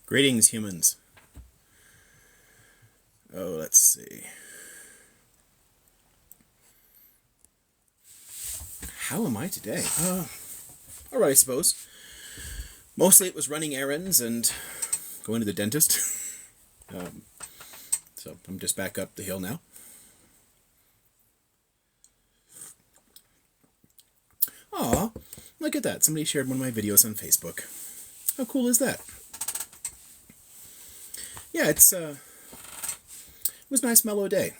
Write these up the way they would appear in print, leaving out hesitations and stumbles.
Greetings, humans. Oh, let's see. How am I today? All right, I suppose. Mostly it was running errands and going to the dentist. Um, so I'm just back up the hill now. Aw, look at that. Somebody shared one of my videos on Facebook. How cool is that? Yeah, it was a nice mellow day.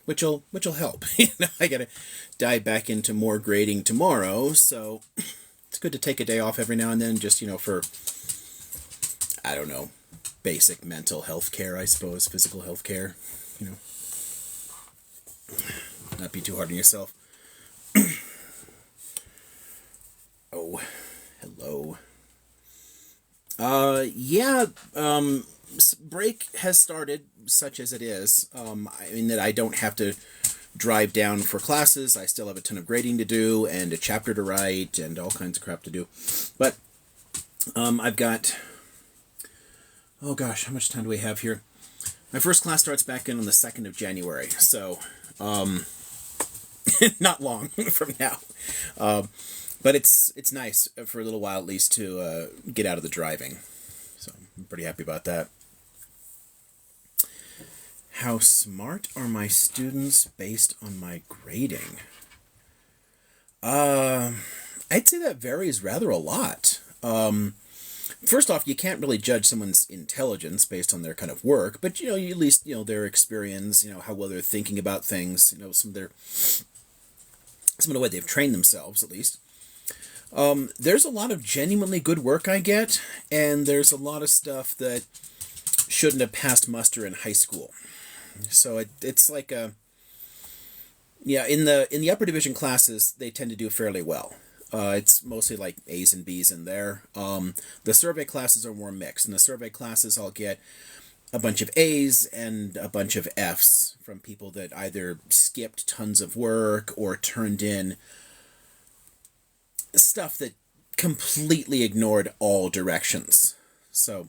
Which'll help. I gotta dive back into more grading tomorrow, so it's good to take a day off every now and then, just for I don't know, basic mental health care, I suppose, physical health care. You know, not be too hard on yourself. Oh, hello. Yeah. Break has started, such as it is. I mean that I don't have to drive down for classes. I still have a ton of grading to do and a chapter to write and all kinds of crap to do. But I've got, oh gosh, how much time do we have here? My first class starts back in on the 2nd of January, so not long from now. But it's nice for a little while at least to get out of the driving. So I'm pretty happy about that. How smart are my students based on my grading? I'd say that varies rather a lot. First off, you can't really judge someone's intelligence based on their kind of work, but at least their experience, how well they're thinking about things, some of the way they've trained themselves at least. There's a lot of genuinely good work I get, and there's a lot of stuff that shouldn't have passed muster in high school. So it's like in the upper division classes they tend to do fairly well. It's mostly like A's and B's in there. The survey classes are more mixed. In the survey classes I'll get a bunch of A's and a bunch of F's from people that either skipped tons of work or turned in stuff that completely ignored all directions. So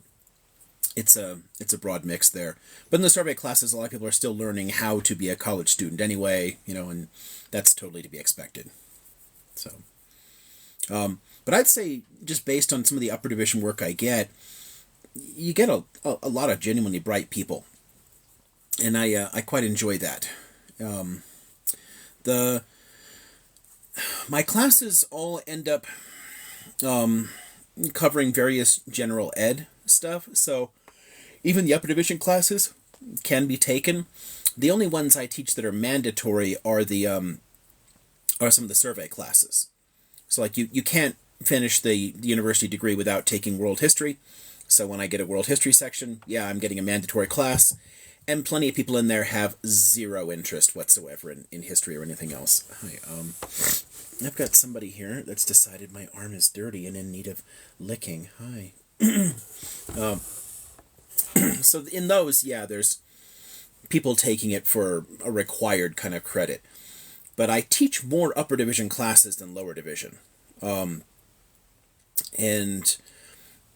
it's a broad mix there. But in the survey classes, a lot of people are still learning how to be a college student anyway, and that's totally to be expected. So, but I'd say just based on some of the upper division work I get, you get a lot of genuinely bright people, and I quite enjoy that. My classes all end up covering various general ed stuff, so even the upper division classes can be taken. The only ones I teach that are mandatory are are some of the survey classes. So like you can't finish the university degree without taking world history. So when I get a world history section, yeah, I'm getting a mandatory class. And plenty of people in there have zero interest whatsoever in history or anything else. Hi, I've got somebody here that's decided my arm is dirty and in need of licking. Hi. So in those, yeah, there's people taking it for a required kind of credit. But I teach more upper division classes than lower division. And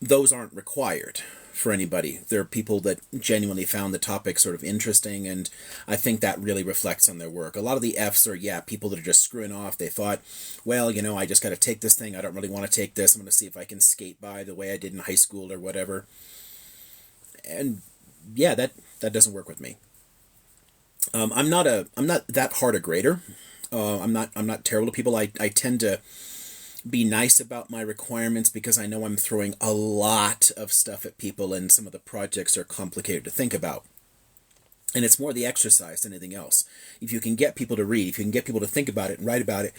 those aren't required for anybody. There are people that genuinely found the topic sort of interesting, and I think that really reflects on their work. A lot of the Fs are, people that are just screwing off. They thought, well, I just got to take this thing. I don't really want to take this. I'm going to see if I can skate by the way I did in high school or whatever. And yeah, that doesn't work with me. I'm not that hard a grader. I'm not terrible to people. I tend to be nice about my requirements because I know I'm throwing a lot of stuff at people and some of the projects are complicated to think about. And it's more the exercise than anything else. If you can get people to read, if you can get people to think about it and write about it,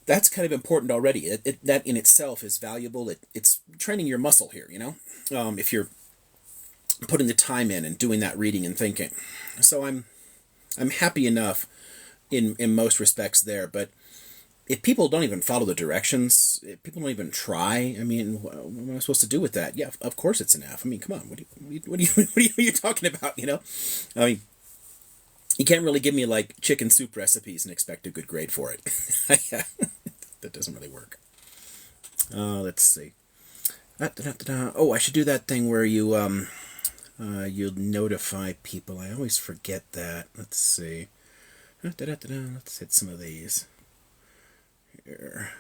that's kind of important already. That in itself is valuable. It's training your muscle here, if you're putting the time in and doing that reading and thinking. So I'm happy enough in most respects there, but if people don't even follow the directions, if people don't even try, I mean, what am I supposed to do with that? Yeah, of course it's an F. I mean, come on, what are you talking about? I mean, you can't really give me like chicken soup recipes and expect a good grade for it. That doesn't really work. Let's see. Oh, I should do that thing where you notify people. I always forget that. Let's see. Let's hit some of these here.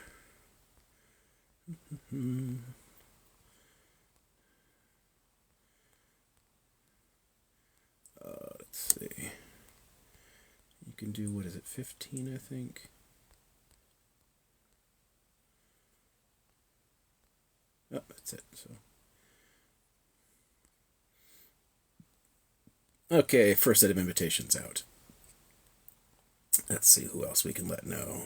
Let's see. You can do, what is it, 15, I think? Oh, that's it. So, okay, first set of invitations out. Let's see who else we can let know.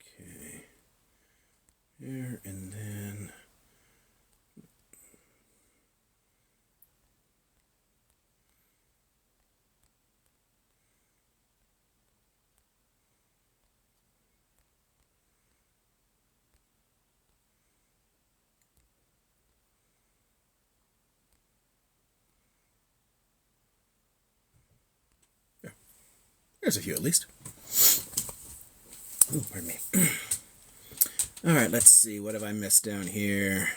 Okay. Here, and then... Yeah, there's a few at least. Oh, pardon me. All right, let's see. What have I missed down here?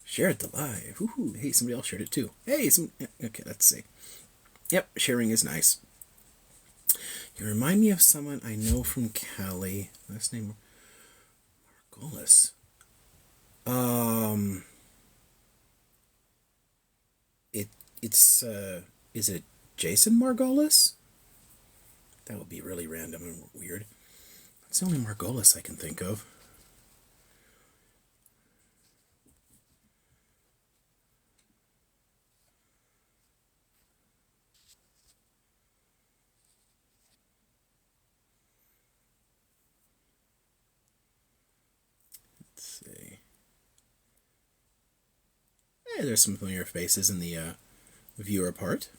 Shared the live. Ooh, hey, somebody else shared it too. Hey, okay, let's see. Yep, sharing is nice. You remind me of someone I know from Cali. Last name Margolis. It's is it Jason Margolis? That would be really random and weird. That's the only Margolis I can think of. Let's see. Hey, there's some familiar faces in the viewer part.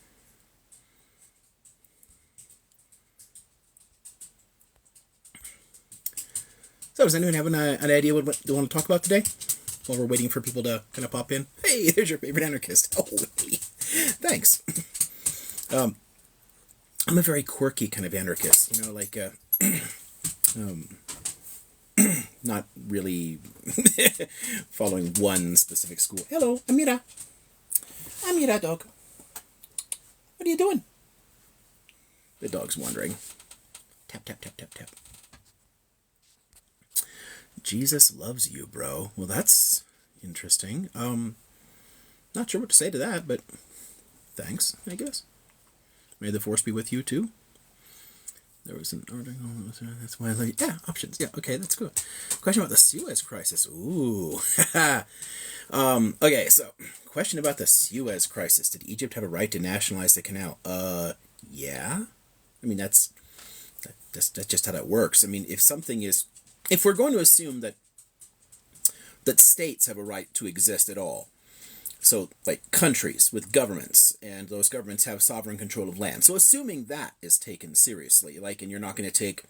So, does anyone have an idea what they want to talk about today? While we're waiting for people to kind of pop in. Hey, there's your favorite anarchist. Oh, hey. Thanks. I'm a very quirky kind of anarchist. You know, like, not really following one specific school. Hello, Amira. Amira, dog. What are you doing? The dog's wandering. Tap, tap, tap, tap, tap. Jesus loves you, bro. Well, that's interesting. Not sure what to say to that, but thanks, I guess. May the force be with you, too. There was an article. That's why I like. Yeah, options. Yeah, okay, that's good. Question about the Suez Crisis. Ooh. Okay, so question about the Suez Crisis. Did Egypt have a right to nationalize the canal? Yeah. I mean, that's just how that works. I mean, if we're going to assume that states have a right to exist at all, so like countries with governments, and those governments have sovereign control of land. So assuming that is taken seriously, and you're not going to take,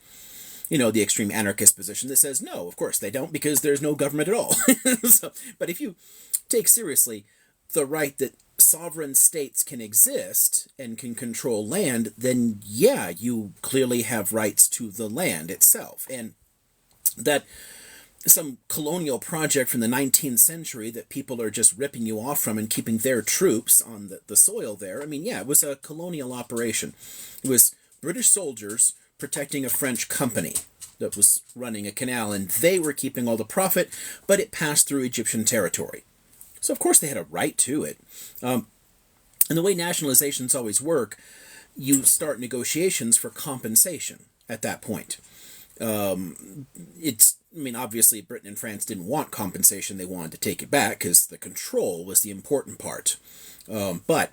the extreme anarchist position that says, no, of course they don't, because there's no government at all. But if you take seriously the right that sovereign states can exist and can control land, then yeah, you clearly have rights to the land itself. And that some colonial project from the 19th century that people are just ripping you off from and keeping their troops on the soil there. I mean, yeah, it was a colonial operation. It was British soldiers protecting a French company that was running a canal, and they were keeping all the profit, but it passed through Egyptian territory. So, of course, they had a right to it. And the way nationalizations always work, you start negotiations for compensation at that point. Obviously Britain and France didn't want compensation. They wanted to take it back because the control was the important part. But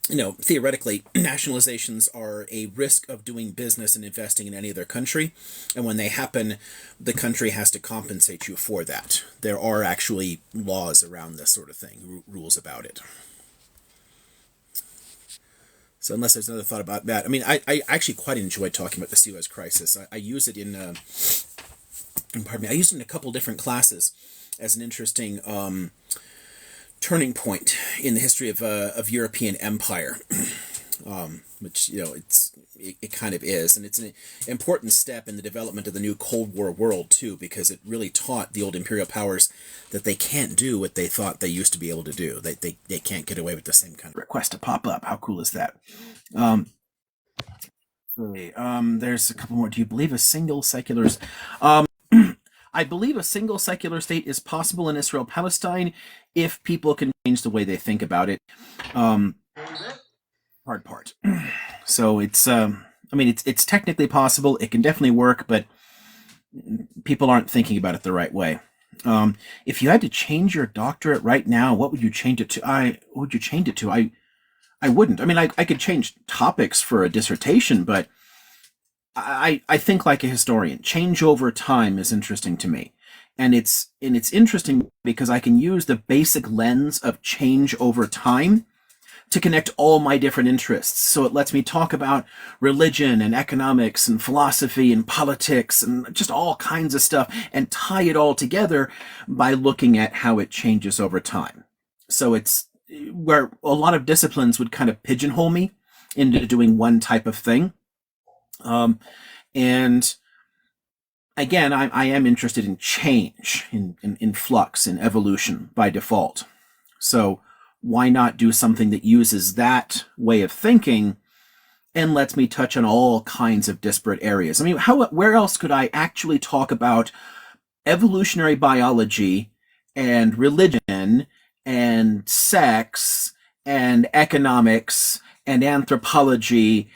theoretically, nationalizations are a risk of doing business and investing in any other country. And when they happen, the country has to compensate you for that. There are actually laws around this sort of thing, rules about it. So unless there's another thought about that, I mean, I actually quite enjoy talking about the Suez Crisis. I use it in pardon me, I used it in a couple different classes as an interesting turning point in the history of European empire, which it kind of is, and it's an important step in the development of the new Cold War world too, because it really taught the old imperial powers that they can't do what they thought they used to be able to do. They can't get away with the same kind of request to pop up. How cool is that? Um, there's a couple more. Do you believe a single secular? Um, I believe a single secular state is possible in Israel Palestine if people can change the way they think about it. Um, hard part. So it's technically possible. It can definitely work, but people aren't thinking about it the right way. If you had to change your doctorate right now, what would you change it to? What would you change it to? I wouldn't. I mean, I could change topics for a dissertation, but I think like a historian. Change over time is interesting to me. And it's interesting because I can use the basic lens of change over time to connect all my different interests. So it lets me talk about religion and economics and philosophy and politics and just all kinds of stuff and tie it all together by looking at how it changes over time. So it's where a lot of disciplines would kind of pigeonhole me into doing one type of thing. And again, I am interested in change, in flux, in evolution by default. So why not do something that uses that way of thinking and lets me touch on all kinds of disparate areas? I mean, where else could I actually talk about evolutionary biology and religion and sex and economics and anthropology,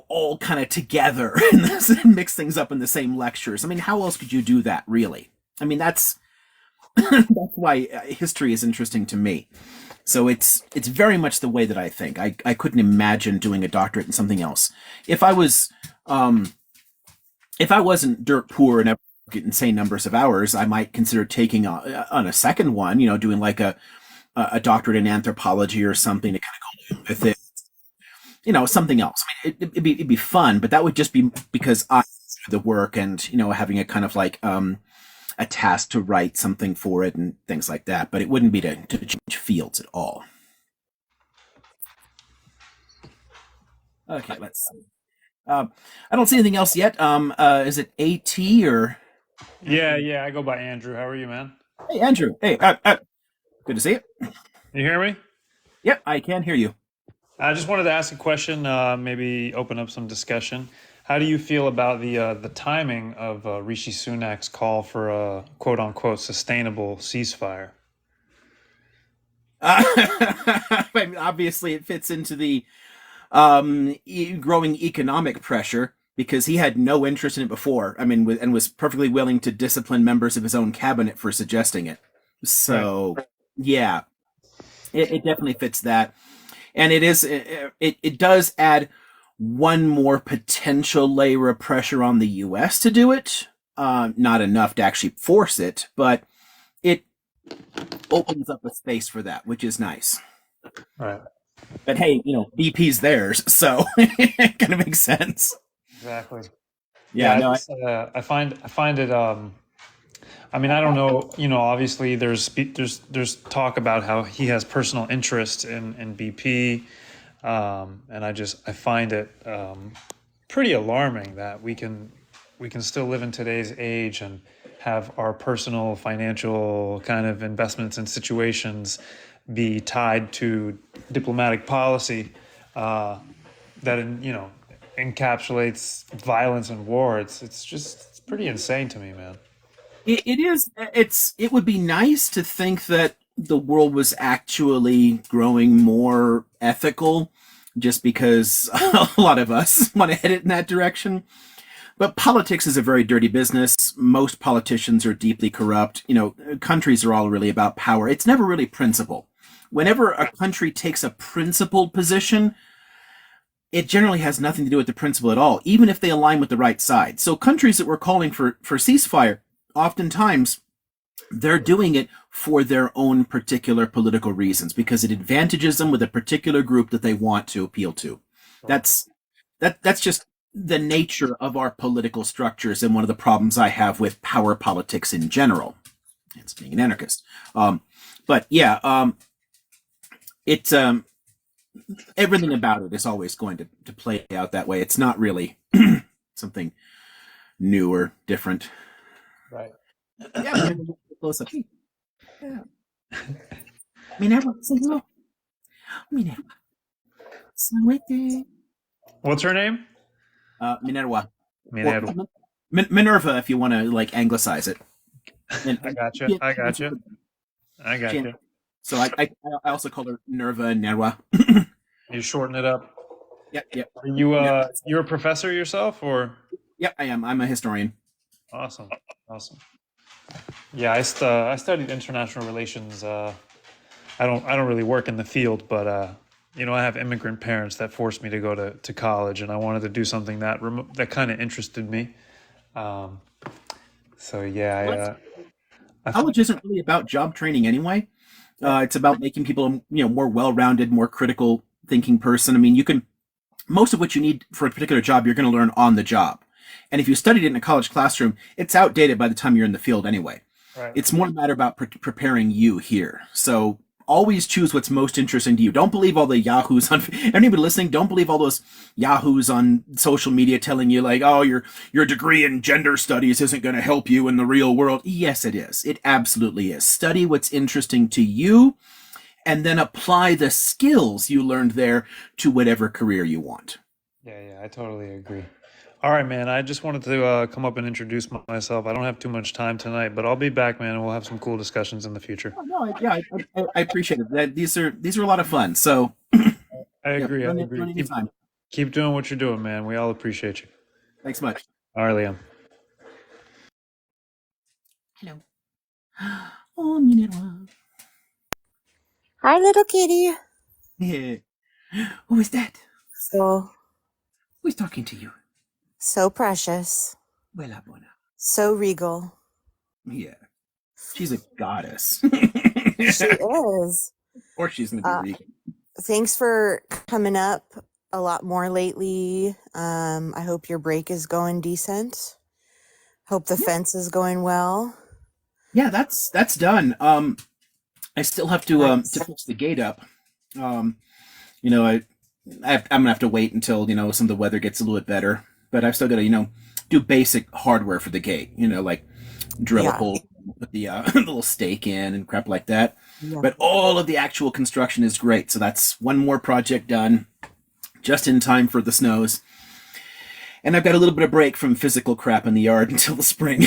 all kind of together and mix things up in the same lectures? I mean, how else could you do that, really? I mean, that's that's why history is interesting to me. So it's very much the way that I think. I couldn't imagine doing a doctorate in something else. If I was if I wasn't dirt poor and get insane numbers of hours, I might consider taking on a second one. Doing like a doctorate in anthropology or something to kind of go with it. Something else. I mean, it'd be fun, but that would just be because I do the work and having a kind of like a task to write something for it and things like that. But it wouldn't be to change fields at all. Okay, let's see. I don't see anything else yet. Is it AT or Yeah, yeah, I go by Andrew. How are you, man? hey Andrew? Hey, good to see you. You hear me? Yep, I can hear you. I just wanted to ask a question, maybe open up some discussion. How do you feel about the timing of Rishi Sunak's call for a quote unquote sustainable ceasefire? I mean, obviously, it fits into the growing economic pressure because he had no interest in it before. I mean, and was perfectly willing to discipline members of his own cabinet for suggesting it. Right. So, yeah, it definitely fits that, and it does add one more potential layer of pressure on the U.S. to do it. Not enough to actually force it, but it opens up a space for that, which is nice. Right. But hey, BP's theirs, so it kind of makes sense. Exactly. Yeah, Yeah, no, I find it. I mean, I don't know. Obviously, there's talk about how he has personal interest in BP, and I find it pretty alarming that we can still live in today's age and have our personal financial kind of investments and situations be tied to diplomatic policy that encapsulates violence and war. It's pretty insane to me, man. it is. It would be nice to think that the world was actually growing more ethical, just because a lot of us want to head it in that direction. But politics is a very dirty business. Most politicians are deeply corrupt. Countries are all really about power. It's never really principle. Whenever a country takes a principled position, it generally has nothing to do with the principle at all, even if they align with the right side. So countries that were calling for ceasefire, oftentimes they're doing it for their own particular political reasons because it advantages them with a particular group that they want to appeal to. That's that's just the nature of our political structures and one of the problems I have with power politics in general. It's being an anarchist. But yeah, it's everything about it is always going to play out that way. It's not really something new or different. Right. Yeah, close up. Yeah. Minerva, say hello. Minerva. Salute. What's her name? Minerva. Or Minerva. Minerva, if you want to like anglicize it. And, I got you. yeah, I got you. I got you. so I also call her Nerva and Nerva. You shorten it up. Yep, yep. Are you Nerva. you're a professor yourself, or? Yep, I am. I'm a historian. Awesome. Awesome. Yeah, I studied international relations. I don't really work in the field, but I have immigrant parents that forced me to go to college, and I wanted to do something that kind of interested me. Um, so yeah, I College isn't really about job training anyway. yeah, It's about making people, more well-rounded, more critical thinking person. I mean, you can most of what you need for a particular job, you're going to learn on the job. And if you studied it in a college classroom, it's outdated by the time you're in the field anyway. right. It's more a matter about preparing you here. So always choose what's most interesting to you. Don't believe all the yahoos on anybody listening. Don't believe all those yahoos on social media telling you like, oh, your degree in gender studies isn't going to help you in the real world. Yes, it is. It absolutely is. Study what's interesting to you, and then apply the skills you learned there to whatever career you want. Yeah, I totally agree. All right, man. I just wanted to come up and introduce myself. I don't have too much time tonight, but I'll be back, man, and we'll have some cool discussions in the future. Oh, no, yeah, I appreciate it. These are a lot of fun. So I yeah, agree. I join agree. anytime. Keep doing what you're doing, man. We all appreciate you. Thanks much. All right, Liam. Hello. Oh, Minerva. Hi, little kitty. Yeah. Who is that? So, Who's talking to you? so precious, Well, Bona. so regal. Yeah. She's a goddess. She is. Or she's going to be Uh, regal. Thanks for coming up a lot more lately. I hope your break is going decent. Hope the fence is going well. Yeah, that's done. I still have to Nice. fix the gate up. Um, you know, I'm gonna have to wait until some of the weather gets a little bit better. But I've still got to do basic hardware for the gate. Like drill a Yeah. hole, put the little stake in, and crap like that. Yeah. But all of the actual construction is great. So that's one more project done, just in time for the snows. And I've got a little bit of break from physical crap in the yard until the spring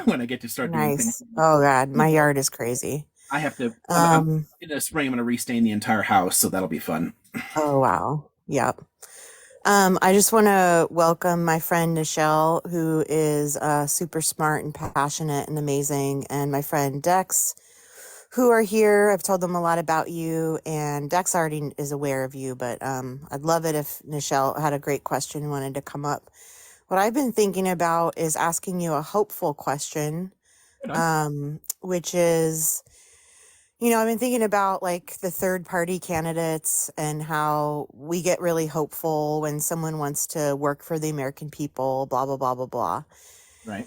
when I get to start doing things. Nice. Oh, God. My yard is crazy. I have to. I'm Um, in the spring. I'm going to restain the entire house, so that'll be fun. oh, wow. Yep. I just want to welcome my friend Nichelle, who is super smart and passionate and amazing, and my friend Dex, who are here. I've told them a lot about you, and Dex already is aware of you, but I'd love it if Nichelle had a great question and wanted to come up. What I've been thinking about is asking you a hopeful question, Right which is, I've been thinking about like the third party candidates and how we get really hopeful when someone wants to work for the American people, blah, blah, blah, blah, blah. Right.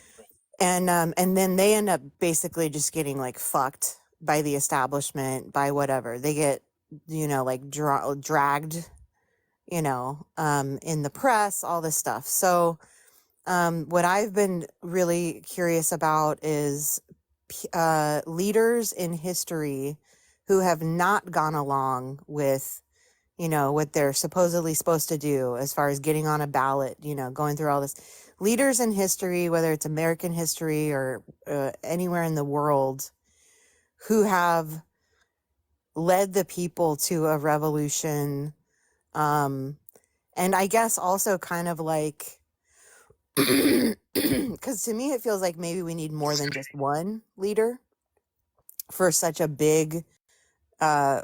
And then they end up basically just getting like fucked by the establishment, by whatever. They get, like dragged, in the press, all this stuff. So, what I've been really curious about is leaders in history who have not gone along with, what they're supposedly supposed to do as far as getting on a ballot, going through all this. Leaders in history, whether it's American history or anywhere in the world, who have led the people to a revolution. And I guess also kind of like, because to me, it feels like maybe we need more than just one leader for such a big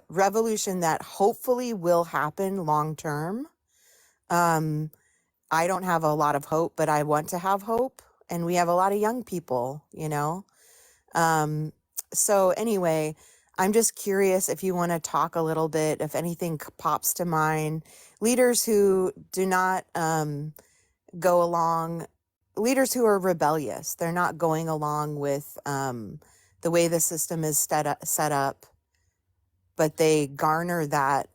revolution that hopefully will happen long term. I don't have a lot of hope, but I want to have hope. And we have a lot of young people, So anyway, I'm just curious if you want to talk a little bit, if anything pops to mind. Leaders who do not go along, leaders who are rebellious. They're not going along with the way the system is set up, but they garner that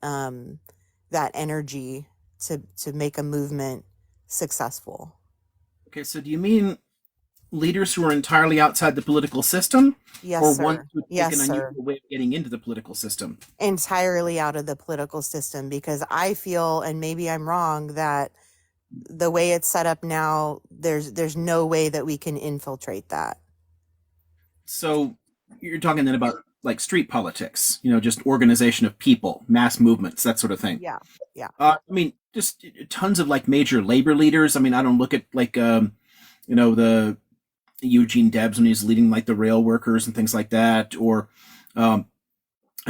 energy to make a movement successful. Okay, so do you mean leaders who are entirely outside the political system, Yes, or ones sir. who take Yes, an sir. unusual way of getting into the political system? Entirely out of the political system, because I feel, and maybe I'm wrong, that the way it's set up now, there's no way that we can infiltrate that. So you're talking then about like street politics, just organization of people, mass movements, that sort of thing. Yeah. Yeah. I mean, just tons of like major labor leaders. I mean, I don't look at like the Eugene Debs when he's leading like the rail workers and things like that, or I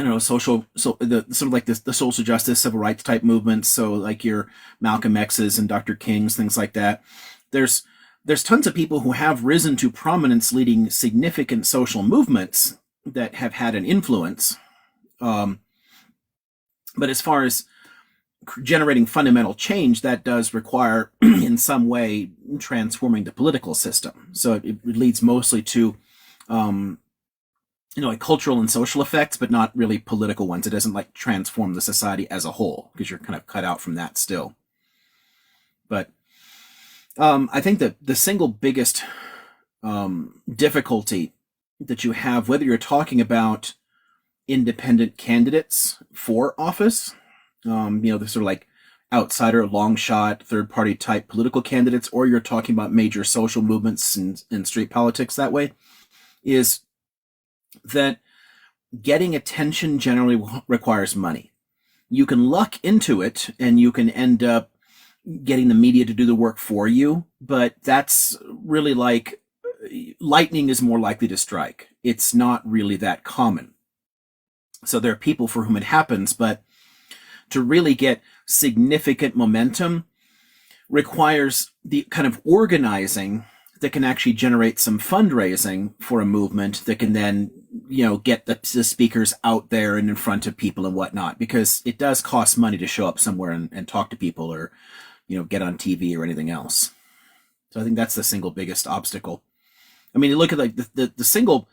don't know, the sort of like the social justice, civil rights type movements. So like your Malcolm X's and Dr. King's, things like that. There's there's tons of people who have risen to prominence leading significant social movements that have had an influence. Um, but as far as generating fundamental change, that does require, in some way, transforming the political system. So it leads mostly to, um, like cultural and social effects, but not really political ones. It doesn't like transform the society as a whole because you're kind of cut out from that still. But I think that the single biggest difficulty that you have, whether you're talking about independent candidates for office, the sort of like outsider, long shot, third party type political candidates, or you're talking about major social movements and street politics that way, is that getting attention generally requires money. You can luck into it and you can end up getting the media to do the work for you, but that's really like lightning is more likely to strike. It's not really that common. So there are people for whom it happens, but to really get significant momentum requires the kind of organizing that can actually generate some fundraising for a movement that can then, get the speakers out there and in front of people and whatnot, because it does cost money to show up somewhere and talk to people or, get on TV or anything else. So I think that's the single biggest obstacle. I mean, you look at like the single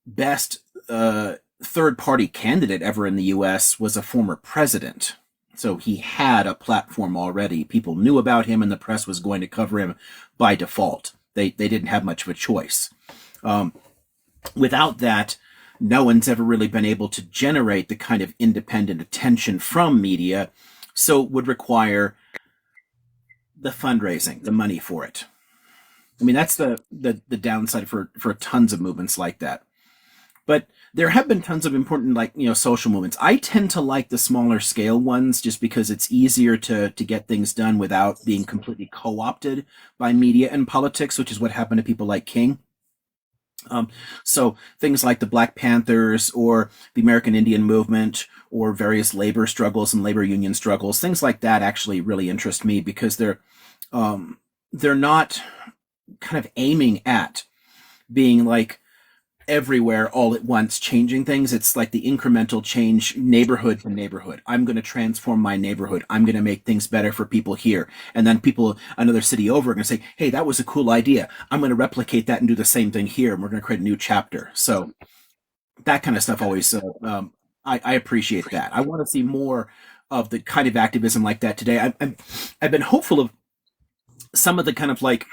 best third party candidate ever in the US was a former president. So he had a platform already. People knew about him and the press was going to cover him by default. They didn't have much of a choice. Without that, no one's ever really been able to generate the kind of independent attention from media. So it would require the fundraising, the money for it. I mean, that's the downside for tons of movements like that. But there have been tons of important, social movements. I tend to like the smaller scale ones just because it's easier to get things done without being completely co-opted by media and politics, which is what happened to people like King. So things like the Black Panthers or the American Indian movement or various labor struggles and labor union struggles, things like that actually really interest me because they're not kind of aiming at being like everywhere all at once changing things. It's like the incremental change, neighborhood to neighborhood. I'm going to transform my neighborhood. I'm going to make things better for people here. And then people another city over are going to say, hey, that was a cool idea. I'm going to replicate that and do the same thing here. And we're going to create a new chapter. So that kind of stuff always, I appreciate that. I want to see more of the kind of activism like that today. I've been hopeful of some of the kind of like,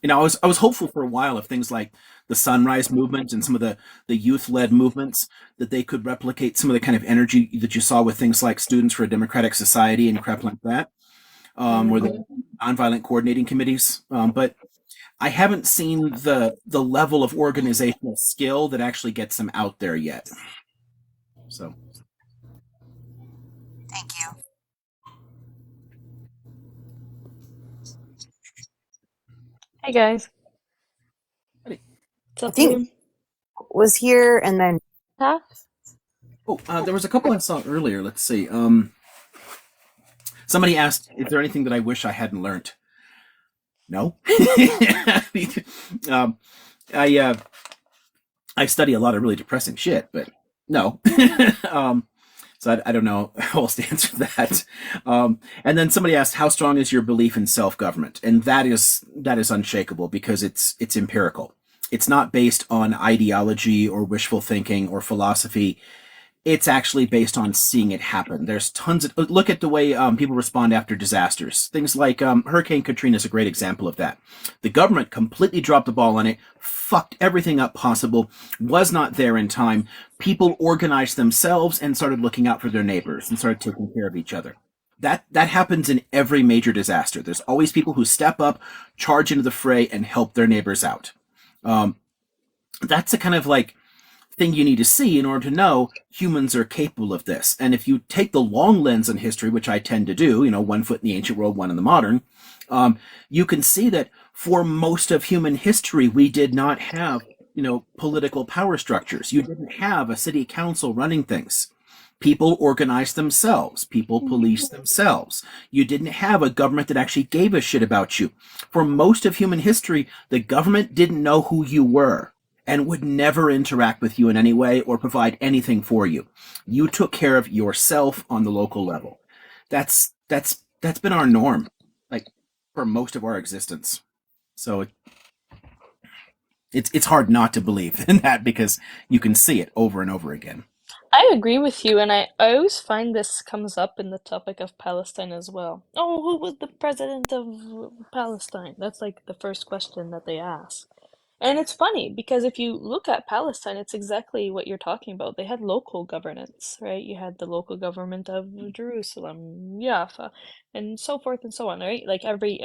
I was hopeful for a while of things like the Sunrise Movement and some of the youth-led movements, that they could replicate some of the kind of energy that you saw with things like Students for a Democratic Society and crap like that, or the nonviolent coordinating committees. But I haven't seen the level of organizational skill that actually gets them out there yet. So, Thank you. Hey guys. Hey. What's up, I think dude? was here and then Huh? there was a couple I saw earlier. Let's see. Somebody asked, "Is there anything that I wish I hadn't learned?" No. um, I study a lot of really depressing shit, but no. So I don't know how else to answer that. And then somebody asked, how strong is your belief in self-government? And that is unshakable because it's empirical. It's not based on ideology or wishful thinking or philosophy. It's actually based on seeing it happen. There's tons of look at the way people respond after disasters. Things like Hurricane Katrina is a great example of that. The government completely dropped the ball on it, fucked everything up possible, was not there in time. People organized themselves and started looking out for their neighbors and started taking care of each other. That happens in every major disaster. There's always people who step up, charge into the fray, and help their neighbors out. That's a kind of like thing you need to see in order to know humans are capable of this. And if you take the long lens in history, which I tend to do, 1 foot in the ancient world, one in the modern, you can see that for most of human history, we did not have, political power structures. You didn't have a city council running things. People organized themselves. People policed themselves. You didn't have a government that actually gave a shit about you. For most of human history, the government didn't know who you were and would never interact with you in any way or provide anything for you. You took care of yourself on the local level. That's been our norm, like for most of our existence. So it's hard not to believe in that because you can see it over and over again. I agree with you, and I always find this comes up in the topic of Palestine as well. Oh, who was the president of Palestine? That's like the first question that they ask. And it's funny because if you look at Palestine, it's exactly what you're talking about. They had local governance, right? You had the local government of Jerusalem, Jaffa, and so forth and so on, right? Like every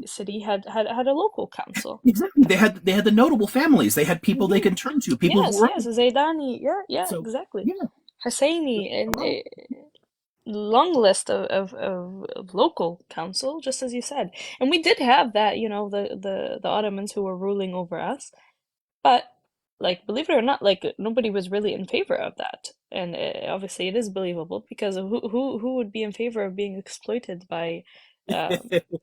city had a local council. Exactly. They had the notable families. They had people they Hmm. could turn to, people who Yes, were yes, Zaydani, yeah, so exactly. yeah. Husseini, and long list of local council, just as you said. And we did have that, the Ottomans who were ruling over us. But, like, believe it or not, like, nobody was really in favor of that. And obviously it is believable because of who would be in favor of being exploited by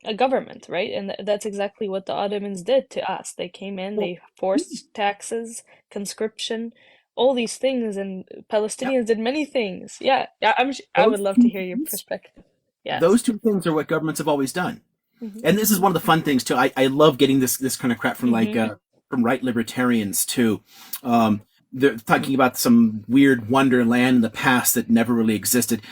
a government, right? And that's exactly what the Ottomans did to us. They came in, Well, they forced taxes, conscription, all these things, and yeah. Palestinians did many things. Yeah, yeah, I would Those love to two hear your things, perspective. Yes. those two things are what governments have always done. Hmm. And this is one of the fun things too. I love getting this kind of crap from Hmm. from right libertarians too. They're talking about some weird wonderland in the past that never really existed.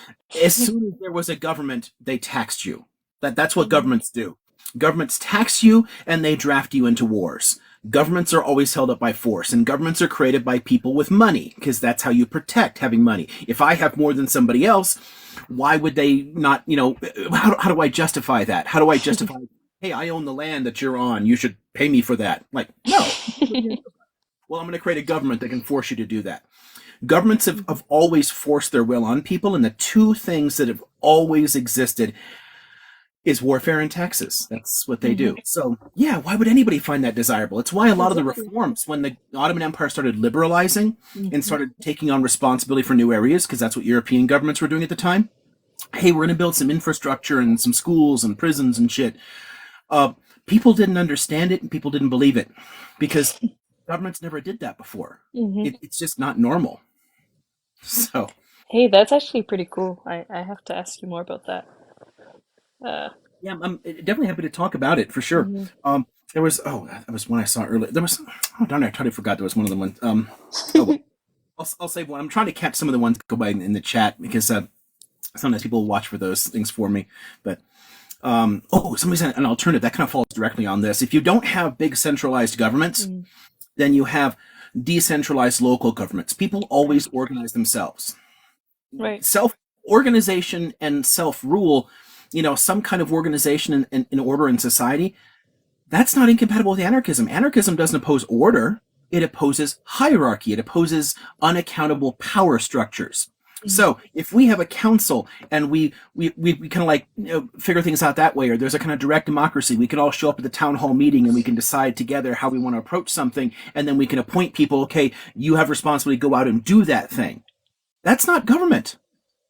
As soon as there was a government, they taxed you. That's what Hmm. governments do. Governments tax you and they draft you into wars. Governments are always held up by force, and governments are created by people with money because that's how you protect having money. If I have more than somebody else, why would they not, how do I justify that? How do I justify, hey, I own the land that you're on. You should pay me for that. Like, no. Well, I'm going to create a government that can force you to do that. Governments have always forced their will on people, and the two things that have always existed is warfare and taxes. That's what they Hmm. do. So, yeah, why would anybody find that desirable? It's why a lot of the Exactly. reforms, when the Ottoman Empire started liberalizing and Hmm. started taking on responsibility for new areas, because that's what European governments were doing at the time, hey, we're going to build some infrastructure and some schools and prisons and shit. Uh, People didn't understand it and people didn't believe it because governments never did that before. Hmm. It's just not normal. So, Hey, that's actually pretty cool. I have to ask you more about that. Uh, yeah, I'm definitely happy to talk about it for sure. mhm. There was, that was one I saw earlier. There was, oh darn it, I totally forgot there was one of the ones. Oh, well, I'll save one. I'm trying to catch some of the ones that go by in the chat because sometimes people watch for those things for me. But somebody said an alternative that kind of falls directly on this. If you don't have big centralized governments, Mm, then you have decentralized local governments. People right, always organize themselves. right. Self organization and self rule, some kind of organization in order in society, that's not incompatible with anarchism. Anarchism doesn't oppose order, it opposes hierarchy, it opposes unaccountable power structures. Mm, So if we have a council and we kind of like figure things out that way, or there's a kind of direct democracy, we can all show up at the town hall meeting and we can decide together how we want to approach something, and then we can appoint people. Okay, you have responsibility to go out and do that thing. That's not government.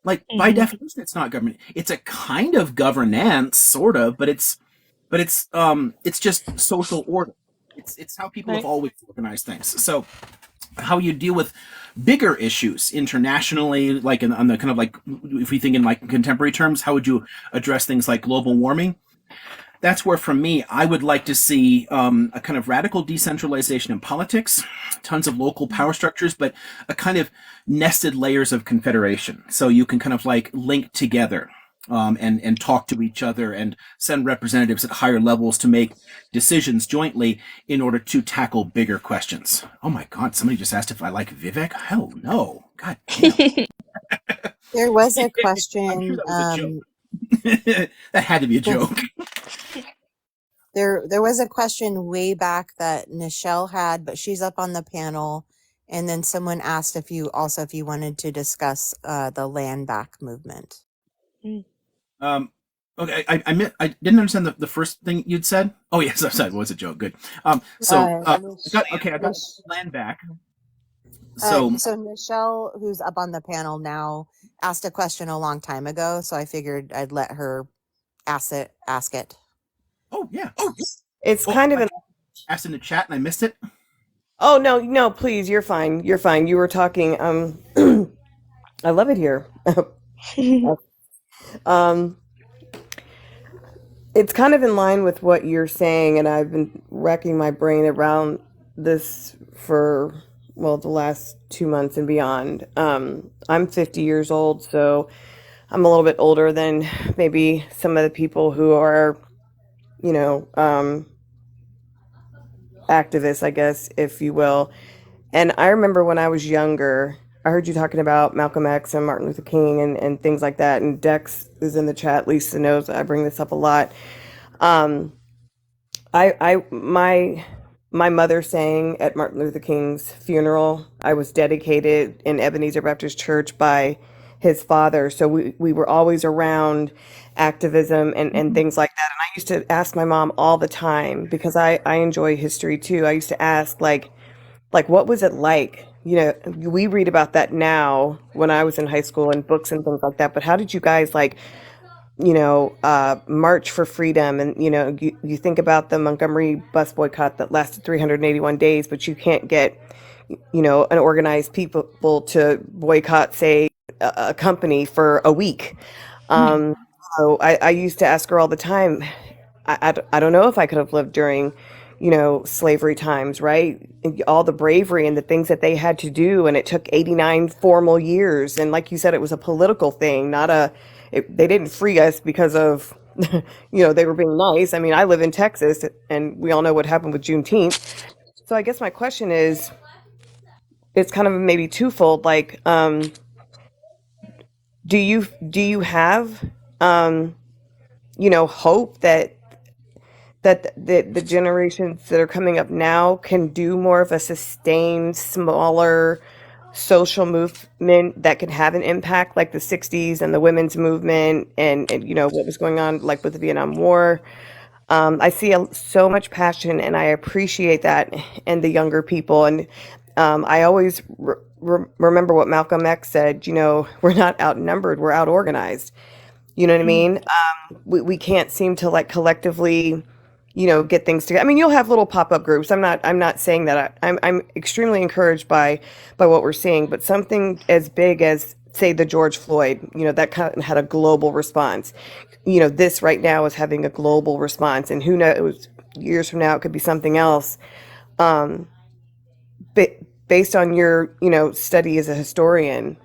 Like by mhm, definition, it's not government. It's a kind of governance, sort of, but it's just social order. It's how people have right. always organized things. So how you deal with bigger issues internationally, like on the kind of like, if we think in like contemporary terms, how would you address things like global warming? That's where, for me, I would like to see a kind of radical decentralization in politics, tons of local power structures, but a kind of nested layers of confederation. So you can kind of like link together and talk to each other and send representatives at higher levels to make decisions jointly in order to tackle bigger questions. Oh my God, somebody just asked if I like Vivek. Hell no. God damn. There was a I'm sure question. that was a joke. That had to be a joke. There was a question way back that Nichelle had, but she's up on the panel. And then someone asked if you wanted to discuss the land back movement. Um, okay, I didn't understand the first thing you'd said. Oh yes, I said it was a joke. Good. I got land back. So So Nichelle, who's up on the panel now, asked a question a long time ago, so I figured I'd let her ask it. oh yeah, It's kind of I an. asked in the chat and I missed it. Oh no, no, please, you're fine. You're fine. You were talking. I love it here. um, it's kind of in line with what you're saying, and I've been racking my brain around this for the last 2 months and beyond. I'm 50 years old, so I'm a little bit older than maybe some of the people who are, you know, activists, I guess, if you will. And I remember when I was younger, I heard you talking about Malcolm X and Martin Luther King and things like that. And Dex is in the chat. Lisa knows I bring this up a lot. Um, my mother sang at Martin Luther King's funeral. I was dedicated in Ebenezer Baptist Church by his father. So we were always around activism and things like that. And I used to ask my mom all the time because I enjoy history too. I used to ask what was it like? You know, we read about that now when I was in high school and books and things like that. But how did you guys march for freedom? And, you think about the Montgomery bus boycott that lasted 381 days, but you can't get, an organized people to boycott, say, a company for a week. So I used to ask her all the time, I don't know if I could have lived during, slavery times, right? All the bravery and the things that they had to do. And it took 89 formal years. And like you said, it was a political thing, they didn't free us because of, they were being nice. I mean, I live in Texas and we all know what happened with Juneteenth. So I guess my question is, it's kind of maybe twofold. Like, do you have, hope that the generations that are coming up now can do more of a sustained, smaller social movement that can have an impact, like the 60s and the women's movement and what was going on like with the Vietnam War? I see so much passion and I appreciate that in the younger people. And I always remember what Malcolm X said, we're not outnumbered, we're out organized. You know what I mean? We can't seem to like collectively, get things together. I mean, you'll have little pop-up groups. I'm not saying that. I'm extremely encouraged by what we're seeing, but something as big as, say, the George Floyd, that kind of had a global response. This right now is having a global response, and who knows, years from now it could be something else. But based on your, study as a historian,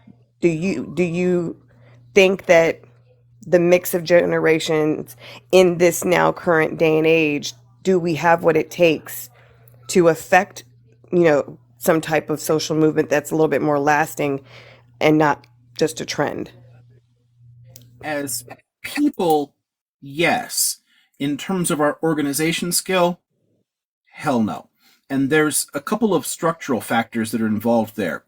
do you think that the mix of generations in this now current day and age, do we have what it takes to affect, some type of social movement that's a little bit more lasting and not just a trend? As people, yes. In terms of our organization skill, hell no. And there's a couple of structural factors that are involved there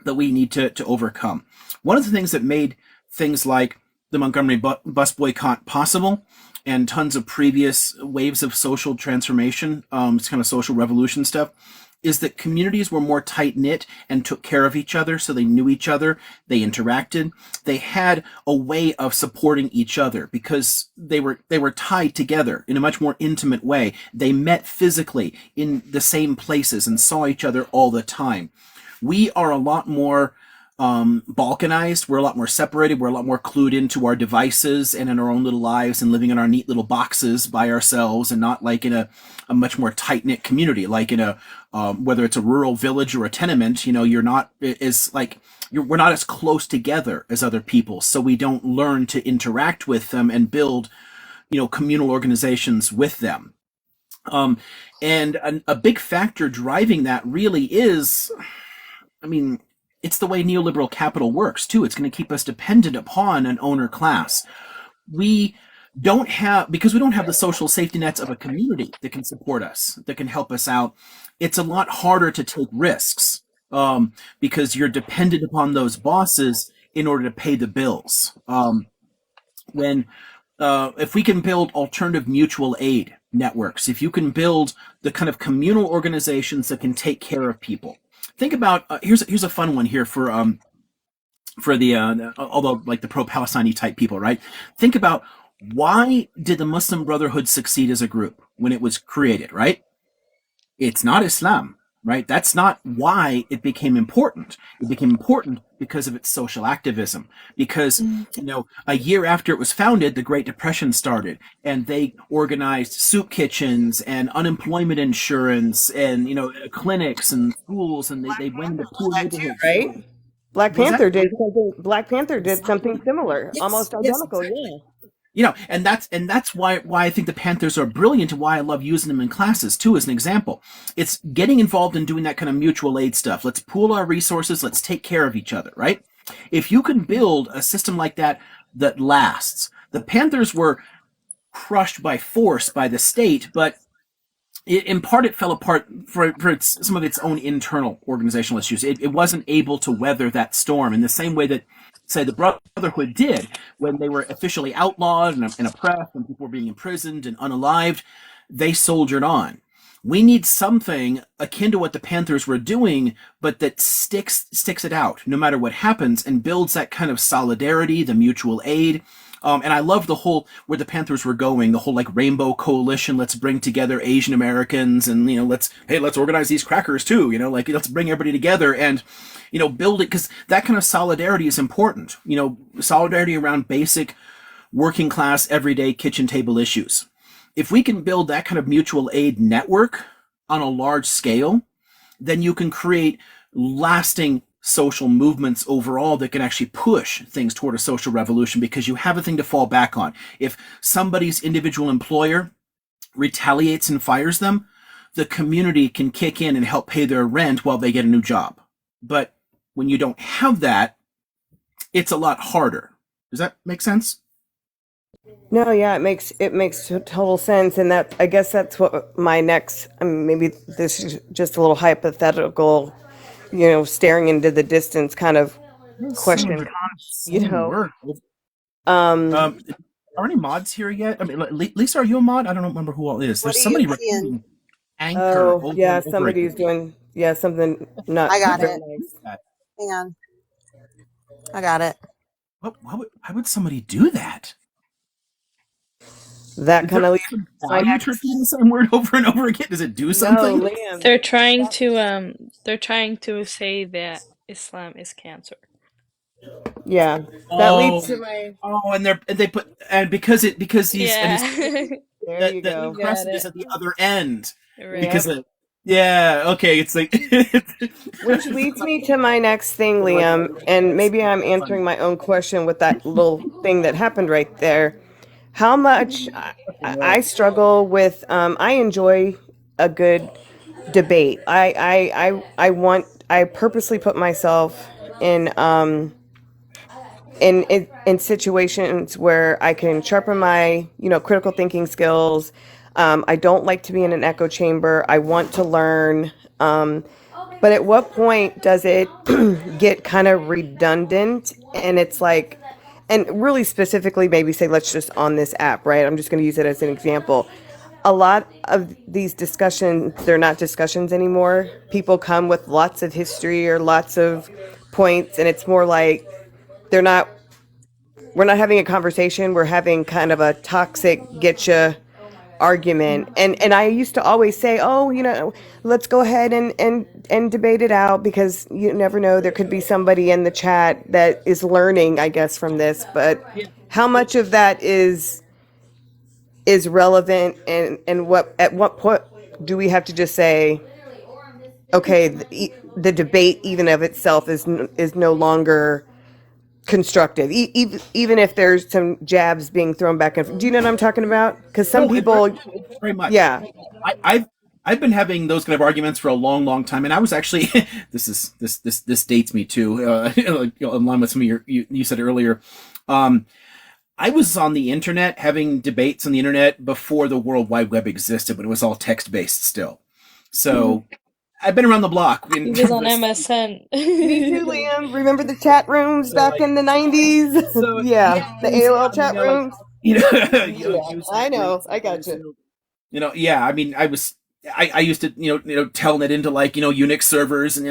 that we need to overcome. One of the things that made things like the Montgomery bus boycott possible and tons of previous waves of social transformation, it's kind of social revolution stuff, is that communities were more tight knit and took care of each other, so they knew each other, they interacted, they had a way of supporting each other because they were tied together in a much more intimate way. They met physically in the same places and saw each other all the time. We are a lot more balkanized. We're a lot more separated. We're a lot more clued into our devices and in our own little lives and living in our neat little boxes by ourselves and not like in a much more tight knit community, like in a whether it's a rural village or a tenement. You're not as like we're not as close together as other people, so we don't learn to interact with them and build communal organizations with them. And a big factor driving that really is, I mean, it's the way neoliberal capital works too. It's going to keep us dependent upon an owner class. We don't have, because we don't have the social safety nets of a community that can support us, that can help us out. It's a lot harder to take risks because you're dependent upon those bosses in order to pay the bills. When If we can build alternative mutual aid networks, if you can build the kind of communal organizations that can take care of people, think about here's a fun one here for the although like the pro-Palestine type people, right? Think about, why did the Muslim Brotherhood succeed as a group when it was created, right? It's not Islam, right? That's not why it became important. It became important because of its social activism. Because, a year after it was founded, the Great Depression started, and they organized soup kitchens and unemployment insurance and, clinics and schools, and they went into poor That too, neighborhoods. right? Black Was that Panther did something. Black Panther did something exactly? similar, Yes, almost yes, identical. exactly. Yeah. And that's why I think the Panthers are brilliant and why I love using them in classes too, as an example. It's getting involved in doing that kind of mutual aid stuff. Let's pool our resources. Let's take care of each other, right? If you can build a system like that that lasts, the Panthers were crushed by force by the state, but in part it fell apart for some of its own internal organizational issues. It wasn't able to weather that storm in the same way that, say, the Brotherhood did when they were officially outlawed and oppressed and people were being imprisoned and unalived. They soldiered on. We need something akin to what the Panthers were doing, but that sticks it out no matter what happens and builds that kind of solidarity, the mutual aid. And I love the whole where the Panthers were going, the whole like rainbow coalition. Let's bring together Asian Americans, and let's organize these crackers too. Like let's bring everybody together and build it, because that kind of solidarity is important. Solidarity around basic working class everyday kitchen table issues. If we can build that kind of mutual aid network on a large scale, then you can create lasting social movements overall that can actually push things toward a social revolution, because you have a thing to fall back on. If somebody's individual employer retaliates and fires them, the community can kick in and help pay their rent while they get a new job. But when you don't have that, it's a lot harder. Does that make sense? No, yeah, it makes total sense, and that, I guess that's what my next. I mean, maybe this is just a little hypothetical, staring into the distance kind of Son of question. a You insane know, word. um, Um, are any mods here yet? I mean, Lisa, are you a mod? I don't remember who all is. What There's are you somebody seeing? repeating anchor oh over yeah, and over somebody's again. doing something not I got very it. nice. Hang on. I got it. Why would somebody do that? That Is there kind of leads some to my value to next. repeating the same word over and over again? Does it do No, something? Liam. They're trying to say that Islam is cancer. Yeah, that leads Oh, to my. and they put, and because he's an Yeah. Islamic, There that you the You go. got crescent is it. at the other end Right. because Yep. of, yeah, okay, it's like Which leads me to my next thing, like Liam, and it's maybe I'm funny. answering my own question with that little thing that happened right there. How much I No. struggle with, I enjoy a good debate. I purposely put myself in, in situations where I can sharpen my, critical thinking skills. I don't like to be in an echo chamber. I want to learn. But at what point does it get kind of redundant? And it's like, and really specifically, maybe say, let's just on this app, right? I'm just going to use it as an example. a lot of these discussions, they're not discussions anymore. People come with lots of history or lots of points, and it's more like they're not, we're not having a conversation. We're having kind of a toxic getcha argument. And I used to always say, oh, let's go ahead and debate it out, because you never know, there could be somebody in the chat that is learning, I guess, from this. But how much of that is relevant, and at what point do we have to just say, okay, the debate even of itself is no longer constructive, even if there's some jabs being thrown back and forth. Do you know what I'm talking about? Because some No, people, it's very much. yeah. I've been having those kind of arguments for a long time, and I was actually this dates me too, in line with some of you said earlier. I was on the internet having debates on the internet before the World Wide Web existed, but it was all text based still. So I've been around the block. He was on MSN. Me too, Liam. Remember the chat rooms back in the 90s? So Yeah, the AOL chat rooms. I know. I got you. Yeah. I mean, I used to, telnet into like, Unix servers and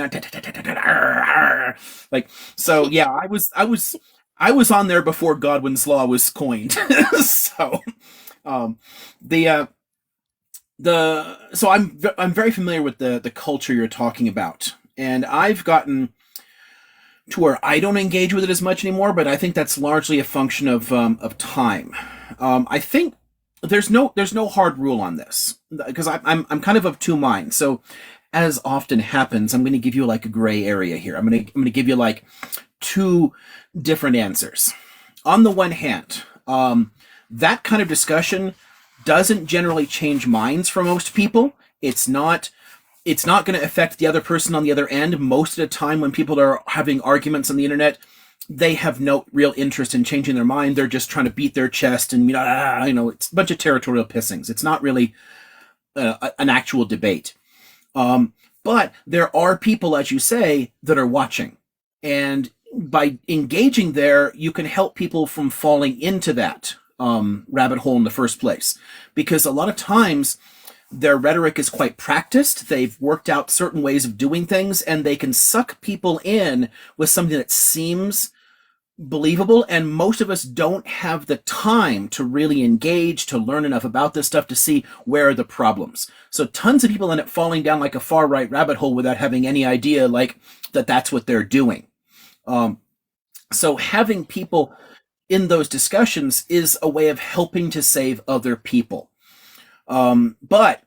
like, so yeah, I was on there before Godwin's law was coined. So, so I'm very familiar with the culture you're talking about, and I've gotten to where I don't engage with it as much anymore, but I think that's largely a function of time. I think there's no hard rule on this, because I'm kind of two minds. So, as often happens, I'm going to give you like a gray area here. I'm going to give you like two different answers. On the one hand, that kind of discussion doesn't generally change minds for most people. It's not going to affect the other person on the other end. Most of the time when people are having arguments on the internet, they have no real interest in changing their mind. They're just trying to beat their chest and, it's a bunch of territorial pissings. It's not really an actual debate. But there are people, as you say, that are watching. And by engaging there, you can help people from falling into that rabbit hole in the first place. Because a lot of times their rhetoric is quite practiced. They've worked out certain ways of doing things, and they can suck people in with something that seems believable. And most of us don't have the time to really engage, to learn enough about this stuff to see where are the problems. So tons of people end up falling down like a far right rabbit hole without having any idea like that's what they're doing. So having people in those discussions is a way of helping to save other people. But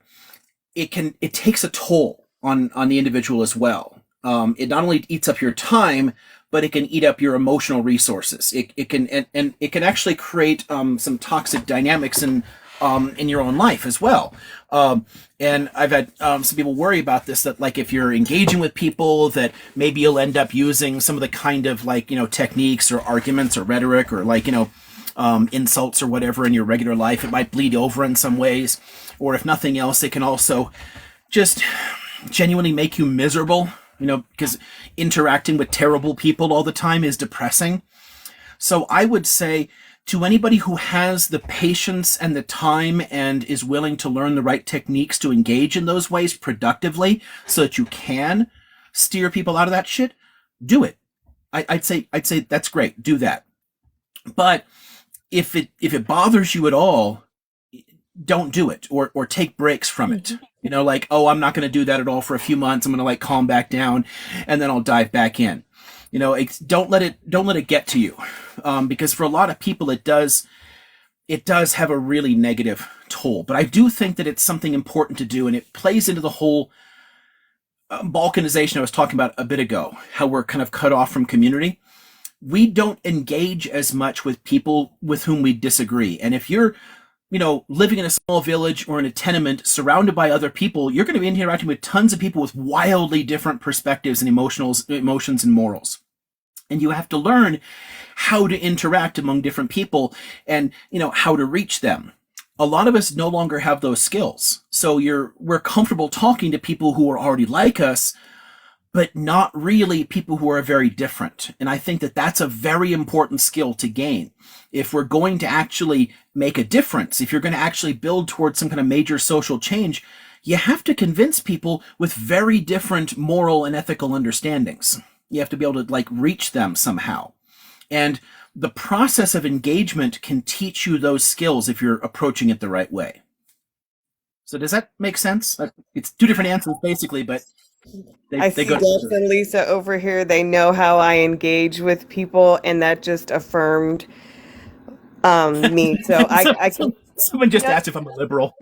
it takes a toll on the individual as well. It not only eats up your time, but it can eat up your emotional resources. It can actually create some toxic dynamics in your own life as well. And I've had some people worry about this, that like if you're engaging with people, that maybe you'll end up using some of the kind of like, techniques or arguments or rhetoric or like, insults or whatever in your regular life. It might bleed over in some ways, or if nothing else, it can also just genuinely make you miserable, because interacting with terrible people all the time is depressing. So I would say to anybody who has the patience and the time and is willing to learn the right techniques to engage in those ways productively so that you can steer people out of that shit, do it. I'd say that's great. Do that. But if it bothers you at all, don't do it, or take breaks from it. Like, oh, I'm not going to do that at all for a few months. I'm going to like calm back down and then I'll dive back in. Don't let it get to you. Because for a lot of people, it does have a really negative toll. But I do think that it's something important to do, and it plays into the whole balkanization I was talking about a bit ago, how we're kind of cut off from community. We don't engage as much with people with whom we disagree. And if you're, living in a small village or in a tenement surrounded by other people, you're going to be interacting with tons of people with wildly different perspectives and emotions and morals. And you have to learn how to interact among different people and, how to reach them. A lot of us no longer have those skills. So we're comfortable talking to people who are already like us, but not really people who are very different. And I think that that's a very important skill to gain. If we're going to actually make a difference, if you're going to actually build towards some kind of major social change, you have to convince people with very different moral and ethical understandings. You have to be able to reach them somehow. And the process of engagement can teach you those skills if you're approaching it the right way. So does that make sense? It's two different answers basically, but I they see go Gus together. and Lisa over here. They know how I engage with people, and that just affirmed me. So I can. Someone just No, asked if I'm a liberal.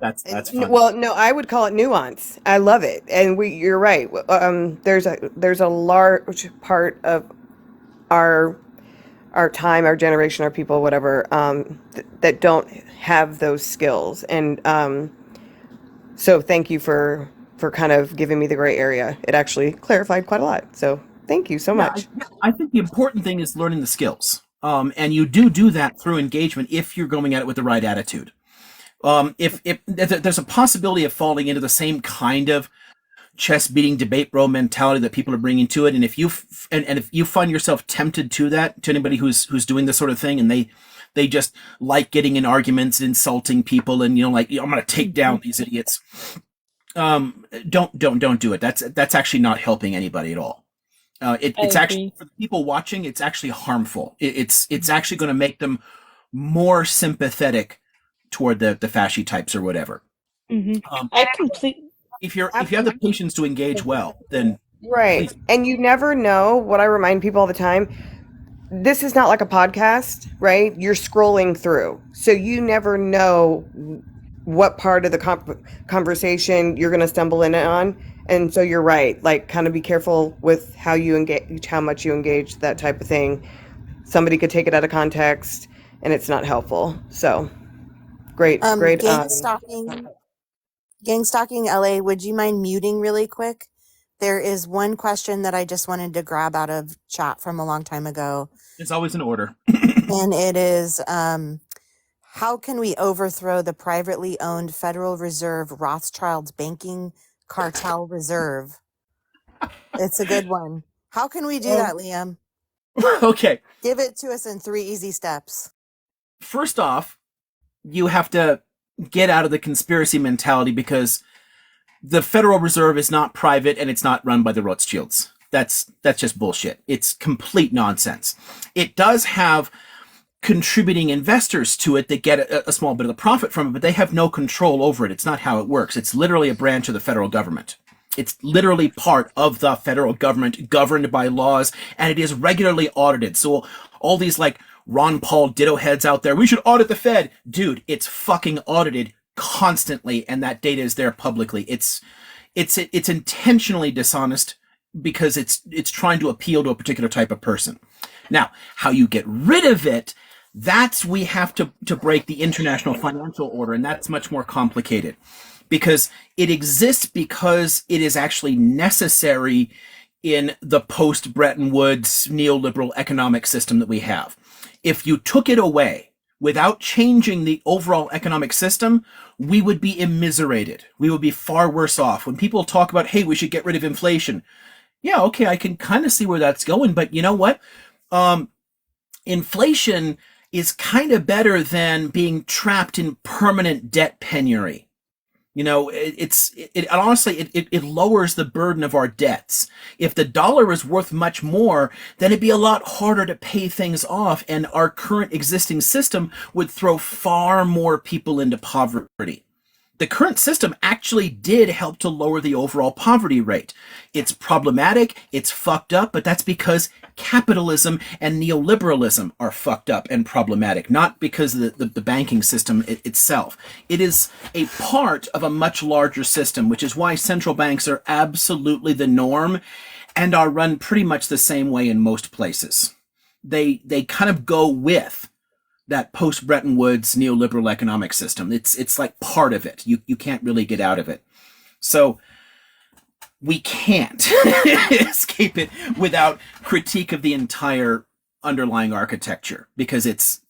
That's fun. well, no, I would call it nuance. I love it, and you're right. There's a large part of our time, our generation, our people, whatever, that don't have those skills, and so thank you for kind of giving me the gray area. It actually clarified quite a lot. So thank you so Yeah, much. I think the important thing is learning the skills. And you do that through engagement if you're going at it with the right attitude. If there's a possibility of falling into the same kind of chest beating debate bro mentality that people are bringing to it, and if you find yourself tempted to that, to anybody who's doing this sort of thing, and they just like getting in arguments, insulting people, and I'm going to take down these idiots. Don't do it. That's actually not helping anybody at all. I It's actually, agree. for the people watching, it's actually harmful. It's actually going to make them more sympathetic toward the fasci types or whatever. Hmm. Um, I complete. if you have the patience to engage well, then Right. please. And you never know what I remind people all the time. This is not like a podcast, right? You're scrolling through. So you never know what part of the conversation you're going to stumble in on. And so you're right. Kind of be careful with how you engage, how much you engage, that type of thing. Somebody could take it out of context and it's not helpful. So great. Gang stalking LA, would you mind muting really quick? There is one question that I just wanted to grab out of chat from a long time ago. It's always in order. And it is, how can we overthrow the privately owned Federal Reserve Rothschild's banking cartel reserve? It's a good one. How can we do that, Liam? Okay. Give it to us in 3 easy steps. First off, you have to get out of the conspiracy mentality, because the Federal Reserve is not private and it's not run by the Rothschilds. That's just bullshit. It's complete nonsense. It does have contributing investors to it that get a small bit of the profit from it, but they have no control over it. It's not how it works. It's literally a branch of the federal government. It's literally part of the federal government, governed by laws, and it is regularly audited. So all these Ron Paul ditto heads out there, we should audit the Fed. Dude, it's fucking audited constantly, and that data is there publicly. It's intentionally dishonest because it's trying to appeal to a particular type of person. Now, how you get rid of it, we have to break the international financial order, and that's much more complicated, because it exists because it is actually necessary in the post-Bretton Woods neoliberal economic system that we have. If you took it away without changing the overall economic system, we would be immiserated. We would be far worse off. When people talk about, hey, we should get rid of inflation, yeah, okay, I can kind of see where that's going, but you know what? Inflation is kind of better than being trapped in permanent debt penury. Honestly, it lowers the burden of our debts. If the dollar is worth much more, then it'd be a lot harder to pay things off, and our current existing system would throw far more people into poverty. The current system actually did help to lower the overall poverty rate. It's problematic, it's fucked up, but that's because capitalism and neoliberalism are fucked up and problematic, not because of the banking system itself. It is a part of a much larger system, which is why central banks are absolutely the norm and are run pretty much the same way in most places. They kind of go with that post-Bretton Woods neoliberal economic system. It's like part of it. You can't really get out of it. So we can't escape it without critique of the entire underlying architecture, because it's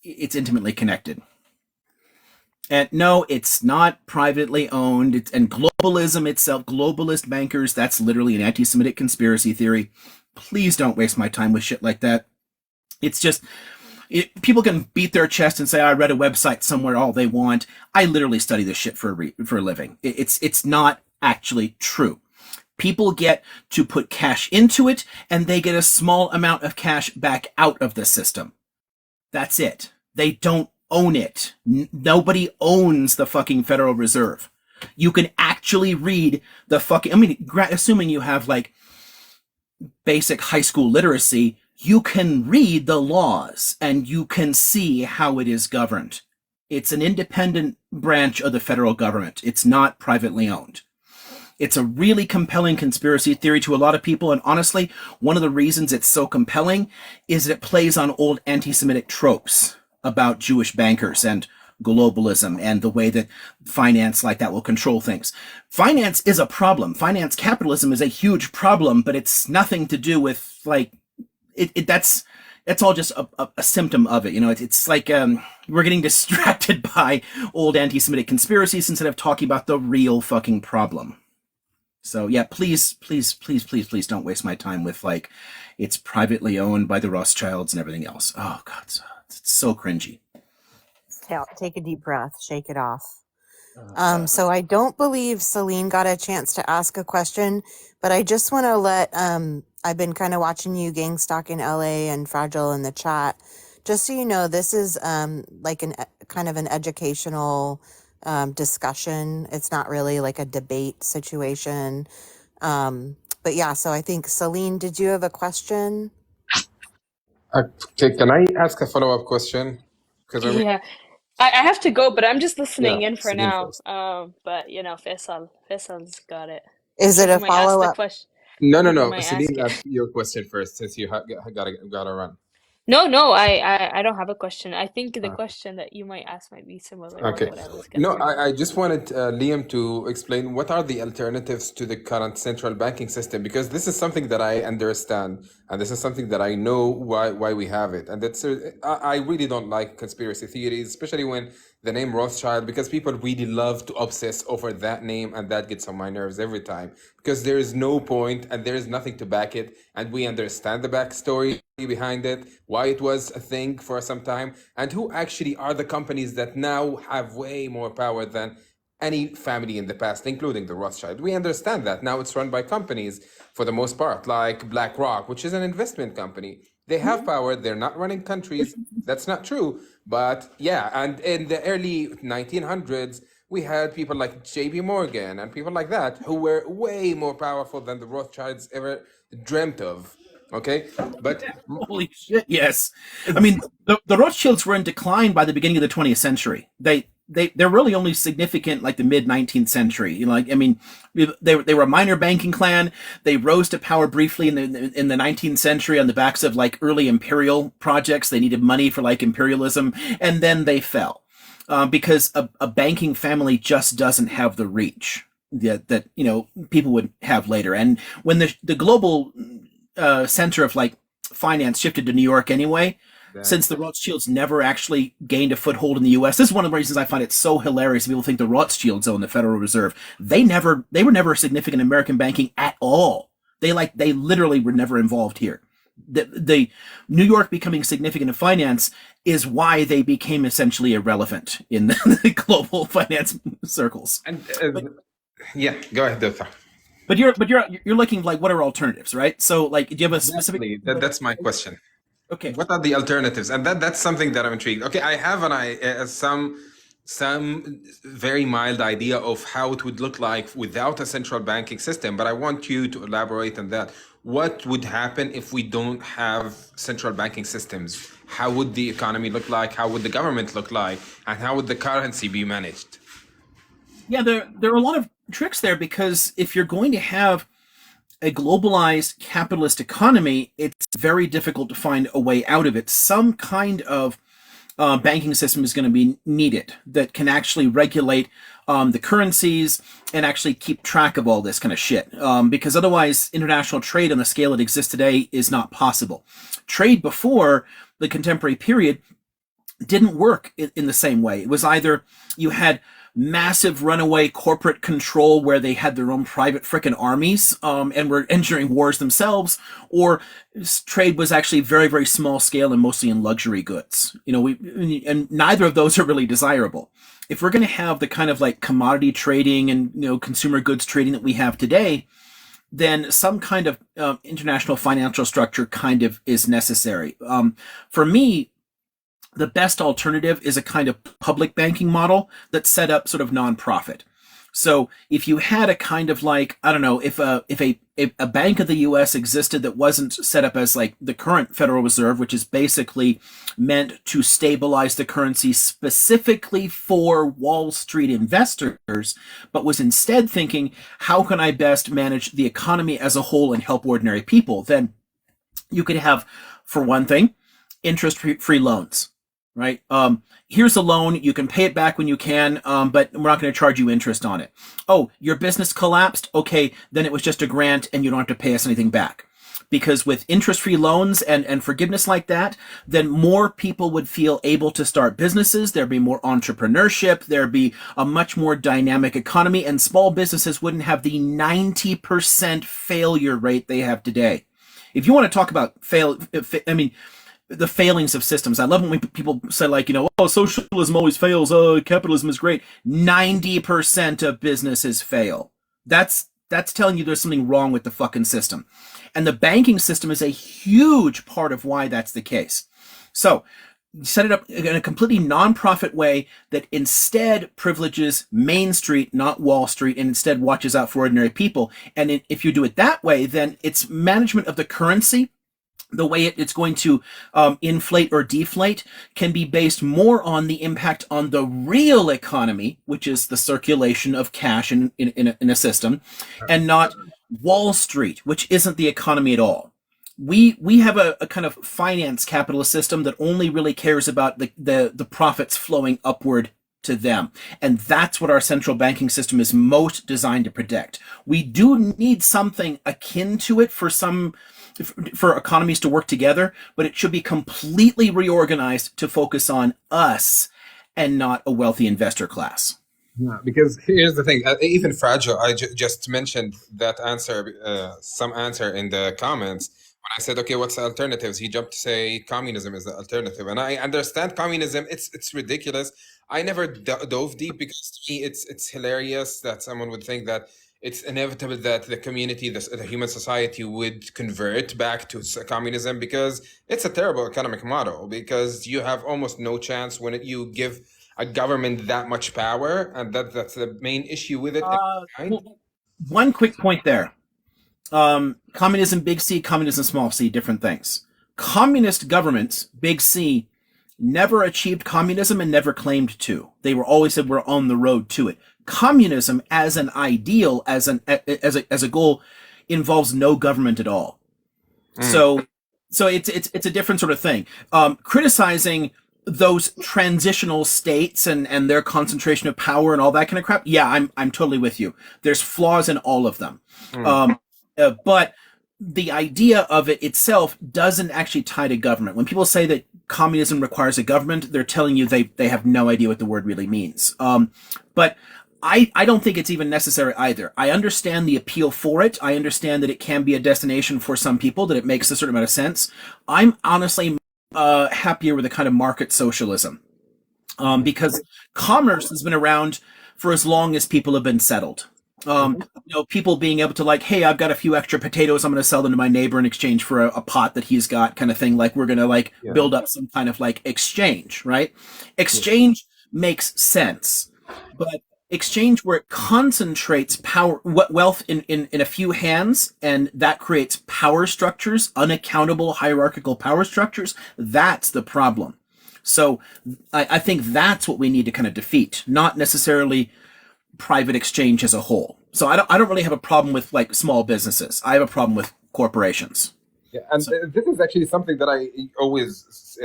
intimately connected. And no, it's not privately owned. And globalism itself, globalist bankers, that's literally an anti-Semitic conspiracy theory. Please don't waste my time with shit like that. It's just, people can beat their chest and say, I read a website somewhere all they want. I literally study this shit for a living. It's not actually true. People get to put cash into it, and they get a small amount of cash back out of the system. That's it. They don't own it. Nobody owns the fucking Federal Reserve. You can actually read the fucking, I mean, assuming you have like basic high school literacy, you can read the laws and you can see how it is governed. It's an independent branch of the federal government. It's not privately owned. It's a really compelling conspiracy theory to a lot of people, and honestly, one of the reasons it's so compelling is that it plays on old anti-Semitic tropes about Jewish bankers and globalism and the way that finance like that will control things. Finance is a problem. Finance capitalism is a huge problem, but it's nothing to do with like that's all just a symptom of it. You know, it's like we're getting distracted by old anti-Semitic conspiracies instead of talking about the real fucking problem. So yeah, please don't waste my time with like it's privately owned by the Rothschilds and everything else. Oh God, it's so cringy. Take a deep breath, shake it off. So I don't believe Celine got a chance to ask a question, but I just want to let I've been kind of watching you Gangstock in LA and Fragile in the chat. Just so you know, this is like an kind of an educational discussion. It's not really like a debate situation. But yeah, so I think Celine, did you have a question? Okay, can I ask a follow-up question? Because Yeah, I have to go, but I'm just listening in for Celine now. first. But you know, Faisal's got it. Is I'm it sure he a might ask the follow-up? question. No, He no. might Celine, ask it. ask your question first, since you gotta run. No, I don't have a question. I think the Uh, question that you might ask might be similar to Okay. what I was gonna No, say. I just wanted Liam to explain what are the alternatives to the current central banking system, because this is something that I understand, and this is something that I know why we have it. And that's I really don't like conspiracy theories, especially when the name Rothschild, because people really love to obsess over that name, and that gets on my nerves every time, because there is no point and there is nothing to back it, and we understand the backstory behind it, why it was a thing for some time, and who actually are the companies that now have way more power than any family in the past, including the Rothschild. We understand that now it's run by companies for the most part, like BlackRock, which is an investment company. They have power, they're not running countries. That's not true. But yeah, and in the early 1900s, we had people like JP Morgan and people like that who were way more powerful than the Rothschilds ever dreamt of. Okay, but Holy shit, yes. I mean, the Rothschilds were in decline by the beginning of the 20th century. They're really only significant like the mid 19th century. You know, like I mean, they were a minor banking clan. They rose to power briefly in the 19th century on the backs of like early imperial projects. They needed money for like imperialism, and then they fell because a banking family just doesn't have the reach that you know people would have later. And when the global center of like finance shifted to New York anyway, since the Rothschilds never actually gained a foothold in the U.S. This is one of the reasons I find it so hilarious. People think the Rothschilds own the Federal Reserve. They were never significant in American banking at all. They literally were never involved here. The New York becoming significant in finance is why they became essentially irrelevant in the global finance circles. and yeah, go ahead, Doctor. But you're looking like what are alternatives, right? So like, do you have a specific? Exactly. That's my question. Okay. What are the alternatives? And that's something that I'm intrigued. Okay, I have some very mild idea of how it would look like without a central banking system, but I want you to elaborate on that. What would happen if we don't have central banking systems? How would the economy look like? How would the government look like? And how would the currency be managed? Yeah, there are a lot of tricks there, because if you're going to have a globalized capitalist economy, it's very difficult to find a way out of it. Some kind of banking system is going to be needed that can actually regulate the currencies and actually keep track of all this kind of shit. Because otherwise, international trade on the scale it exists today is not possible. Trade before the contemporary period didn't work in the same way. It was either you had massive runaway corporate control where they had their own private frickin' armies and were engineering wars themselves, or trade was actually very, very small scale and mostly in luxury goods. And neither of those are really desirable. If we're going to have the kind of like commodity trading and consumer goods trading that we have today, then some kind of international financial structure kind of is necessary. For me, the best alternative is a kind of public banking model that's set up sort of nonprofit. So if you had a kind of like, I don't know, if a Bank of the U.S. existed that wasn't set up as like the current Federal Reserve, which is basically meant to stabilize the currency specifically for Wall Street investors, but was instead thinking, how can I best manage the economy as a whole and help ordinary people? Then you could have, for one thing, interest-free loans, right? Here's a loan. You can pay it back when you can, but we're not going to charge you interest on it. Oh, your business collapsed? Okay, then it was just a grant and you don't have to pay us anything back. Because with interest-free loans and forgiveness like that, then more people would feel able to start businesses. There'd be more entrepreneurship. There'd be a much more dynamic economy, and small businesses wouldn't have the 90% failure rate they have today. If you want to talk about the failings of systems. I love when people say like, oh, socialism always fails. Oh, capitalism is great. 90% of businesses fail. That's telling you there's something wrong with the fucking system. And the banking system is a huge part of why that's the case. So set it up in a completely non-profit way that instead privileges Main Street, not Wall Street, and instead watches out for ordinary people. And if you do it that way, then it's management of the currency, the way it's going to inflate or deflate, can be based more on the impact on the real economy, which is the circulation of cash in a system, and not Wall Street, which isn't the economy at all. We have a kind of finance capitalist system that only really cares about the profits flowing upward to them. And that's what our central banking system is most designed to protect. We do need something akin to it for economies to work together, but it should be completely reorganized to focus on us and not a wealthy investor class. Yeah, because here's the thing, even Fragile, I just mentioned that answer, some answer in the comments. When I said, okay, what's the alternatives? He jumped to say communism is the alternative. And I understand communism, it's ridiculous. I never dove deep because to me, it's hilarious that someone would think that it's inevitable that the community, the human society would convert back to communism, because it's a terrible economic model, because you have almost no chance when you give a government that much power, and that's the main issue with it. One quick point there. Communism, big C, communism, small c, different things. Communist governments, big C, never achieved communism and never claimed to. They were always said we're on the road to it. Communism as an ideal, as a goal, involves no government at all. So it's a different sort of thing. Criticizing those transitional states and their concentration of power and all that kind of crap, yeah, I'm totally with you. There's flaws in all of them. But the idea of it itself doesn't actually tie to government. When people say that communism requires a government, they're telling you they have no idea what the word really means. But I don't think it's even necessary either. I understand the appeal for it. I understand that it can be a destination for some people, that it makes a certain amount of sense. I'm honestly happier with a kind of market socialism, because commerce has been around for as long as people have been settled. People being able to like, hey, I've got a few extra potatoes, I'm going to sell them to my neighbor in exchange for a pot that he's got, kind of thing. Like we're going to build up some kind of like exchange, right? Exchange makes sense, but exchange where it concentrates power, wealth in a few hands, and that creates power structures, unaccountable hierarchical power structures, that's the problem. So I think that's what we need to kind of defeat, not necessarily private exchange as a whole. So I don't really have a problem with like small businesses. I have a problem with corporations. Yeah, and this is actually something that I always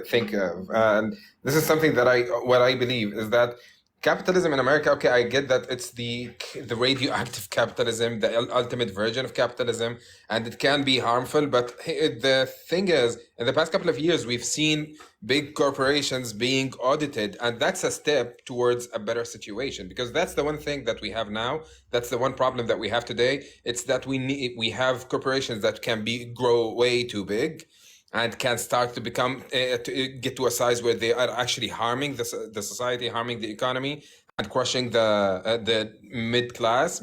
think of, and this is something that what I believe is that capitalism in America, okay, I get that it's the radioactive capitalism, the ultimate version of capitalism, and it can be harmful. But the thing is, in the past couple of years, we've seen big corporations being audited, and that's a step towards a better situation. Because that's the one thing that we have now. That's the one problem that we have today. It's that we have corporations that can grow way too big, and can start to become to get to a size where they are actually harming the society, harming the economy, and crushing the middle class,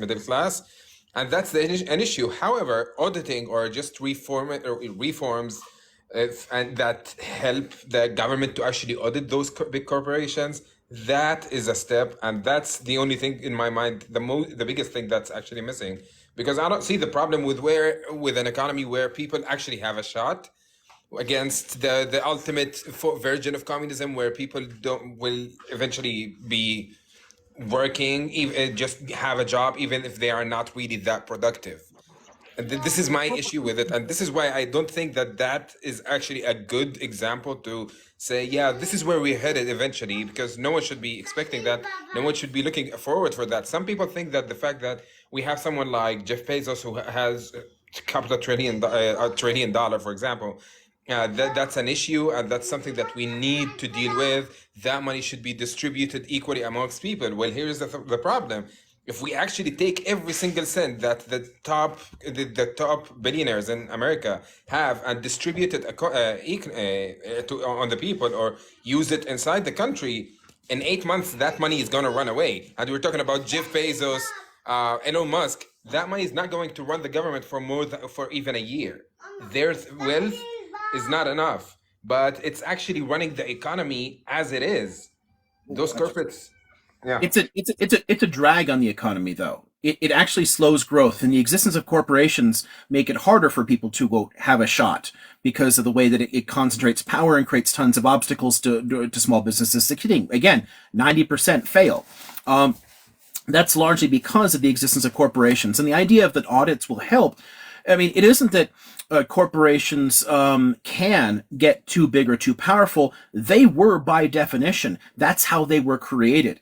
and that's an issue. However, auditing or just reforms and that help the government to actually audit those big corporations, that is a step, and that's the only thing in my mind, the biggest thing that's actually missing, because I don't see the problem with an economy where people actually have a shot against the ultimate version of communism, where people will eventually be working, even just have a job, even if they are not really that productive. And this is my issue with it, and this is why I don't think that is actually a good example to say, yeah, this is where we're headed eventually, because no one should be expecting that. No one should be looking forward for that. Some people think that the fact that we have someone like Jeff Bezos, who has a couple of $1 trillion, for example, that's an issue, and that's something that we need to deal with. That money should be distributed equally amongst people. Well, here's the problem. If we actually take every single cent that the top billionaires in America have and distribute it on the people, or use it inside the country, in 8 months that money is going to run away. And we're talking about Jeff Bezos, Elon Musk. That money is not going to run the government for even a year. Their wealth is not enough, but it's actually running the economy as it is. Those corporates. Yeah. It's a drag on the economy, though. It actually slows growth, and the existence of corporations make it harder for people to go have a shot, because of the way that it concentrates power and creates tons of obstacles to small businesses succeeding. Again, 90% fail. That's largely because of the existence of corporations, and the idea of that audits will help. I mean, it isn't that corporations can get too big or too powerful. They were, by definition, that's how they were created.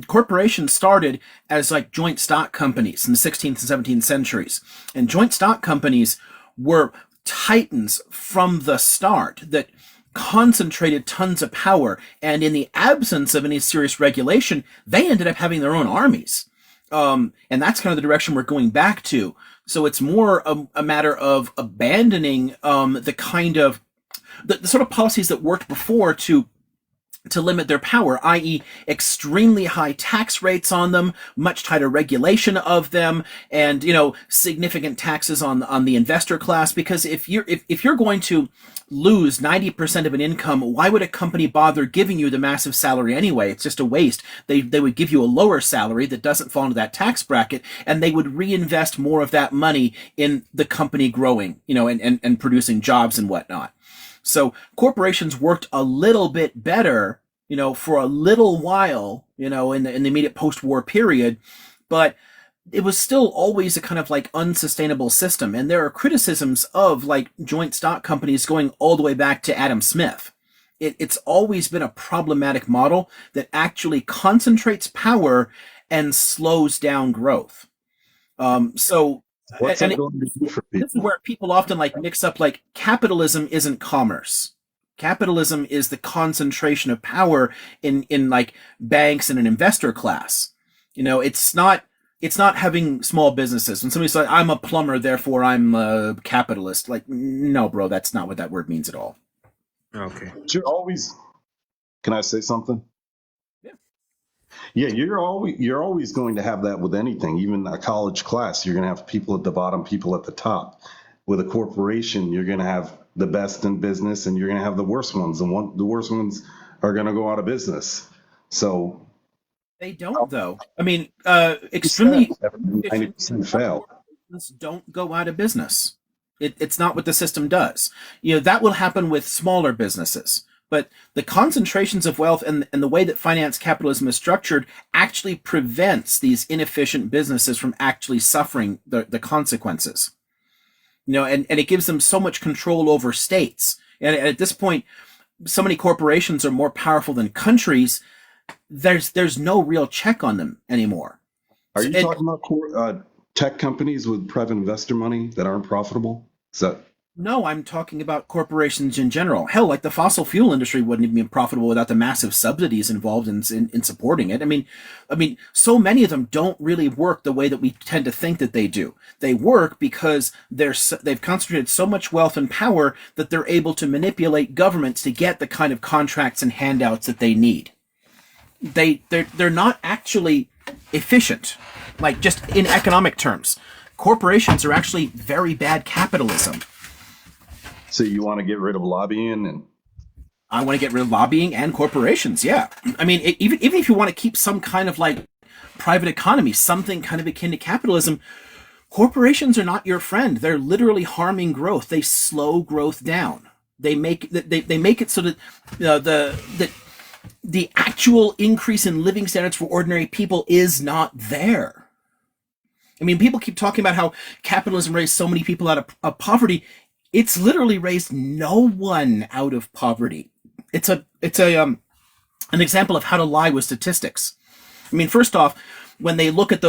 Corporations started as like joint stock companies in the 16th and 17th centuries. And joint stock companies were titans from the start that concentrated tons of power. And in the absence of any serious regulation, they ended up having their own armies. And that's kind of the direction we're going back to. So it's more a matter of abandoning the kind of the sort of policies that worked before to limit their power, i.e. extremely high tax rates on them, much tighter regulation of them, and, significant taxes on the investor class. Because if you're going to lose 90% of an income, why would a company bother giving you the massive salary anyway? It's just a waste. They would give you a lower salary that doesn't fall into that tax bracket, and they would reinvest more of that money in the company growing, and producing jobs and whatnot. So corporations worked a little bit better, for a little while, in the immediate post-war period, but it was still always a kind of like unsustainable system. And there are criticisms of like joint stock companies going all the way back to Adam Smith. It's always been a problematic model that actually concentrates power and slows down growth. So what's that going to do for people? This is where people often like mix up, like, capitalism isn't commerce. Capitalism is the concentration of power in like banks and an investor class. It's not having small businesses. When somebody says, I'm a plumber, therefore I'm a capitalist. Like, no, bro, that's not what that word means at all. Okay. Can I say something? Yeah, you're always going to have that with anything, even a college class. You're going to have people at the bottom, people at the top. With a corporation, you're going to have the best in business, and you're going to have the worst ones, and the worst ones are going to go out of business. So they don't, though. I mean, extremely 90% fail. Don't go out of business. It's not what the system does. That will happen with smaller businesses. But the concentrations of wealth and the way that finance capitalism is structured actually prevents these inefficient businesses from actually suffering the consequences. And it gives them so much control over states. And at this point, so many corporations are more powerful than countries there's no real check on them anymore. Are So you talking about tech companies with private investor money that aren't profitable? Is that no, I'm talking about corporations in general. Hell, like the fossil fuel industry wouldn't even be profitable without the massive subsidies involved in supporting it. I mean, so many of them don't really work the way that we tend to think that they do. They work because they've concentrated so much wealth and power that they're able to manipulate governments to get the kind of contracts and handouts that they need. They're not actually efficient, like just in economic terms. Corporations are actually very bad capitalism. so you want to get rid of lobbying and I want to get rid of lobbying and corporations. Yeah, I mean, even if you want to keep some kind of like private economy, something kind of akin to capitalism, corporations are not your friend. They're literally harming growth. They slow growth down. They make it so that the actual increase in living standards for ordinary people is not there. I mean, people keep talking about how capitalism raised so many people out of poverty. It's literally raised no one out of poverty. It's an example of how to lie with statistics. I mean, first off, when they look at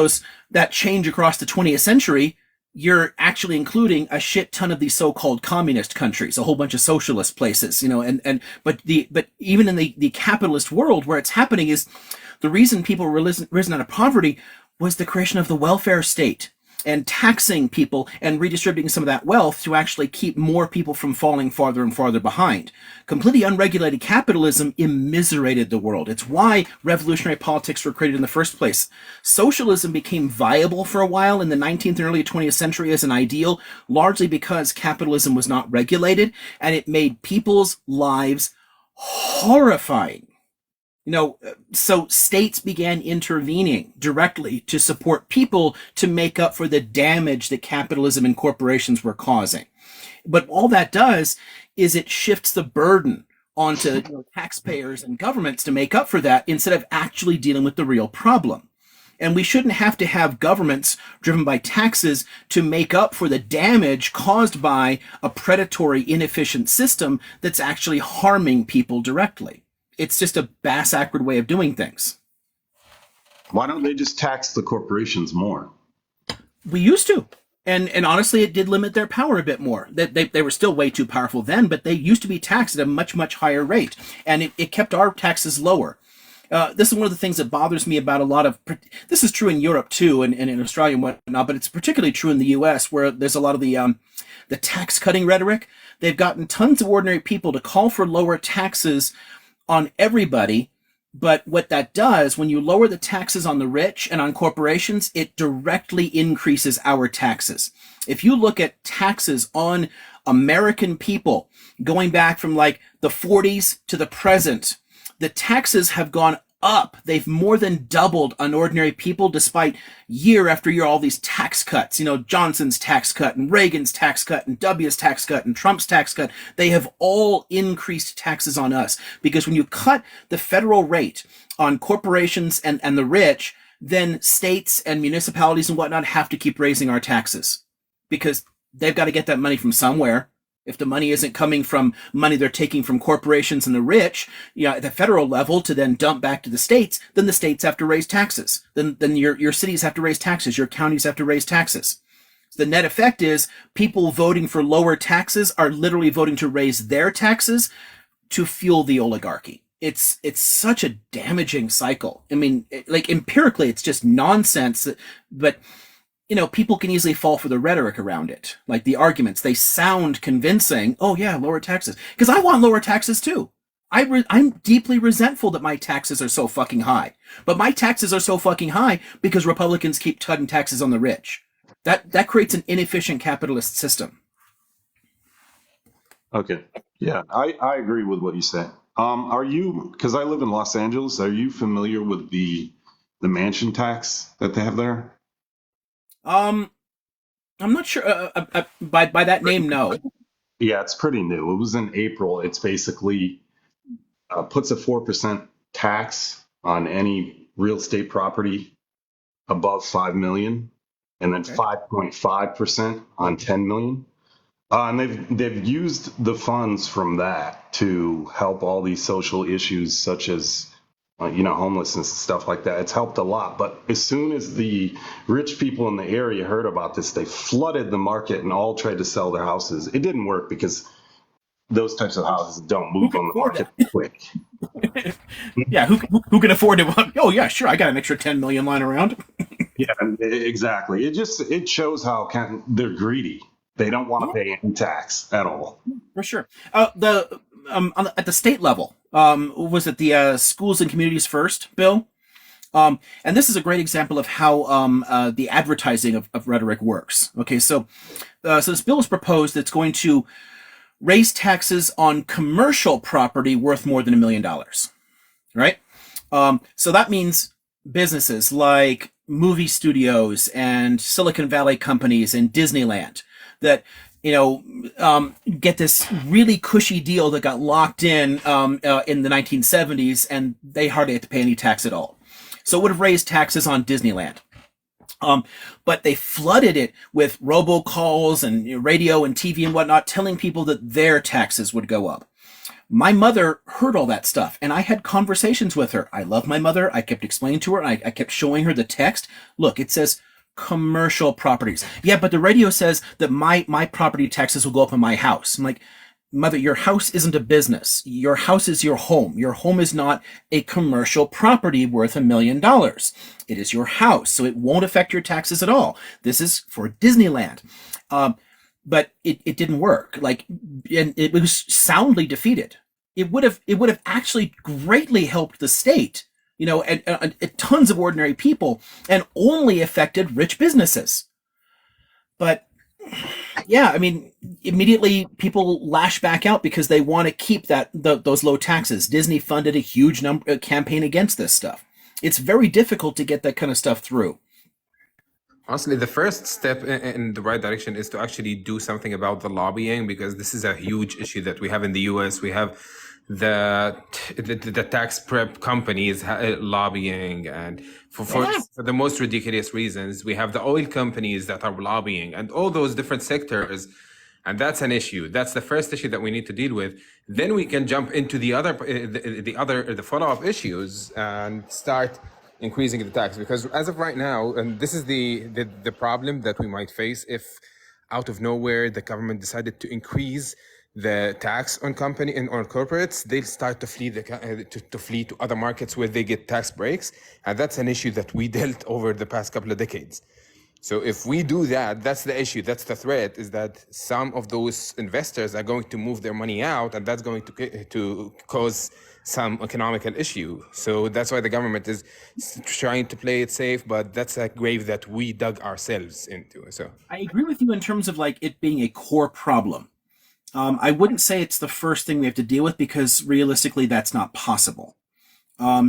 that change across the 20th century, you're actually including a shit ton of these so-called communist countries, a whole bunch of socialist places, but even in the capitalist world where it's happening is the reason people were risen out of poverty was the creation of the welfare state and taxing people and redistributing some of that wealth to actually keep more people from falling farther and farther behind. Completely unregulated capitalism immiserated the world. It's why revolutionary politics were created in the first place. Socialism became viable for a while in the 19th and early 20th century as an ideal, largely because capitalism was not regulated, and it made people's lives horrifying. So states began intervening directly to support people to make up for the damage that capitalism and corporations were causing. But all that does is it shifts the burden onto taxpayers and governments to make up for that instead of actually dealing with the real problem. And we shouldn't have to have governments driven by taxes to make up for the damage caused by a predatory, inefficient system that's actually harming people directly. It's just a bass-ackward way of doing things. why don't they just tax the corporations more? We used to. And honestly, it did limit their power a bit more. They were still way too powerful then, but they used to be taxed at a much, much higher rate. And it kept our taxes lower. This is one of the things that bothers me about a lot of... This is true in Europe, too, and in Australia and whatnot, but it's particularly true in the U.S., where there's a lot of the tax-cutting rhetoric. They've gotten tons of ordinary people to call for lower taxes on everybody, but what that does, when you lower the taxes on the rich and on corporations, it directly increases our taxes. If you look at taxes on American people going back from like the 40s to the present, the taxes have gone up. They've more than doubled on ordinary people despite year after year all these tax cuts. Johnson's tax cut and Reagan's tax cut and W's tax cut and Trump's tax cut. They have all increased taxes on us because when you cut the federal rate on corporations and the rich, then states and municipalities and whatnot have to keep raising our taxes because they've got to get that money from somewhere. If the money isn't coming from money they're taking from corporations and the rich, at the federal level to then dump back to the states, then the states have to raise taxes. Then your cities have to raise taxes. Your counties have to raise taxes. So the net effect is people voting for lower taxes are literally voting to raise their taxes to fuel the oligarchy. It's such a damaging cycle. I mean, empirically, it's just nonsense, but people can easily fall for the rhetoric around it. Like the arguments, they sound convincing. Oh yeah, lower taxes. Because I want lower taxes too. I'm deeply resentful that my taxes are so fucking high. But my taxes are so fucking high because Republicans keep cutting taxes on the rich. That creates an inefficient capitalist system. Okay. Yeah, I agree with what you say. Because I live in Los Angeles, are you familiar with the mansion tax that they have there? I'm not sure. By that name, no. Yeah, it's pretty new. It was in April. It's basically puts a 4% tax on any real estate property above 5 million, and then Okay. 5.5% on 10 million. And they've used the funds from that to help all these social issues, such as homelessness and stuff like that. It's helped a lot. But as soon as the rich people in the area heard about this, they flooded the market and all tried to sell their houses. It didn't work because those types of houses don't Who move can on the afford market that? quick. Yeah, who can afford to? Oh yeah, sure. I got an extra 10 million lying around. Yeah, exactly. It shows how they're greedy. They don't want to pay any tax at all. For sure. At the state level, was it the schools and communities first bill? And this is a great example of how the advertising of rhetoric works. Okay, so this bill is proposed that's going to raise taxes on commercial property worth more than $1 million. Right? So that means businesses like movie studios and Silicon Valley companies and Disneyland that get this really cushy deal that got locked in the 1970s, and they hardly had to pay any tax at all. So it would have raised taxes on Disneyland. But they flooded it with robocalls and radio and TV and whatnot, telling people that their taxes would go up. My mother heard all that stuff, and I had conversations with her. I love my mother. I kept explaining to her, and I kept showing her the text. Look, it says commercial properties. Yeah, but the radio says that my property taxes will go up on my house. I'm like, Mother, your house isn't a business. Your house is your home. Your home is not a commercial property worth $1 million. It is your house, so it won't affect your taxes at all. This is for Disneyland. But it didn't work. And it was soundly defeated. It would have actually greatly helped the state, and tons of ordinary people, and only affected rich businesses. But yeah, I mean, immediately people lash back out because they want to keep those low taxes. Disney funded a huge campaign against this stuff. It's very difficult to get that kind of stuff through. Honestly, the first step in the right direction is to actually do something about the lobbying, because this is a huge issue that we have in the US. We have the tax prep companies lobbying, and for the most ridiculous reasons. We have the oil companies that are lobbying, and all those different sectors. And that's an issue. That's the first issue that we need to deal with. Then we can jump into the follow-up issues and start increasing the tax, because as of right now, and this is the problem that we might face if out of nowhere the government decided to increase the tax on company and on corporates, they'll start to flee to other markets where they get tax breaks, and that's an issue that we dealt over the past couple of decades. So if we do that, that's the issue. That's the threat, is that some of those investors are going to move their money out, and that's going to cause some economical issue. So that's why the government is trying to play it safe, but that's a grave that we dug ourselves into. So I agree with you in terms of it being a core problem. I wouldn't say it's the first thing we have to deal with, because realistically that's not possible.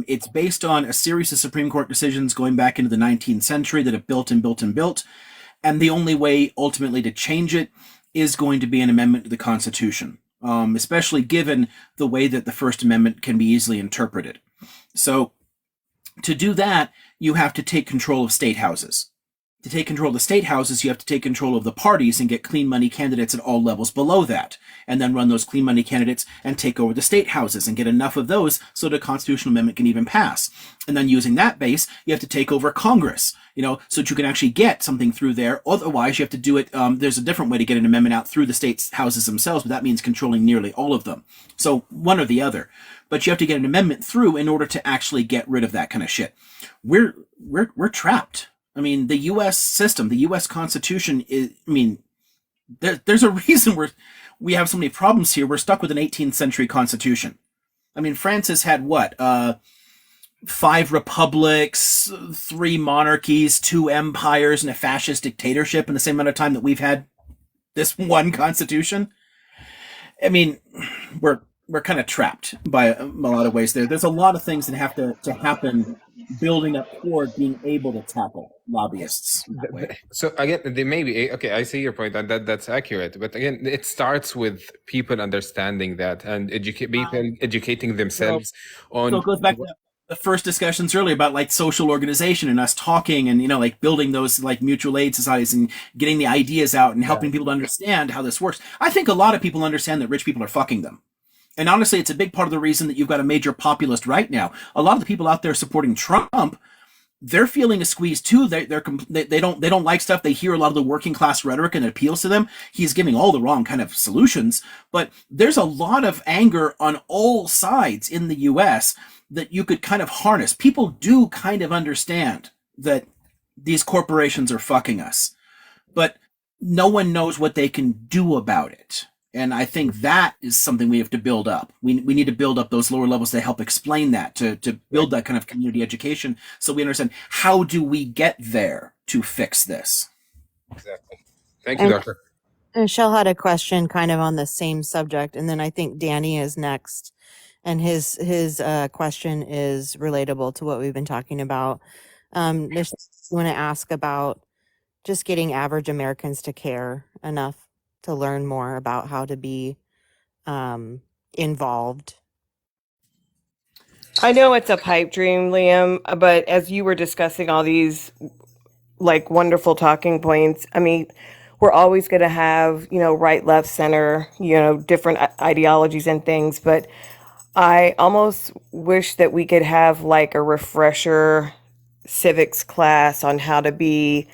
It's based on a series of Supreme Court decisions going back into the 19th century that have built and built and built, and the only way ultimately to change it is going to be an amendment to the Constitution, especially given the way that the First Amendment can be easily interpreted. So to do that, you have to take control of state houses. To take control of the state houses, you have to take control of the parties and get clean money candidates at all levels below that, and then run those clean money candidates and take over the state houses and get enough of those so the constitutional amendment can even pass. And then using that base, you have to take over Congress, so that you can actually get something through there. Otherwise, you have to do it. There's a different way to get an amendment out through the state houses themselves, but that means controlling nearly all of them. So one or the other. But you have to get an amendment through in order to actually get rid of that kind of shit. We're trapped. I mean, the U.S. system, the U.S. Constitution is, there's a reason we have so many problems here. We're stuck with an 18th century Constitution. I mean, France has had 5 republics, 3 monarchies, 2 empires, and a fascist dictatorship in the same amount of time that we've had this one Constitution. I mean, we're kind of trapped by a lot of ways there. There's a lot of things that have to happen building up toward being able to tackle lobbyists that way. So again, they may be okay. I see your point, and that's accurate. But again, it starts with people understanding that and educating themselves on. So it goes back to the first discussions earlier about social organization and us talking and building those mutual aid societies and getting the ideas out and helping people to understand how this works. I think a lot of people understand that rich people are fucking them. And honestly, it's a big part of the reason that you've got a major populist right now. A lot of the people out there supporting Trump, they're feeling a squeeze too. They don't like stuff. They hear a lot of the working class rhetoric and it appeals to them. He's giving all the wrong kind of solutions, but there's a lot of anger on all sides in the U.S. that you could kind of harness. People do kind of understand that these corporations are fucking us, but no one knows what they can do about it. And I think that is something we have to build up. We need to build up those lower levels to help explain that, to build that kind of community education so we understand how do we get there to fix this. Exactly. Thank you, And Doctor. Michelle had a question kind of on the same subject, and then I think Danny is next. And his question is relatable to what we've been talking about. Michelle, I want to ask about just getting average Americans to care enough to learn more about how to be involved. I know it's a pipe dream, Liam, but as you were discussing all these like wonderful talking points, I mean, we're always going to have, right, left, center, different ideologies and things, but I almost wish that we could have like a refresher civics class on how to be,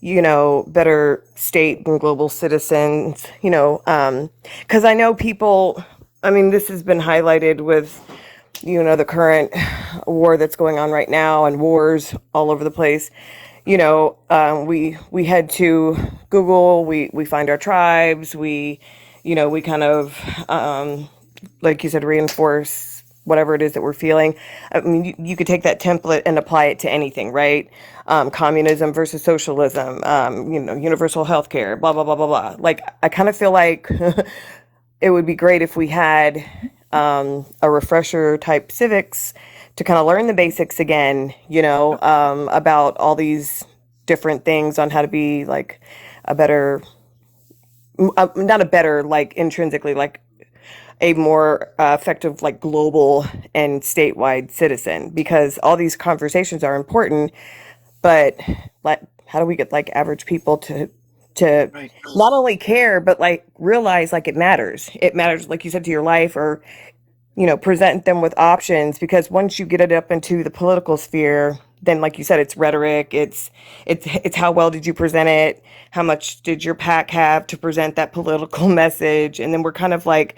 better state and global citizens, because I know people, I mean, this has been highlighted with, the current war that's going on right now and wars all over the place. We head to Google, we find our tribes, we kind of, like you said, reinforce whatever it is that we're feeling. I mean, you could take that template and apply it to anything, right? Communism versus socialism, universal health care, blah, blah, blah, blah, blah. Like, I kind of feel like it would be great if we had a refresher type civics to kind of learn the basics again, about all these different things on how to be like a better, not a better, like intrinsically, like a more effective, like global and statewide citizen, because all these conversations are important, but like, how do we get like average people to Right. not only care, but like realize like it matters, like you said, to your life, or present them with options, because once you get it up into the political sphere, then like you said, it's rhetoric, it's how well did you present it, how much did your pack have to present that political message, and then we're kind of like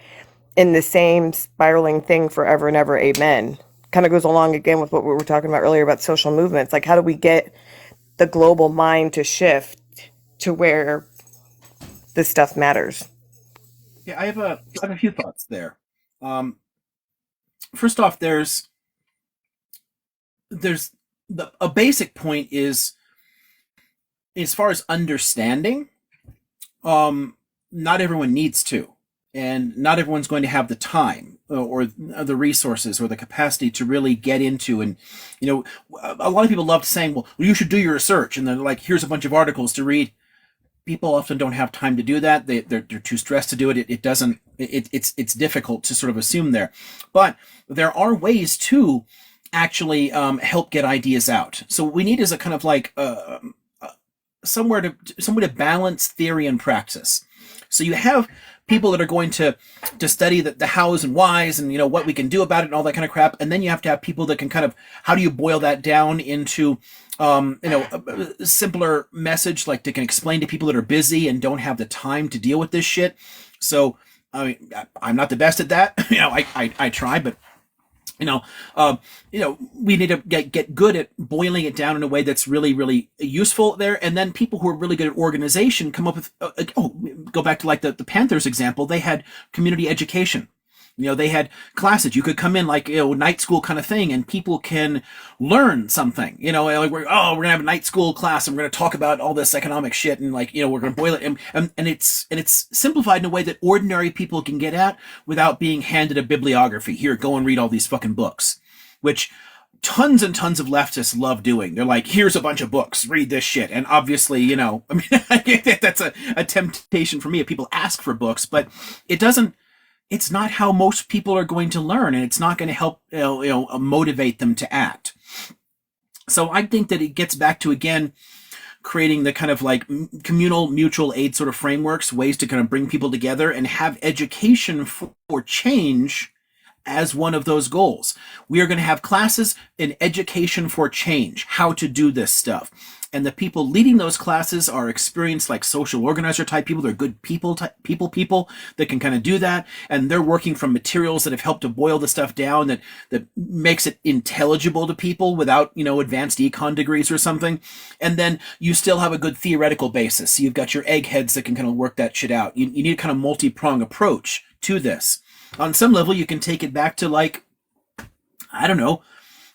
in the same spiraling thing forever and ever. Amen. Kind of goes along again with what we were talking about earlier about social movements. Like, how do we get the global mind to shift to where this stuff matters? Yeah, I have a few thoughts there. First off, there's a basic point is, as far as understanding, not everyone needs to, and not everyone's going to have the time or the resources or the capacity to really get into. And a lot of people love saying, well, you should do your research, and they're like, here's a bunch of articles to read. People often don't have time to do that. They're too stressed to do it. It's difficult to sort of assume there, but there are ways to actually help get ideas out. So what we need is a kind of like somewhere to balance theory and praxis. So you have people that are going to study the hows and whys and what we can do about it and all that kind of crap, and then you have to have people that can kind of, how do you boil that down into a simpler message, like, that can explain to people that are busy and don't have the time to deal with this shit. So I mean, I'm not the best at that. I try, but we need to get good at boiling it down in a way that's really, really useful there. And then people who are really good at organization come up with, go back to like the Panthers example. They had community education. They had classes. You could come in like, night school kind of thing, and people can learn something. Like we're gonna have a night school class, and we're gonna talk about all this economic shit, and like, we're gonna boil it, and it's simplified in a way that ordinary people can get at without being handed a bibliography. Here, go and read all these fucking books, which tons and tons of leftists love doing. They're like, here's a bunch of books, read this shit. And obviously, I think that's a temptation for me if people ask for books, but it's not how most people are going to learn, and it's not going to help motivate them to act. So I think that it gets back to, again, creating the kind of like communal mutual aid sort of frameworks, ways to kind of bring people together and have education for change as one of those goals. We are going to have classes in education for change, how to do this stuff. And the people leading those classes are experienced like social organizer type people. They're good people that can kind of do that. And they're working from materials that have helped to boil the stuff down that makes it intelligible to people without, advanced econ degrees or something. And then you still have a good theoretical basis. So you've got your eggheads that can kind of work that shit out. You need a kind of multi-prong approach to this. On some level, you can take it back to like, I don't know.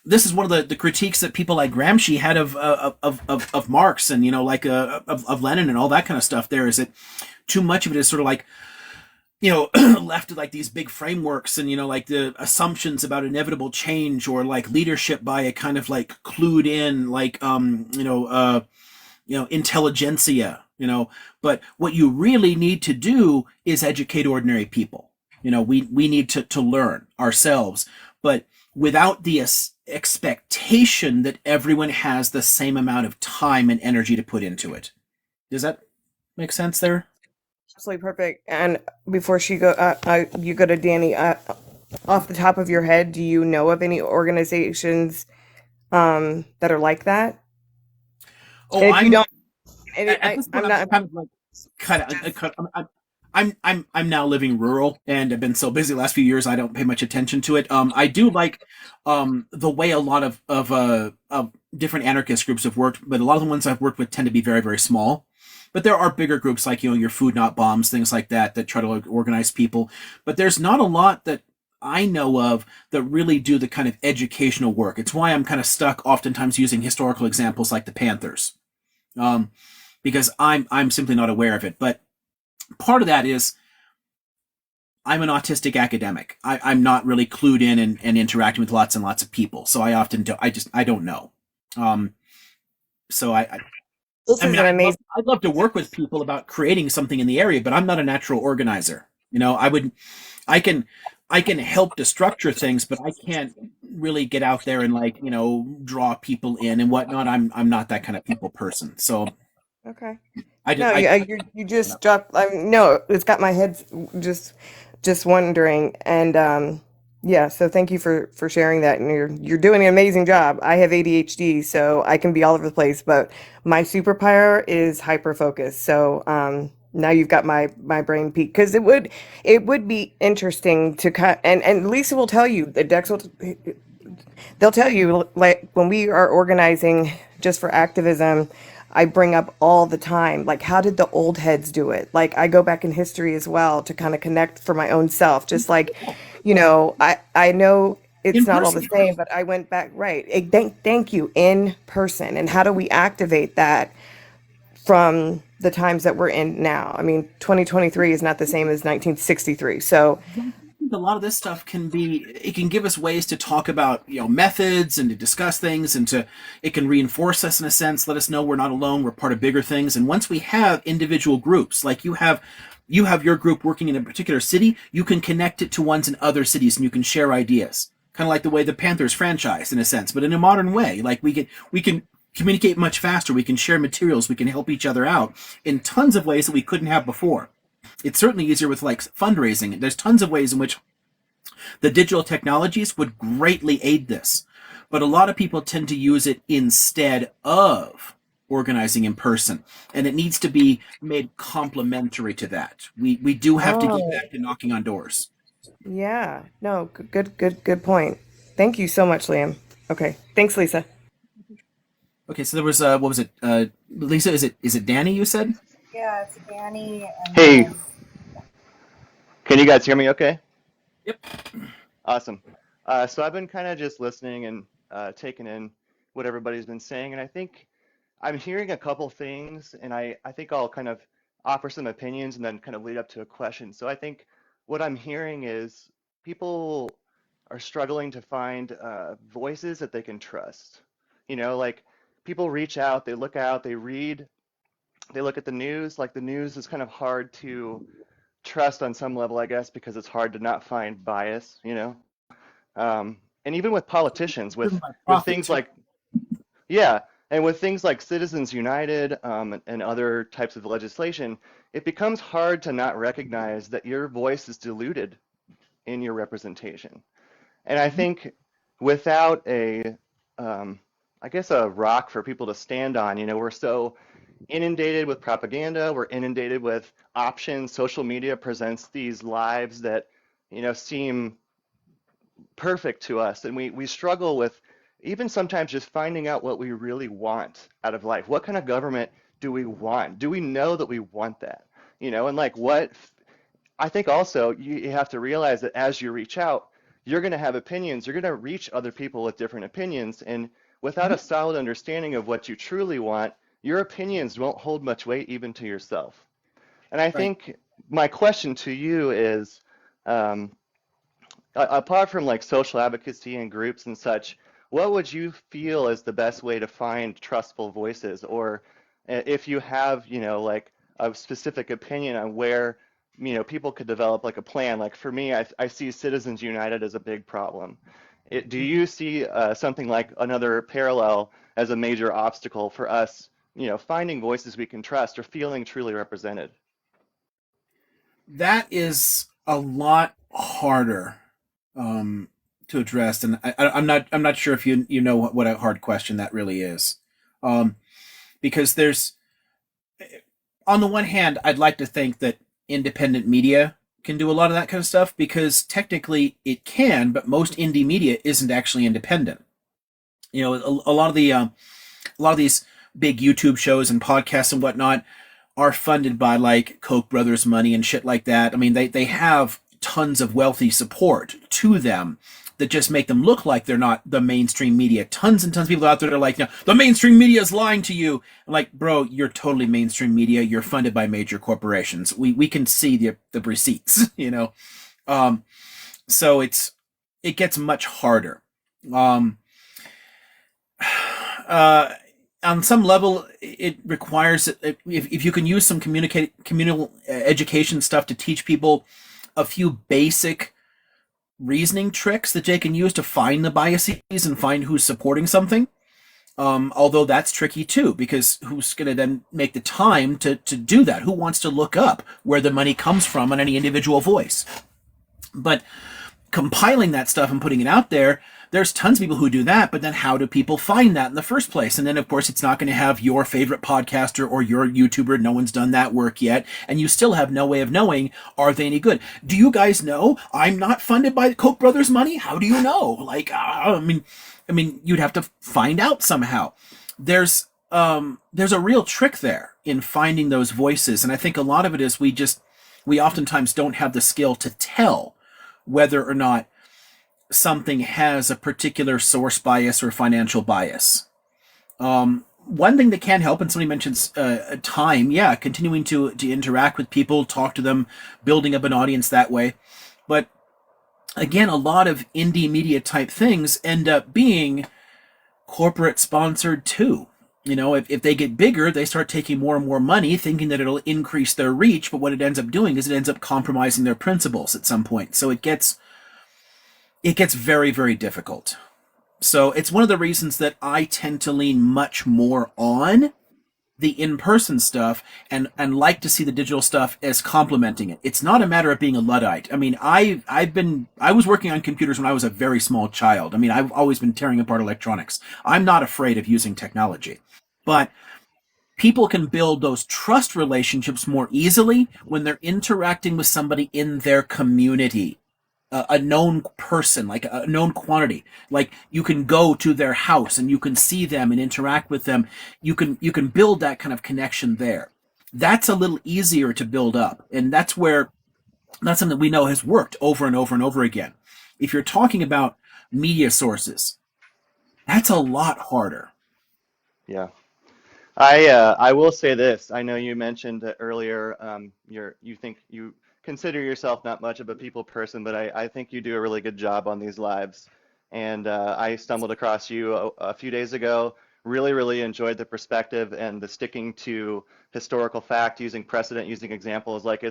This is one of the critiques that people like Gramsci had of Marx and of Lenin and all that kind of stuff. There is that too much of it is sort of like left to like these big frameworks and like the assumptions about inevitable change or like leadership by a kind of like clued in like intelligentsia. But what you really need to do is educate ordinary people. We need to learn ourselves, but without the expectation that everyone has the same amount of time and energy to put into it. Does that make sense there? Absolutely perfect. And before you go to Danny, off the top of your head, do you know of any organizations that are like that? Oh, And if you don't, at this point, I'm kind of like I'm now living rural, and I've been so busy the last few years I don't pay much attention to it. I do like the way a lot of different anarchist groups have worked, but a lot of the ones I've worked with tend to be very, very small. But there are bigger groups like your Food Not Bombs, things like that try to organize people. But there's not a lot that I know of that really do the kind of educational work. It's why I'm kind of stuck oftentimes using historical examples like the Panthers, because I'm simply not aware of it. But part of that is I'm an autistic academic. I'm not really clued in and interacting with lots and lots of people. So I often I don't know. So this is an amazing. I'd love to work with people about creating something in the area, but I'm not a natural organizer. I can help to structure things, but I can't really get out there and draw people in and whatnot. I'm not that kind of people person. So Okay. You just dropped. No, it's got my head just wondering, and yeah. So thank you for sharing that, and you're doing an amazing job. I have ADHD, so I can be all over the place, but my superpower is hyper focus. So now you've got my brain peak because it would be interesting to cut, and Lisa will tell you the Dex will. They'll tell you, like, when we are organizing just for activism, I bring up all the time, like, how did the old heads do it? Like, I go back in history as well to kind of connect for my own self. Just like, I know it's not all the same, but I went back, right. Thank you, in person. And how do we activate that from the times that we're in now? I mean, 2023 is not the same as 1963. So a lot of this stuff can give us ways to talk about methods and to discuss things, and it can reinforce us in a sense, let us know we're not alone, we're part of bigger things. And once we have individual groups, like you have your group working in a particular city, you can connect it to ones in other cities and you can share ideas, kind of like the way the Panthers franchise in a sense, but in a modern way. Like we can communicate much faster, we can share materials, we can help each other out in tons of ways that we couldn't have before. It's certainly easier with like fundraising. There's tons of ways in which the digital technologies would greatly aid this, but a lot of people tend to use it instead of organizing in person, and it needs to be made complementary to that. We do have to get back to knocking on doors. Yeah, no, good point. Thank you so much, Liam. Okay, thanks, Lisa. Okay, so there was what was it? Lisa, is it Danny? You said. Yeah, it's Danny. And Hey, then, can you guys hear me okay? Yep. Awesome. So I've been kind of just listening and taking in what everybody's been saying, and I think I'm hearing a couple things, and I think I'll kind of offer some opinions and then kind of lead up to a question. So I think what I'm hearing is people are struggling to find voices that they can trust. Like people reach out, they look out, they read, they look at the news. Like the news is kind of hard to trust on some level, I guess, because it's hard to not find bias. And even with politicians, with Driven by with profit things too. like, yeah, And with things like Citizens United and other types of legislation, it becomes hard to not recognize that your voice is diluted in your representation. And I think without um, I guess a rock for people to stand on, we're so inundated with propaganda, we're inundated with options. Social media presents these lives that, seem perfect to us, and we struggle with even sometimes just finding out what we really want out of life. What kind of government do we want? Do we know that we want that? And like what I think also you have to realize that as you reach out, you're going to have opinions. You're going to reach other people with different opinions. And without a solid understanding of what you truly want, your opinions won't hold much weight even to yourself. And I Right. think my question to you is, um, apart from like social advocacy and groups and such, what would you feel is the best way to find trustful voices? Or if you have, like a specific opinion on where, people could develop like a plan. Like for me, I see Citizens United as a big problem. Do you see something like another parallel as a major obstacle for us, finding voices we can trust or feeling truly represented? That is a lot harder um, to address, and I'm not sure if you know what a hard question that really is, um, because there's on the one hand, I'd like to think that independent media can do a lot of that kind of stuff because technically it can, but most indie media isn't actually independent. A lot of a lot of these big YouTube shows and podcasts and whatnot are funded by like Koch brothers money and shit like that. I mean, they have tons of wealthy support to them that just make them look like they're not the mainstream media. Tons and tons of people out there that are like, the mainstream media is lying to you. I'm like, bro, you're totally mainstream media. You're funded by major corporations. We can see the receipts, Um, so it gets much harder. Um, uh, on some level, it requires if you can use some communal education stuff to teach people a few basic reasoning tricks that they can use to find the biases and find who's supporting something. Although that's tricky too, because who's going to then make the time to do that? Who wants to look up where the money comes from on any individual voice? But compiling that stuff and putting it out there, there's tons of people who do that, but then how do people find that in the first place? And then, of course, it's not going to have your favorite podcaster or your YouTuber. No one's done that work yet. And you still have no way of knowing, are they any good? Do you guys know I'm not funded by the Koch brothers money? How do you know? Like, I mean, you'd have to find out somehow. There's a real trick there in finding those voices. And I think a lot of it is we oftentimes don't have the skill to tell whether or not something has a particular source bias or financial bias. One thing that can help, and somebody mentions time, yeah, continuing to interact with people, talk to them, building up an audience that way. But again, a lot of indie media type things end up being corporate sponsored too. If they get bigger, they start taking more and more money, thinking that it'll increase their reach. But what it ends up doing is it ends up compromising their principles at some point. So it gets very, very difficult. So it's one of the reasons that I tend to lean much more on the in-person stuff and like to see the digital stuff as complementing it. It's not a matter of being a Luddite. I mean, I was working on computers when I was a very small child. I mean, I've always been tearing apart electronics. I'm not afraid of using technology. But people can build those trust relationships more easily when they're interacting with somebody in their community, a known person, like a known quantity. Like you can go to their house and you can see them and interact with them. You can build that kind of connection there. That's a little easier to build up, and that's something we know has worked over and over and over again. If you're talking about media sources, that's a lot harder. Yeah. I will say this. I know you mentioned earlier you think you consider yourself not much of a people person, but I think you do a really good job on these lives. And I stumbled across you a few days ago. Really, really enjoyed the perspective and the sticking to historical fact, using precedent, using examples. Like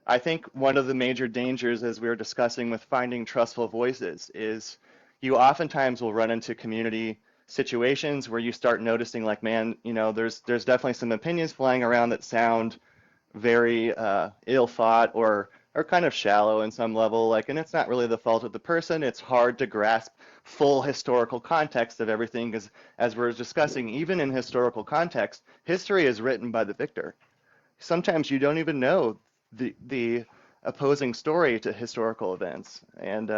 I think one of the major dangers, as we were discussing with finding trustful voices, is you oftentimes will run into community situations where you start noticing like, man, there's definitely some opinions flying around that sound very ill thought or kind of shallow in some level. Like, and it's not really the fault of the person. It's hard to grasp full historical context of everything because, as we're discussing, even in historical context, history is written by the victor. Sometimes you don't even know the opposing story to historical events. And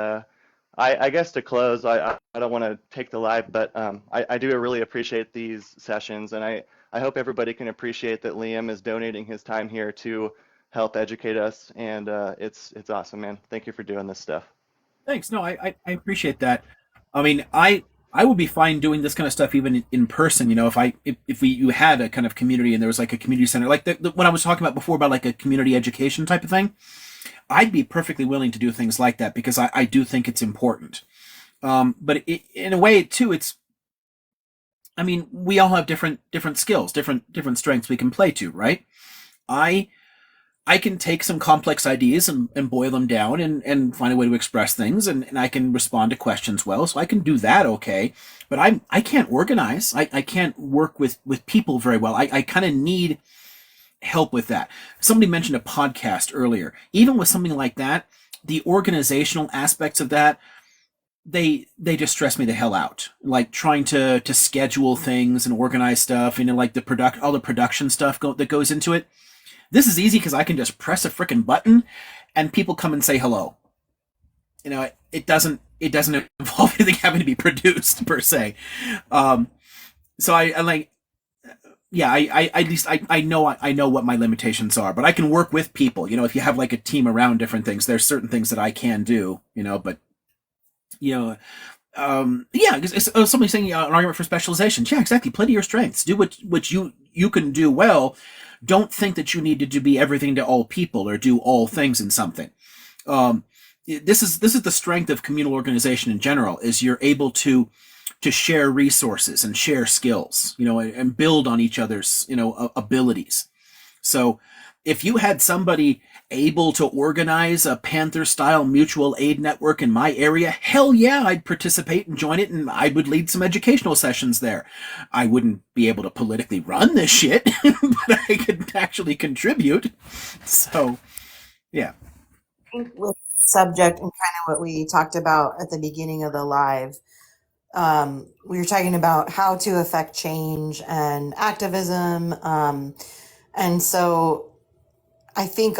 I guess to close, I don't want to take the live, but I do really appreciate these sessions, and I hope everybody can appreciate that Liam is donating his time here to help educate us, and it's awesome, man. Thank you for doing this stuff. Thanks. No, I appreciate that. I mean, I would be fine doing this kind of stuff even in person. You know, if you had a kind of community and there was like a community center, like what I was talking about before about like a community education type of thing, I'd be perfectly willing to do things like that because I do think it's important. But in a way too, I mean, we all have different skills, different strengths we can play to, right? I I can take some complex ideas and boil them down and find a way to express things and I can respond to questions well. So I can do that okay. But I can't organize. I can't work with people very well. I kind of need help with that. Somebody mentioned a podcast earlier. Even with something like that, the organizational aspects of that, they just stress me the hell out. Like trying to schedule things and organize stuff, like all the production stuff that goes into it. This is easy because I can just press a freaking button and people come and say hello. It doesn't involve anything having to be produced per se. So I like, yeah, I at least I know what my limitations are, but I can work with people. If you have like a team around different things, there's certain things that I can do. But yeah, because somebody's saying an argument for specializations. Yeah, exactly. Play to your strengths. Do what you can do well. Don't think that you need to be everything to all people or do all things in something. This is the strength of communal organization in general. Is you're able to share resources and share skills, and build on each other's abilities. So if you had somebody able to organize a Panther-style mutual aid network in my area, hell yeah, I'd participate and join it, and I would lead some educational sessions there. I wouldn't be able to politically run this shit, but I could actually contribute. So, yeah. With subject and kind of what we talked about at the beginning of the live, we were talking about how to affect change and activism. And so I think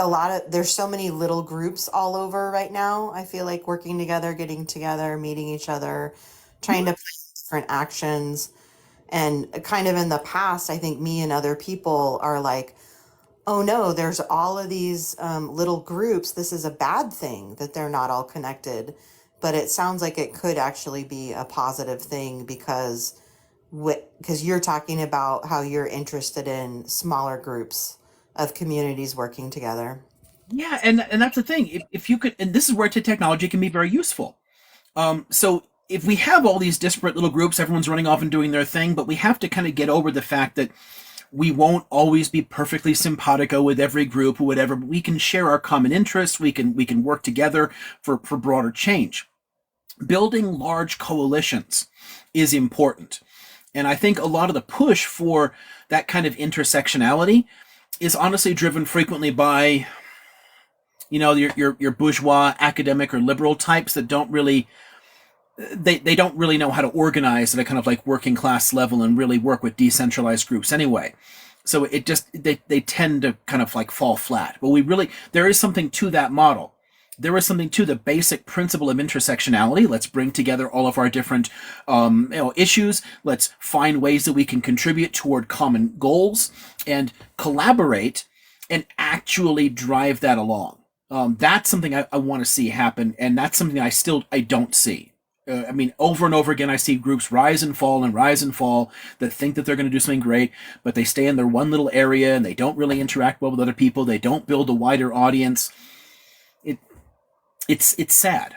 there's so many little groups all over right now. I feel like working together, getting together, meeting each other, trying to plan different actions. And kind of in the past, I think me and other people are like, oh no, there's all of these little groups. This is a bad thing that they're not all connected. But it sounds like it could actually be a positive thing because you're talking about how you're interested in smaller groups of communities working together. Yeah, and that's the thing. If you could, and this is where technology can be very useful. So if we have all these disparate little groups, everyone's running off and doing their thing, but we have to kind of get over the fact that we won't always be perfectly simpatico with every group or whatever, but we can share our common interests. We can work together for broader change. Building large coalitions is important. And I think a lot of the push for that kind of intersectionality is honestly driven frequently by, your bourgeois academic or liberal types that don't really they don't really know how to organize at a kind of like working class level and really work with decentralized groups anyway. So it just they tend to kind of like fall flat. But there is something to that model. There is something to the basic principle of intersectionality. Let's bring together all of our different issues. Let's find ways that we can contribute toward common goals and collaborate and actually drive that along. That's something I want to see happen, and that's something I don't see. Over and over again, I see groups rise and fall that think that they're going to do something great, but they stay in their one little area and they don't really interact well with other people. They don't build a wider audience. It's sad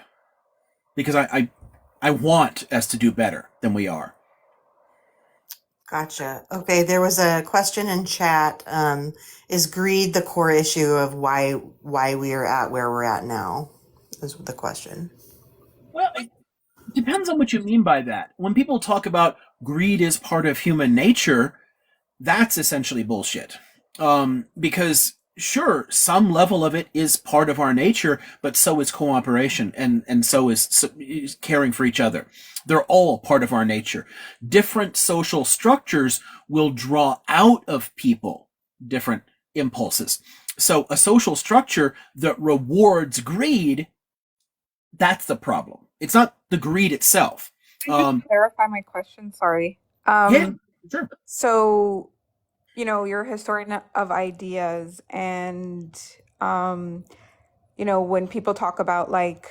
because I want us to do better than we are. Gotcha. Okay, there was a question in chat. Is greed the core issue of why we are at where we're at now? Is the question. Well, it depends on what you mean by that. When people talk about greed is part of human nature, that's essentially bullshit. Because sure, some level of it is part of our nature, but so is cooperation, and so is caring for each other. They're all part of our nature. Different social structures will draw out of people different impulses. So a social structure that rewards greed, that's the problem. It's not the greed itself. Can you just clarify my question? Sorry. Yeah, sure. So, you're a historian of ideas, and when people talk about like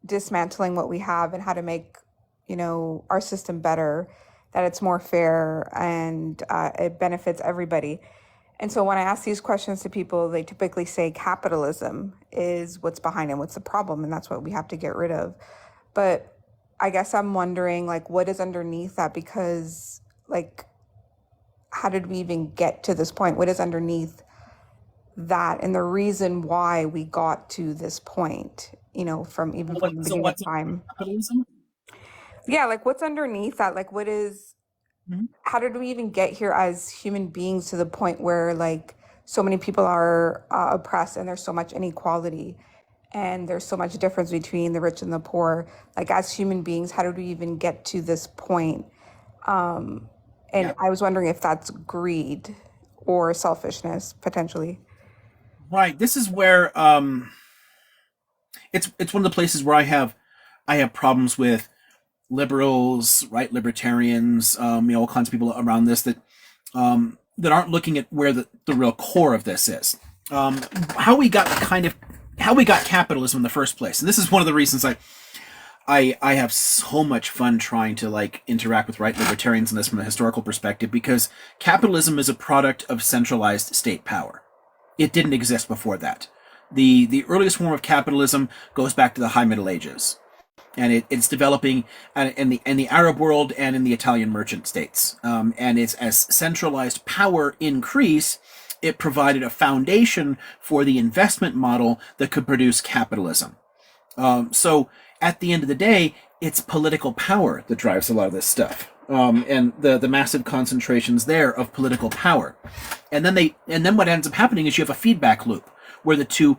dismantling what we have and how to make, our system better, that it's more fair and it benefits everybody. And so when I ask these questions to people, they typically say capitalism is what's behind it, what's the problem, and that's what we have to get rid of. But I guess I'm wondering, like, what is underneath that? Because, like, how did we even get to this point? What is underneath that, and the reason why we got to this point? From the beginning of time. Capitalism? Yeah, like what's underneath that? Like, what is? Mm-hmm. How did we even get here as human beings to the point where like so many people are oppressed and there's so much inequality and there's so much difference between the rich and the poor? Like as human beings, how did we even get to this point? And yeah. I was wondering if that's greed or selfishness potentially. Right. This is where it's one of the places where I have problems with liberals, right, libertarians, all kinds of people around this that aren't looking at where the real core of this is. How we got capitalism in the first place. And this is one of the reasons I have so much fun trying to like interact with right libertarians in this from a historical perspective, because capitalism is a product of centralized state power. It didn't exist before that. The earliest form of capitalism goes back to the High Middle Ages. And it's developing in the Arab world and in the Italian merchant states. And it's as centralized power increased, it provided a foundation for the investment model that could produce capitalism. So at the end of the day, it's political power that drives a lot of this stuff. And the massive concentrations there of political power. And then what ends up happening is you have a feedback loop where the two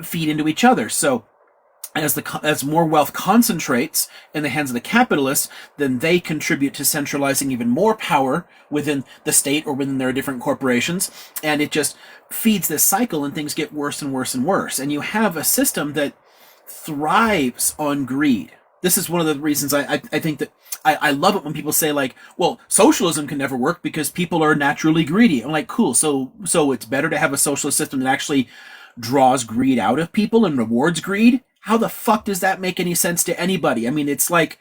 feed into each other. So as more wealth concentrates in the hands of the capitalists, then they contribute to centralizing even more power within the state or within their different corporations, and it just feeds this cycle, and things get worse and worse and worse. And you have a system that thrives on greed. This is one of the reasons I think that I love it when people say like, well, socialism can never work because people are naturally greedy. I'm like, cool, so it's better to have a socialist system that actually draws greed out of people and rewards greed? How the fuck does that make any sense to anybody? I mean, it's like,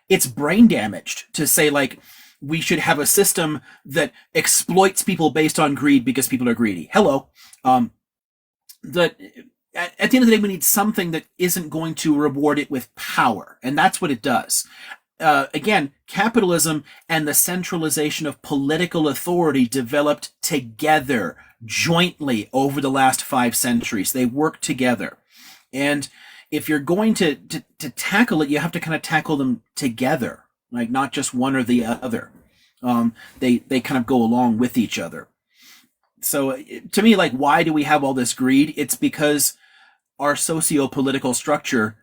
it's brain damaged to say like, we should have a system that exploits people based on greed because people are greedy. Hello. At the end of the day, we need something that isn't going to reward it with power. And that's what it does. Again, capitalism and the centralization of political authority developed together, jointly over the last 5 centuries. They work together. And if you're going to tackle it, you have to kind of tackle them together, like not just one or the other. They kind of go along with each other. So to me, like, why do we have all this greed? It's because our socio-political structure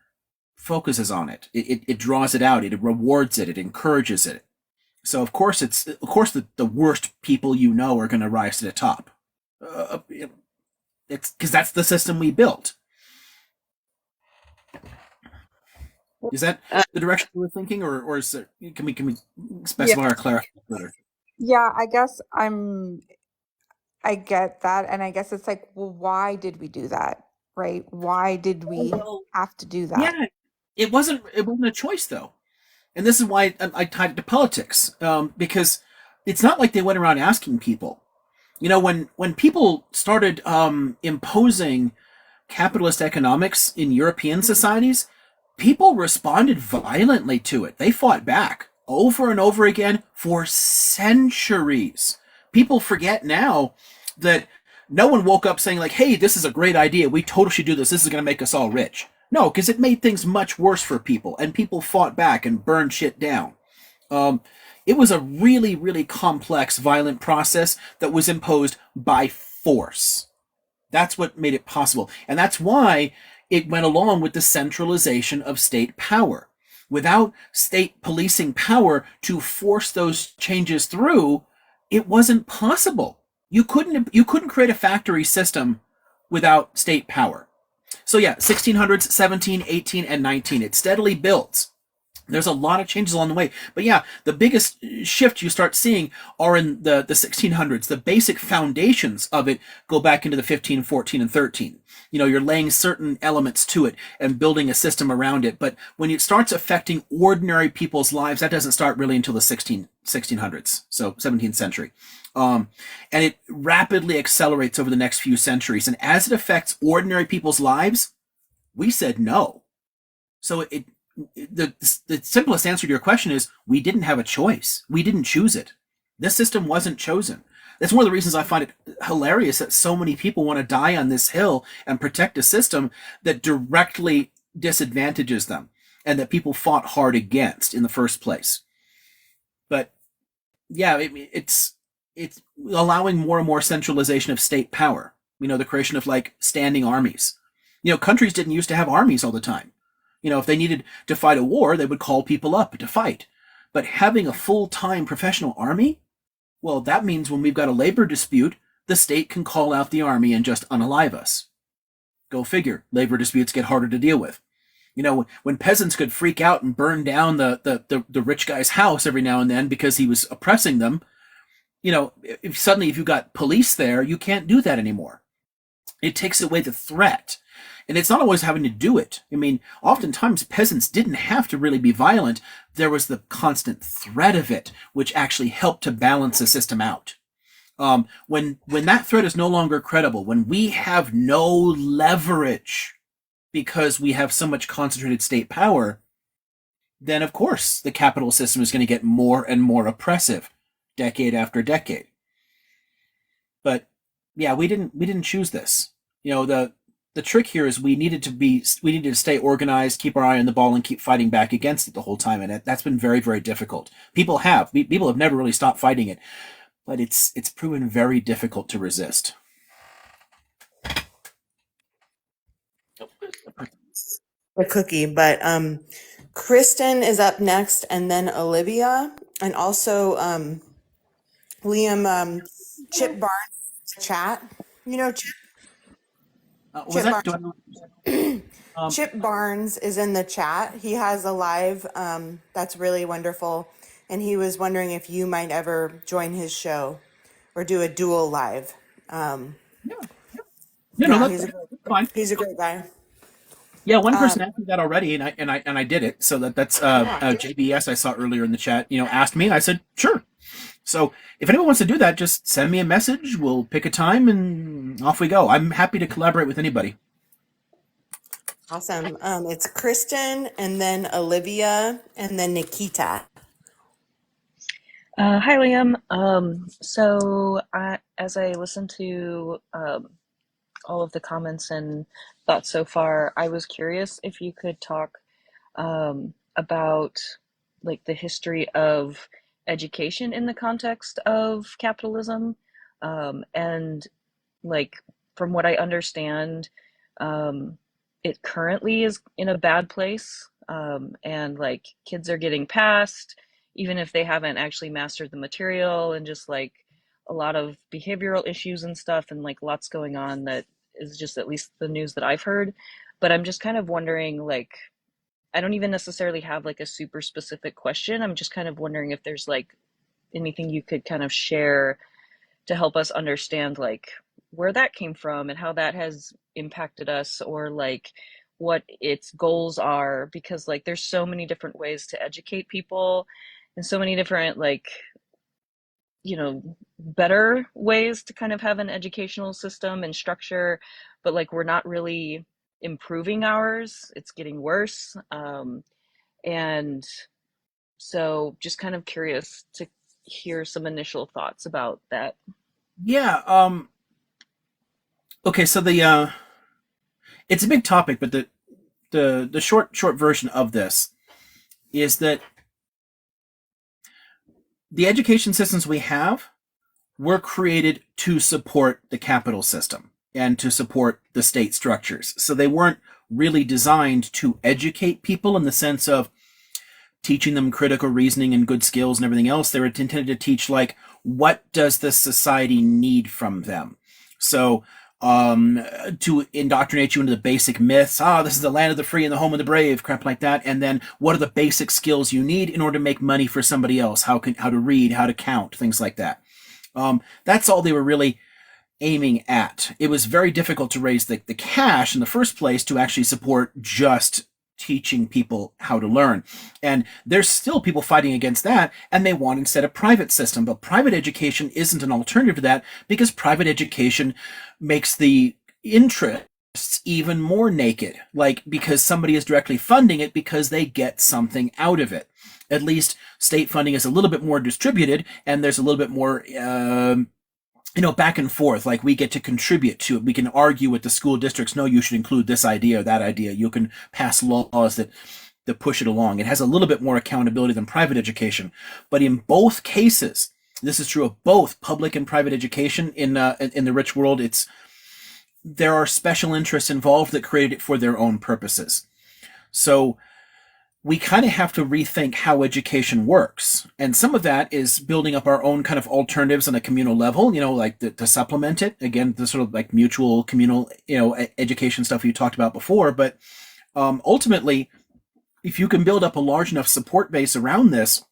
focuses on it. It draws it out. It rewards it. It encourages it. So of course the worst people are going to rise to the top. It's because that's the system we built. Is that the direction we're thinking, or is there, can we specify or clarify further? Yeah, I guess I get that, and I guess it's like, well, why did we do that, right? Why did we have to do that? Yeah, it wasn't a choice though, and this is why I tied it to politics, because it's not like they went around asking people. When people started imposing capitalist economics in European societies, people responded violently to it. They fought back over and over again for centuries. People forget now that no one woke up saying like, hey, this is a great idea. We totally should do this. This is going to make us all rich. No, because it made things much worse for people, and people fought back and burned shit down. It was a really, really complex, violent process that was imposed by force. That's what made it possible. And that's why it went along with the centralization of state power. Without state policing power to force those changes through, it wasn't possible. You couldn't create a factory system without state power. So yeah, 1600s, 17, 18, and 19. It steadily builds. There's a lot of changes along the way. But yeah, the biggest shift you start seeing are in the 1600s. The basic foundations of it go back into the 15, 14, and 13. You're laying certain elements to it and building a system around it. But when it starts affecting ordinary people's lives, that doesn't start really until the 1600s, so 17th century. And it rapidly accelerates over the next few centuries. And as it affects ordinary people's lives, we said no. So the simplest answer to your question is we didn't have a choice. We didn't choose it. This system wasn't chosen. That's one of the reasons I find it hilarious that so many people want to die on this hill and protect a system that directly disadvantages them and that people fought hard against in the first place. But yeah, it's allowing more and more centralization of state power. The creation of like standing armies. Countries didn't used to have armies all the time. If they needed to fight a war, they would call people up to fight. But having a full-time professional army, well, that means when we've got a labor dispute, the state can call out the army and just unalive us. Go figure. Labor disputes get harder to deal with. When peasants could freak out and burn down the rich guy's house every now and then because he was oppressing them, if you've got police there, you can't do that anymore. It takes away the threat. And it's not always having to do it. Oftentimes peasants didn't have to really be violent. There was the constant threat of it, which actually helped to balance the system out. When that threat is no longer credible, when we have no leverage because we have so much concentrated state power, then of course the capital system is going to get more and more oppressive, decade after decade. But yeah, we didn't choose this. The trick here is we needed to stay organized, keep our eye on the ball, and keep fighting back against it the whole time, and that's been very, very difficult. People have never really stopped fighting it, but it's proven very difficult to resist. A cookie, but Kristen is up next, and then Olivia, and also Liam, Chip Barnes chat. Chip. Was Chip that? Barnes. Chip Barnes is in the chat. He has a live that's really wonderful, and he was wondering if you might ever join his show or do a dual live. Yeah, Yeah, that's fine. He's a great guy. Yeah, one person asked me that already, and I did it. So that's JBS I saw earlier in the chat. Asked me, and I said sure. So if anyone wants to do that, just send me a message. We'll pick a time, and off we go. I'm happy to collaborate with anybody. Awesome. It's Kristen, and then Olivia, and then Nikita. Hi, Liam. As I listened to all of the comments and thoughts so far, I was curious if you could talk about like the history of education in the context of capitalism, and like from what I understand, it currently is in a bad place, and like kids are getting passed even if they haven't actually mastered the material, and just like a lot of behavioral issues and stuff, and like lots going on that is just at least the news that I've heard. But I'm just kind of wondering, like, I don't even necessarily have like a super specific question. I'm just kind of wondering if there's like anything you could kind of share to help us understand like where that came from and how that has impacted us, or like what its goals are, because like there's so many different ways to educate people and so many different like better ways to kind of have an educational system and structure, but like we're not really improving ours, it's getting worse. And so just kind of curious to hear some initial thoughts about that. Yeah. Okay. So it's a big topic, but the short version of this is that the education systems we have were created to support the capital system and to support the state structures. So they weren't really designed to educate people in the sense of teaching them critical reasoning and good skills and everything else. They were intended to teach, like, what does the society need from them? So, to indoctrinate you into the basic myths. This is the land of the free and the home of the brave, crap like that. And then what are the basic skills you need in order to make money for somebody else? How to read, how to count, things like that. That's all they were really aiming at. It was very difficult to raise the cash in the first place to actually support just teaching people how to learn. And there's still people fighting against that, and they want instead a private system. But private education isn't an alternative to that, because private education makes the interests even more naked, like, because somebody is directly funding it because they get something out of it. At least state funding is a little bit more distributed, and there's a little bit more back and forth. Like, we get to contribute to it. We can argue with the school districts, no, you should include this idea or that idea. You can pass laws that push it along. It has a little bit more accountability than private education. But in both cases, this is true of both public and private education in the rich world, there are special interests involved that created it for their own purposes. So we kind of have to rethink how education works. And some of that is building up our own kind of alternatives on a communal level, like to supplement it. Again, the sort of like mutual communal, education stuff you talked about before. But ultimately, if you can build up a large enough support base around this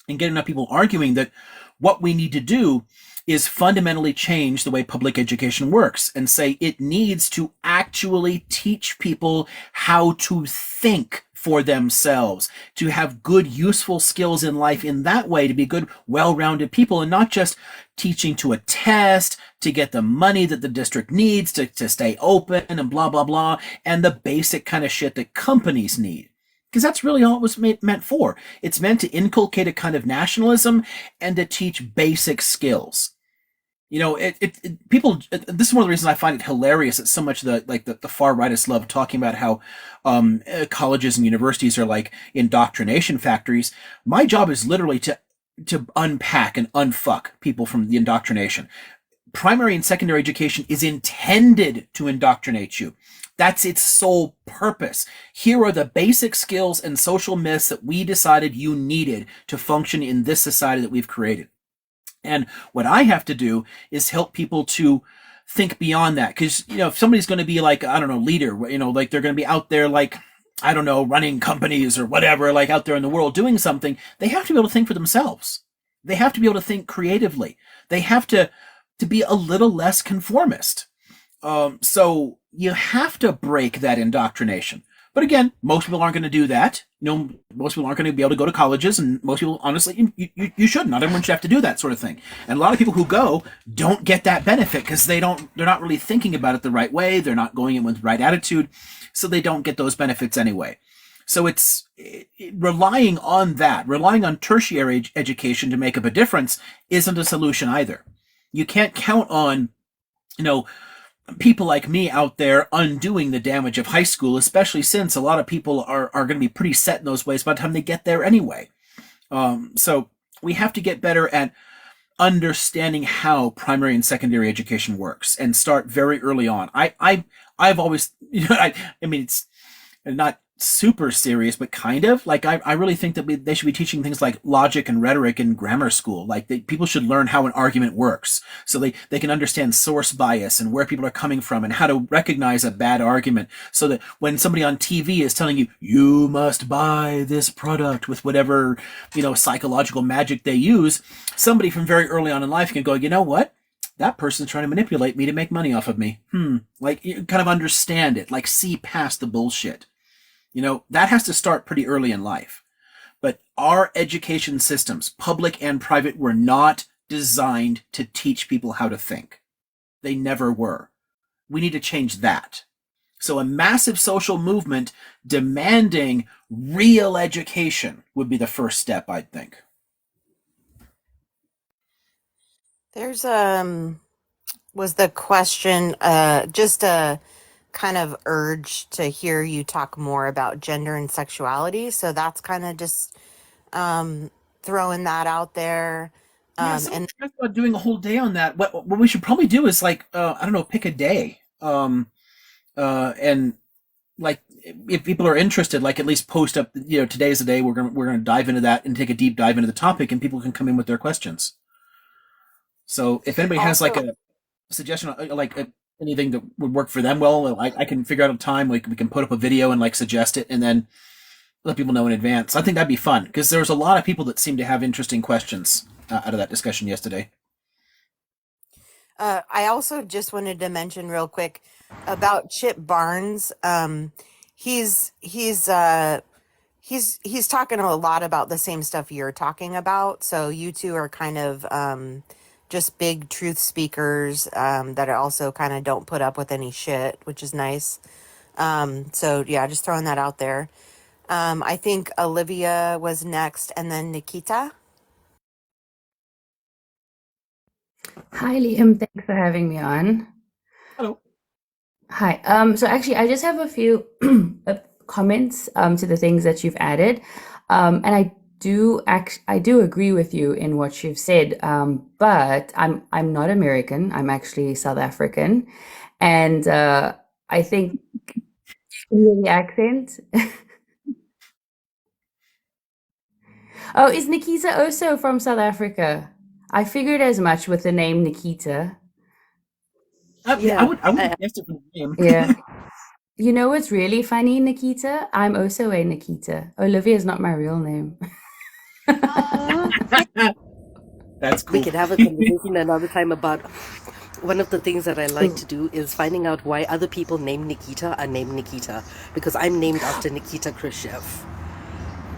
and get enough people arguing that what we need to do is fundamentally change the way public education works, and say it needs to actually teach people how to think for themselves, to have good, useful skills in life in that way, to be good, well-rounded people, and not just teaching to a test, to get the money that the district needs to stay open and blah, blah, blah, and the basic kind of shit that companies need. Because that's really all it was meant for. It's meant to inculcate a kind of nationalism and to teach basic skills. People. This is one of the reasons I find it hilarious that so much the far rightists love talking about how colleges and universities are like indoctrination factories. My job is literally to unpack and unfuck people from the indoctrination. Primary and secondary education is intended to indoctrinate you. That's its sole purpose. Here are the basic skills and social myths that we decided you needed to function in this society that we've created. And what I have to do is help people to think beyond that. Because, if somebody's going to be like, I don't know, leader, like they're going to be out there like, I don't know, running companies or whatever, like out there in the world doing something, they have to be able to think for themselves. They have to be able to think creatively. They have to be a little less conformist. So you have to break that indoctrination. But again, most people aren't going to do that. Most people aren't going to be able to go to colleges, and most people, honestly, you shouldn't. Not everyone should have to do that sort of thing. And a lot of people who go don't get that benefit because they're not really thinking about it the right way. They're not going in with the right attitude, so they don't get those benefits anyway. So it's relying on tertiary education to make up a difference isn't a solution either. You can't count on, people like me out there undoing the damage of high school, especially since a lot of people are going to be pretty set in those ways by the time they get there anyway. So we have to get better at understanding how primary and secondary education works and start very early on. I've always, it's not super serious, but kind of like I really think that they should be teaching things like logic and rhetoric in grammar school. Like people should learn how an argument works, so they can understand source bias and where people are coming from and how to recognize a bad argument, so that when somebody on TV is telling you must buy this product with whatever psychological magic they use, somebody from very early on in life can go, you know what? That person's trying to manipulate me to make money off of me. Like, you kind of understand it, like see past the bullshit. That has to start pretty early in life. But our education systems, public and private, were not designed to teach people how to think. They never were. We need to change that. So a massive social movement demanding real education would be the first step, I think. There's was the question just a kind of urge to hear you talk more about gender and sexuality. So that's kind of just throwing that out there. Yeah, someone And talked about doing a whole day on that. What we should probably do is like I don't know, pick a day. And like if people are interested, like at least post up. Today's the day we're gonna dive into that and take a deep dive into the topic, and people can come in with their questions. So if anybody has like also, a suggestion, anything that would work for them, well, I can figure out a time. Like we can put up a video and like suggest it, and then let people know in advance. I think that'd be fun because there was a lot of people that seemed to have interesting questions out of that discussion yesterday. I also just wanted to mention real quick about Chip Barnes. He's he's uh, he's talking a lot about the same stuff you're talking about. So you two are kind of just big truth speakers that are also kind of don't put up with any shit, which is nice. So yeah, just throwing that out there. I think Olivia was next, and then Nikita. Hi, Liam. Thanks for having me on. Hello. Hi. So actually, I just have a few comments to the things that you've added, and I do agree with you in what you've said. But I'm not American. I'm actually South African, and I think in the accent. Oh, is Nikita also from South Africa? I figured as much with the name Nikita. Yeah, I would have guessed it from the name. Yeah. You know what's really funny, Nikita? I'm also a Nikita. Olivia is not my real name. That's cool. We can have a conversation another time about one of the things that I like to Cool. do is finding out why other people named Nikita are named Nikita, because I'm named after Nikita Khrushchev.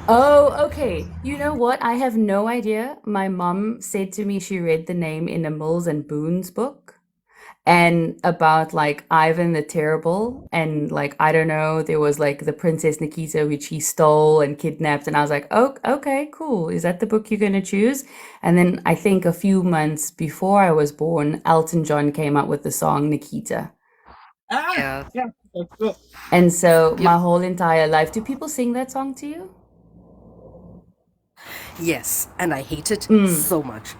Oh, okay. You know what? I have no idea. My mom said to me she read the name in a Mills and Boons book and about like Ivan the Terrible. And like, I don't know, there was like the Princess Nikita, which he stole and kidnapped. And I was like, oh, okay, cool. Is that the book you're going to choose? And then I think a few months before I was born, Elton John came out with the song Nikita. Yeah. Yeah, that's cool. And so Yep. my whole entire life, do people sing that song to you? Yes, and I hate it so much.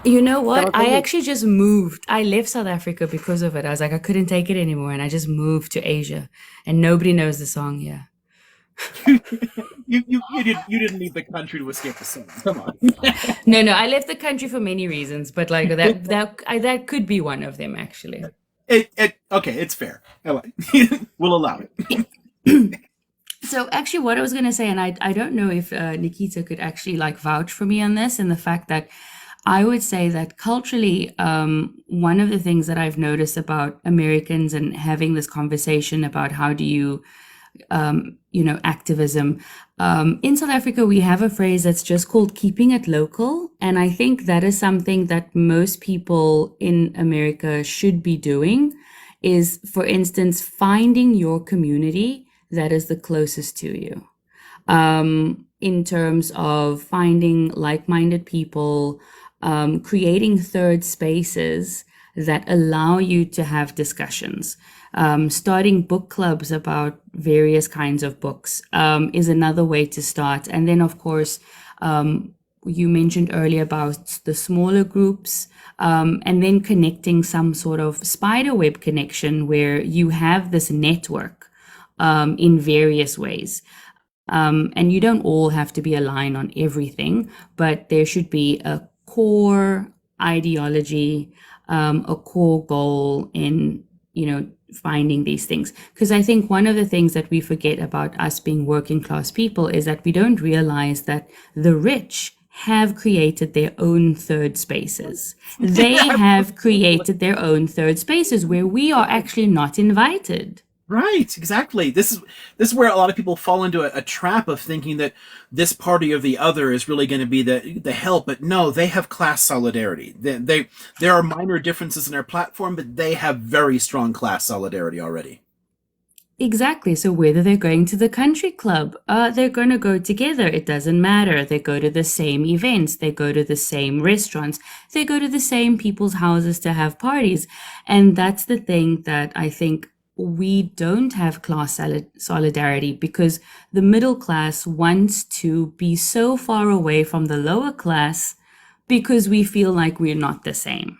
You know But I'll what? tell I you, actually just moved. I left South Africa because of it. I was like, I couldn't take it anymore. And I just moved to Asia. And nobody knows the song here. You didn't leave the country to escape the sun. Come on. No, I left the country for many reasons, but like that could be one of them actually. Okay, it's fair. We'll allow it. So actually what I was going to say, and I don't know if Nikita could actually like vouch for me on this, and the fact that I would say that culturally, one of the things that I've noticed about Americans and having this conversation about how do you, activism. In South Africa, we have a phrase that's just called keeping it local. And I think that is something that most people in America should be doing is, for instance, finding your community that is the closest to you. In terms of finding like-minded people, creating third spaces that allow you to have discussions. Starting book clubs about various kinds of books is another way to start. And then, of course, you mentioned earlier about the smaller groups, and then connecting some sort of spider web connection where you have this network in various ways. And you don't all have to be aligned on everything, but there should be a core ideology, a core goal in, finding these things. Because I think one of the things that we forget about us being working class people is that we don't realize that the rich have created their own third spaces. They have created their own third spaces where we are actually not invited. Right, exactly. This is where a lot of people fall into a trap of thinking that this party or the other is really going to be the help, but no, they have class solidarity. There are minor differences in their platform, but they have very strong class solidarity already. Exactly. So whether they're going to the country club, they're going to go together. It doesn't matter. They go to the same events. They go to the same restaurants. They go to the same people's houses to have parties. And that's the thing that I think we don't have class solidarity because the middle class wants to be so far away from the lower class because we feel like we're not the same.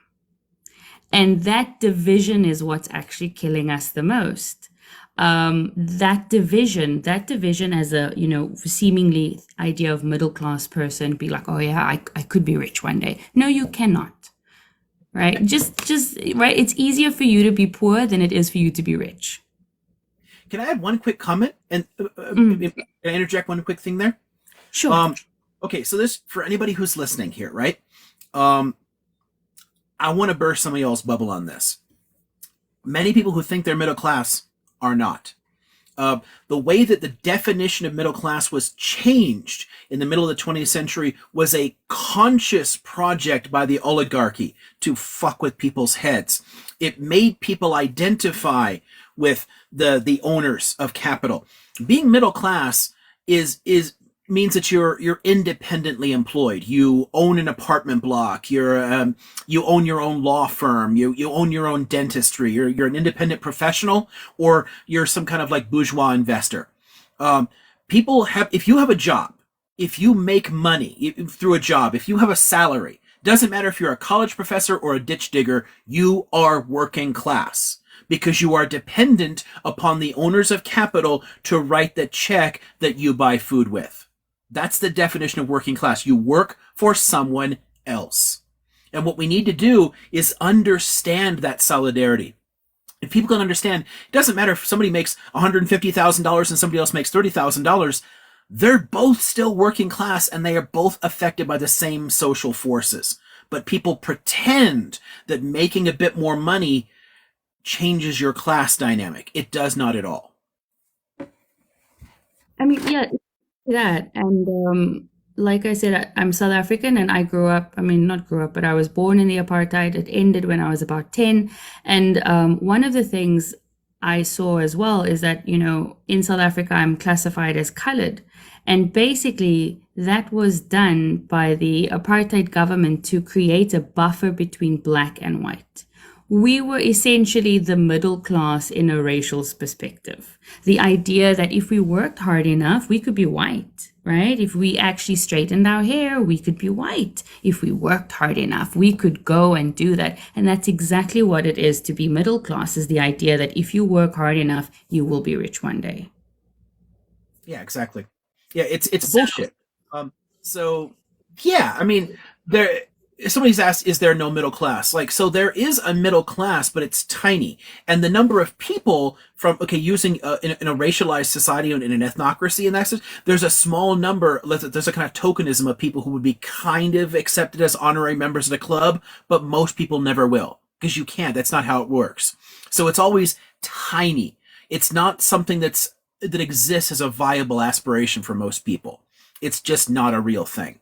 And that division is what's actually killing us the most. That division as a, seemingly idea of middle class person, be like, oh yeah, I could be rich one day. No, you cannot. Right? Just right. It's easier for you to be poor than it is for you to be rich. Can I add one quick comment and can I interject one quick thing there? Sure. Okay, so this for anybody who's listening here, right? I want to burst some of y'all's bubble on this. Many people who think they're middle class are not. The way that the definition of middle class was changed in the middle of the 20th century was a conscious project by the oligarchy to fuck with people's heads. It made people identify with the owners of capital. Being middle class means that you're independently employed. You own an apartment block. You own your own law firm. You own your own dentistry. You're an independent professional, or you're some kind of like bourgeois investor. If you have a job, if you make money through a job, if you have a salary, doesn't matter if you're a college professor or a ditch digger, you are working class. Because you are dependent upon the owners of capital to write the check that you buy food with. That's the definition of working class. You work for someone else. And what we need to do is understand that solidarity. If people can understand, it doesn't matter if somebody makes $150,000 and somebody else makes $30,000, they're both still working class and they are both affected by the same social forces. But people pretend that making a bit more money changes your class dynamic. It does not at all. I mean, yeah, that. And like I said, I'm South African and I grew up, not grew up, but I was born in the apartheid. It ended when I was about 10. And one of the things I saw as well is that, in South Africa, I'm classified as colored. And basically, that was done by the apartheid government to create a buffer between black and white. We were essentially the middle class in a racial perspective. The idea that if we worked hard enough, we could be white, right? If we actually straightened our hair, we could be white. If we worked hard enough, we could go and do that. And that's exactly what it is to be middle class, is the idea that if you work hard enough, you will be rich one day. Yeah, exactly. Yeah, it's bullshit. Somebody's asked, is there no middle class? So there is a middle class, but it's tiny. And the number of people using in a racialized society and in an ethnocracy, and that's there's a small number, there's a kind of tokenism of people who would be kind of accepted as honorary members of the club, but most people never will, because you can't. That's not how it works. So it's always tiny. It's not something that exists as a viable aspiration for most people. It's just not a real thing.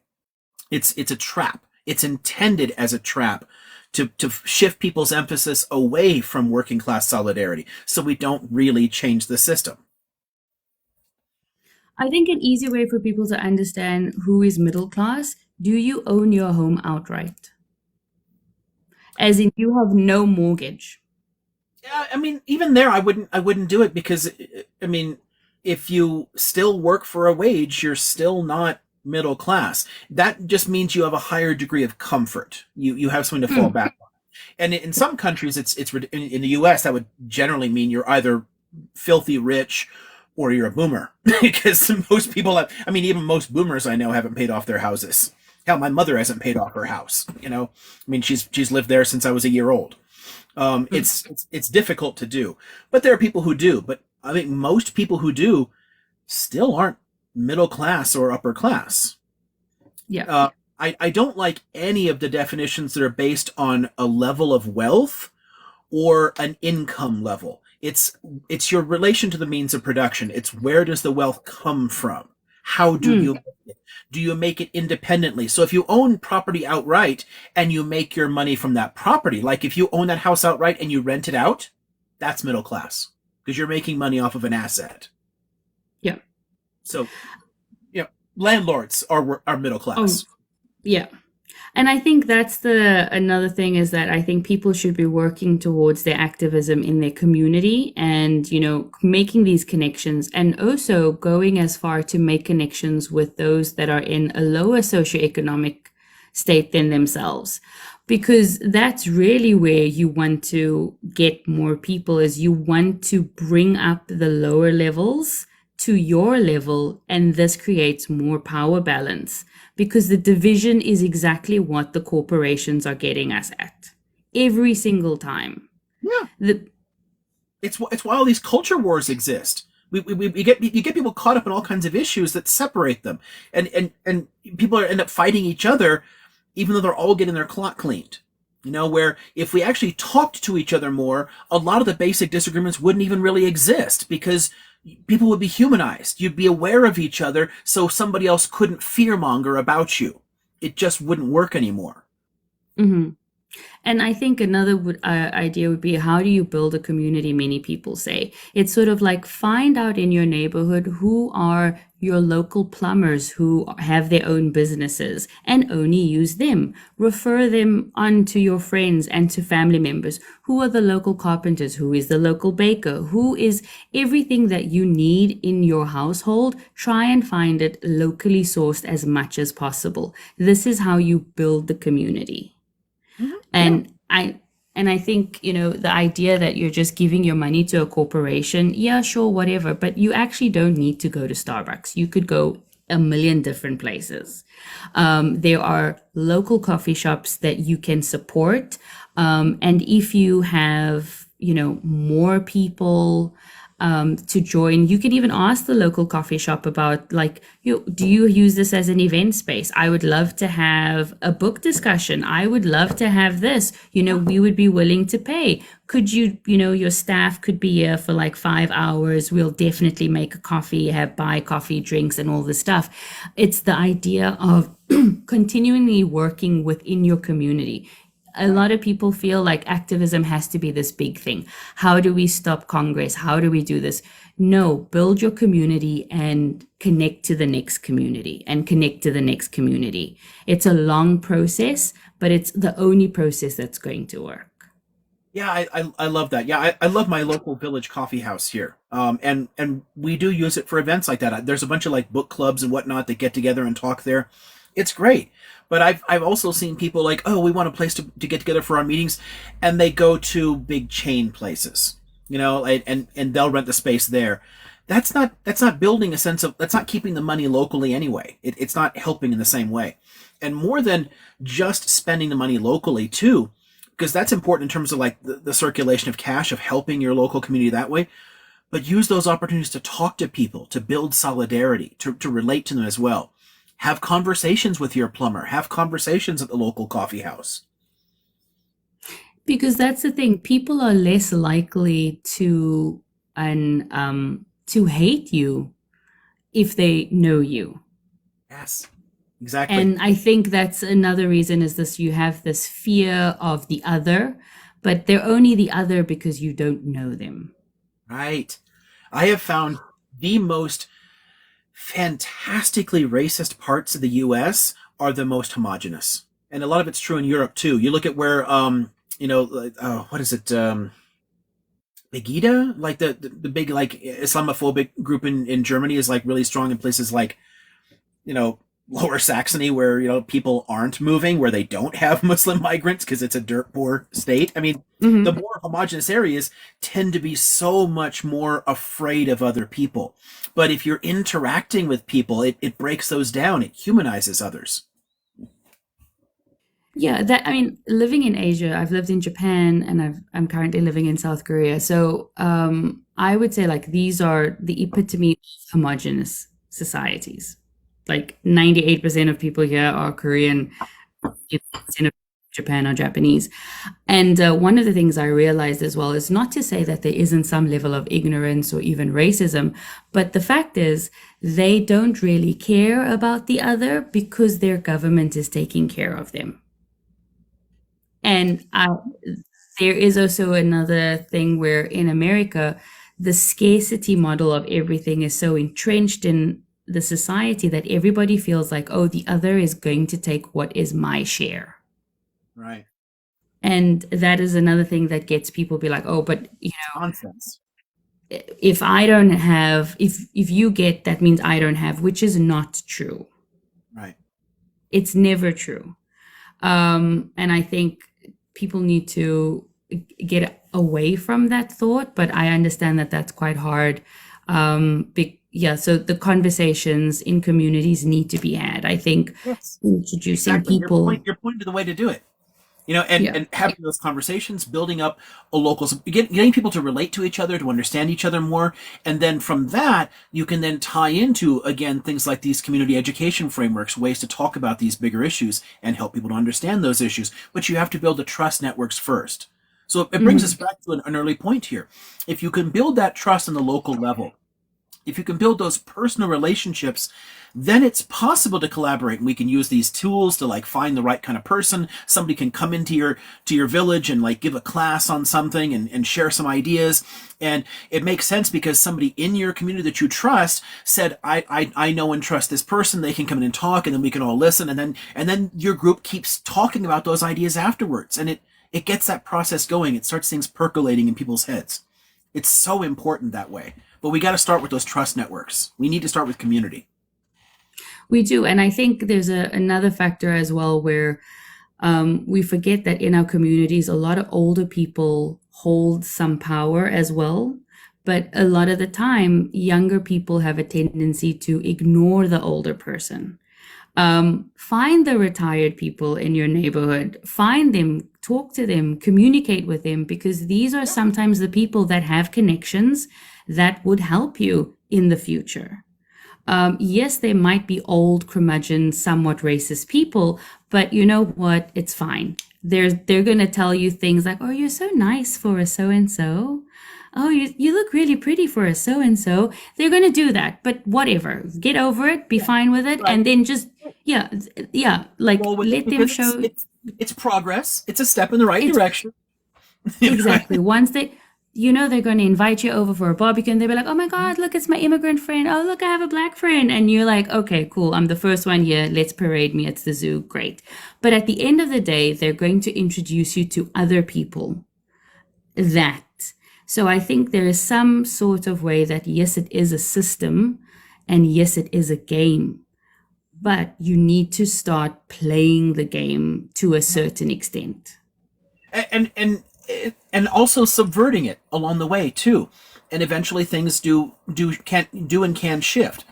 It's a trap. It's intended as a trap to shift people's emphasis away from working class solidarity, so we don't really change the system. I think an easy way for people to understand who is middle class: do you own your home outright? As in, you have no mortgage. Yeah, even there, I wouldn't do it, because if you still work for a wage, you're still not middle class. That just means you have a higher degree of comfort. You have something to fall back on. And in some countries, it's in the US, that would generally mean you're either filthy rich or you're a boomer, because most people have, even most boomers I know haven't paid off their houses. Hell, my mother hasn't paid off her house. She's lived there since I was a year old. It's difficult to do, but there are people who do. But I think most people who do still aren't middle class or upper class. Yeah. I don't like any of the definitions that are based on a level of wealth or an income level. It's your relation to the means of production. It's where does the wealth come from? How do you make it? Do you make it independently? So if you own property outright and you make your money from that property, like if you own that house outright and you rent it out, that's middle class, because you're making money off of an asset. Yeah. So, landlords are middle class. Yeah. And I think that's the another thing is that I think people should be working towards their activism in their community and, making these connections and also going as far to make connections with those that are in a lower socioeconomic state than themselves. Because that's really where you want to get more people is you want to bring up the lower levels to your level, and this creates more power balance because the division is exactly what the corporations are getting us at every single time. Yeah, The it's why all these culture wars exist. You get people caught up in all kinds of issues that separate them, and people end up fighting each other, even though they're all getting their clock cleaned. Where if we actually talked to each other more, a lot of the basic disagreements wouldn't even really exist because people would be humanized. You'd be aware of each other, so somebody else couldn't fearmonger about you. It just wouldn't work anymore. Mhm. And I think another idea would be how do you build a community? Many people say it's sort of like find out in your neighborhood who are your local plumbers who have their own businesses and only use them. Refer them on to your friends and to family members. Who are the local carpenters? Who is the local baker? Who is everything that you need in your household? Try and find it locally sourced as much as possible. This is how you build the community. Mm-hmm. And Yeah. I think, the idea that you're just giving your money to a corporation, yeah, sure, whatever, but you actually don't need to go to Starbucks. You could go a million different places. There are local coffee shops that you can support. And if you have, more people to join. You can even ask the local coffee shop about like, do you use this as an event space? I would love to have a book discussion. I would love to have this. We would be willing to pay. Could you, your staff could be here for like 5 hours. We'll definitely make a coffee, buy coffee, drinks, and all this stuff. It's the idea of continually working within your community. A lot of people feel like activism has to be this big thing. How do we stop Congress? How do we do this? No, build your community and connect to the next community and connect to the next community. It's a long process, but it's the only process that's going to work. Yeah, I love that. Yeah, I love my local village coffee house here. And we do use it for events like that. There's a bunch of like book clubs and whatnot that get together and talk there. It's great. But I've also seen people like, oh, we want a place to get together for our meetings, and they go to big chain places, and they'll rent the space there. That's not building a sense of that's not keeping the money locally anyway. It's not helping in the same way. And more than just spending the money locally too, because that's important in terms of like the circulation of cash, of helping your local community that way. But use those opportunities to talk to people, to build solidarity, to relate to them as well. Have conversations with your plumber. Have conversations at the local coffee house. Because that's the thing. People are less likely to hate you if they know you. Yes, exactly. And I think that's another reason is this you have this fear of the other, but they're only the other because you don't know them. Right. I have found the most fantastically racist parts of the US are the most homogenous. And a lot of it's true in Europe too. You look at where what is it? Pegida, like the big like Islamophobic group in Germany is like really strong in places like, Lower Saxony, where people aren't moving, where they don't have Muslim migrants because it's a dirt poor state. I mean, the more homogenous areas tend to be so much more afraid of other people. But if you're interacting with people, it breaks those down. It humanizes others. Yeah, living in Asia, I've lived in Japan and I'm currently living in South Korea. So I would say like these are the epitome of homogenous societies. Like 98% of people here are Korean, 80% of Japan are Japanese. And one of the things I realized as well is not to say that there isn't some level of ignorance or even racism, but the fact is they don't really care about the other because their government is taking care of them. And there is also another thing where in America, the scarcity model of everything is so entrenched in the society that everybody feels like, oh, the other is going to take what is my share. Right. And that is another thing that gets people be like, oh, but Nonsense. if I don't have, if you get, that means I don't have, which is not true. Right. It's never true. And I think people need to get away from that thought, but I understand that that's quite hard. So the conversations in communities need to be had. I think Yes. introducing Exactly. people. You're pointing to the way to do it. And having those conversations, building up a local, getting people to relate to each other, to understand each other more. And then from that, you can then tie into, again, things like these community education frameworks, ways to talk about these bigger issues and help people to understand those issues. But you have to build the trust networks first. So it brings us back to an early point here. If you can build that trust on the local level, if you can build those personal relationships, then it's possible to collaborate, and we can use these tools to like find the right kind of person. Somebody can come into your village and like give a class on something and share some ideas. And it makes sense because somebody in your community that you trust said, I know and trust this person. They can come in and talk, and then we can all listen. And then your group keeps talking about those ideas afterwards. And it gets that process going. It starts things percolating in people's heads. It's so important that way. But we got to start with those trust networks. We need to start with community. We do. And I think there's another factor as well where we forget that in our communities, a lot of older people hold some power as well. But a lot of the time, younger people have a tendency to ignore the older person. Find the retired people in your neighborhood, find them, talk to them, communicate with them, because these are sometimes the people that have connections that would help you in the future. Yes, there might be old, curmudgeon, somewhat racist people, but you know what? It's fine. They're going to tell you things like, oh, you're so nice for a so-and-so. Oh, you look really pretty for a so-and-so. They're going to do that, but whatever. Get over it, be fine with it, and then just, like let them show. It's progress. It's a step in the right direction. Exactly. Once they're going to invite you over for a barbecue and they'll be like, oh my God, look, it's my immigrant friend. Oh, look, I have a black friend. And you're like, okay, cool. I'm the first one here. Let's parade me. It's the zoo. Great. But at the end of the day, they're going to introduce you to other people. So I think there is some sort of way that, yes, it is a system and yes, it is a game, but you need to start playing the game to a certain extent. And also subverting it along the way too, and eventually things can shift.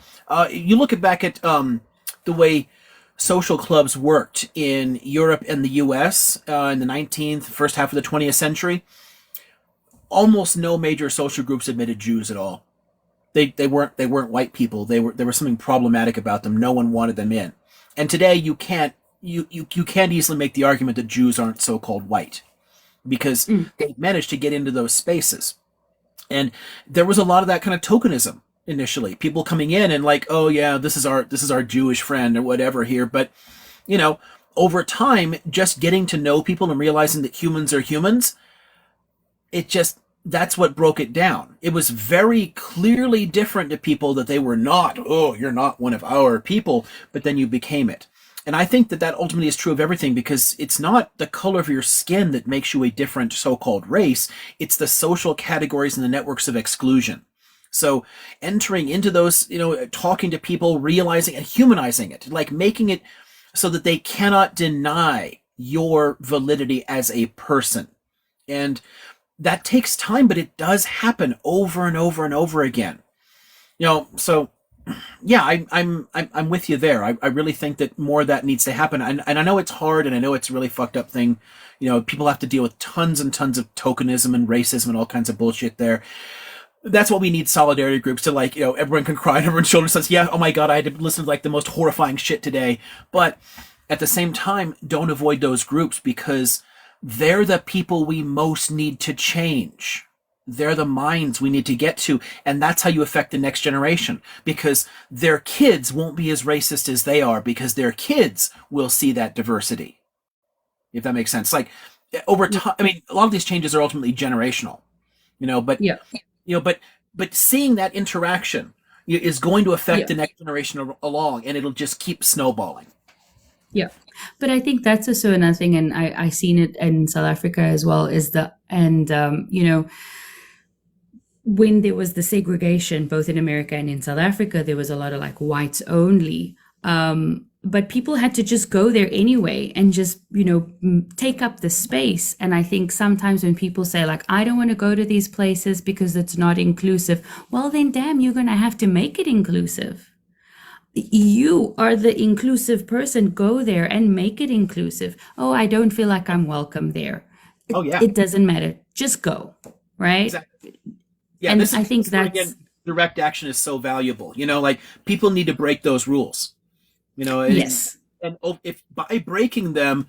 You look back at the way social clubs worked in Europe and the U.S. In the 19th, first half of the 20th century. Almost no major social groups admitted Jews at all. They weren't white people. There was something problematic about them. No one wanted them in. And today you can't easily make the argument that Jews aren't so-called white, because they managed to get into those spaces. And there was a lot of that kind of tokenism initially. People coming in and like, oh yeah, this is our Jewish friend or whatever here. But, over time, just getting to know people and realizing that humans are humans, that's what broke it down. It was very clearly different to people that they were not, oh, you're not one of our people, but then you became it. And I think that ultimately is true of everything, because it's not the color of your skin that makes you a different so-called race. It's the social categories and the networks of exclusion. So entering into those, talking to people, realizing and humanizing it, like making it so that they cannot deny your validity as a person. And that takes time, but it does happen over and over and over again. So yeah, I'm with you there. I really think that more of that needs to happen. And I know it's hard, and I know it's a really fucked up thing. People have to deal with tons and tons of tokenism and racism and all kinds of bullshit there. That's what we need, solidarity groups to, like, everyone can cry and everyone's shoulder says, yeah, oh my God, I had to listen to like the most horrifying shit today. But at the same time, don't avoid those groups, because they're the people we most need to change. They're the minds we need to get to, and that's how you affect the next generation, because their kids won't be as racist as they are, because their kids will see that diversity. If that makes sense. Like, over time, I mean, a lot of these changes are ultimately generational, but seeing that interaction, is going to affect Yeah. the next generation along, and it'll just keep snowballing. Yeah. But I think that's also another thing, and I seen it in South Africa as well, when there was the segregation, both in America and in South Africa, there was a lot of like whites only. But people had to just go there anyway and just, take up the space. And I think sometimes when people say, like, I don't want to go to these places because it's not inclusive, well, then damn, you're going to have to make it inclusive. You are the inclusive person. Go there and make it inclusive. Oh, I don't feel like I'm welcome there. Oh, yeah. It doesn't matter. Just go. Right. Exactly. Yeah, And this I is think where, that's again, direct action is so valuable. Like people need to break those rules. yes. And if by breaking them,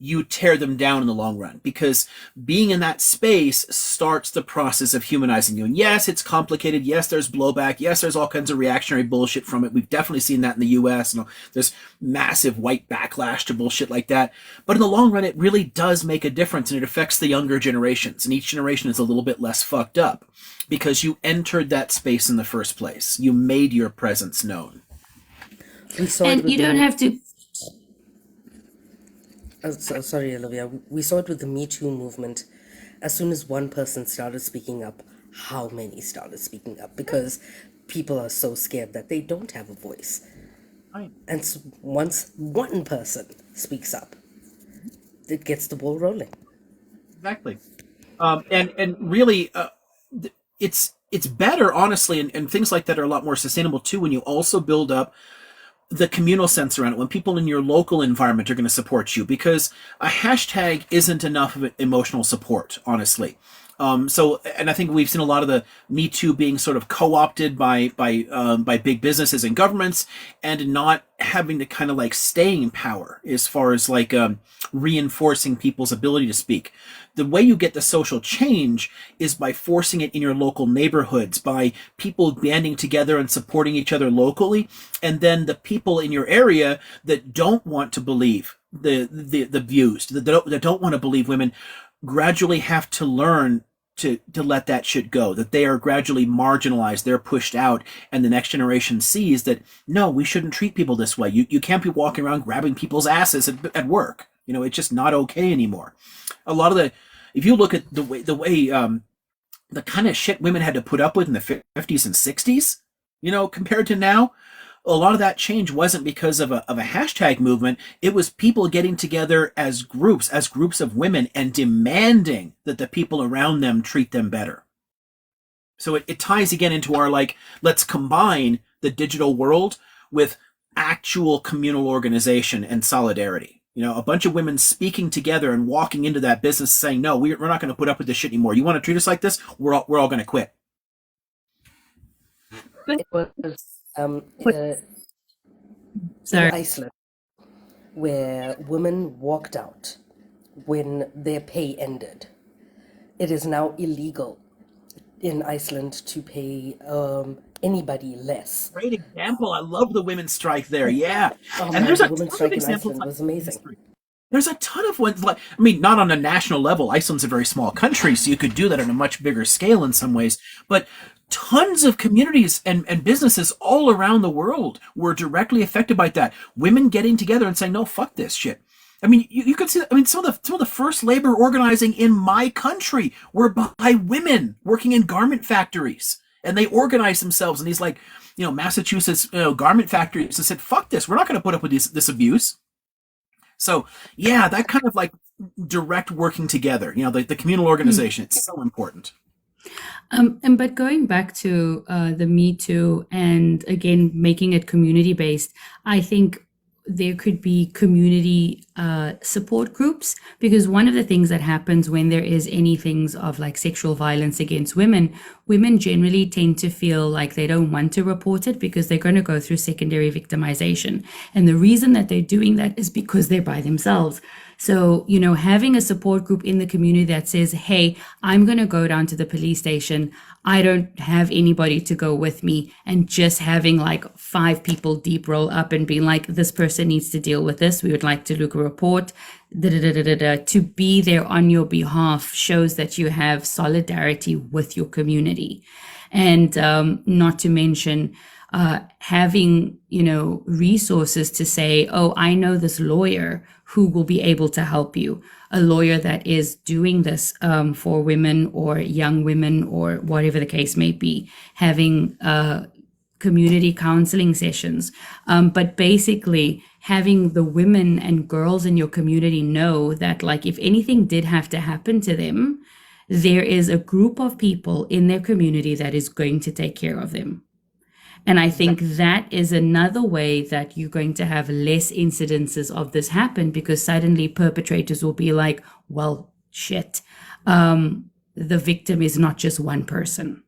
you tear them down in the long run, because being in that space starts the process of humanizing you. And yes, it's complicated. Yes, there's blowback. Yes, there's all kinds of reactionary bullshit from it. We've definitely seen that in the US. There's massive white backlash to bullshit like that. But in the long run, it really does make a difference, and it affects the younger generations. And each generation is a little bit less fucked up because you entered that space in the first place. You made your presence known. And you don't have to. Sorry, Olivia. We saw it with the Me Too movement. As soon as one person started speaking up, how many started speaking up? Because people are so scared that they don't have a voice. Right. And once one person speaks up, it gets the ball rolling. Exactly. And really, it's better, honestly, and things like that are a lot more sustainable too when you also build up the communal sense around it, when people in your local environment are going to support you, because a hashtag isn't enough of emotional support, honestly. And I think we've seen a lot of the Me Too being sort of co-opted by big businesses and governments, and not having to kind of like stay in power as far as like reinforcing people's ability to speak. The way you get the social change is by forcing it in your local neighborhoods, by people banding together and supporting each other locally, and then the people in your area that don't want to believe the views, that don't want to believe women, gradually have to learn to let that shit go, that they are gradually marginalized, they're pushed out, and the next generation sees that, no, we shouldn't treat people this way. You can't be walking around grabbing people's asses at work. It's just not okay anymore. A lot of if you look at the way the kind of shit women had to put up with in the 50s and 60s, compared to now, a lot of that change wasn't because of a hashtag movement. It was people getting together as groups of women, and demanding that the people around them treat them better. So it ties again into our, like, let's combine the digital world with actual communal organization and solidarity. A bunch of women speaking together and walking into that business saying, no, we're not going to put up with this shit anymore. You want to treat us like this? We're all going to quit. It was Sorry. in Iceland, where women walked out when their pay ended. It is now illegal in Iceland to pay anybody less. Great example. I love the women's strike there. Yeah. Oh, And man, there's the a ton women's of strike in examples Iceland like was amazing. There's a ton of ones, like, I mean, not on a national level. Iceland's a very small country, so you could do that on a much bigger scale in some ways. But tons of communities and businesses all around the world were directly affected by that. Women getting together and saying, no, fuck this shit. I mean, you could see, I mean, some of the first labor organizing in my country were by women working in garment factories. And they organized themselves in these, like, Massachusetts garment factories, and said, fuck this. We're not going to put up with this abuse. So, yeah, that kind of like direct working together, the communal organization, it's so important. But going back to the Me Too, and again, making it community based, I think there could be community support groups, because one of the things that happens when there is any things of like sexual violence against women generally tend to feel like they don't want to report it because they're going to go through secondary victimization. And the reason that they're doing that is because they're by themselves. So, having a support group in the community that says, hey, I'm going to go down to the police station. I don't have anybody to go with me, and just having like 5 people deep roll up and being like, this person needs to deal with this. We would like to look a report, to be there on your behalf shows that you have solidarity with your community. And not to mention having, resources to say, oh, I know this lawyer who will be able to help you, a lawyer that is doing this for women or young women or whatever the case may be, having community counseling sessions. But basically, having the women and girls in your community know that, like, if anything did have to happen to them, there is a group of people in their community that is going to take care of them. And I think that is another way that you're going to have less incidences of this happen, because suddenly perpetrators will be like, well, shit, the victim is not just one person.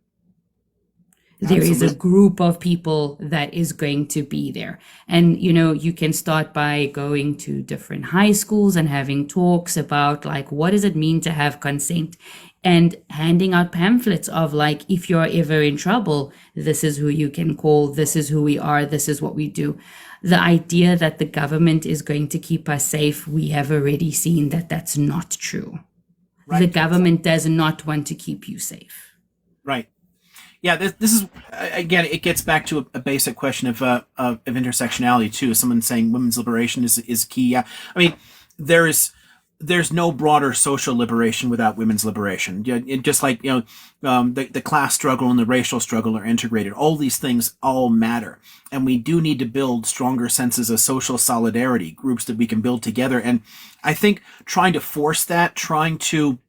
There is a group of people that is going to be there. And, you can start by going to different high schools and having talks about, like, what does it mean to have consent, and handing out pamphlets of, like, if you're ever in trouble, this is who you can call, this is who we are, this is what we do. The idea that the government is going to keep us safe, we have already seen that that's not true. Right. The government does not want to keep you safe. Right. Yeah, this is, again, it gets back to a basic question of intersectionality too. Someone saying women's liberation is key. Yeah, I mean, there's no broader social liberation without women's liberation. Just like the class struggle and the racial struggle are integrated. All these things all matter, and we do need to build stronger senses of social solidarity, groups that we can build together. And I think trying to force that, trying to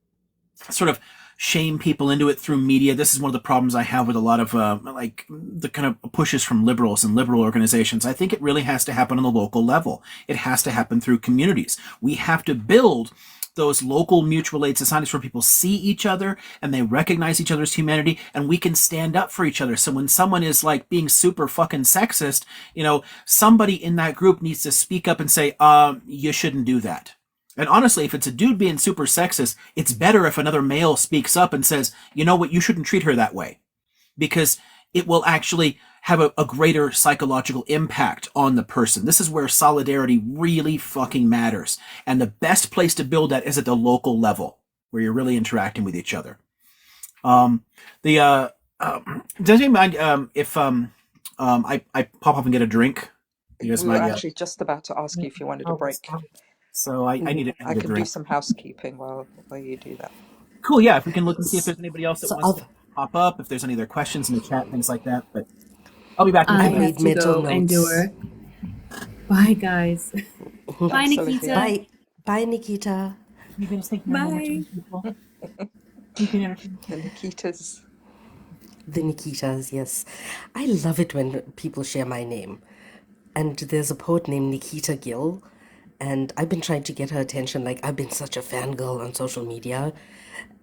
sort of shame people into it through media. This is one of the problems I have with a lot of the kind of pushes from liberals and liberal organizations. I think it really has to happen on the local level. It has to happen through communities. We have to build those local mutual aid societies where people see each other and they recognize each other's humanity, and we can stand up for each other. So when someone is like being super fucking sexist, somebody in that group needs to speak up and say, you shouldn't do that. And honestly, if it's a dude being super sexist, it's better if another male speaks up and says, you know what, you shouldn't treat her that way. Because it will actually have a greater psychological impact on the person. This is where solidarity really fucking matters. And the best place to build that is at the local level, where you're really interacting with each other. Does anybody mind if I pop up and get a drink? We were actually just about to ask you if you wanted a break. So I need I can do some housekeeping while you do that. Cool, yeah. If we can look and see if there's anybody else that wants to pop up, if there's any other questions in the chat, things like that. But I'll be back in a I few minutes. have to go and do work. Bye, guys. Bye, Nikita. Bye. Bye, Nikita. Bye. The Nikitas. The Nikitas, yes. I love it when people share my name. And there's a poet named Nikita Gill, and I've been trying to get her attention. Like, I've been such a fangirl on social media,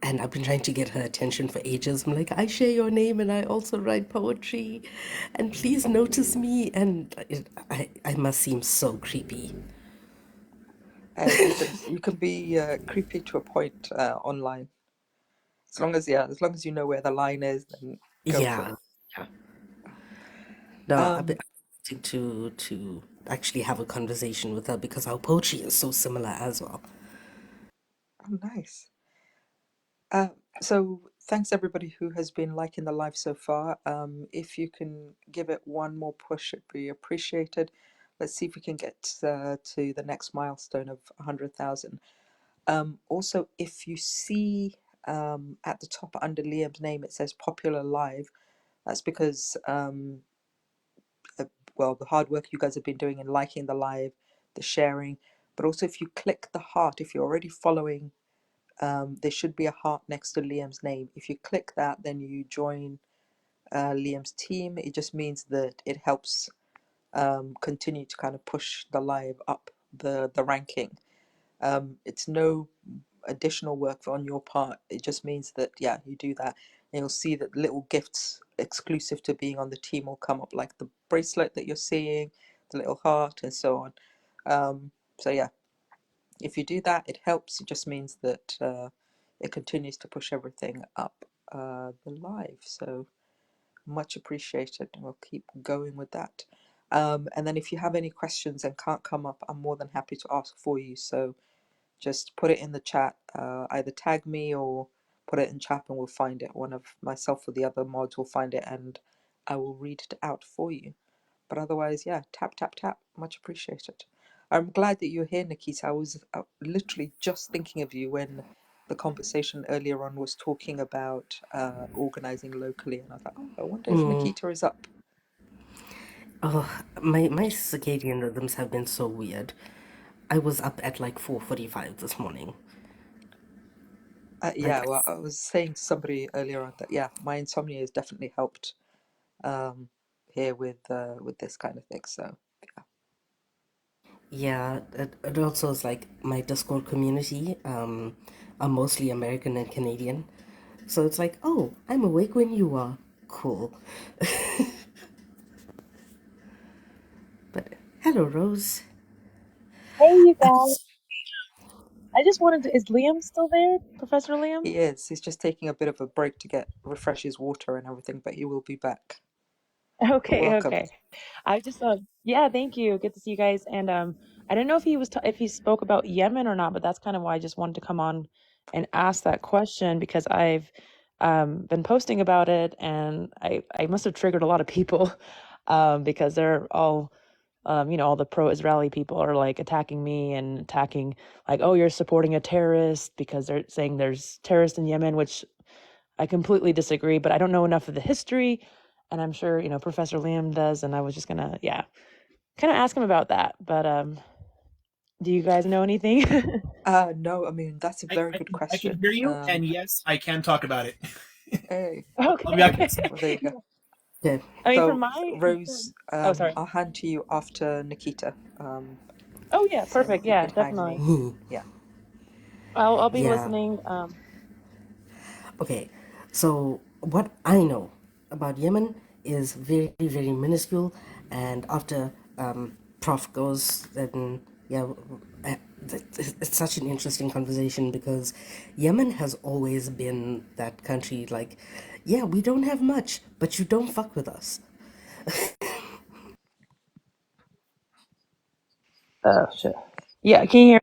and I've been trying to get her attention for ages. I'm like, I share your name, and I also write poetry, and please notice me. And I must seem so creepy. You can be creepy to a point online. As long as you know where the line is, then go for it. Yeah. No, I've been wanting to actually have a conversation with her because our poetry is so similar as well. Oh, nice. So thanks everybody who has been liking the live so far. If you can give it one more push, it'd be appreciated. Let's see if we can get to the next milestone of 100,000. Also, if you see at the top under Liam's name, it says Popular Live. That's because, the hard work you guys have been doing in liking the live, the sharing, but also if you click the heart, if you're already following, there should be a heart next to Liam's name. If you click that, then you join Liam's team. It just means that it helps continue to kind of push the live up the ranking. It's no additional work on your part. It just means that, yeah, you do that, and you'll see that little gifts exclusive to being on the team will come up, like the bracelet that you're seeing, the little heart, and so on. So yeah, if you do that, it helps. It just means that it continues to push everything up the live. So much appreciated, and we'll keep going with that. And then if you have any questions and can't come up, I'm more than happy to ask for you. So just put it in the chat, either tag me or put put it in chat and we'll find it. One of myself or the other mods will find it and I will read it out for you. But otherwise, yeah, tap, tap, tap. Much appreciated. I'm glad that you're here, Nikita. I was literally just thinking of you when the conversation earlier on was talking about organizing locally. And I thought, oh, I wonder if Nikita is up. Oh, my circadian rhythms have been so weird. I was up at like 4:45 this morning. Yeah, Like, well, I was saying to somebody earlier on that, yeah, my insomnia has definitely helped here with this kind of thing. So, yeah, it also is like my Discord community are mostly American and Canadian. So it's like, oh, I'm awake when you are. Cool. But hello, Rose. Hey, you I guys. was, I just wanted to, is Liam still there? Professor Liam? he is. He's just taking a bit of a break to refresh his water and everything, but he will be back. But Okay, welcome. okay. I just yeah, thank you. Good to see you guys. And I didn't know if he was if he spoke about Yemen or not, but that's kind of why I just wanted to come on and ask that question because I've been posting about it and I must have triggered a lot of people because they're all you know, all the pro-Israeli people are like attacking me and attacking like, oh, you're supporting a terrorist because they're saying there's terrorists in Yemen, which I completely disagree, but I don't know enough of the history, and I'm sure, you know, Professor Liam does, and I was just gonna, yeah, kind of ask him about that. But do you guys know anything? No, I mean that's a very good I can question. hear you, and yes, I can talk about it. Hey, I'll be back. Okay. well, there you go. yeah, I mean, from So, my, Rose, oh, sorry. I'll hand to you after Nikita. Oh yeah, So perfect. if you Yeah, could hang definitely. me, yeah. I'll be yeah. listening. Okay, so what I know about Yemen is very, very minuscule, and after Prof goes, then yeah, uh, it's such an interesting conversation because Yemen has always been that country like, yeah, we don't have much, but you don't fuck with us. Oh shit. Yeah, can you hear?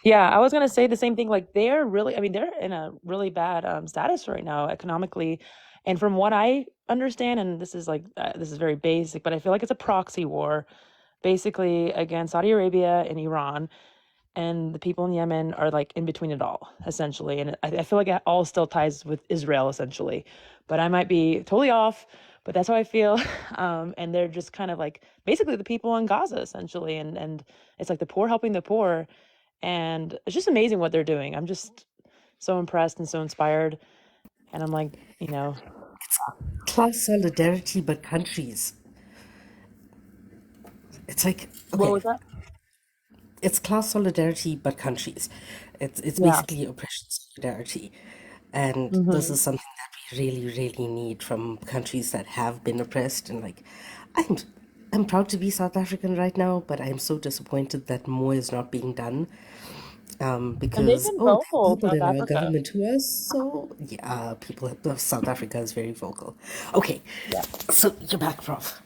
Yeah, I was gonna say the same thing. Like they're really, I mean, they're in a really bad status right now economically, and from what I understand, and this is like this is very basic, but I feel like it's a proxy war, basically against Saudi Arabia and Iran, and the people in Yemen are like in between it all, essentially. And I feel like it all still ties with Israel, essentially, but I might be totally off. But that's how I feel, and they're just kind of like basically the people in Gaza, essentially, and it's like the poor helping the poor and it's just amazing what they're doing. I'm just so impressed and so inspired. And I'm like, you know, Class solidarity, but countries. It's like, what okay, was that? it's class solidarity but countries. It's Yeah. basically oppression solidarity, and this Hmm. is something that we really really need from countries that have been oppressed. And like, I'm I'm proud to be South African right now, but I'm so disappointed that more is not being done. And they've Because been oh, there are vocal, people South in our Africa. government who are so yeah, people. South Africa is very vocal. Okay, Yeah. so you're back, Prof.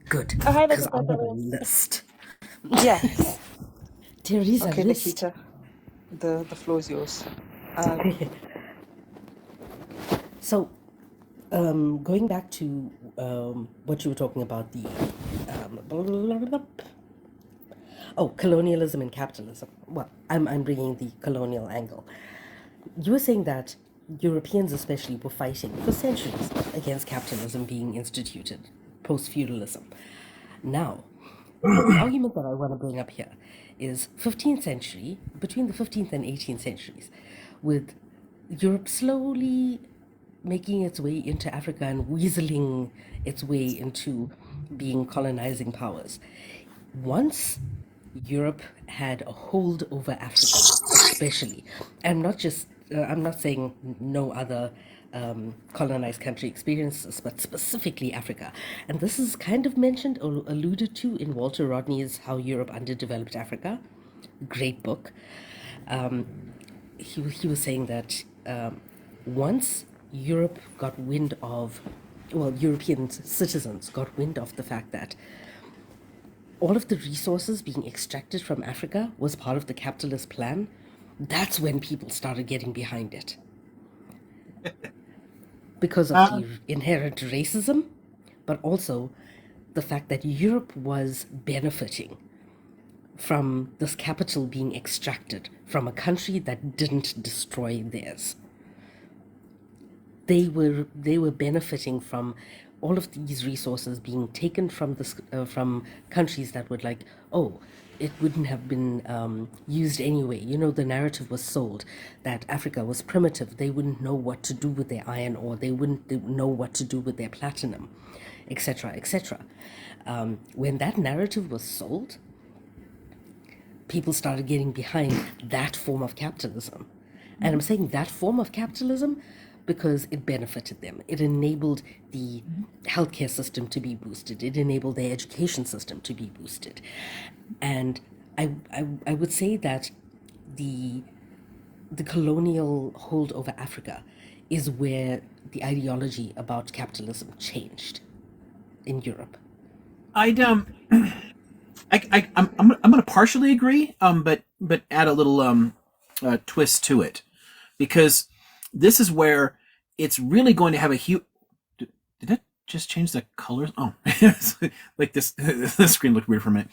Good, Oh, hi there, because I Professor have a Liam. list. Yes. There is a Okay, list. Nikita, the floor is yours. So, going back to what you were talking about, the colonialism and capitalism. Well, I'm bringing the colonial angle. You were saying that Europeans, especially, were fighting for centuries against capitalism being instituted, post feudalism. Now, the argument that I want to bring up here is 15th century, between the 15th and 18th centuries, with Europe slowly making its way into Africa and weaseling its way into being colonizing powers. Once Europe had a hold over Africa, especially, and not just, I'm not saying no other colonized country experienced this, but specifically Africa. And this is kind of mentioned or alluded to in Walter Rodney's How Europe Underdeveloped Africa. Great book. He was saying that once Europe got wind of, well, European citizens got wind of the fact that all of the resources being extracted from Africa was part of the capitalist plan, That's when people started getting behind it because of the inherent racism, but also the fact that Europe was benefiting from this capital being extracted from a country that didn't destroy theirs. They were benefiting from all of these resources being taken from countries that would like, oh, it wouldn't have been used anyway. The narrative was sold that Africa was primitive. They wouldn't know what to do with their iron ore. They wouldn't know what to do with their platinum, etc., etc. When that narrative was sold, people started getting behind that form of capitalism. And I'm saying that form of capitalism because it benefited them. It enabled the healthcare system to be boosted. It enabled their education system to be boosted. And I would say that the colonial hold over Africa is where the ideology about capitalism changed in Europe. I'm going to partially agree, but add a little twist to it, because this is where it's really going to have a huge. Did that just change the colors? Oh, like this. The screen looked weird for a minute.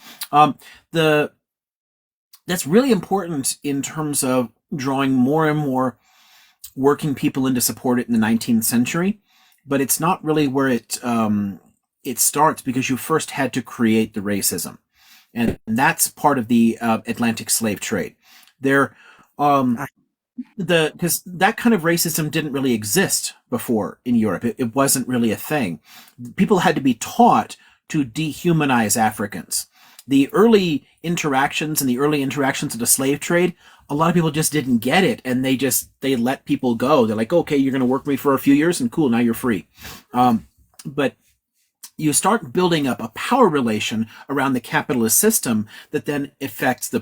That's really important in terms of drawing more and more working people in to support it in the 19th century, but it's not really where it starts, because you first had to create the racism, and that's part of the Atlantic slave trade. Because that kind of racism didn't really exist before in Europe. It wasn't really a thing. People had to be taught to dehumanize Africans. The early interactions of the slave trade, a lot of people just didn't get it, and they let people go. They're like, okay, you're going to work for me for a few years, and cool, now you're free. But you start building up a power relation around the capitalist system that then affects the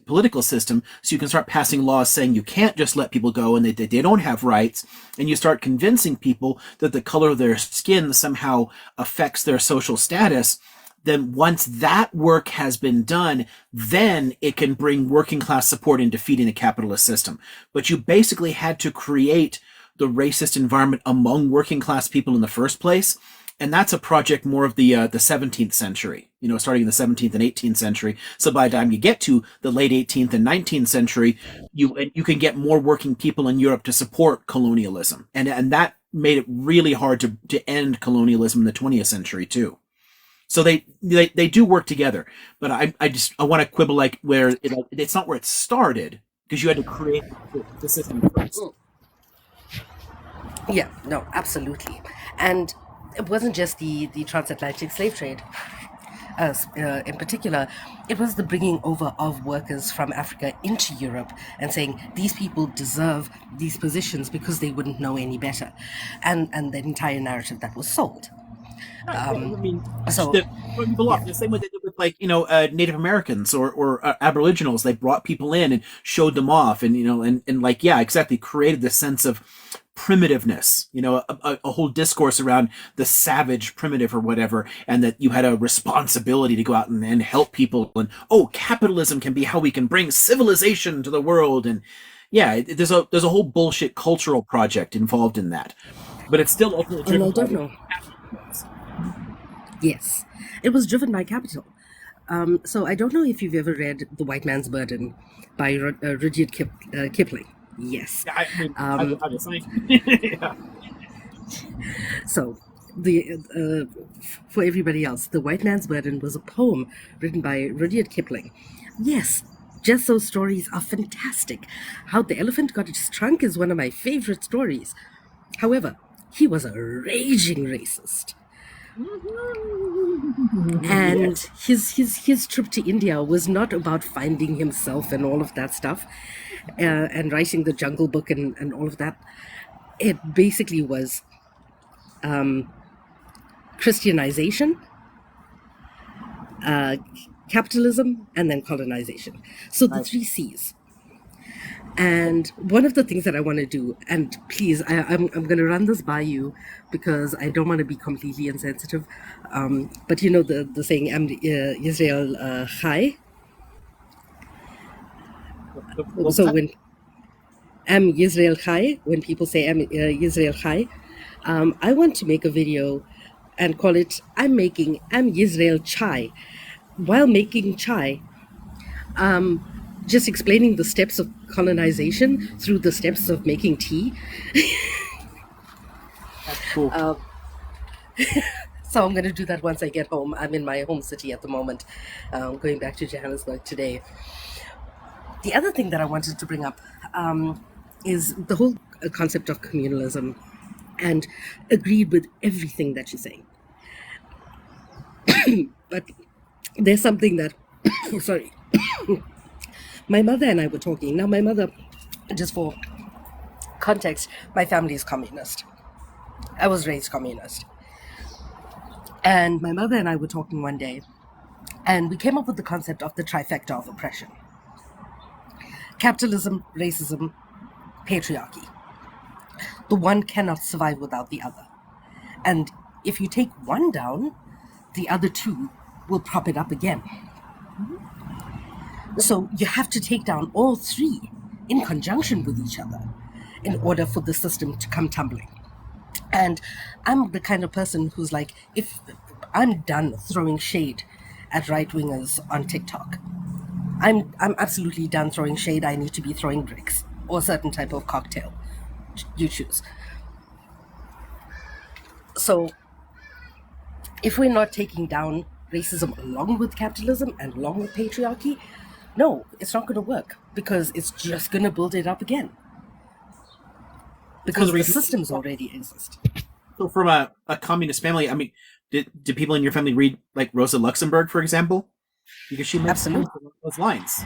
political system, so you can start passing laws saying you can't just let people go and they don't have rights, and you start convincing people that the color of their skin somehow affects their social status. Then once that work has been done, then it can bring working class support in defeating the capitalist system. But you basically had to create the racist environment among working class people in the first place. And that's a project more of the 17th century, starting in the 17th and 18th century. So by the time you get to the late 18th and 19th century, you can get more working people in Europe to support colonialism. And that made it really hard to end colonialism in the 20th century too. So they do work together. But I want to quibble like where it's not where it started, because you had to create the system first. Yeah, no, absolutely. And it wasn't just the transatlantic slave trade. In particular, it was the bringing over of workers from Africa into Europe and saying these people deserve these positions because they wouldn't know any better, and the entire narrative that was sold. People off the same way they did with Native Americans or Aboriginals. They brought people in and showed them off, and exactly created this sense of primitiveness, a whole discourse around the savage primitive or whatever, and that you had a responsibility to go out and help people, and capitalism can be how we can bring civilization to the world. And there's a whole bullshit cultural project involved in that, but it's still ultimately driven by Yes, it was driven by capital. So I don't know if you've ever read The White Man's Burden by Rudyard Kipling. Yes. Yeah, I yeah. So for everybody else, The White Man's Burden was a poem written by Rudyard Kipling. Yes, just those stories are fantastic. How the Elephant Got Its Trunk is one of my favorite stories. However, he was a raging racist. And his trip to India was not about finding himself and all of that stuff, and writing the Jungle Book and all of that. It basically was Christianization, capitalism, and then colonization. So the 3 C's. And one of the things that I want to do, and please, I'm going to run this by you because I don't want to be completely insensitive. But the saying, Israel Chai. Well, So when Am Yisrael Chai, when people say Am Yisrael Chai, I want to make a video and call it I'm making Am Yisrael Chai. While making chai, just explaining the steps of colonization through the steps of making tea. that's cool. So I'm going to do that once I get home. I'm in my home city at the moment, going back to Johannesburg today. The other thing that I wanted to bring up is the whole concept of communalism, and agreed with everything that you're saying. But there's something that, sorry, my mother and I were talking. Now, my mother, just for context, my family is communist. I was raised communist. And my mother and I were talking one day, and we came up with the concept of the trifecta of oppression: capitalism, racism, patriarchy. The one cannot survive without the other. And if you take one down, the other two will prop it up again. So you have to take down all three in conjunction with each other in order for the system to come tumbling. And I'm the kind of person who's like, if I'm done throwing shade at right wingers on TikTok, I'm absolutely done throwing shade. I need to be throwing bricks or a certain type of cocktail. You choose. So if we're not taking down racism along with capitalism and along with patriarchy, no, it's not going to work, because it's just going to build it up again. Because the systems already exist. So from a communist family, I mean, did people in your family read like Rosa Luxemburg, for example? Because she makes points along those lines,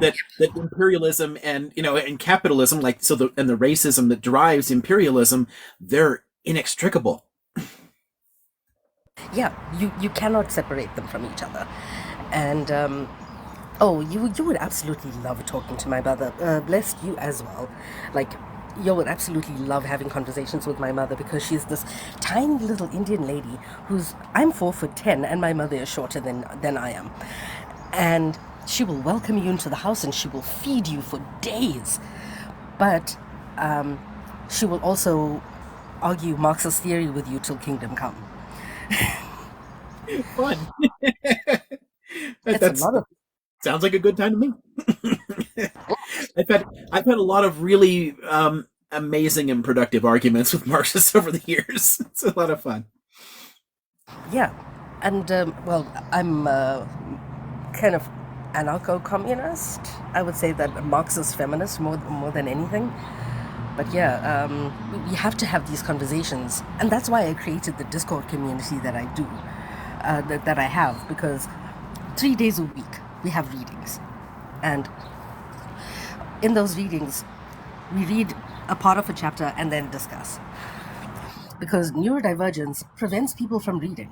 that imperialism and and capitalism, like and the racism that drives imperialism, they're inextricable. Yeah, you cannot separate them from each other. And you would absolutely love talking to my mother. Bless you as well. Like, you would absolutely love having conversations with my mother, because she's this tiny little Indian lady I'm 4'10", and my mother is shorter than I am. And she will welcome you into the house and she will feed you for days. But she will also argue Marxist theory with you till kingdom come. Fun. Sounds like a good time to me. I've had a lot of really amazing and productive arguments with Marxists over the years. It's a lot of fun. Yeah, and I'm kind of anarcho-communist. I would say that a Marxist feminist more than anything. But yeah, we have to have these conversations, and that's why I created the Discord community that I do, that I have, because 3 days a week we have readings, and in those readings we read a part of a chapter and then discuss, because neurodivergence prevents people from reading,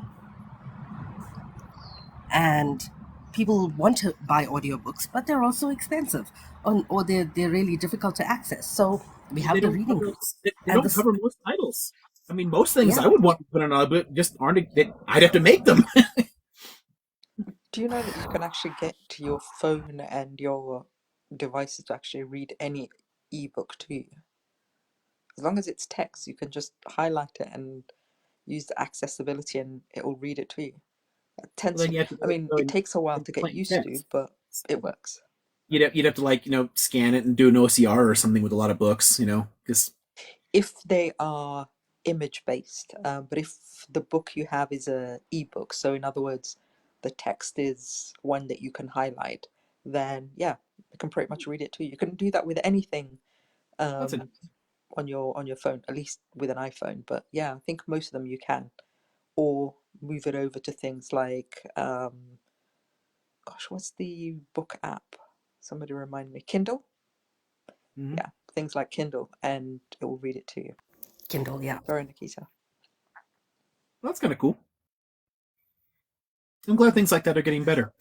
and people want to buy audiobooks, but they're also expensive, or they're really difficult to access. So we have the reading groups. They don't cover most titles. I mean, most things I would want to put on a book just aren't. I'd have to make them. Do you know that you can actually get to your phone and your devices to actually read any ebook to you? As long as it's text, you can just highlight it and use the accessibility and it will read it to you. It takes a while to get used to, but it works. You'd have to scan it and do an OCR or something with a lot of books, because if they are image based, but if the book you have is a ebook, so in other words, the text is one that you can highlight, then yeah, you can pretty much read it too. You can do that with anything on your phone, at least with an iPhone. But yeah, I think most of them you can, or move it over to things like what's the book app? Somebody remind me. Kindle. Mm-hmm. Yeah, things like Kindle, and it will read it to you. Kindle, yeah. Sorry, Nikita. Well, that's kind of cool. I'm glad things like that are getting better.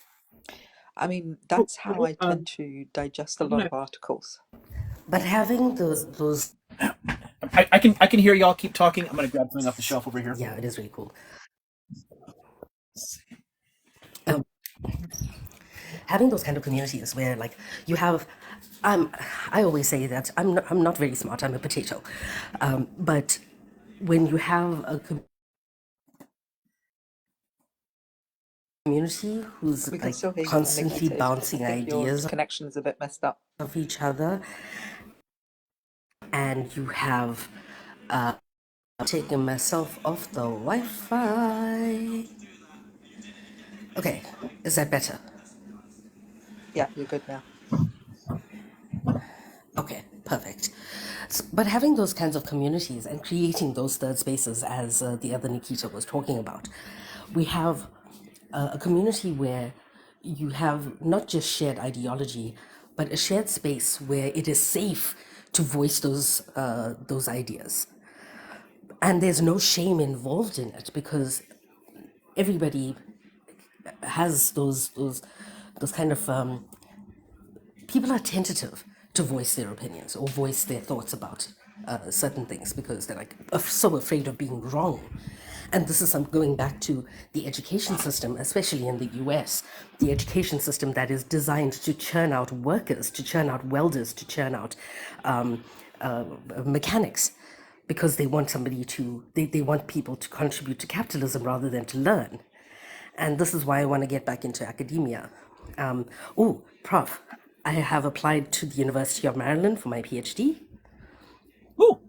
I mean, that's how I tend to digest a lot of articles. But having those I can hear y'all keep talking. I'm gonna grab something off the shelf over here. Yeah, it is really cool. having those kind of communities where like you have, I always say that I'm not very smart. I'm a potato, but when you have a community who's We can like still hear you, constantly Anikita. I bouncing think your ideas connection is a bit messed up. of each other, and you have taken myself off the Wi-Fi. Okay, is that better? Yeah, you're good now. Okay, perfect. But having those kinds of communities and creating those third spaces, as the other Nikita was talking about, we have a community where you have not just shared ideology, but a shared space where it is safe to voice those ideas, and there's no shame involved in it because everybody has those kind of people are tentative to voice their opinions or voice their thoughts about certain things because they're like so afraid of being wrong. And this is going back to the education system, especially in the US, the education system that is designed to churn out workers, to churn out welders, to churn out um, mechanics, because they want they want people to contribute to capitalism rather than to learn. And this is why I want to get back into academia. Oh, Prof, I have applied to the University of Maryland for my PhD. Ooh.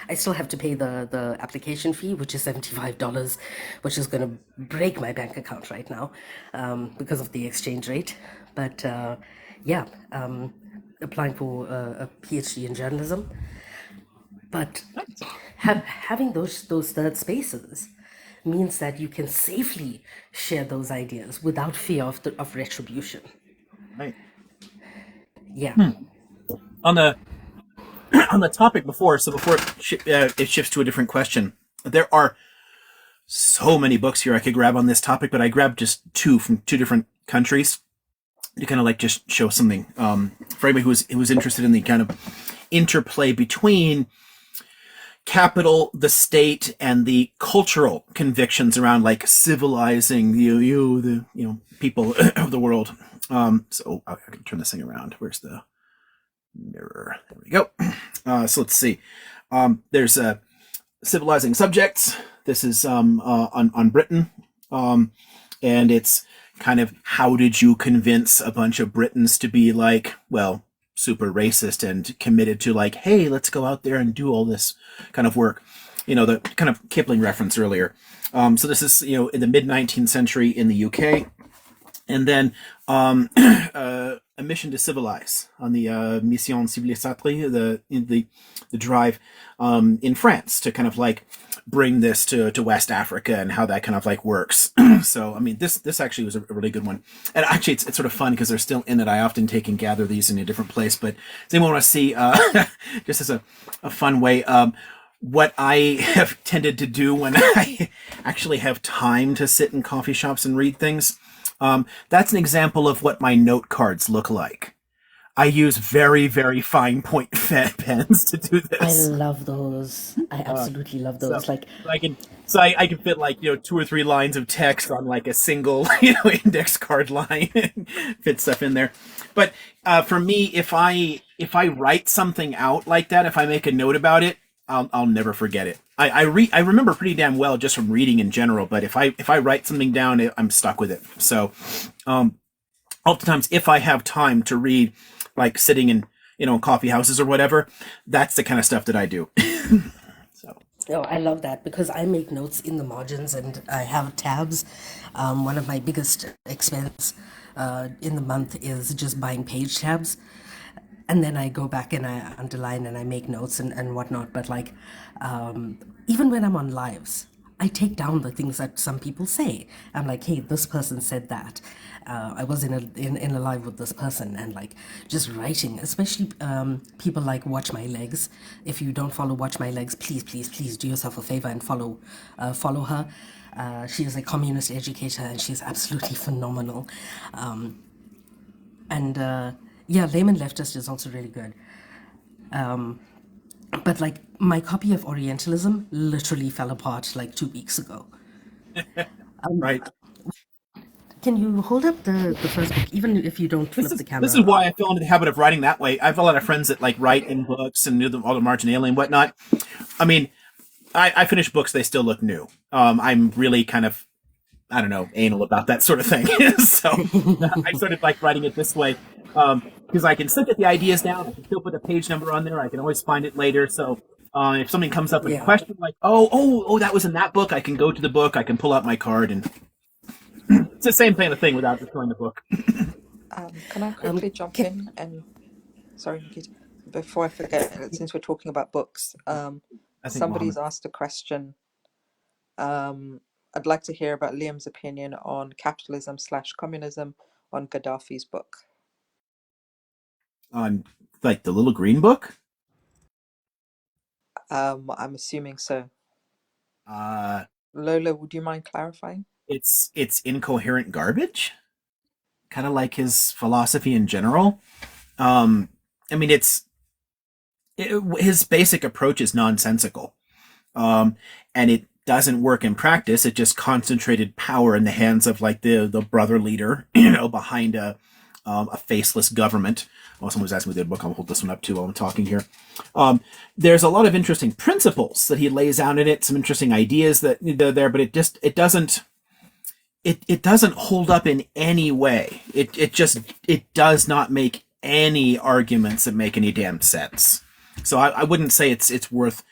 I still have to pay the application fee, which is $75, which is going to break my bank account right now because of the exchange rate. But yeah, applying for a PhD in journalism. But having those third spaces means that you can safely share those ideas without fear of retribution. Right. Yeah. On the on the topic before, so before it shifts to a different question, there are so many books here I could grab on this topic, but I grabbed just two from two different countries to kind of like just show something for anybody who's interested in the kind of interplay between capital, the state, and the cultural convictions around like civilizing the people of the world. So I can turn this thing around. Where's the mirror? There we go. So let's see. There's civilizing subjects. This is on Britain, and it's kind of how did you convince a bunch of Britons to be like, well, super racist and committed to like, hey, let's go out there and do all this kind of work. The kind of Kipling reference earlier. So this is, in the mid 19th century in the UK. And then a mission to civilize on the Mission Civilisatrice, the drive in France to kind of like bring this to West Africa and how that kind of like works. So, I mean, this actually was a really good one. And actually, it's sort of fun because they're still in it. I often take and gather these in a different place. But does anyone want to see, just as a fun way, what I have tended to do when I actually have time to sit in coffee shops and read things? That's an example of what my note cards look like. I use very, very fine point pens to do I this. love those. I absolutely love So those. Like, I can fit like 2 or 3 lines of text on like a single index card line and fit stuff in there. But for me, if I write something out like that, if I make a note about it, I'll never forget it. I remember pretty damn well just from reading in general. But if I write something down, I'm stuck with it. So oftentimes, if I have time to read, like sitting in coffee houses or whatever, that's the kind of stuff that I do. So. oh, I love that because I make notes in the margins and I have tabs. One of my biggest expense in the month is just buying page tabs. And then I go back and I underline and I make notes and whatnot. But like, even when I'm on lives, I take down the things that some people say. I'm like, hey, this person said that. I was in a live with this person, and like just writing, especially people like Watch My Legs. If you don't follow Watch My Legs, please do yourself a favor and follow her. She is a communist educator and she's absolutely phenomenal. And yeah, Layman Leftist is also really good. But like my copy of Orientalism literally fell apart like 2 weeks ago. Right. Can you hold up the first book, even if you don't This flip the is this camera is why around? I fell into the habit of writing that way. I have a lot of friends that like write in books and do them all the marginalia and whatnot. I mean, I finish books; they still look new. I'm really kind of, I don't know, anal about that sort of thing. So I started like writing it this way because I can still get the ideas down. I can still put a page number on there. I can always find it later. So if something comes up in a Yeah. question, like that was in that book, I can go to the book. I can pull out my card, and it's the same kind of thing without destroying the book. Can I quickly jump Can, in and sorry, Nikita, before I forget, since we're talking about books, I think somebody's Mohammed asked a question. I'd like to hear about Liam's opinion on capitalism slash communism on Gaddafi's book. on like the little green book. I'm assuming so. Uh, Lola, would you mind clarifying? it's incoherent garbage, kind of like his philosophy in general. Um, I mean, his basic approach is nonsensical, and it doesn't work in practice. It just concentrated power in the hands of like the brother leader, behind a faceless government. Oh, someone was asking me the book. I'll hold this one up too while I'm talking here. There's a lot of interesting principles that he lays out in it. Some interesting ideas that are there, but it doesn't hold up in any way. It does not make any arguments that make any damn sense. So I wouldn't say it's worth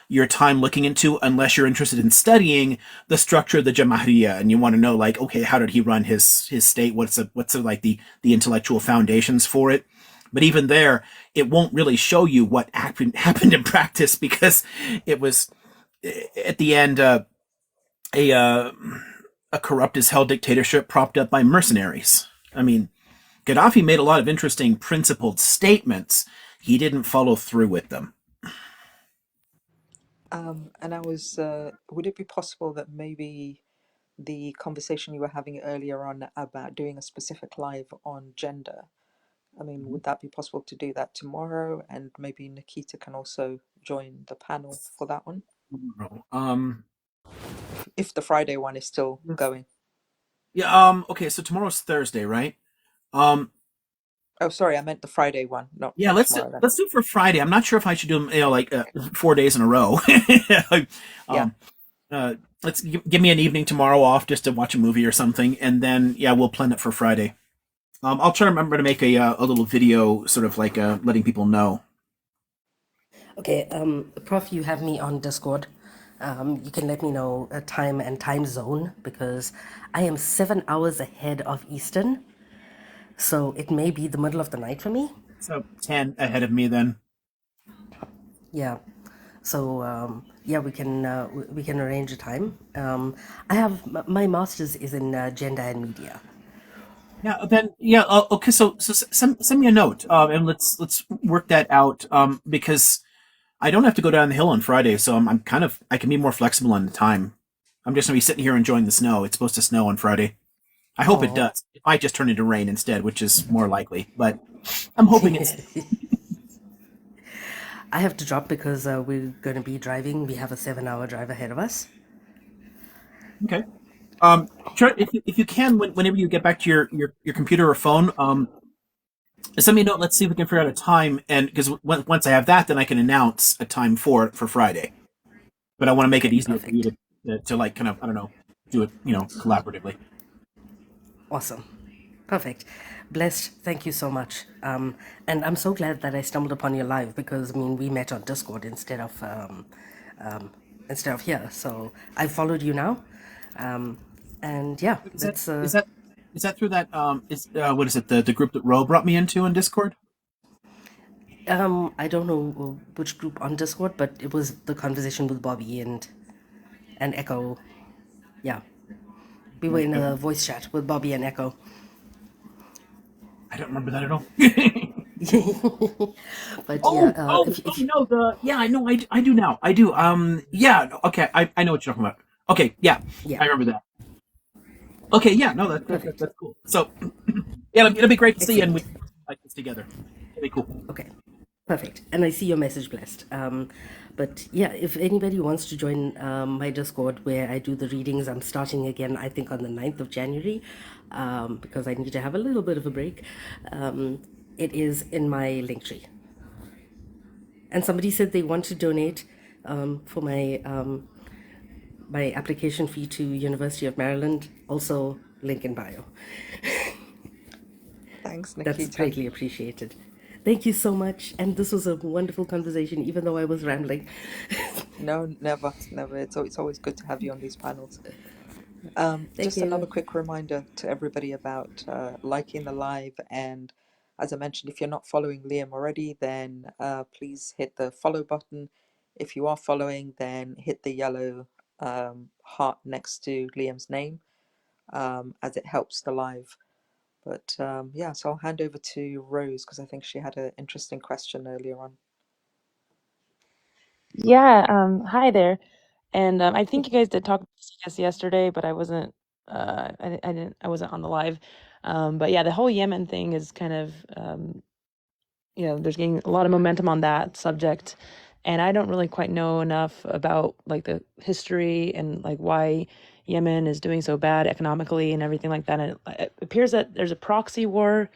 your time looking into unless you're interested in studying the structure of the Jamahiriya and you want to know like, okay, how did he run his state? What's like the intellectual foundations for it? But even there, it won't really show you what happened in practice because it was at the end a corrupt as hell dictatorship propped up by mercenaries. I mean, Gaddafi made a lot of interesting principled statements. He didn't follow through with them. And would it be possible that maybe the conversation you were having earlier on about doing a specific live on gender, I mean, would that be possible to do that tomorrow? And maybe Nikita can also join the panel for that one, Um, if the Friday one is still going. yeah. Okay. So tomorrow's Thursday, right? Um, Oh, sorry, I meant the Friday one, yeah. not tomorrow then. Let's do it for Friday. I'm not sure if I should do them, 4 days in a row. Yeah. um, let's give me an evening tomorrow off just to watch a movie or something, and then yeah, we'll plan it for Friday. I'll try to remember to make a little video, sort of like letting people know. okay, Prof, you have me on Discord. You can let me know a time and time zone because I am 7 hours ahead of Eastern, so it may be the middle of the night for me. So 10 ahead of me then. Yeah. So yeah, we can arrange a time. I have my master's is in gender and media. Yeah, then yeah. Okay, so send me a note, and let's work that out. Because I don't have to go down the hill on Friday, so I'm kind of I can be more flexible on the time. I'm just gonna be sitting here enjoying the snow. It's supposed to snow on Friday. I hope it Oh, does. It might just turn into rain instead, which is more likely. But I'm hoping it's I have to drop because we're going to be driving. We have a 7 hour drive ahead of us. okay. Try if you can whenever you get back to your computer or phone. Send me a note. Let's see if we can figure out a time, and because once I have that, then I can announce a time for Friday. But I want to make it Okay, easier for you perfect. to like kind of I don't know do it collaboratively. Awesome. Perfect. Blessed. Thank you so much. And I'm so glad that I stumbled upon your live because I mean we met on Discord instead of here. So I followed you now. And yeah, Is that let's is that is that through that is what is it the group that Ro brought me into in Discord? I don't know which group on Discord, but it was the conversation with Bobby and Echo. Yeah. We were in a voice chat with Bobby and Echo. I don't remember that at all. But yeah, Oh no, the yeah, I know, I do now. I do. Yeah, okay, I know what you're talking about. Okay, yeah, yeah, I remember that. Okay, yeah, no, perfect. that's cool. So yeah, it'll be great to see you, and we Excellent. like this together. It'll be cool. Okay, perfect. And I see your message, Blessed. But yeah, if anybody wants to join my Discord where I do the readings, I'm starting again, I think, on the 9th of January, because I need to have a little bit of a break. It is in my link tree. And somebody said they want to donate for my application fee to University of Maryland, also link in bio. Thanks, That's Nikita. greatly appreciated. Thank you so much. And this was a wonderful conversation, even though I was rambling. No, never, never. It's always good to have you on these panels. Thank Just another you. quick reminder to everybody about liking the live. And as I mentioned, if you're not following Liam already, then please hit the follow button. If you are following, then hit the yellow heart next to Liam's name, as it helps the live. But yeah, so I'll hand over to Rose because I think she had an interesting question earlier on. Yeah, hi there. And I think you guys did talk about this yesterday, but I wasn't I wasn't on the live. But yeah, the whole Yemen thing is kind of there's getting a lot of momentum on that subject. And I don't really quite know enough about like the history and like why Yemen is doing so bad economically and everything like that. And it appears that there's a proxy war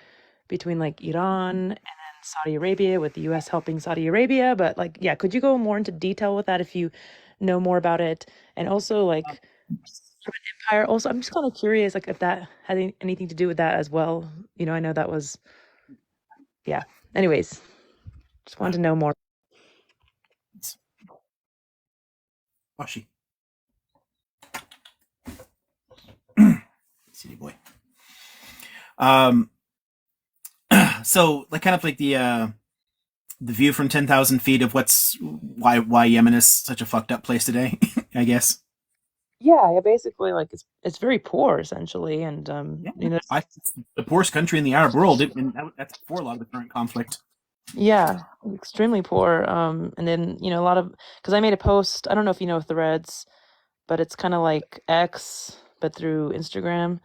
between like Iran and then Saudi Arabia, with the US helping Saudi Arabia. But like, yeah, could you go more into detail with that if you know more about it? And also like from an empire, also I'm just kind of curious like if that had anything to do with that as well. I know that was, yeah. Anyways, just wanted to know more. Washi. City boy. So like kind of like the view from 10,000 feet of why Yemen is such a fucked up place today, I guess. Yeah, basically like it's very poor essentially, and It's the poorest country in the Arab world, and that's before a lot of the current conflict. yeah, extremely poor. And then a lot of, because I made a post. I don't know if you know Threads, but it's kind of like X but through Instagram.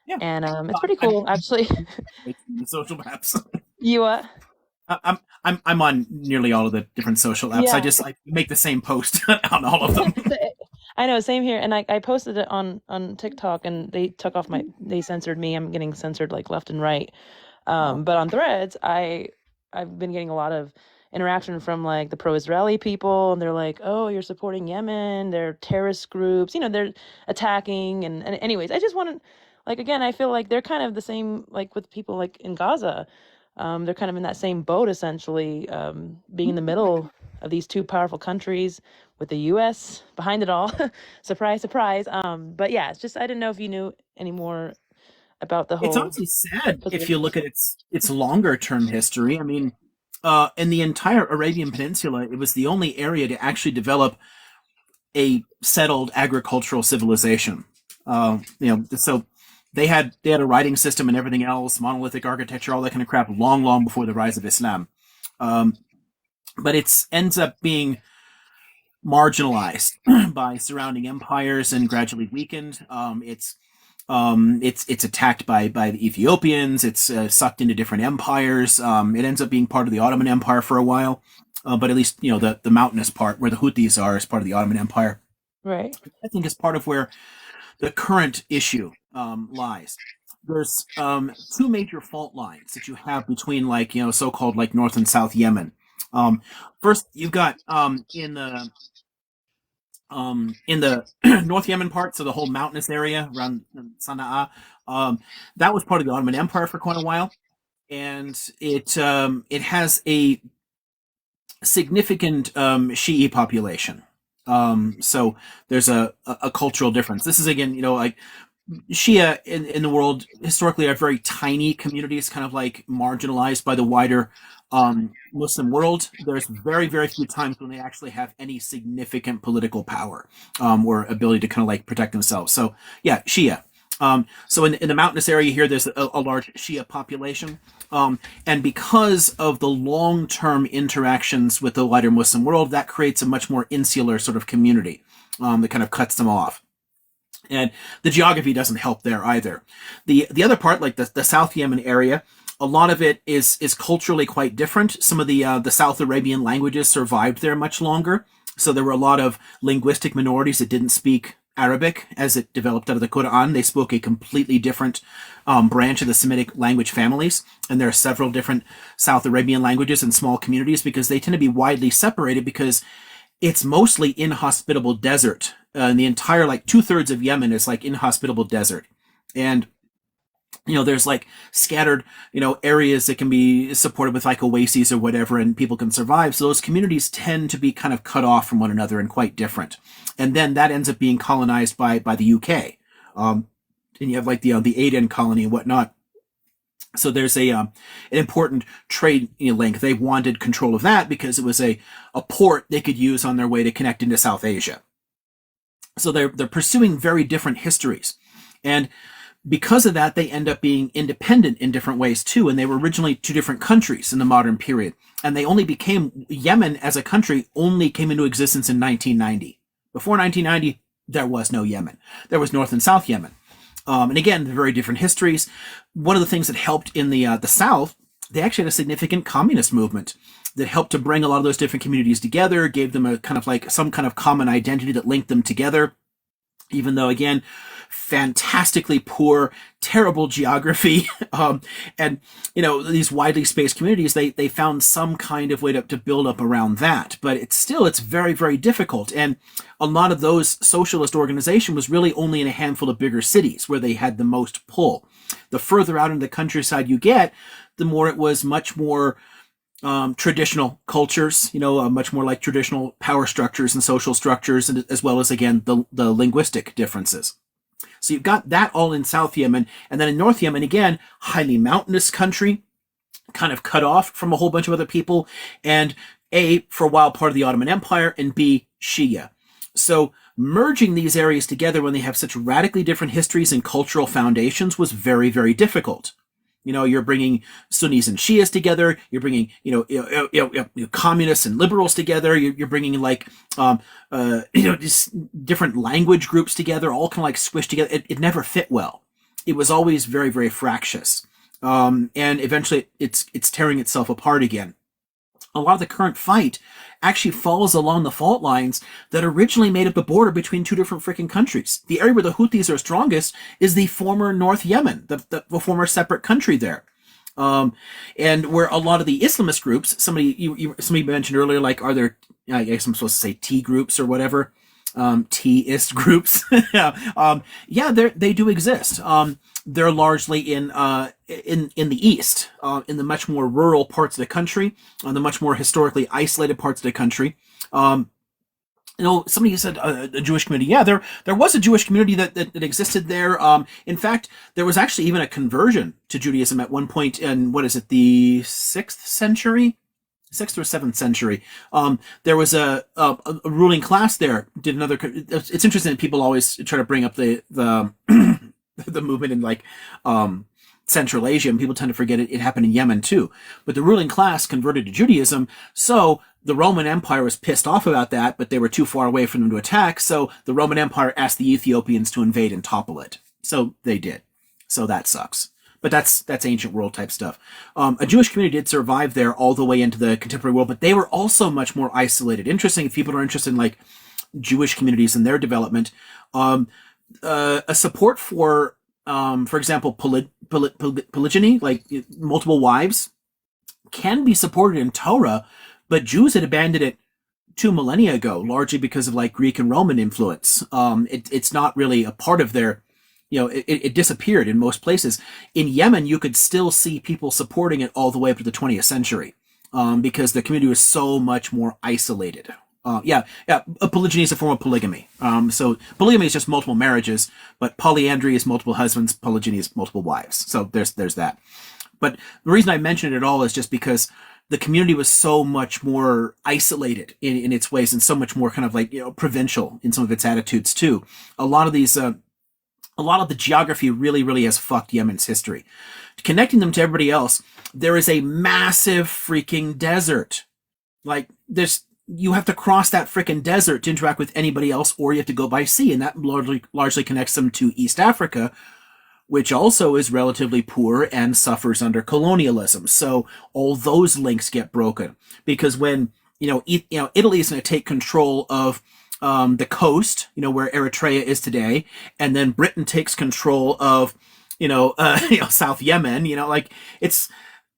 Yeah, and it's pretty cool actually. The social apps. You what? I'm on nearly all of the different social apps. Yeah. I make the same post on all of them. I know, same here. And I posted it on TikTok, and they censored me. I'm getting censored like left and right. But on Threads, I've been getting a lot of interaction from like the pro-Israeli people, and they're like, "Oh, you're supporting Yemen. They're terrorist groups. They're attacking." And anyways, I just want to, like, again, I feel like they're kind of the same like with people like in Gaza. They're kind of in that same boat essentially, being in the middle of these two powerful countries with the U.S. behind it all. Surprise, surprise. But yeah, it's just I didn't know if you knew any more about the It's whole. honestly sad if you look at its longer term history. I mean, in the entire Arabian Peninsula, it was the only area to actually develop a settled agricultural civilization. So they had a writing system and everything else, monolithic architecture, all that kind of crap, long, long before the rise of Islam. But it ends up being marginalized by surrounding empires and gradually weakened. It's attacked by the Ethiopians. It's sucked into different empires. It ends up being part of the Ottoman Empire for a while, but at least the mountainous part where the Houthis are is part of the Ottoman Empire. Right. I think is part of where the current issue lies. There's two major fault lines that you have between so-called like North and South Yemen. First, you've got in the North Yemen part, so the whole mountainous area around Sana'a, that was part of the Ottoman Empire for quite a while, and it has a significant Shi'i population. So there's a cultural difference. This is again, like Shia in the world historically are very tiny communities, kind of like marginalized by the wider Muslim world. There's very, very few times when they actually have any significant political power or ability to kind of like protect themselves. So yeah, Shia. So in the mountainous area here, there's a large Shia population. And because of the long-term interactions with the wider Muslim world, that creates a much more insular sort of community that kind of cuts them off. And the geography doesn't help there either. The other part, like the South Yemen area, A lot of it is culturally quite different. Some of the South Arabian languages survived there much longer, so there were a lot of linguistic minorities that didn't speak Arabic as it developed out of the Quran. They spoke a completely different branch of the Semitic language families, and there are several different South Arabian languages in small communities because they tend to be widely separated because it's mostly inhospitable desert. And the entire, like, 2/3 of Yemen is like inhospitable desert. And there's like scattered, areas that can be supported with like oases or whatever, and people can survive. So those communities tend to be kind of cut off from one another and quite different. And then that ends up being colonized by the UK. And you have like the Aden colony and whatnot. So there's an important trade link. They wanted control of that because it was a port they could use on their way to connect into South Asia. So they're pursuing very different histories. And because of that, they end up being independent in different ways too. And they were originally two different countries in the modern period. And they only became, Yemen as a country only came into existence in 1990. Before 1990, there was no Yemen. There was North and South Yemen. And again, they're very different histories. One of the things that helped in the South, they actually had a significant communist movement that helped to bring a lot of those different communities together, gave them a kind of like some kind of common identity that linked them together. Even though, again, fantastically poor, terrible geography, and these widely spaced communities, they found some kind of way to build up around that. But it's very, very difficult. And a lot of those socialist organization was really only in a handful of bigger cities where they had the most pull. The further out into the countryside you get, the more it was much more traditional cultures, much more like traditional power structures and social structures, and as well as, again, the linguistic differences. So you've got that all in South Yemen. And then in North Yemen, again, highly mountainous country, kind of cut off from a whole bunch of other people, and A, for a while part of the Ottoman Empire, and B, Shia. So merging these areas together when they have such radically different histories and cultural foundations was very, very difficult. You're bringing Sunnis and Shias together. You're bringing, communists and liberals together. You're bringing like, just different language groups together, all kind of like squished together. It never fit well. It was always very, very fractious. And eventually it's tearing itself apart again. A lot of the current fight actually falls along the fault lines that originally made up the border between two different freaking countries. The area where the Houthis are strongest is the former North Yemen, the former separate country there. And where a lot of the Islamist groups, somebody mentioned earlier, like, are there, I guess I'm supposed to say T groups or whatever, T-ist groups. Yeah, they do exist. They're largely in the east, in the much more rural parts of the country, the much more historically isolated parts of the country. Somebody said a Jewish community. Yeah, there was a Jewish community that existed there. In fact, there was actually even a conversion to Judaism at one point in, the 6th century? 6th or 7th century. There was a ruling class there. It's interesting that people always try to bring up the the movement in like Central Asia, and people tend to forget it happened in Yemen too. But the ruling class converted to Judaism, so the Roman Empire was pissed off about that, but they were too far away for them to attack, so the Roman Empire asked the Ethiopians to invade and topple it. So they did. So that sucks. But that's ancient world type stuff. A Jewish community did survive there all the way into the contemporary world, but they were also much more isolated. Interesting, if people are interested in like Jewish communities and their development, a support for example, polygyny, like multiple wives, can be supported in Torah, but Jews had abandoned it 2 millennia ago, largely because of like Greek and Roman influence. It's not really a part of their, it disappeared in most places. In Yemen, you could still see people supporting it all the way up to the 20th century, because the community was so much more isolated. Polygyny is a form of polygamy. So polygamy is just multiple marriages, but polyandry is multiple husbands, polygyny is multiple wives. So there's that. But the reason I mention it at all is just because the community was so much more isolated in its ways, and so much more kind of like, provincial in some of its attitudes too. A lot of the geography really, really has fucked Yemen's history. Connecting them to everybody else, there is a massive freaking desert. Like, you have to cross that freaking desert to interact with anybody else, or you have to go by sea, and that largely connects them to East Africa, which also is relatively poor and suffers under colonialism. So all those links get broken because when Italy is going to take control of the coast, where Eritrea is today, and then Britain takes control of South Yemen.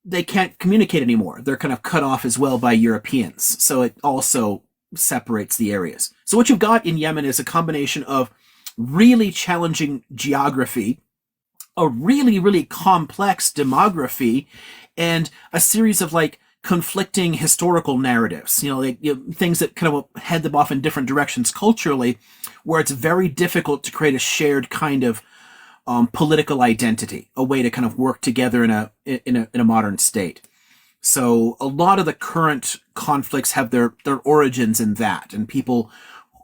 They can't communicate anymore. They're kind of cut off as well by Europeans. So it also separates the areas. So what you've got in Yemen is a combination of really challenging geography, a really, really complex demography, and a series of conflicting historical narratives, things that kind of head them off in different directions culturally, where it's very difficult to create a shared kind of political identity, a way to kind of work together in a modern state. So a lot of the current conflicts have their origins in that, and people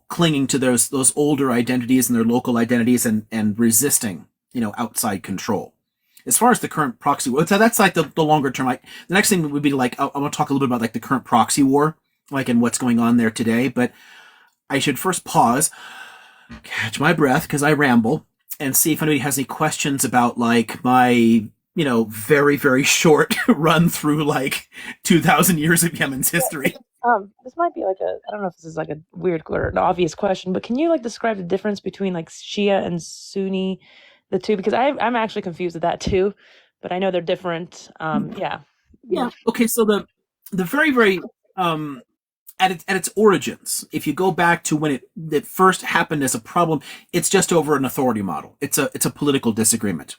clinging to those older identities and their local identities and resisting outside control. As far as the current proxy war, so that's the longer term. The next thing would be I want to talk a little bit about the current proxy war, and what's going on there today. But I should first pause, catch my breath because I ramble, and see if anybody has any questions about my very, very short run through 2,000 years of Yemen's history. This might be I don't know if this is a weird or an obvious question, but can you describe the difference between Shia and Sunni, the two? Because I'm actually confused with that too, but I know they're different. Yeah. Okay. So the very, very at its origins, if you go back to when it first happened as a problem, it's just over an authority model. It's a political disagreement.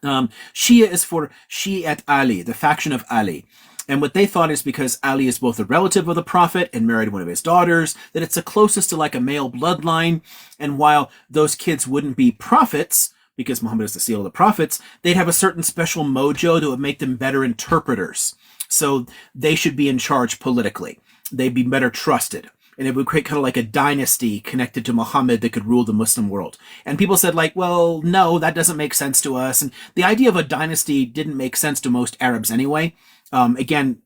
Shia is for Shi'at Ali, the faction of Ali. And what they thought is because Ali is both a relative of the Prophet and married one of his daughters, that it's the closest to a male bloodline. And while those kids wouldn't be prophets, because Muhammad is the seal of the prophets, they'd have a certain special mojo that would make them better interpreters. So they should be in charge politically. They'd be better trusted. And it would create kind of a dynasty connected to Muhammad that could rule the Muslim world. And people said well, no, that doesn't make sense to us. And the idea of a dynasty didn't make sense to most Arabs anyway. Again,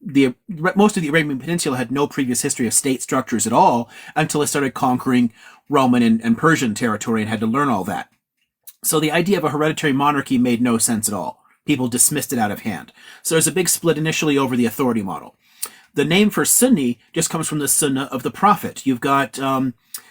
most of the Arabian Peninsula had no previous history of state structures at all until it started conquering Roman and Persian territory and had to learn all that. So the idea of a hereditary monarchy made no sense at all. People dismissed it out of hand. So there's a big split initially over the authority model. The name for Sunni just comes from the Sunnah of the Prophet. You've got,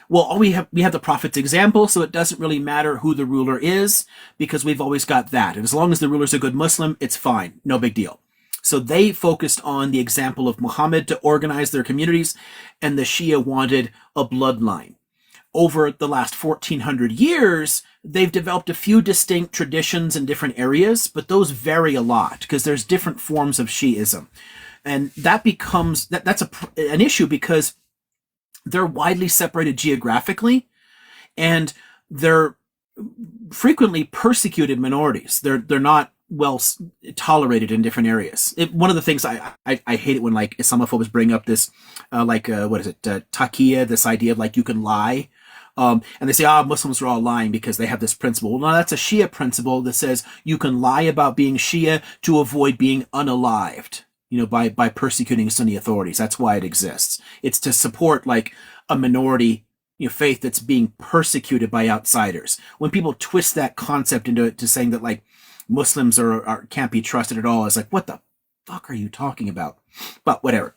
we have the Prophet's example, so it doesn't really matter who the ruler is because we've always got that. And as long as the ruler's a good Muslim, it's fine. No big deal. So they focused on the example of Muhammad to organize their communities, and the Shia wanted a bloodline. Over the last 1,400 years, they've developed a few distinct traditions in different areas, but those vary a lot because there's different forms of Shi'ism. And that becomes, that's an issue because they're widely separated geographically, and they're frequently persecuted minorities. They're not well tolerated in different areas. One of the things I hate it when Islamophobes bring up this, taqiyya, this idea of you can lie. And they say, Muslims are all lying because they have this principle. Well, no, that's a Shia principle that says you can lie about being Shia to avoid being unalived, by persecuting Sunni authorities. That's why it exists. It's to support a minority faith that's being persecuted by outsiders. When people twist that concept into saying that Muslims can't be trusted at all, it's what the fuck are you talking about? But whatever.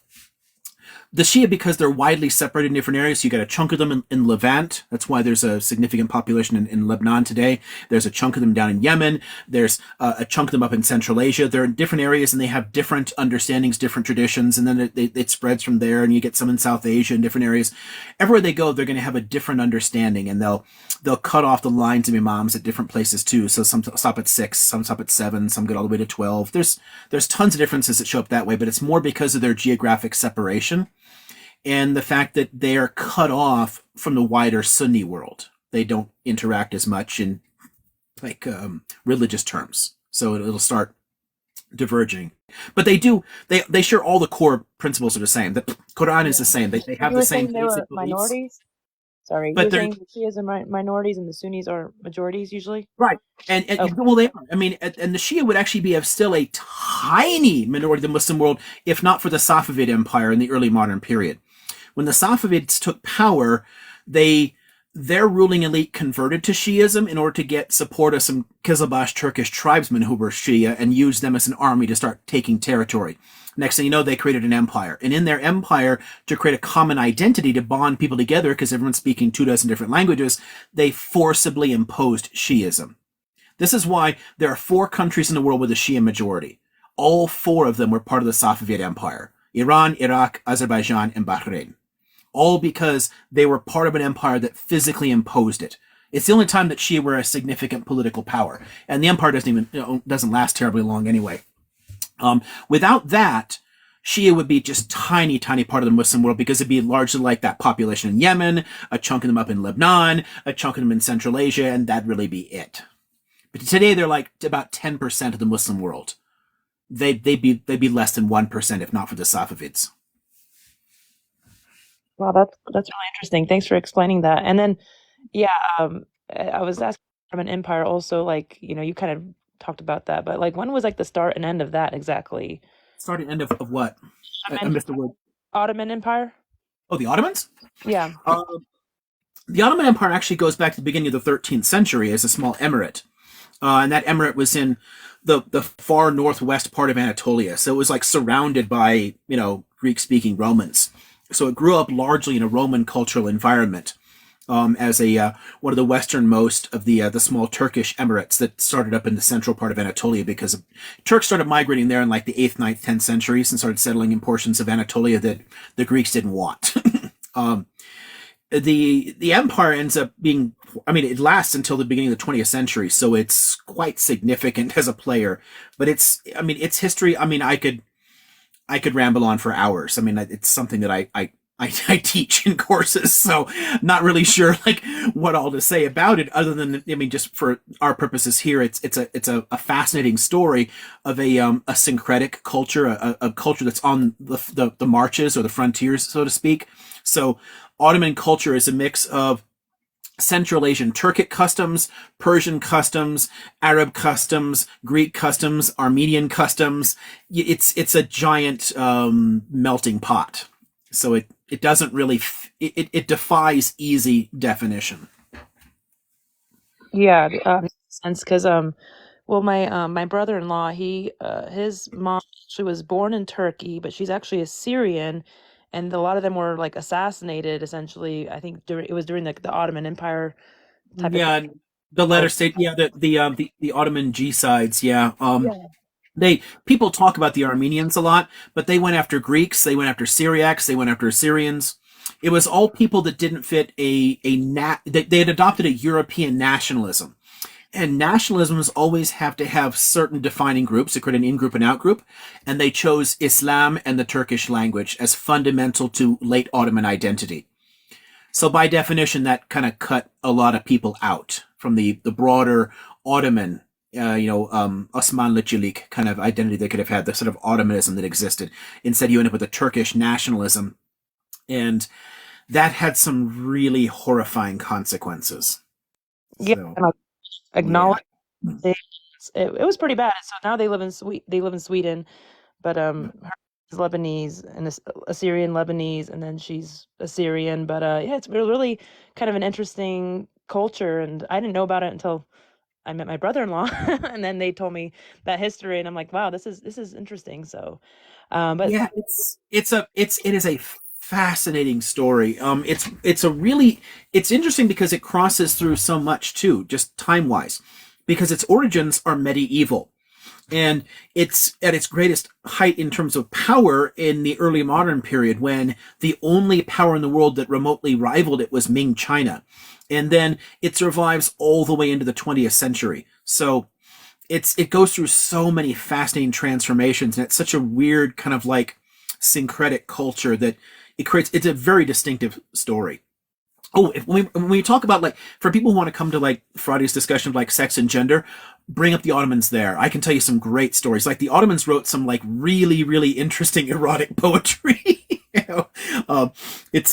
The Shia, because they're widely separated in different areas, so you got a chunk of them in Levant. That's why there's a significant population in Lebanon today. There's a chunk of them down in Yemen. There's a chunk of them up in Central Asia. They're in different areas, and they have different understandings, different traditions, and then it spreads from there, and you get some in South Asia in different areas. Everywhere they go, they're going to have a different understanding, and they'll cut off the lines of imams at different places too. So some stop at 6, some stop at 7, some get all the way to 12. There's tons of differences that show up that way, but it's more because of their geographic separation and the fact that they are cut off from the wider Sunni world. They don't interact as much in religious terms. So it'll start diverging. But they share all the core principles are the same. The Quran is the same. They have the same basic beliefs. Minorities? Sorry, but you're saying the Shias are minorities and the Sunnis are majorities usually? Right. And well, they are. I mean, and the Shia would actually be still a tiny minority of the Muslim world, if not for the Safavid Empire in the early modern period. When the Safavids took power, they their ruling elite converted to Shiism in order to get support of some Kizilbash Turkish tribesmen who were Shia and used them as an army to start taking territory. Next thing you know, they created an empire. And in their empire, to create a common identity to bond people together, because everyone's speaking 24 different languages, they forcibly imposed Shiism. This is why there are 4 countries in the world with a Shia majority. All 4 of them were part of the Safavid Empire: Iran, Iraq, Azerbaijan, and Bahrain. All because they were part of an empire that physically imposed it. It's the only time that Shia were a significant political power, and the empire doesn't last terribly long anyway. Without that, Shia would be just tiny part of the Muslim world, because it'd be largely like that population in Yemen, a chunk of them up in Lebanon, a chunk of them in Central Asia, and that'd really be it. But today they're like about 10% of the Muslim world. They'd be less than 1% if not for the Safavids. Wow, that's really interesting. Thanks for explaining that. And then, yeah, I was asking from an empire also, like, you kind of talked about that, but like, when was like the start and end of that exactly? Start and end of what? I Ottoman, missed the word. Ottoman Empire? Oh, the Ottomans? Yeah. The Ottoman Empire actually goes back to the beginning of the 13th century as a small emirate. And that emirate was in the far northwest part of Anatolia. So it was like surrounded by, Greek-speaking Romans. So it grew up largely in a Roman cultural environment, as one of the westernmost of the small Turkish emirates that started up in the central part of Anatolia, because Turks started migrating there in like the 8th, 9th, 10th centuries and started settling in portions of Anatolia that the Greeks didn't want. The empire ends up being, it lasts until the beginning of the 20th century, so it's quite significant as a player. But its history, I could ramble on for hours. It's something that I teach in courses, so not really sure like what all to say about it, other than just for our purposes here, it's a fascinating story of a syncretic culture, a culture that's on the marches or the frontiers, so to speak. So Ottoman culture is a mix of Central Asian Turkic customs, Persian customs, Arab customs, Greek customs, Armenian customs. It's a giant melting pot. So it doesn't really it defies easy definition. Yeah, sense because well, my brother-in-law, his mom she was born in Turkey, but she's actually a Syrian, and a lot of them were like assassinated essentially. I think it was during the Ottoman Empire type of Yeah, thing. the Oh, latter state. Yeah, the Ottoman G-sides. Yeah. yeah. People talk about the Armenians a lot, but they went after Greeks, they went after Syriacs, they went after Assyrians. It was all people that didn't fit they had adopted a European nationalism. And nationalisms always have to have certain defining groups to create an in-group and out-group, and they chose Islam and the Turkish language as fundamental to late Ottoman identity. So by definition, that kind of cut a lot of people out from the broader Ottoman, Osmanlıcılık kind of identity they could have had, the sort of Ottomanism that existed. Instead, you end up with a Turkish nationalism, and that had some really horrifying consequences. Yeah, So, and I yeah. acknowledge it was pretty bad. So now they live in Sweden, but her is Lebanese and Assyrian Lebanese, and then she's Assyrian. But yeah, it's really kind of an interesting culture, and I didn't know about it until I met my brother-in-law, and then they told me that history, and I'm like, wow, this is interesting. So, but Yeah, it is a fascinating story. It's interesting because it crosses through so much too, just time wise, because its origins are medieval, and it's at its greatest height in terms of power in the early modern period, when the only power in the world that remotely rivaled it was Ming China, and then it survives all the way into the 20th century. So it goes through so many fascinating transformations, and it's such a weird kind of like syncretic culture that it's a very distinctive story. Oh, when we talk about, like, for people who want to come to like Friday's discussion of like sex and gender, bring up the Ottomans there. I can tell you some great stories. Like the Ottomans wrote some like really, really interesting erotic poetry. It's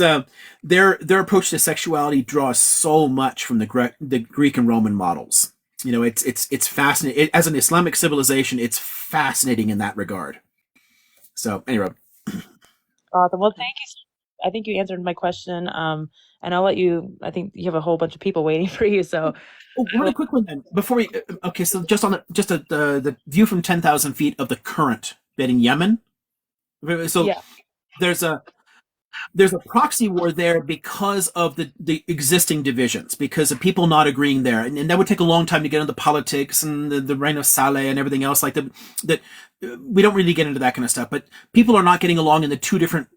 their approach to sexuality draws so much from the Greek and Roman models. It's fascinating. As an Islamic civilization, it's fascinating in that regard. So anyway, awesome. Well, thank you. I think you answered my question. And I'll let you. I think you have a whole bunch of people waiting for you. So, Oh, really quick one then. Before we, okay, so just on the view from 10,000 feet of the current bit in Yemen. So yeah. there's a proxy war there because of the existing divisions, because of people not agreeing there, and that would take a long time to get into politics and the reign of Saleh and everything else like that. We don't really get into that kind of stuff, but people are not getting along in the two different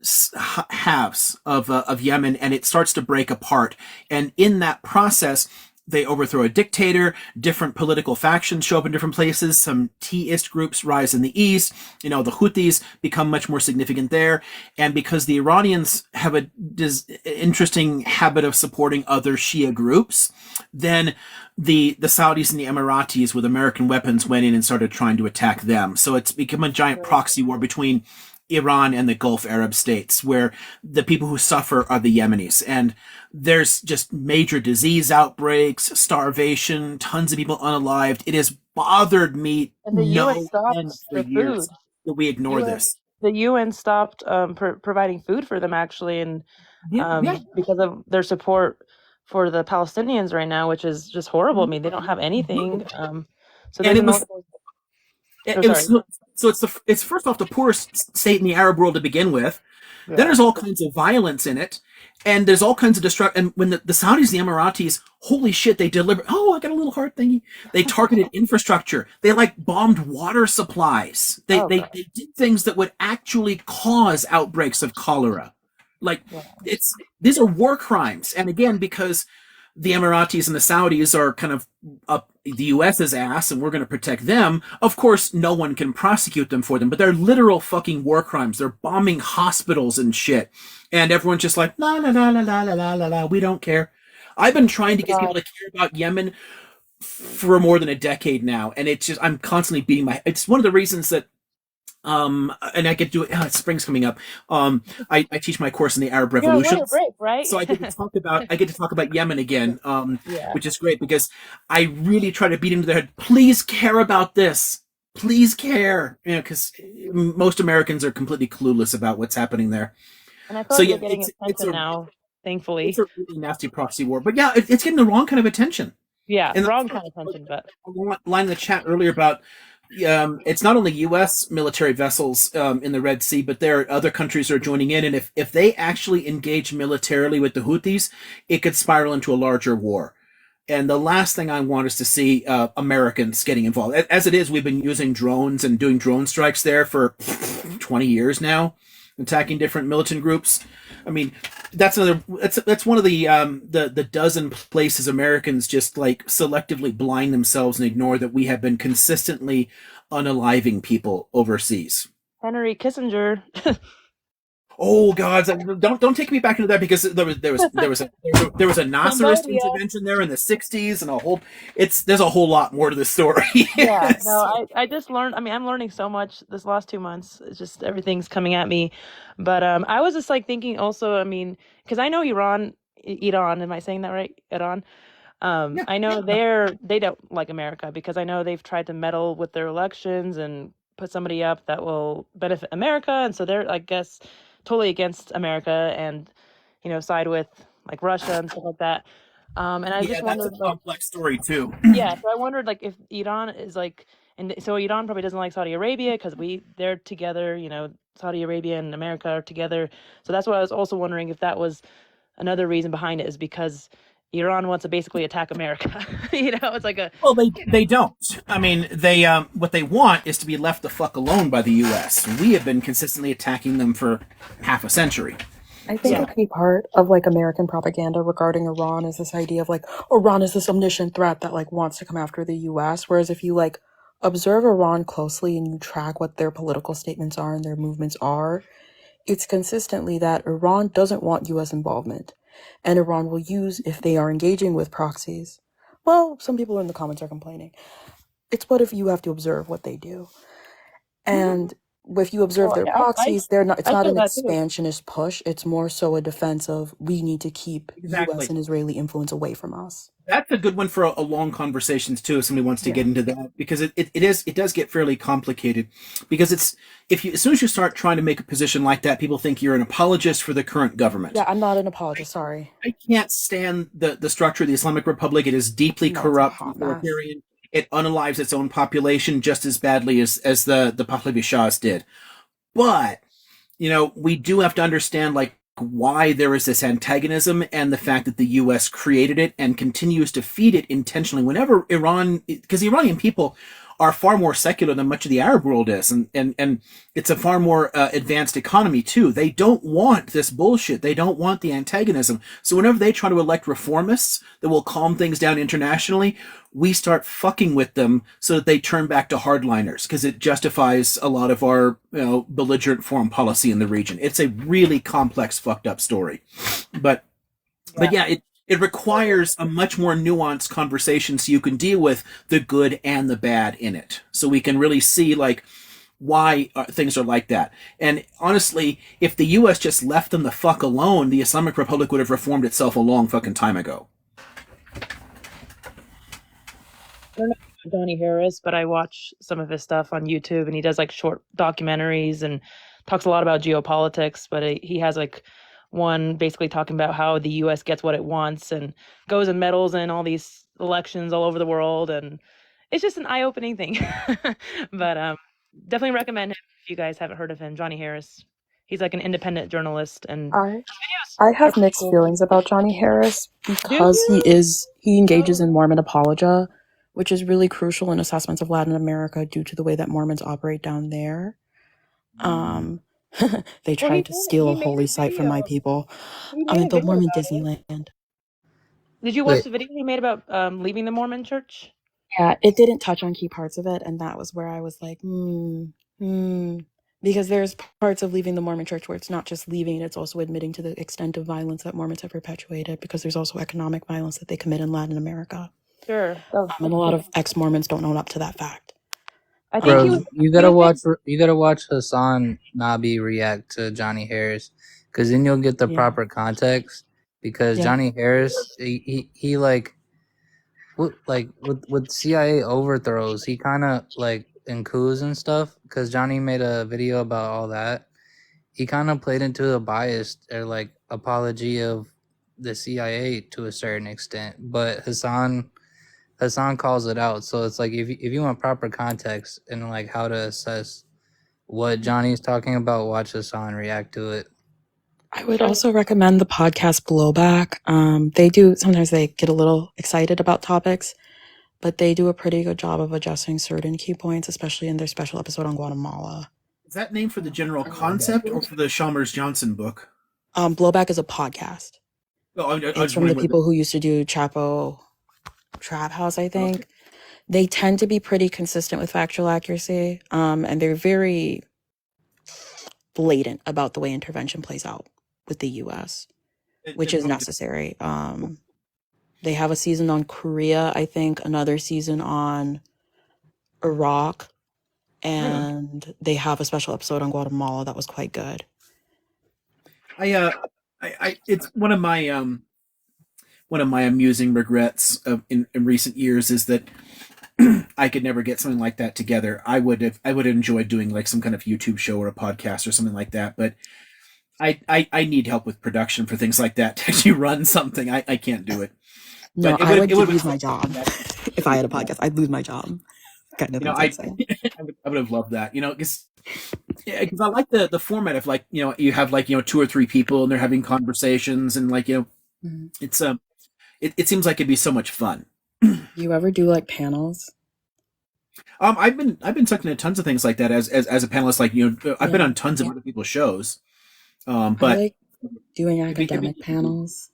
halves of Yemen, and it starts to break apart. And in that process, they overthrow a dictator, different political factions show up in different places, some T-ist groups rise in the east, the Houthis become much more significant there, and because the Iranians have a interesting habit of supporting other Shia groups, then the Saudis and the Emiratis with American weapons went in and started trying to attack them. So it's become a giant proxy war between Iran and the Gulf Arab states, where the people who suffer are the Yemenis. And there's just major disease outbreaks, starvation, tons of people unalived. It has bothered me And the UN no stopped end for the food. years that we ignore this. The UN stopped providing food for them actually, and Yeah. because of their support for the Palestinians right now, which is just horrible. I mean, they don't have anything. So And there's it was also. Oh, it sorry. was so it's first off the poorest state in the Arab world to begin with. Then Yeah. there's all kinds of violence in it, and there's all kinds of destruction. And when the Saudis, the Emiratis, holy shit, they delivered. Oh, I got a little heart thingy. They targeted infrastructure. They bombed water supplies. They did things that would actually cause outbreaks of cholera. These are war crimes, and again, because the Emiratis and the Saudis are kind of up the US's ass and we're going to protect them, of course, no one can prosecute them for them, but they're literal fucking war crimes. They're bombing hospitals and shit. And everyone's just like, la, la, la, la, la, la, la, la, we don't care. I've been trying to get people to care about Yemen for more than a decade now. And I'm constantly it's one of the reasons that and I get to do it. Spring's coming up. I teach my course in the Arab You're on Revolution, winter break, right? so I get to talk about Yemen again, Yeah. which is great because I really try to beat into their head. Please care about this. Please care, because most Americans are completely clueless about what's happening there. And I feel So like yeah, they're getting attention now, thankfully. it's a really nasty proxy war, but yeah, it's getting the wrong kind of attention. Yeah, And wrong kind of attention, but a line in the chat earlier about it's not only U.S. military vessels in the Red Sea, but there are other countries that are joining in. And if they actually engage militarily with the Houthis, it could spiral into a larger war. And the last thing I want is to see Americans getting involved. As it is, we've been using drones and doing drone strikes there for 20 years now, attacking different militant groups. I mean, that's one of the dozen places Americans just selectively blind themselves and ignore that we have been consistently unaliving people overseas. Henry Kissinger. Oh God! Don't take me back into that because there was a Nasserist intervention there in the '60s and there's a whole lot more to the story. Yeah, no, I just learned. I mean, I'm learning so much this last 2 months. It's just everything's coming at me. But I was just thinking also. I mean, because I know Iran. Am I saying that right? Iran. I know they don't like America because I know they've tried to meddle with their elections and put somebody up that will benefit America, and so they're, I guess, totally against America and side with Russia and stuff like that. And I just wondered, that's a complex story too. yeah, so I wondered if Iran is and so Iran probably doesn't like Saudi Arabia because they're together, Saudi Arabia and America are together. So that's what I was also wondering if that was another reason behind it, is because Iran wants to basically attack America. It's like a. Well, they don't. I mean, they what they want is to be left the fuck alone by the U.S. We have been consistently attacking them for half a century. I think a key part of American propaganda regarding Iran is this idea of Iran is this omniscient threat that wants to come after the U.S. Whereas if you observe Iran closely and you track what their political statements are and their movements are, it's consistently that Iran doesn't want U.S. involvement. And Iran will use, if they are engaging with proxies, well, some people in the comments are complaining. It's what if you have to observe what they do. And if you observe Well, their yeah, proxies, they're not. It's I not feel an that too. expansionist push. It's more so a defense of we need to keep U.S. Exactly. and Israeli influence away from us. That's a good one for a long conversations too. If somebody wants to Yeah. get into that, because it does get fairly complicated. Because it's if you as soon as you start trying to make a position like that, people think you're an apologist for the current government. Yeah, I'm not an apologist. Sorry. I can't stand the structure of the Islamic Republic. It is deeply No, it's a corrupt, hot mess. authoritarian. It unalives its own population just as badly as the Pahlavi Shahs did. But we do have to understand like why there is this antagonism and the fact that the US created it and continues to feed it intentionally whenever Iran, because the Iranian people are far more secular than much of the Arab world is, and it's a far more advanced economy too. They don't want this bullshit. They don't want the antagonism. So whenever they try to elect reformists that will calm things down internationally, we start fucking with them so that they turn back to hardliners because it justifies a lot of our belligerent foreign policy in the region. It's a really complex, fucked up story, but yeah, it requires a much more nuanced conversation so you can deal with the good and the bad in it, so we can really see like why things are like that. And honestly, if the U.S. just left them the fuck alone, the Islamic Republic would have reformed itself a long fucking time ago. I don't know about Johnny Harris, but I watch some of his stuff on YouTube, and he does like short documentaries and talks a lot about geopolitics. But he has like one basically talking about how the U.S. gets what it wants and goes and meddles in all these elections all over the world, and it's just an eye-opening thing. But definitely recommend him if you guys haven't heard of him. Johnny Harris. He's like an independent journalist, and I his I videos are have pretty mixed cool. feelings about Johnny Harris Do because you? he engages Oh. in Mormon apologia, which is really crucial in assessments of Latin America due to the way that Mormons operate down there. Um, they Well, tried to steal he a made holy a site from my video. people. He I made mean, a the video Mormon about it. Disneyland. Did you watch Wait, the video he made about leaving the Mormon church? Yeah, it didn't touch on key parts of it, and that was where I was like, because there's parts of leaving the Mormon church where it's not just leaving, it's also admitting to the extent of violence that Mormons have perpetuated, because there's also economic violence that they commit in Latin America. Sure. And a lot of ex-Mormons don't own up to that fact. I think bro, he was you he gotta was being watch. You gotta watch Hassan Nabi react to Johnny Harris, because then you'll get the Yeah. proper context. Because Yeah. Johnny Harris, he like with CIA overthrows, he kind of like in coups and stuff. Because Johnny made a video about all that. He kind of played into a bias or like apology of the CIA to a certain extent, but Hassan calls it out. So it's like if you want proper context and like how to assess what Johnny's talking about, watch Hassan react to it. I would also recommend the podcast Blowback. Sometimes they get a little excited about topics, but they do a pretty good job of adjusting certain key points, especially in their special episode on Guatemala. Is that named for the general concept or for the Chalmers Johnson book? Blowback is a podcast. Oh, I It's was from the wondering what people who used to do Chapo Trap House, I think. Okay. They tend to be pretty consistent with factual accuracy, and they're very blatant about the way intervention plays out with the U.S., which is Okay. necessary. They have a season on Korea, I think, another season on Iraq, and they have a special episode on Guatemala that was quite good. It's one of my amusing regrets in recent years is that I could never get something like that together. I would have enjoyed doing like some kind of YouTube show or a podcast or something like that, but I need help with production for things like that to actually run something. I can't do it. No, But I would it would lose my job. If I had a podcast, I'd lose my job. Kind of things I'm saying. I would have loved that, because I like the format of like, you have like, 2 or 3 people and they're having conversations and like, it's it seems like it'd be so much fun. You ever do like panels? I've been sucked into tons of things like that as a panelist. Like I've been on tons of other people's shows. But I like doing academic panels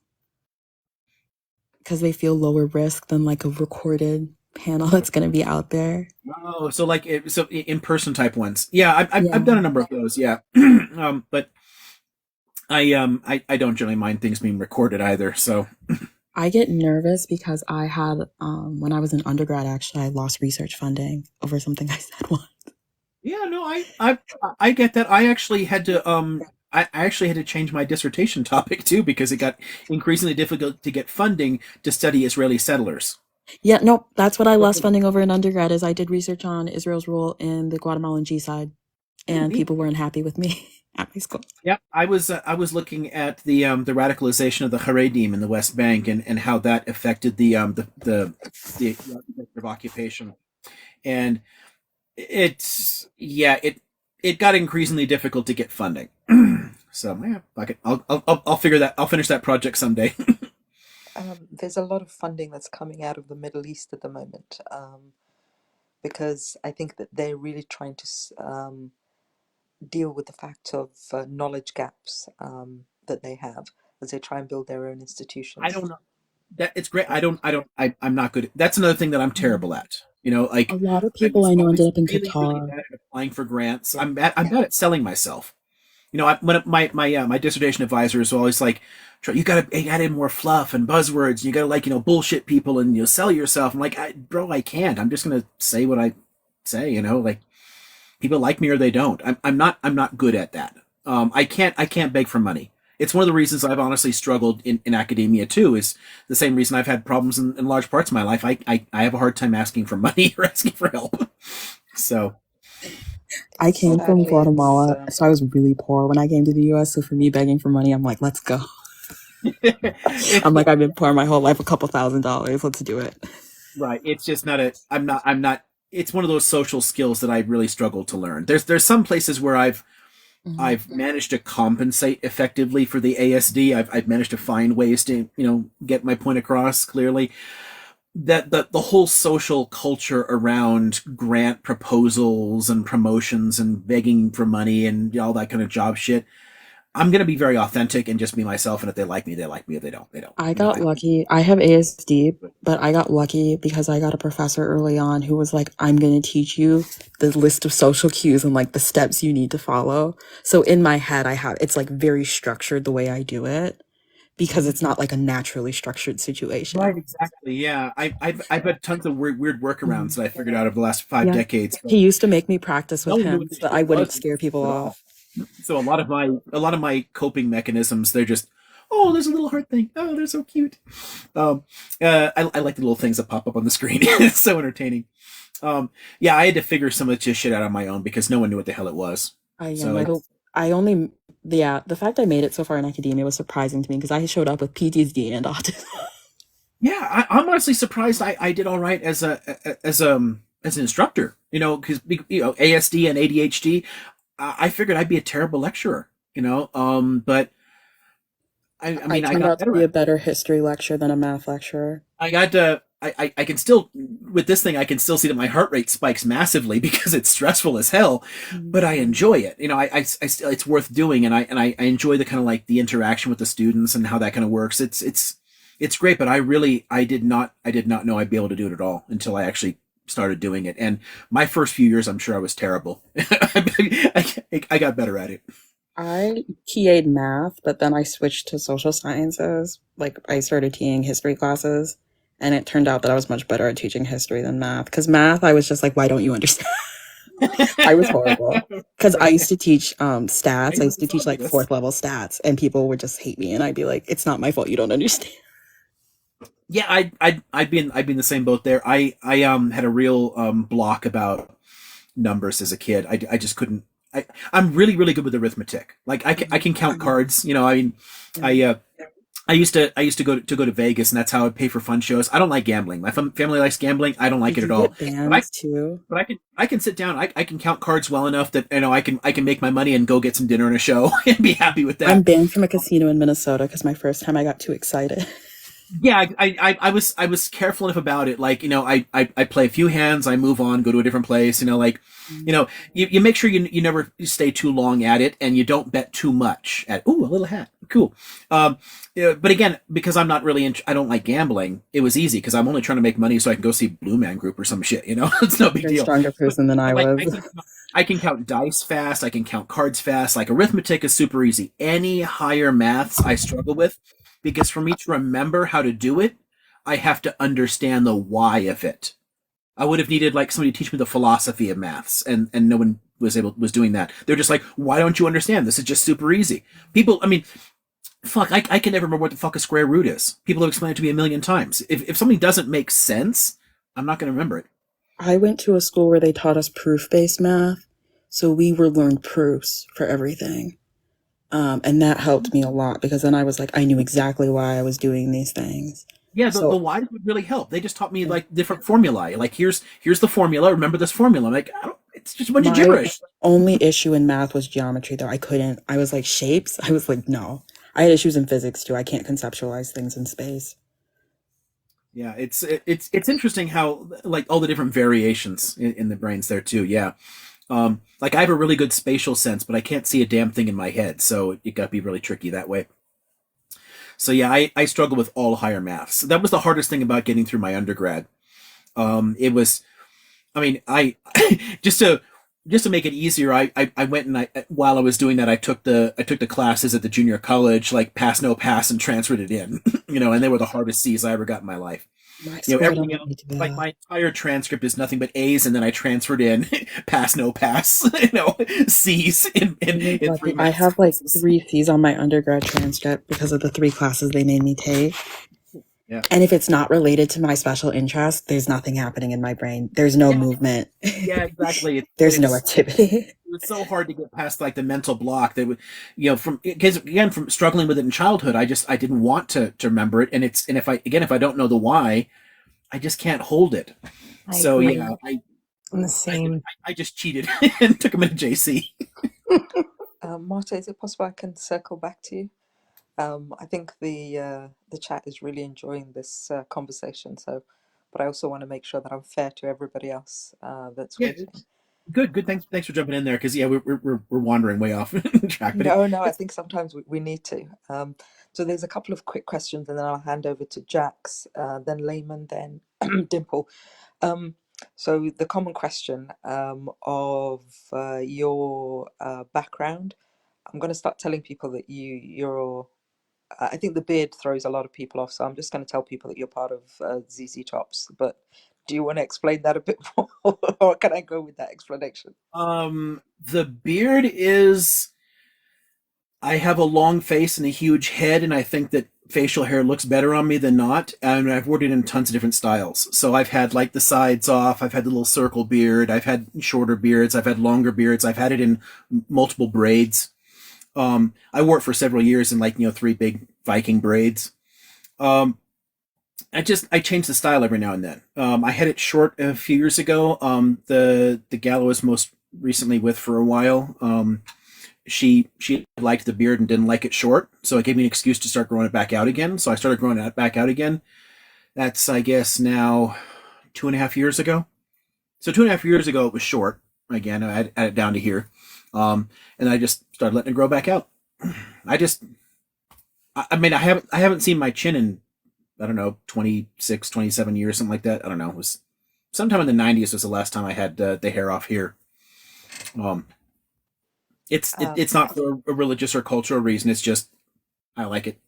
because they feel lower risk than like a recorded panel that's going to be out there. Oh, so like in person type ones. Yeah, I've done a number of those. Yeah, but I don't generally mind things being recorded either. So I get nervous because I had when I was in undergrad, actually, I lost research funding over something I said once. Yeah, no, I get that. I actually had to I actually had to change my dissertation topic too because it got increasingly difficult to get funding to study Israeli settlers. Yeah, no, that's what I lost funding over in undergrad is I did research on Israel's role in the Guatemalan genocide, Oh, and neat. people weren't happy with me at my school. Yeah, I was looking at the radicalization of the Haredim in the West Bank and how that affected the of occupation. And it's yeah, it got increasingly difficult to get funding. So yeah, fuck it. I'll figure that. I'll finish that project someday. There's a lot of funding that's coming out of the Middle East at the moment, because I think that they're really trying to deal with the fact of knowledge gaps that they have as they try and build their own I institutions. don't know that it's great. I'm not good. That's another thing that I'm terrible at. You know, A like lot of I people was I know always ended up in really, really Qatar. bad at applying for grants. Yeah. I'm bad at selling myself. You know, when my dissertation advisor is always like, you gotta add in more fluff and buzzwords. You gotta like bullshit people and sell yourself. I'm like, bro, I can't. I'm just gonna say what I say. You know, like people like me or they don't. I'm not good at that. I can't beg for money. It's one of the reasons I've honestly struggled in academia too. Is the same reason I've had problems in large parts of my life. I have a hard time asking for money or asking for help. So I came from Sadly, it's Guatemala, so I was really poor when I came to the US. So for me, begging for money, I'm like, let's go. it's I'm like, I've been poor my whole life, a couple $1,000s. Let's do it. right. It's just not a. I'm not. It's one of those social skills that I really struggle to learn. There's some places where Mhm. I've managed to compensate effectively for the ASD. I've managed to find ways to get my point across clearly. That the whole social culture around grant proposals and promotions and begging for money and all that kind of job shit. I'm gonna be very authentic and just be myself. And if they like me, they like me. If they don't, they don't. I got lucky. I have ASD, but I got lucky because I got a professor early on who was like, I'm going to teach you the list of social cues and like the steps you need to follow. So in my head, it's like very structured the way I do it because it's not like a naturally structured situation. Right, exactly. Yeah, I've had tons of weird workarounds Mhm. that I figured out over the last 5 decades, but He used to make me practice no with one knew him what this so that I shit was wouldn't scare people at all. off. So a lot of my coping mechanisms, they're just, oh, there's a little heart thing. Oh, they're so cute. Um, I like the little things that pop up on the screen. It's so entertaining. Yeah, I had to figure some of this shit out on my own because no one knew what the hell it was. So I don't, I only, yeah, the fact I made it so far in academia was surprising to me because I showed up with PTSD and autism. yeah, I'm honestly surprised I did all right as an instructor. You know, because ASD and ADHD. I figured I'd be a terrible lecturer. But I I mean, I turned got out to better be at a it. better history lecturer than a math lecturer. I got I can still with this thing I can still see that my heart rate spikes massively because it's stressful as hell, but I enjoy it. I still it's worth doing, and I enjoy the kind of like the interaction with the students and how that kind of works. It's great, but I did not know I'd be able to do it at all until I actually started doing it. And my first few years, I'm sure I was terrible. I got better at it. I TA'd math, but then I switched to social sciences. Like I started TAing history classes, and it turned out that I was much better at teaching history than math. Because math, I was just like, why don't you understand? I was horrible. Because I Right. used to teach Why stats. I is used to this teach like obvious? fourth level stats, and people would just hate me, and I'd be like, it's not my fault you don't understand. Yeah, I'd be in the same boat there. I had a real block about numbers as a kid. I just couldn't. I'm really really good with arithmetic. Like I can count cards. I mean, Yeah. I I used to go to Vegas, and that's how I pay for fun shows. I don't like gambling. My family likes gambling. I don't like Did it at you all. get But I banned too? but I can sit down. I can count cards well enough that I can make my money and go get some dinner and a show and be happy with I'm that. banned from a casino in Minnesota because my first time I got too excited. Yeah, I was careful enough about it. Like, I play a few hands, I move on, go to a different place. You make sure you never stay too long at it, and you don't bet too much at. Ooh, a little hat, cool. Yeah, but again, because I'm not really, I don't like gambling. It was easy because I'm only trying to make money so I can go see Blue Man Group or some shit. It's no big You're a deal. stronger But, person than I like was. I can count dice fast. I can count cards fast. Like arithmetic is super easy. Any higher maths I struggle with because for me to remember how to do it, I have to understand the why of it. I would have needed like somebody to teach me the philosophy of maths, and no was doing that. They're just like, why don't you understand? This is just super easy. People, I mean, fuck, I can never remember what the fuck a square root is. People have explained it to me a million times. If something doesn't make sense, I'm not going to remember it. I went to a school where they taught us proof-based math, so we were learned proofs for everything. And that helped me a lot because then I was like, I knew exactly why I was doing these things. Yeah, the So whys would really help. They just taught me like different formulae. Like here's the formula. Remember this formula. I'm like, it's just a bunch of my gibberish. only issue in math was geometry, though. I was like, shapes. I was like, no. I had issues in physics too. I can't conceptualize things in space. Yeah, it's interesting how like all the different variations in the brains there too. Yeah, like I have a really good spatial sense, but I can't see a damn thing in my head, so it got to be really tricky that way. So yeah, I struggle with all higher maths. That was the hardest thing about getting through my undergrad. It was, I mean, I just to make it easier, I went and while I was doing that, I took the classes at the junior college, like pass no pass, and transferred it in, and they were the hardest C's I ever got in my life. My school Everything don't else, need to do like that. my entire transcript is nothing but A's, and then I transferred in pass no pass, C's in three I math have like classes. 3 C's on my undergrad transcript because of the 3 classes they made me take. Yeah. And if it's not related to my special interest, there's nothing happening in my brain. There's no Yeah, movement. yeah, exactly. There's no activity. It was so hard to get past like the mental block that would, from because again from struggling with it in childhood, I didn't want to remember it, and if I don't know the why, I just can't hold it. I So agree. yeah, I'm the same. I just cheated and took him into JC. Marta, is it possible I can circle back to you? I think the chat is really enjoying this conversation. So, but I also want to make sure that I'm fair to everybody else that's Yeah, waiting. good. Thanks for jumping in there because yeah, we're wandering way off track, but No, I it's think sometimes we need to. So there's a couple of quick questions, and then I'll hand over to Jax, then Layman, then Dimple. So the common question of your background, I'm going to start telling people that you're. I think the beard throws a lot of people off, so I'm just going to tell people that you're part of ZZ Tops. But do you want to explain that a bit more, or can I go with that explanation? the beard is. I have a long face and a huge head, and I think that facial hair looks better on me than not. And I've worn it in tons of different styles. So I've had like the sides off, I've had the little circle beard, I've had shorter beards, I've had longer beards, I've had it in multiple braids. I wore it for several years in like 3 big Viking braids. Um, I change the style every now and then. I had it short a few years ago. The gal I was most recently with for a while. She liked the beard and didn't like it short, so it gave me an excuse to start growing it back out again. So I started growing it back out again. That's I guess now 2.5 years ago. So 2.5 years ago it was short again. I had it down to here, and I just started letting it grow back out. I mean, I haven't seen my chin in I don't know 26, 27 years, something like that. I don't know. It was sometime in the '90s was the last time I had the hair off here. Um, it's not for a religious or cultural reason. It's just I like it.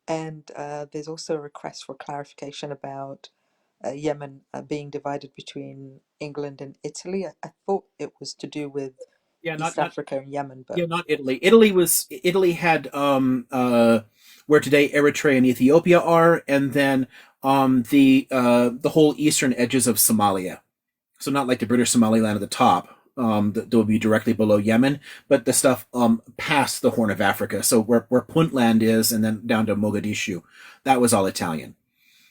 And there's also a request for clarification about Yemen being divided between England and Italy. I thought it was to do with Yeah, East not Africa and Yemen, but yeah, not Italy. Italy had where today Eritrea and Ethiopia are, and then the whole eastern edges of Somalia. So not like the British Somaliland at the top. That will be directly below Yemen, but the stuff past the Horn of Africa. So where Puntland is, and then down to Mogadishu, that was all Italian.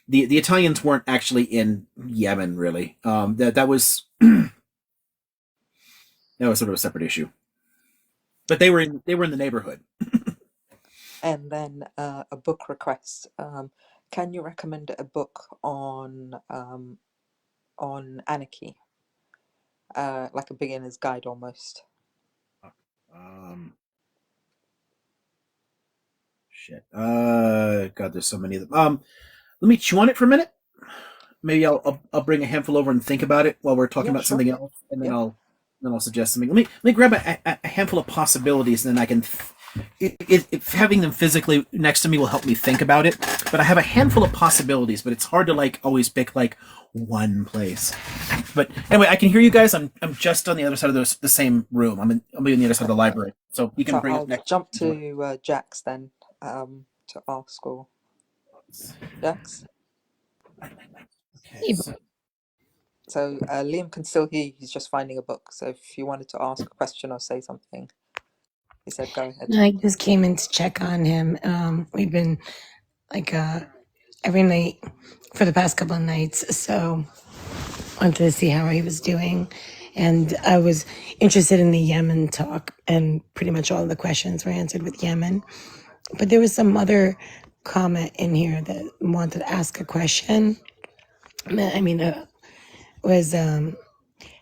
The Italians weren't actually in Yemen really. That was that was sort of a separate issue. But they were in the neighborhood. and then a book request. Can you recommend a book on anarchy, like a beginner's guide almost? Um, Shit. God, there's so many of them. Let me chew on it for a minute. Maybe I'll bring a handful over and think about it while we're talking Yeah, about sure. something else, and then Yeah. I'll suggest something. Let me grab a handful of possibilities, and then I can having them physically next to me will help me think about it. But I have a handful of possibilities, but it's hard to like always pick like one place. But anyway, I can hear you guys. I'm just on the other side of the same room. I'll be on the other side of the library, so you can So bring it I'll next. jump to Jax then to ask or Jax. Okay, So Liam can still hear you. He's just finding a book. So if you wanted to ask a question or say something, he said, "Go ahead." I just came in to check on him. We've been like every night for the past couple of nights, so wanted to see how he was doing. And I was interested in the Yemen talk, and pretty much all of the questions were answered with Yemen. But there was some other comment in here that wanted to ask a question. I mean, was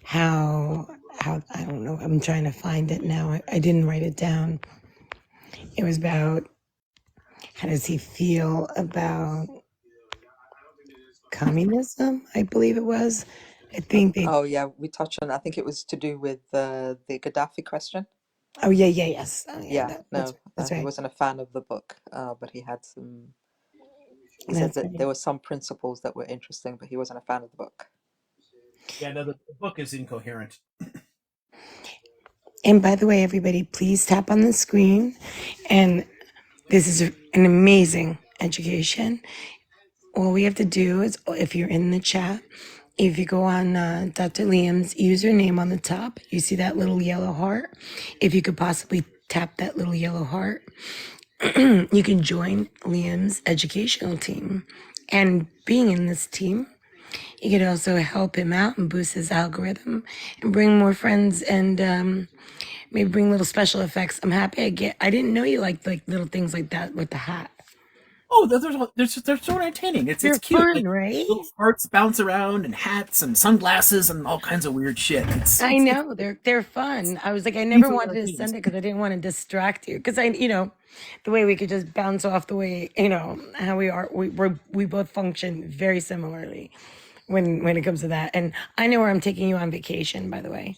how I don't know. I'm trying to find it now. I didn't write it down. It was about how does he feel about communism? I believe it was. I think they. Oh yeah, we touched on. I think it was to do with the Gaddafi question. Oh yeah, yes. Oh yeah, Yeah, that's no, that's he right. wasn't a fan of the book, but he had some. He said That's that right. there were some principles that were interesting, but he wasn't a fan of the book. Yeah, no, the book is incoherent. And by the way, everybody, please tap on the screen. And this is an amazing education. All we have to do is, if you're in the chat, if you go on Dr. Liam's username on the top, you see that little yellow heart. If you could possibly tap that little yellow heart, you can join Liam's educational team. And being in this team, you could also help him out and boost his algorithm and bring more friends and maybe bring little special effects. I'm happy I didn't know you liked like little things like that with the hat. Oh, they're so entertaining. It's They're cute. fun, Like right? little hearts bounce around and hats and sunglasses and all kinds of weird shit. I know they're fun. I was like, I never Easily wanted to entertaining. send it because I didn't want to distract you. Because the way we could just bounce off the way how we are. We both function very similarly when it comes to that. And I know where I'm taking you on vacation, by the way.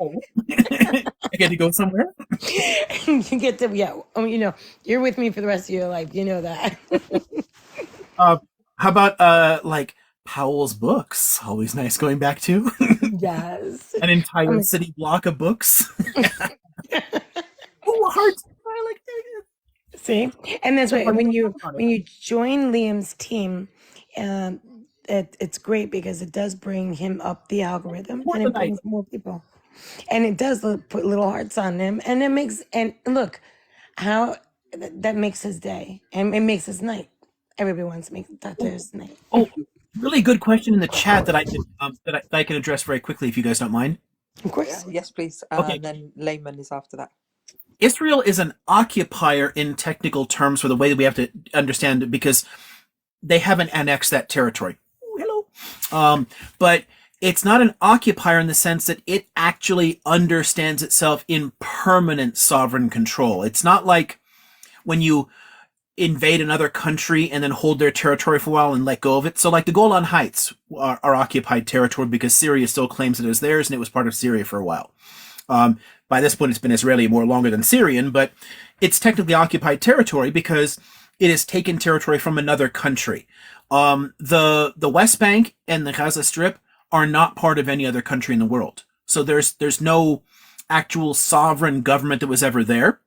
Oh, I get to go somewhere. You get to you're with me for the rest of your life. You know that. How about like Powell's books? Always nice going back to Yes. an entire city block of books. Oh, hearts! I like that. See, and that's why when you join Liam's team, it's great because it does bring him up the algorithm and it brings more people, and it does put little hearts on him, and look how that makes his day and it makes his night. Everybody wants to make Doctor's night. Oh, really good question in the chat that I can address very quickly if you guys don't mind. Of course. Yes, please. Okay. And then Layman is after that. Israel is an occupier in technical terms for the way that we have to understand it because they haven't annexed that territory. Ooh, hello. But it's not an occupier in the sense that it actually understands itself in permanent sovereign control. It's not like when you invade another country and then hold their territory for a while and let go of it. So like the Golan Heights are occupied territory because Syria still claims it as theirs and it was part of Syria for a while. By this point, it's been Israeli more longer than Syrian, but it's technically occupied territory because it has taken territory from another country. The West Bank and the Gaza Strip are not part of any other country in the world. So there's no actual sovereign government that was ever there.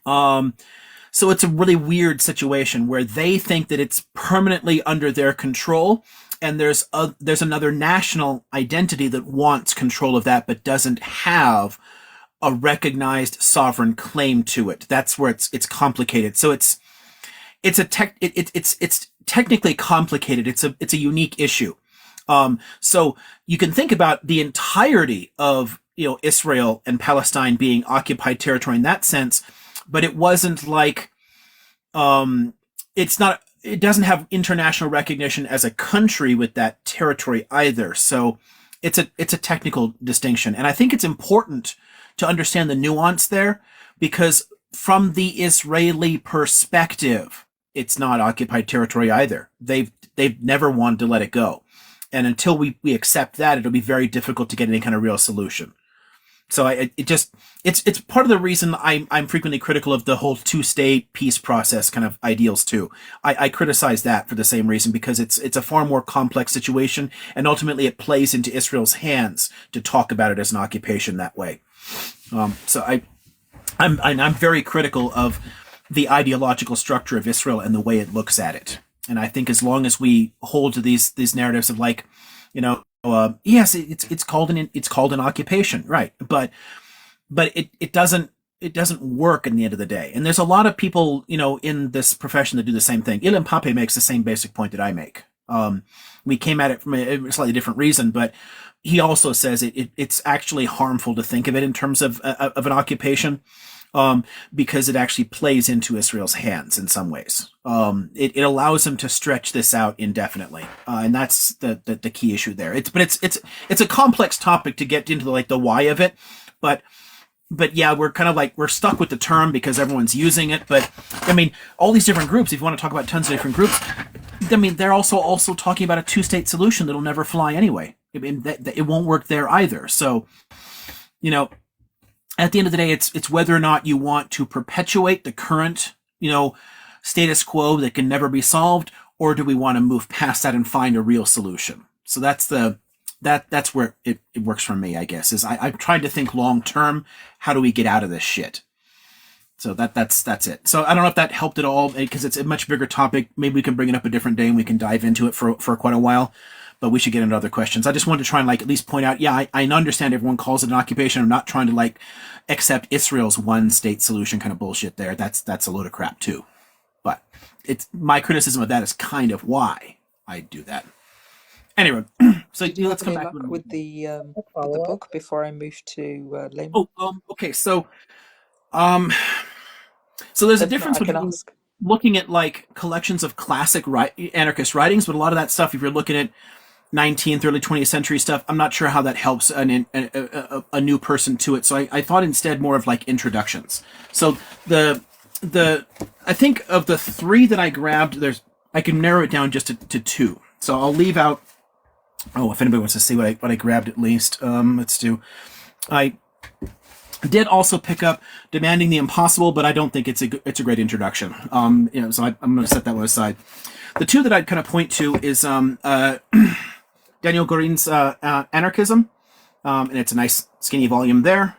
So it's a really weird situation where they think that it's permanently under their control, and there's another national identity that wants control of that but doesn't have a recognized sovereign claim to it. That's where it's complicated. So it's technically complicated. It's a unique issue. So you can think about the entirety of Israel and Palestine being occupied territory in that sense, but it wasn't like it doesn't have international recognition as a country with that territory either. So it's a technical distinction, and I think it's important to understand the nuance there because from the Israeli perspective, it's not occupied territory either. They've never wanted to let it go. And until we accept that, it'll be very difficult to get any kind of real solution. So it's part of the reason I'm frequently critical of the whole two-state peace process kind of ideals too. I criticize that for the same reason, because it's a far more complex situation, and ultimately it plays into Israel's hands to talk about it as an occupation that way. So I'm very critical of the ideological structure of Israel and the way it looks at it. And I think as long as we hold to these narratives of, like, yes, it's called an occupation, right? But it doesn't work in the end of the day. And there's a lot of people in this profession that do the same thing. Ilan Pape makes the same basic point that I make. We came at it from a slightly different reason, but he also says it's actually harmful to think of it in terms of an occupation. Because it actually plays into Israel's hands in some ways. It allows them to stretch this out indefinitely, and that's the key issue there. It's a complex topic to get into the why of it, but yeah, we're kind of we're stuck with the term because everyone's using it. But I mean, all these different groups, if you want to talk about tons of different groups, I mean, they're also talking about a two-state solution that'll never fly anyway. I mean, it won't work there either. So, at the end of the day, it's whether or not you want to perpetuate the current, status quo that can never be solved, or do we want to move past that and find a real solution? So that's where it works for me, I guess. Is I've tried to think long term. How do we get out of this shit? So that's it. So I don't know if that helped at all, because it's a much bigger topic. Maybe we can bring it up a different day and we can dive into it for quite a while. But we should get into other questions. I just wanted to try and at least point out, yeah, I understand everyone calls it an occupation. I'm not trying to accept Israel's one state solution kind of bullshit there. That's a load of crap too. But it's my criticism of that is kind of why I do that. Anyway, so Did you let's have come any back luck with the book before I move to Layman? Okay. So there's a If not, difference I can between ask. looking at collections of classic anarchist writings, but a lot of that stuff, if you're looking at 19th, early 20th century stuff, I'm not sure how that helps a new person to it. So I thought instead more of introductions. So I think of the three that I grabbed, I can narrow it down just to two. So I'll leave out. Oh, if anybody wants to see what I grabbed at least, let's do. I did also pick up Demanding the Impossible, but I don't think it's a great introduction. So I'm going to set that one aside. The two that I'd kind of point to is Daniel Gorin's Anarchism, and it's a nice skinny volume there.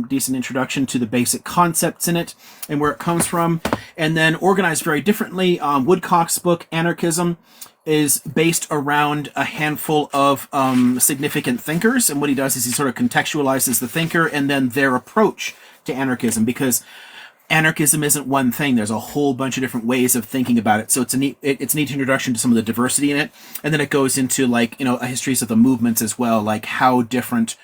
Decent introduction to the basic concepts in it and where it comes from. And then organized very differently, Woodcock's book, Anarchism, is based around a handful of significant thinkers. And what he does is he sort of contextualizes the thinker and then their approach to anarchism, because anarchism isn't one thing. There's a whole bunch of different ways of thinking about it. So it's a neat introduction to some of the diversity in it. And then it goes into histories of the movements as well, like how different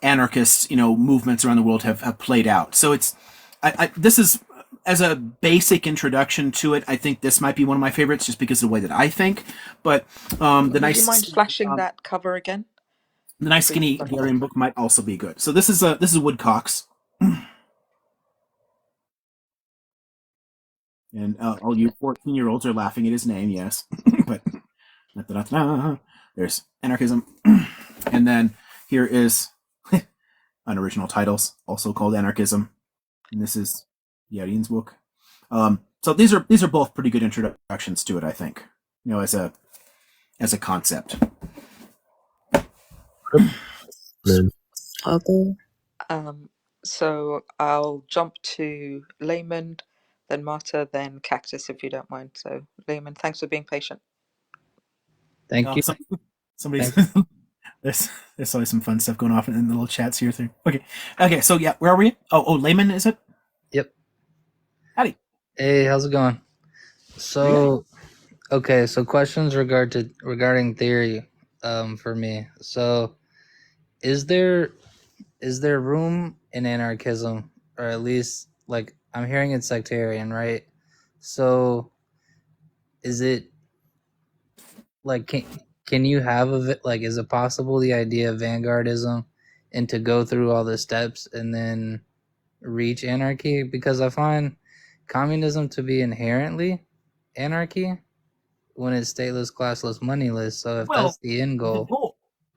anarchist, movements around the world have played out. So this is, as a basic introduction to it, I think this might be one of my favorites just because of the way that I think. But Would you mind flashing that cover again? The nice skinny Hungarian book might also be good. So this is Woodcock's. And all you 14-year-olds are laughing at his name, yes. But there's Anarchism. And then here is unoriginal titles, also called Anarchism. And this is Yarin's book. So these are both pretty good introductions to it, I think. As a concept. So I'll jump to Layman, then Marta, then Cactus, if you don't mind. So Layman, thanks for being patient. Thank you. Somebody's there's always some fun stuff going off in the little chats here through. Okay. So yeah, where are we? Oh, Layman, is it? Yep. Howdy. Hey, how's it going? So, okay, so questions regarding theory, for me. So, is there room in anarchism, or at least I'm hearing it's sectarian, right? So, is it can you have is it possible the idea of vanguardism and to go through all the steps and then reach anarchy? Because I find communism to be inherently anarchy when it's stateless, classless, moneyless. So if that's the end goal,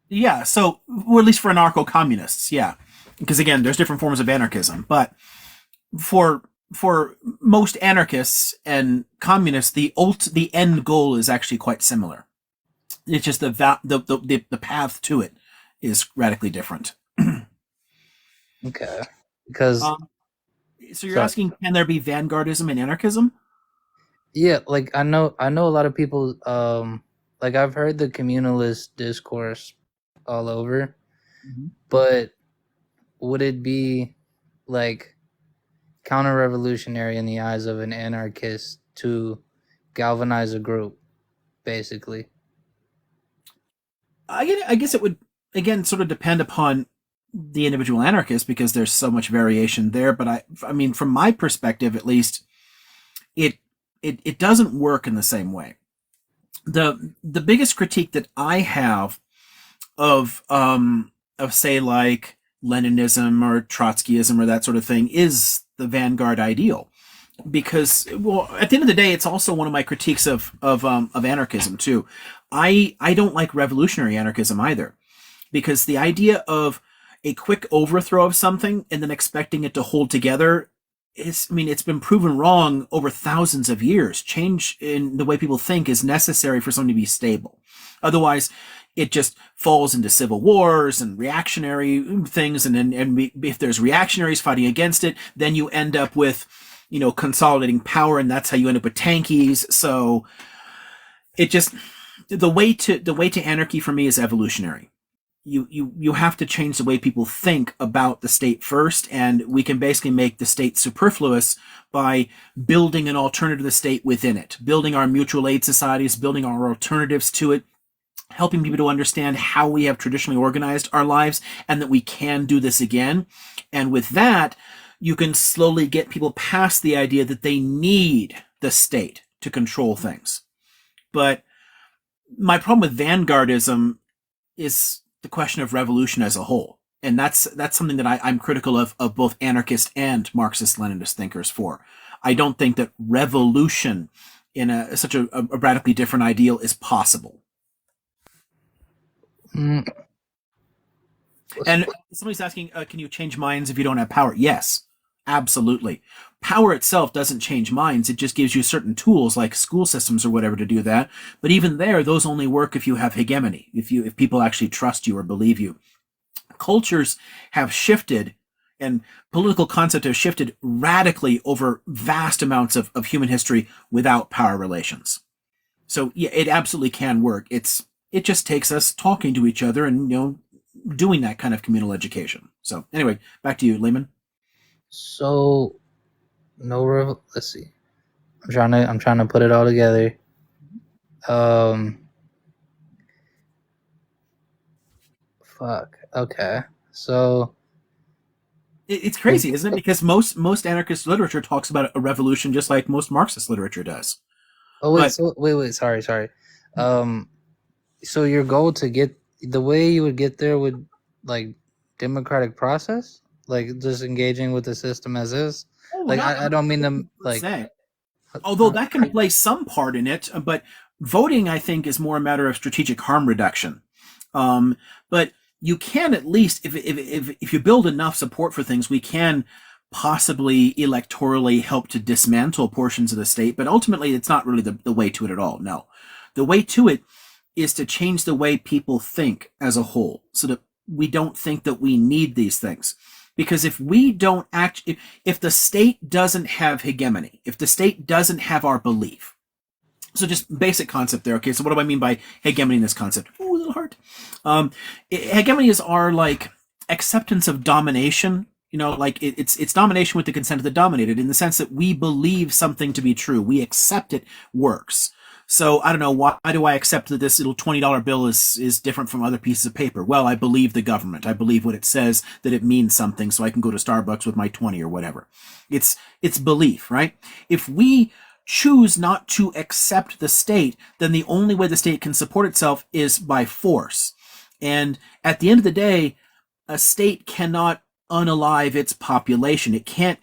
yeah. So, or at least for anarcho-communists, yeah. because again, there's different forms of anarchism, but for most anarchists and communists, the end goal is actually quite similar. It's just the path to it is radically different. Okay. Because so you're asking, can there be vanguardism and anarchism? Yeah, like I know a lot of people like I've heard the communalist discourse all over, but would it be like counter-revolutionary in the eyes of an anarchist to galvanize a group, basically? I guess it would, again, sort of depend upon the individual anarchist, because there's so much variation there. But I mean, from my perspective, at least, it doesn't work in the same way. The biggest critique that I have of say like Leninism or Trotskyism or that sort of thing is the vanguard ideal, because, well, at the end of the day, it's also one of my critiques of anarchism too. I don't like revolutionary anarchism either, because the idea of a quick overthrow of something and then expecting it to hold together is, I mean, it's been proven wrong over thousands of years. Change in the way people think is necessary for something to be stable. Otherwise, it just falls into civil wars and reactionary things. And if there's reactionaries fighting against it, then you end up with, consolidating power, and that's how you end up with tankies. So it just, the way to anarchy for me is evolutionary. You have to change the way people think about the state first, and we can basically make the state superfluous by building an alternative to the state within it, building our mutual aid societies, building our alternatives to it, helping people to understand how we have traditionally organized our lives and that we can do this again. And with that, you can slowly get people past the idea that they need the state to control things. But my problem with vanguardism is the question of revolution as a whole. And that's something that I'm critical of both anarchist and Marxist-Leninist thinkers for. I don't think that revolution in such a radically different ideal is possible. Mm. And somebody's asking, can you change minds if you don't have power? Yes, absolutely. Power itself doesn't change minds. It just gives you certain tools like school systems or whatever to do that. But even there, those only work if you have hegemony, if people actually trust you or believe you. Cultures have shifted, and political concepts have shifted radically over vast amounts of human history without power relations. So yeah, it absolutely can work. It just takes us talking to each other and doing that kind of communal education. So anyway, back to you, Lehman. So let's see. I'm trying to put it all together. Fuck. Okay. So it's crazy, isn't it? Because most anarchist literature talks about a revolution just like most Marxist literature does. Oh wait, wait, sorry. So your goal to get the way you would get there would like democratic process, like just engaging with the system as is. Like I don't mean them like. Although that can play some part in it, but voting, I think, is more a matter of strategic harm reduction. But you can at least, if you build enough support for things, we can possibly electorally help to dismantle portions of the state. But ultimately, it's not really the way to it at all. No, the way to it is to change the way people think as a whole, so that we don't think that we need these things. Because if we don't if the state doesn't have hegemony, if the state doesn't have our belief, so just basic concept there. Okay, so what do I mean by hegemony in this concept? Ooh, a little hard. Hegemony is our like acceptance of domination. Like it's domination with the consent of the dominated, in the sense that we believe something to be true. We accept it works. So I don't know, why do I accept that this little $20 bill is different from other pieces of paper? Well, I believe the government. I believe what it says, that it means something, so I can go to Starbucks with my 20 or whatever. It's belief, right? If we choose not to accept the state, then the only way the state can support itself is by force. And at the end of the day, a state cannot unalive its population. It can't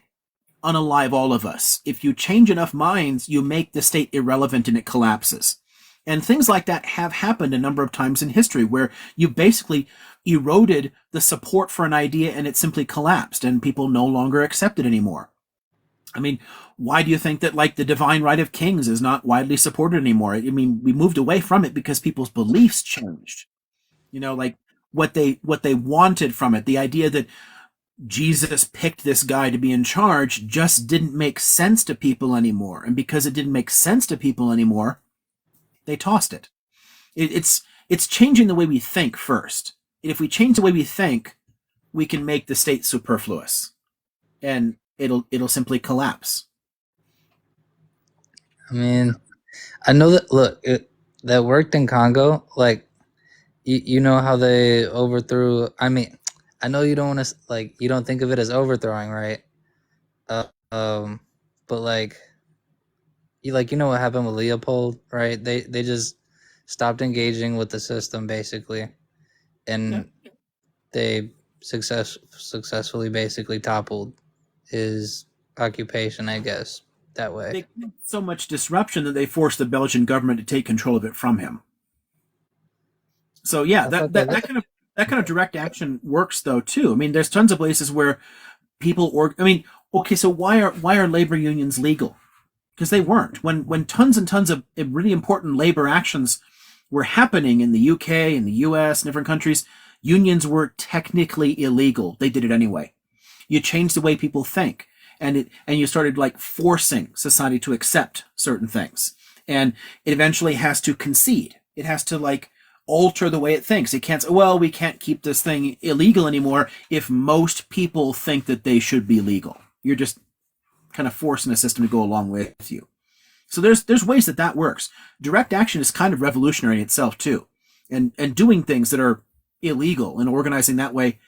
unalive all of us. If you change enough minds, you make the state irrelevant and it collapses. And things like that have happened a number of times in history where you basically eroded the support for an idea and it simply collapsed and people no longer accept it anymore. I mean, why do you think that like the divine right of kings is not widely supported anymore? I mean, we moved away from it because people's beliefs changed. You know, like what they wanted from it, the idea that Jesus picked this guy to be in charge just didn't make sense to people anymore. And because it didn't make sense to people anymore, they tossed it. It's changing the way we think first. And if we change the way we think, we can make the state superfluous, and it'll simply collapse. I mean, I know that. Look, that worked in Congo. Like, you know how they overthrew. I mean, I know you don't want to like you don't think of it as overthrowing, right? Uh, um, but you know what happened with Leopold, right? They just stopped engaging with the system basically, and they successfully basically toppled his occupation, I guess, that way. They caused so much disruption that they forced the Belgian government to take control of it from him. So yeah, that kind of direct action works though too. I mean, there's tons of places where I mean, okay, so why are labor unions legal? Because they weren't. When tons and tons of really important labor actions were happening in the UK and the US and different countries, unions were technically illegal. They did it anyway. You changed the way people think, and you started like forcing society to accept certain things, and it eventually has to concede. It has to like alter the way it thinks. It can't say, well, we can't keep this thing illegal anymore if most people think that they should be legal. You're just kind of forcing the system to go along with you. So there's ways that works. Direct action is kind of revolutionary in itself too, and doing things that are illegal and organizing that way.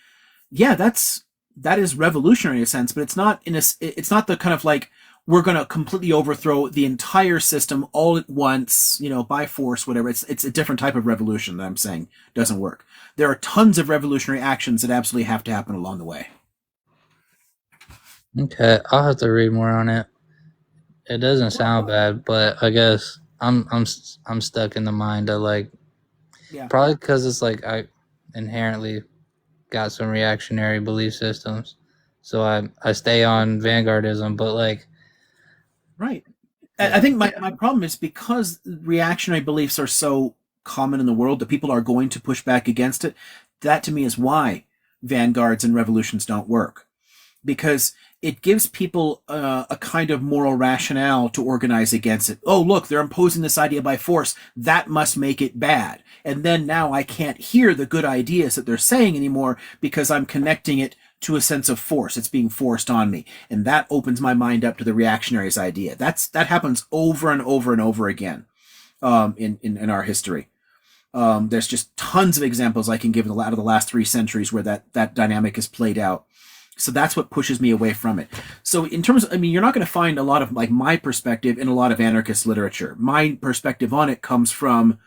Yeah, that is revolutionary in a sense, but it's not it's not the kind of like we're going to completely overthrow the entire system all at once, by force, whatever. It's a different type of revolution that I'm saying doesn't work. There are tons of revolutionary actions that absolutely have to happen along the way. Okay, I'll have to read more on it. It doesn't sound bad, but I guess I'm stuck in the mind of like, probably because it's like I inherently got some reactionary belief systems, so I stay on vanguardism, but like, right. I think my problem is because reactionary beliefs are so common in the world that people are going to push back against it. That to me is why vanguards and revolutions don't work, because it gives people a kind of moral rationale to organize against it. Oh, look, they're imposing this idea by force. That must make it bad. And then now I can't hear the good ideas that they're saying anymore because I'm connecting it to a sense of force. It's being forced on me. And that opens my mind up to the reactionaries' idea. That happens over and over and over again in our history. There's just tons of examples I can give out of the last 3 centuries where that dynamic is played out. So that's what pushes me away from it. So in terms of, you're not going to find a lot of like my perspective in a lot of anarchist literature. My perspective on it comes from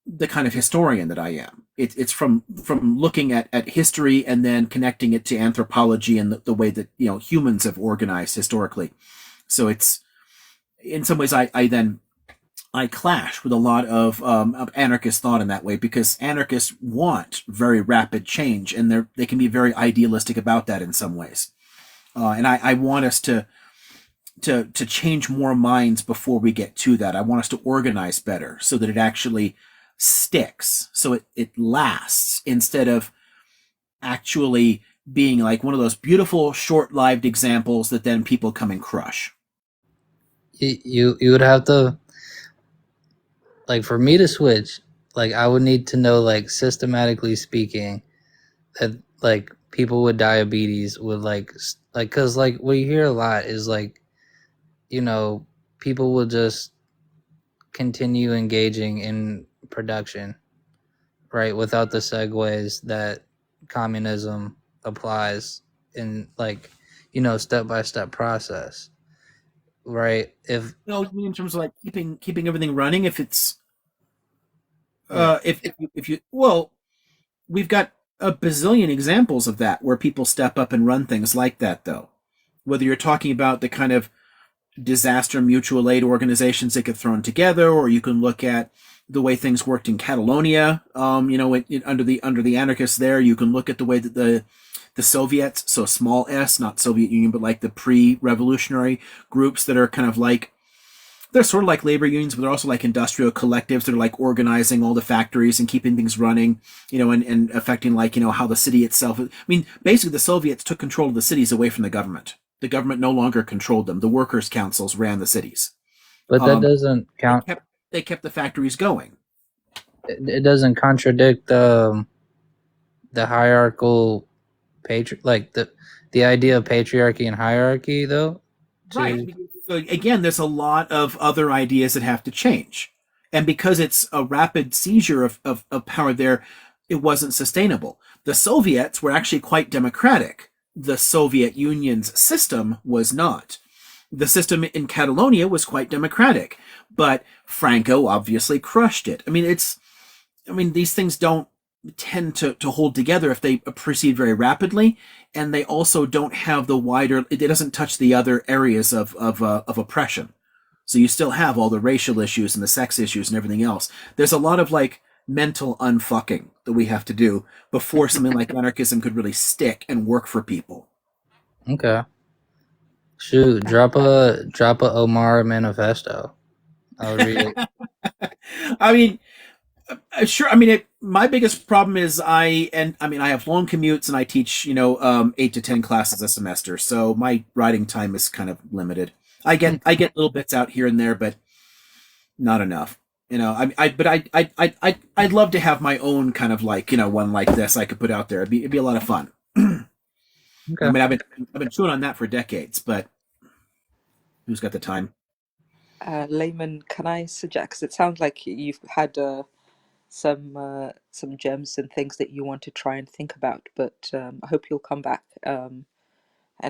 the kind of historian that I am. It's from looking at history and then connecting it to anthropology and the way that, humans have organized historically. So it's, in some ways I clash with a lot of anarchist thought in that way, because anarchists want very rapid change, and they can be very idealistic about that in some ways. And I want us to change more minds before we get to that. I want us to organize better so that it actually sticks, so it lasts, instead of actually being like one of those beautiful short-lived examples that then people come and crush. You would have to, like, for me to switch, like, I would need to know, like, systematically speaking, that like people with diabetes would like because like what you hear a lot is like, people will just continue engaging in production, right, without the segues that communism applies in, like, step-by-step process, right? If You mean in terms of like keeping everything running? If it's if you well, we've got a bazillion examples of that where people step up and run things like that, though. Whether you're talking about the kind of disaster mutual aid organizations that get thrown together, or you can look at the way things worked in Catalonia. Under the anarchists there, you can look at the way that the Soviets, so small s, not Soviet Union, but like the pre-revolutionary groups that are kind of like, they're sort of like labor unions, but they're also like industrial collectives that are like organizing all the factories and keeping things running, and affecting like, how the city itself. I mean, basically the Soviets took control of the cities away from the government. The government no longer controlled them. The workers' councils ran the cities. But that doesn't count. They kept the factories going. It doesn't contradict the hierarchical like the idea of patriarchy and hierarchy, though. Right. So again, there's a lot of other ideas that have to change. And because it's a rapid seizure of power there, it wasn't sustainable. The Soviets were actually quite democratic. The Soviet Union's system was not. The system in Catalonia was quite democratic, but Franco obviously crushed it. I mean, these things don't tend to hold together if they proceed very rapidly, and they also don't have the wider, it doesn't touch the other areas of oppression. So you still have all the racial issues and the sex issues and everything else. There's a lot of like mental unfucking that we have to do before something like anarchism could really stick and work for people. Okay. Shoot, drop a Omar manifesto. I'll read it. I mean, sure. I mean, my biggest problem is I have long commutes and I teach, 8 to 10 classes a semester. So my writing time is kind of limited. I get little bits out here and there, but not enough. I'd love to have my own kind of like, one like this I could put out there. It'd be a lot of fun. Okay. I mean, I've been chewing on that for decades, but who's got the time? Layman, can I suggest? Because it sounds like you've had some gems and things that you want to try and think about, but I hope you'll come back and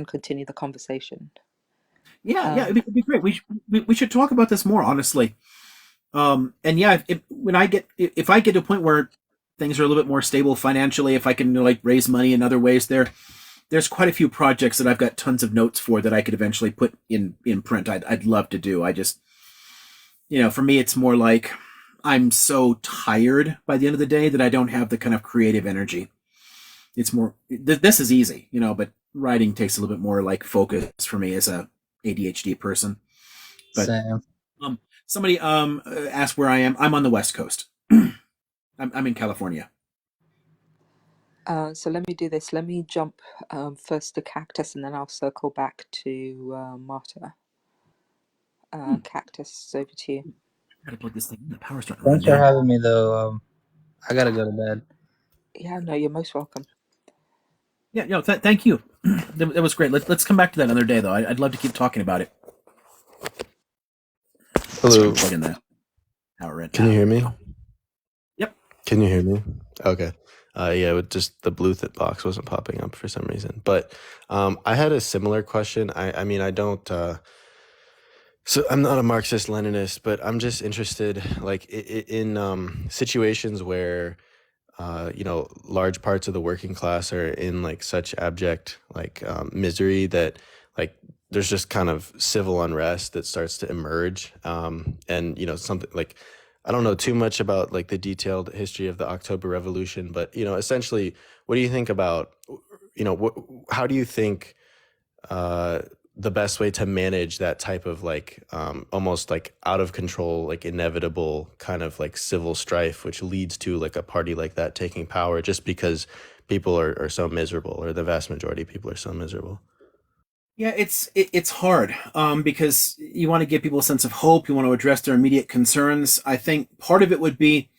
continue the conversation. Yeah, it'd be great. We should talk about this more, honestly. And yeah, if I get to a point where things are a little bit more stable financially, if I can like raise money in other ways, there's quite a few projects that I've got tons of notes for that I could eventually put in print. I'd love to do. I just, for me, it's more like I'm so tired by the end of the day that I don't have the kind of creative energy. It's more, this is easy, but writing takes a little bit more like focus for me as a ADHD person. But Same. Somebody asked where I am. I'm on the West Coast. I'm in California. So let me do this. Let me jump first to Cactus, and then I'll circle back to Marta. Cactus, over to you. I gotta plug this thing in. The power's starting. Thanks for having me, though. I gotta go to bed. Yeah, no, you're most welcome. Yeah, no, thank you. That was great. Let's come back to that another day, though. I'd love to keep talking about it. Hello. Plug in the power in. Can you hear me? Yep. Can you hear me? Okay. Yeah, with just the Bluetooth box wasn't popping up for some reason. But I had a similar question. I mean, I don't. So I'm not a Marxist-Leninist, but I'm just interested, like, in situations where, large parts of the working class are in like such abject misery that like there's just kind of civil unrest that starts to emerge, and something like, I don't know too much about like the detailed history of the October Revolution, but essentially, what do you think about, how do you think the best way to manage that type of like almost like out of control, like inevitable kind of like civil strife, which leads to like a party like that taking power just because people are so miserable, or the vast majority of people are so miserable? Yeah, it's hard because you want to give people a sense of hope. You want to address their immediate concerns. I think part of it would be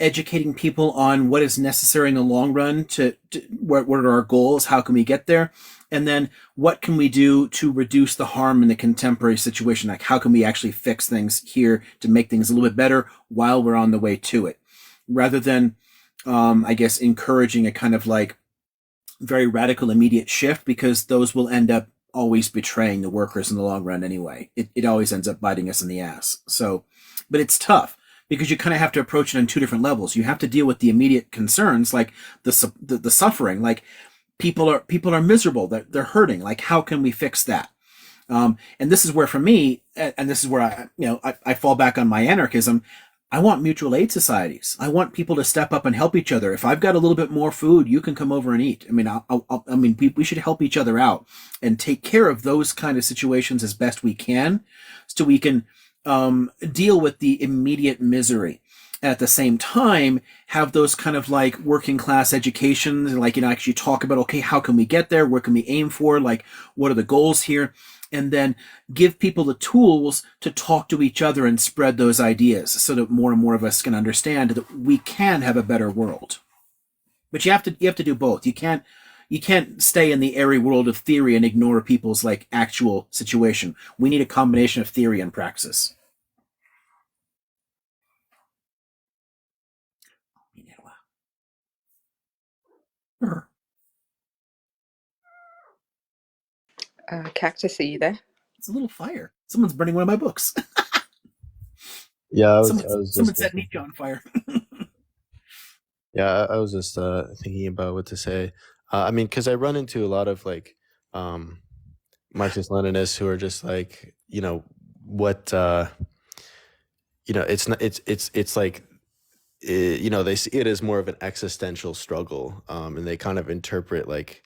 educating people on what is necessary in the long run to what are our goals, how can we get there, and then what can we do to reduce the harm in the contemporary situation. Like, how can we actually fix things here to make things a little bit better while we're on the way to it, rather than I guess encouraging a kind of like very radical immediate shift, because those will end up always betraying the workers in the long run anyway. It always ends up biting us in the ass. So, but it's tough because you kind of have to approach it on two different levels. You have to deal with the immediate concerns, like the suffering, like people are miserable, they're hurting. Like, how can we fix that? And this is where, for me, and this is where I fall back on my anarchism. I want mutual aid societies. I want people to step up and help each other. If I've got a little bit more food, you can come over and eat. I mean, we should help each other out and take care of those kind of situations as best we can, so we can deal with the immediate misery. And at the same time, have those kind of like working class educations, and like, actually talk about, okay, how can we get there? What can we aim for? Like, what are the goals here? And then give people the tools to talk to each other and spread those ideas, so that more and more of us can understand that we can have a better world. But you have to do both. You can't stay in the airy world of theory and ignore people's like actual situation. We need a combination of theory and praxis. Cactus, are you there? It's a little fire. Someone's burning one of my books. Yeah, I someone was just set Nietzsche on fire. yeah, I was just thinking about what to say. I mean, because I run into a lot of like Marxist Leninists who are just like, what it's not it's like they see it as more of an existential struggle, and they kind of interpret like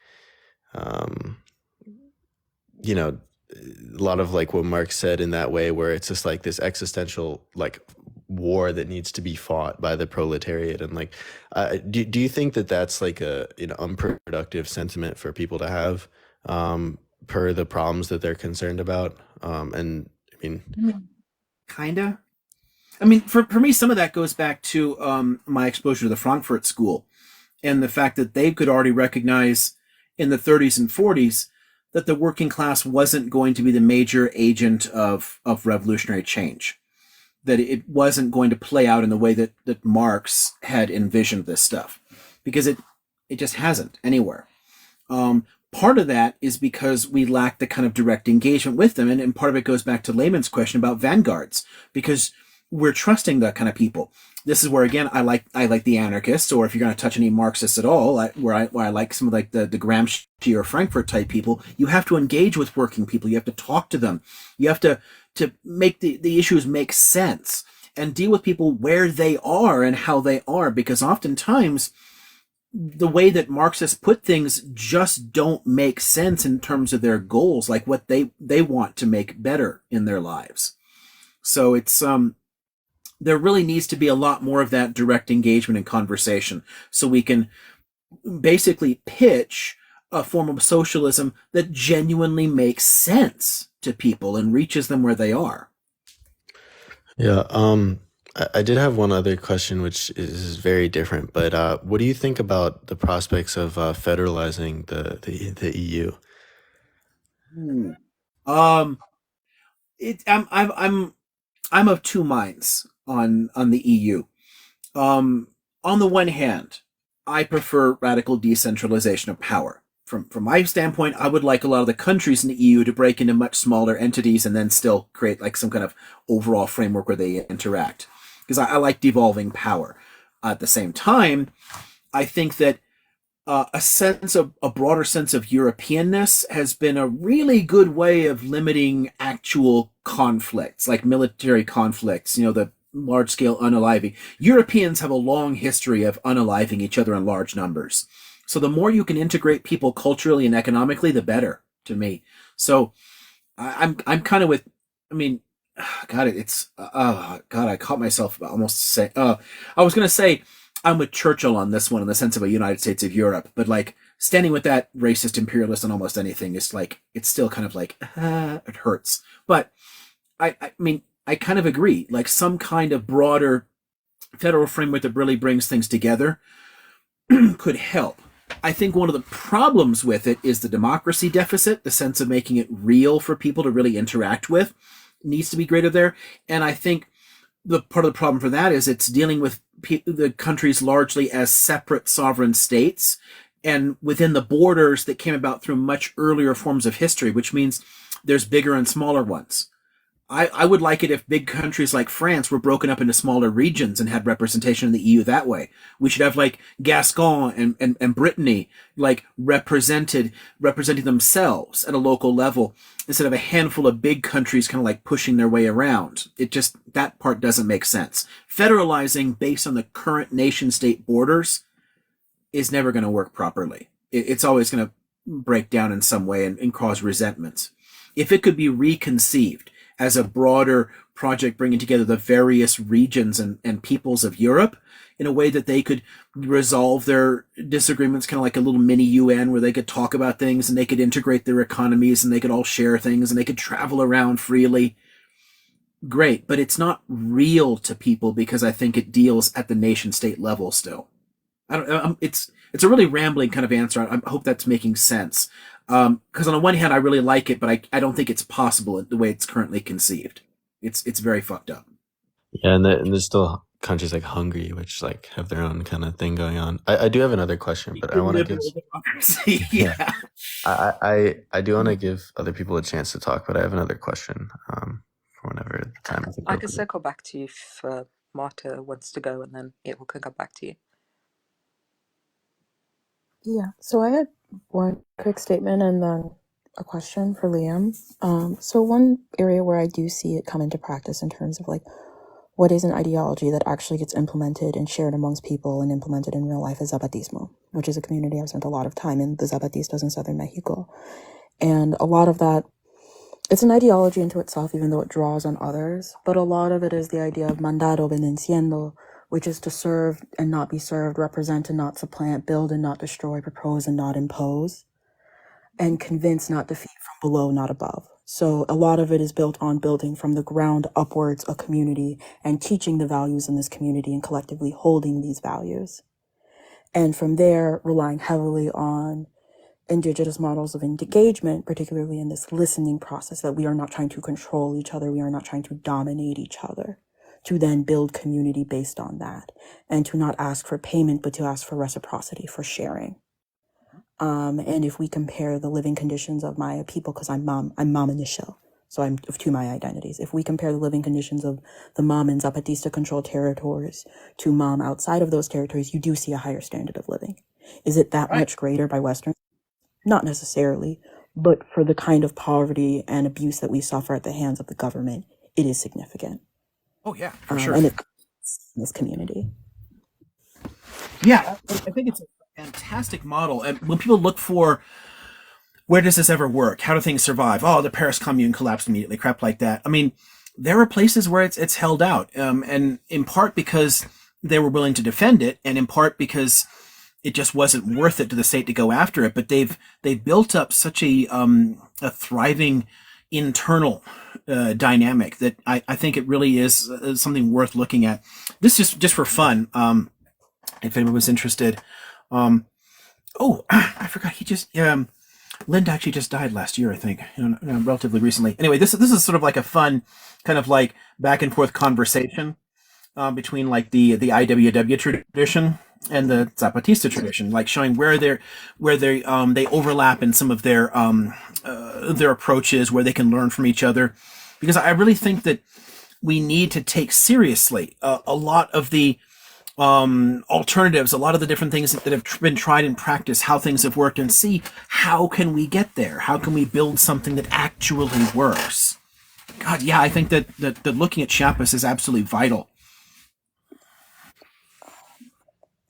um, a lot of like what Marx said in that way, where it's just like this existential like war that needs to be fought by the proletariat. And like, do you think that that's like a unproductive sentiment for people to have, per the problems that they're concerned about? And I mean, kinda. I mean, for me, some of that goes back to my exposure to the Frankfurt School, and the fact that they could already recognize in the 30s and 40s that the working class wasn't going to be the major agent of revolutionary change, that it wasn't going to play out in the way that Marx had envisioned this stuff, because it just hasn't anywhere. Part of that is because we lack the kind of direct engagement with them, and part of it goes back to Layman's question about vanguards, because we're trusting that kind of people. This is where, again, I like the anarchists, or if you're going to touch any Marxists at all, where I like some of like the Gramsci or Frankfurt type people. You have to engage with working people. You have to talk to them. You have to make the issues make sense, and deal with people where they are and how they are, because oftentimes the way that Marxists put things just don't make sense in terms of their goals, like what they want to make better in their lives. So it's there really needs to be a lot more of that direct engagement and conversation, so we can basically pitch a form of socialism that genuinely makes sense to people and reaches them where they are. yeah. I did have one other question, which is very different, but what do you think about the prospects of federalizing the EU? Ooh. I'm of two minds on the EU. On the one hand, I prefer radical decentralization of power. From my standpoint, I would like a lot of the countries in the EU to break into much smaller entities and then still create like some kind of overall framework where they interact, because I like devolving power. At the same time, I think that a broader sense of Europeanness has been a really good way of limiting actual conflicts, like military conflicts. The large scale unaliving. Europeans have a long history of unaliving each other in large numbers. So the more you can integrate people culturally and economically, the better, to me. So I'm kind of with. I mean, God, it's God. I caught myself almost saying. I was gonna say I'm with Churchill on this one, in the sense of a United States of Europe, but like standing with that racist imperialist on almost anything is like, it's still kind of like it hurts. But I mean, I kind of agree. Like some kind of broader federal framework that really brings things together could help. I think one of the problems with it is the democracy deficit, the sense of making it real for people to really interact with needs to be greater there. And I think the part of the problem for that is it's dealing with the countries largely as separate sovereign states, and within the borders that came about through much earlier forms of history, which means there's bigger and smaller ones. I would like it if big countries like France were broken up into smaller regions and had representation in the EU that way. We should have like Gascon and Brittany like representing themselves at a local level instead of a handful of big countries kind of like pushing their way around. It just, that part doesn't make sense. Federalizing based on the current nation state borders is never going to work properly. It's always going to break down in some way and cause resentments. If it could be reconceived as a broader project bringing together the various regions and peoples of Europe in a way that they could resolve their disagreements, kind of like a little mini UN where they could talk about things and they could integrate their economies and they could all share things and they could travel around freely. Great, but it's not real to people because I think it deals at the nation state level still. I don't. It's a really rambling kind of answer. I hope that's making sense. Because on the one hand, I really like it, but I don't think it's possible the way it's currently conceived. It's very fucked up. Yeah, and there's still countries like Hungary, which like have their own kind of thing going on. I do have another question, but I want to give yeah. I do want to give other people a chance to talk, but I have another question for whenever the time is I can appropriate. circle back to you if Marta wants to go, and then it will come back to you. Yeah, so I had one quick statement and then a question for Liam. So one area where I do see it come into practice in terms of like what is an ideology that actually gets implemented and shared amongst people and implemented in real life is Zapatismo, which is a community I've spent a lot of time in, the Zapatistas in southern Mexico. And a lot of that, it's an ideology into itself, even though it draws on others, but a lot of it is the idea of mandar obedeciendo, which is to serve and not be served, represent and not supplant, build and not destroy, propose and not impose, and convince, not defeat, from below, not above. So a lot of it is built on building from the ground upwards a community and teaching the values in this community and collectively holding these values. And from there, relying heavily on indigenous models of engagement, particularly in this listening process, that we are not trying to control each other, we are not trying to dominate each other, to then build community based on that, and to not ask for payment, but to ask for reciprocity, for sharing. And if we compare the living conditions of Maya people, because I'm Mama-Nichelle, so I'm of two Maya identities. If we compare the living conditions of the Mam in Zapatista-controlled territories to Mam outside of those territories, you do see a higher standard of living. Is it that much greater by Western? Not necessarily, but for the kind of poverty and abuse that we suffer at the hands of the government, it is significant. Oh yeah, for sure. And it's in this community. Yeah, I think it's a fantastic model. And when people look for where does this ever work? How do things survive? Oh, the Paris Commune collapsed immediately, crap like that. I mean, there are places where it's held out, and in part because they were willing to defend it, and in part because it just wasn't worth it to the state to go after it. But they've built up such a thriving internal dynamic that I think it really is something worth looking at. This is just for fun. If anyone was interested. I forgot. Linda actually just died last year, I think, relatively recently. Anyway, this is sort of like a fun kind of like back and forth conversation between like the IWW tradition and the Zapatista tradition, like showing where they overlap in some of their approaches, where they can learn from each other, because I really think that we need to take seriously a lot of the alternatives, a lot of the different things that have been tried in practice, how things have worked, and see how can we get there? How can we build something that actually works? God, yeah, I think that looking at Chiapas is absolutely vital.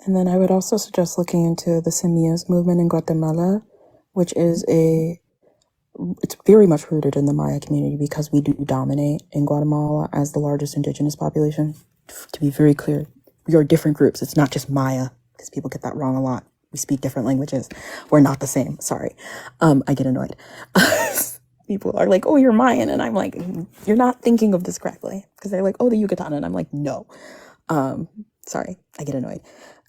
And then I would also suggest looking into the Semillas movement in Guatemala, which is it's very much rooted in the Maya community because we do dominate in Guatemala as the largest indigenous population. To be very clear, we are different groups. It's not just Maya, because people get that wrong a lot. We speak different languages. We're not the same. Sorry. I get annoyed. People are like, oh, you're Mayan. And I'm like, you're not thinking of this correctly. Because they're like, oh, the Yucatan. And I'm like, no. Sorry. I get annoyed.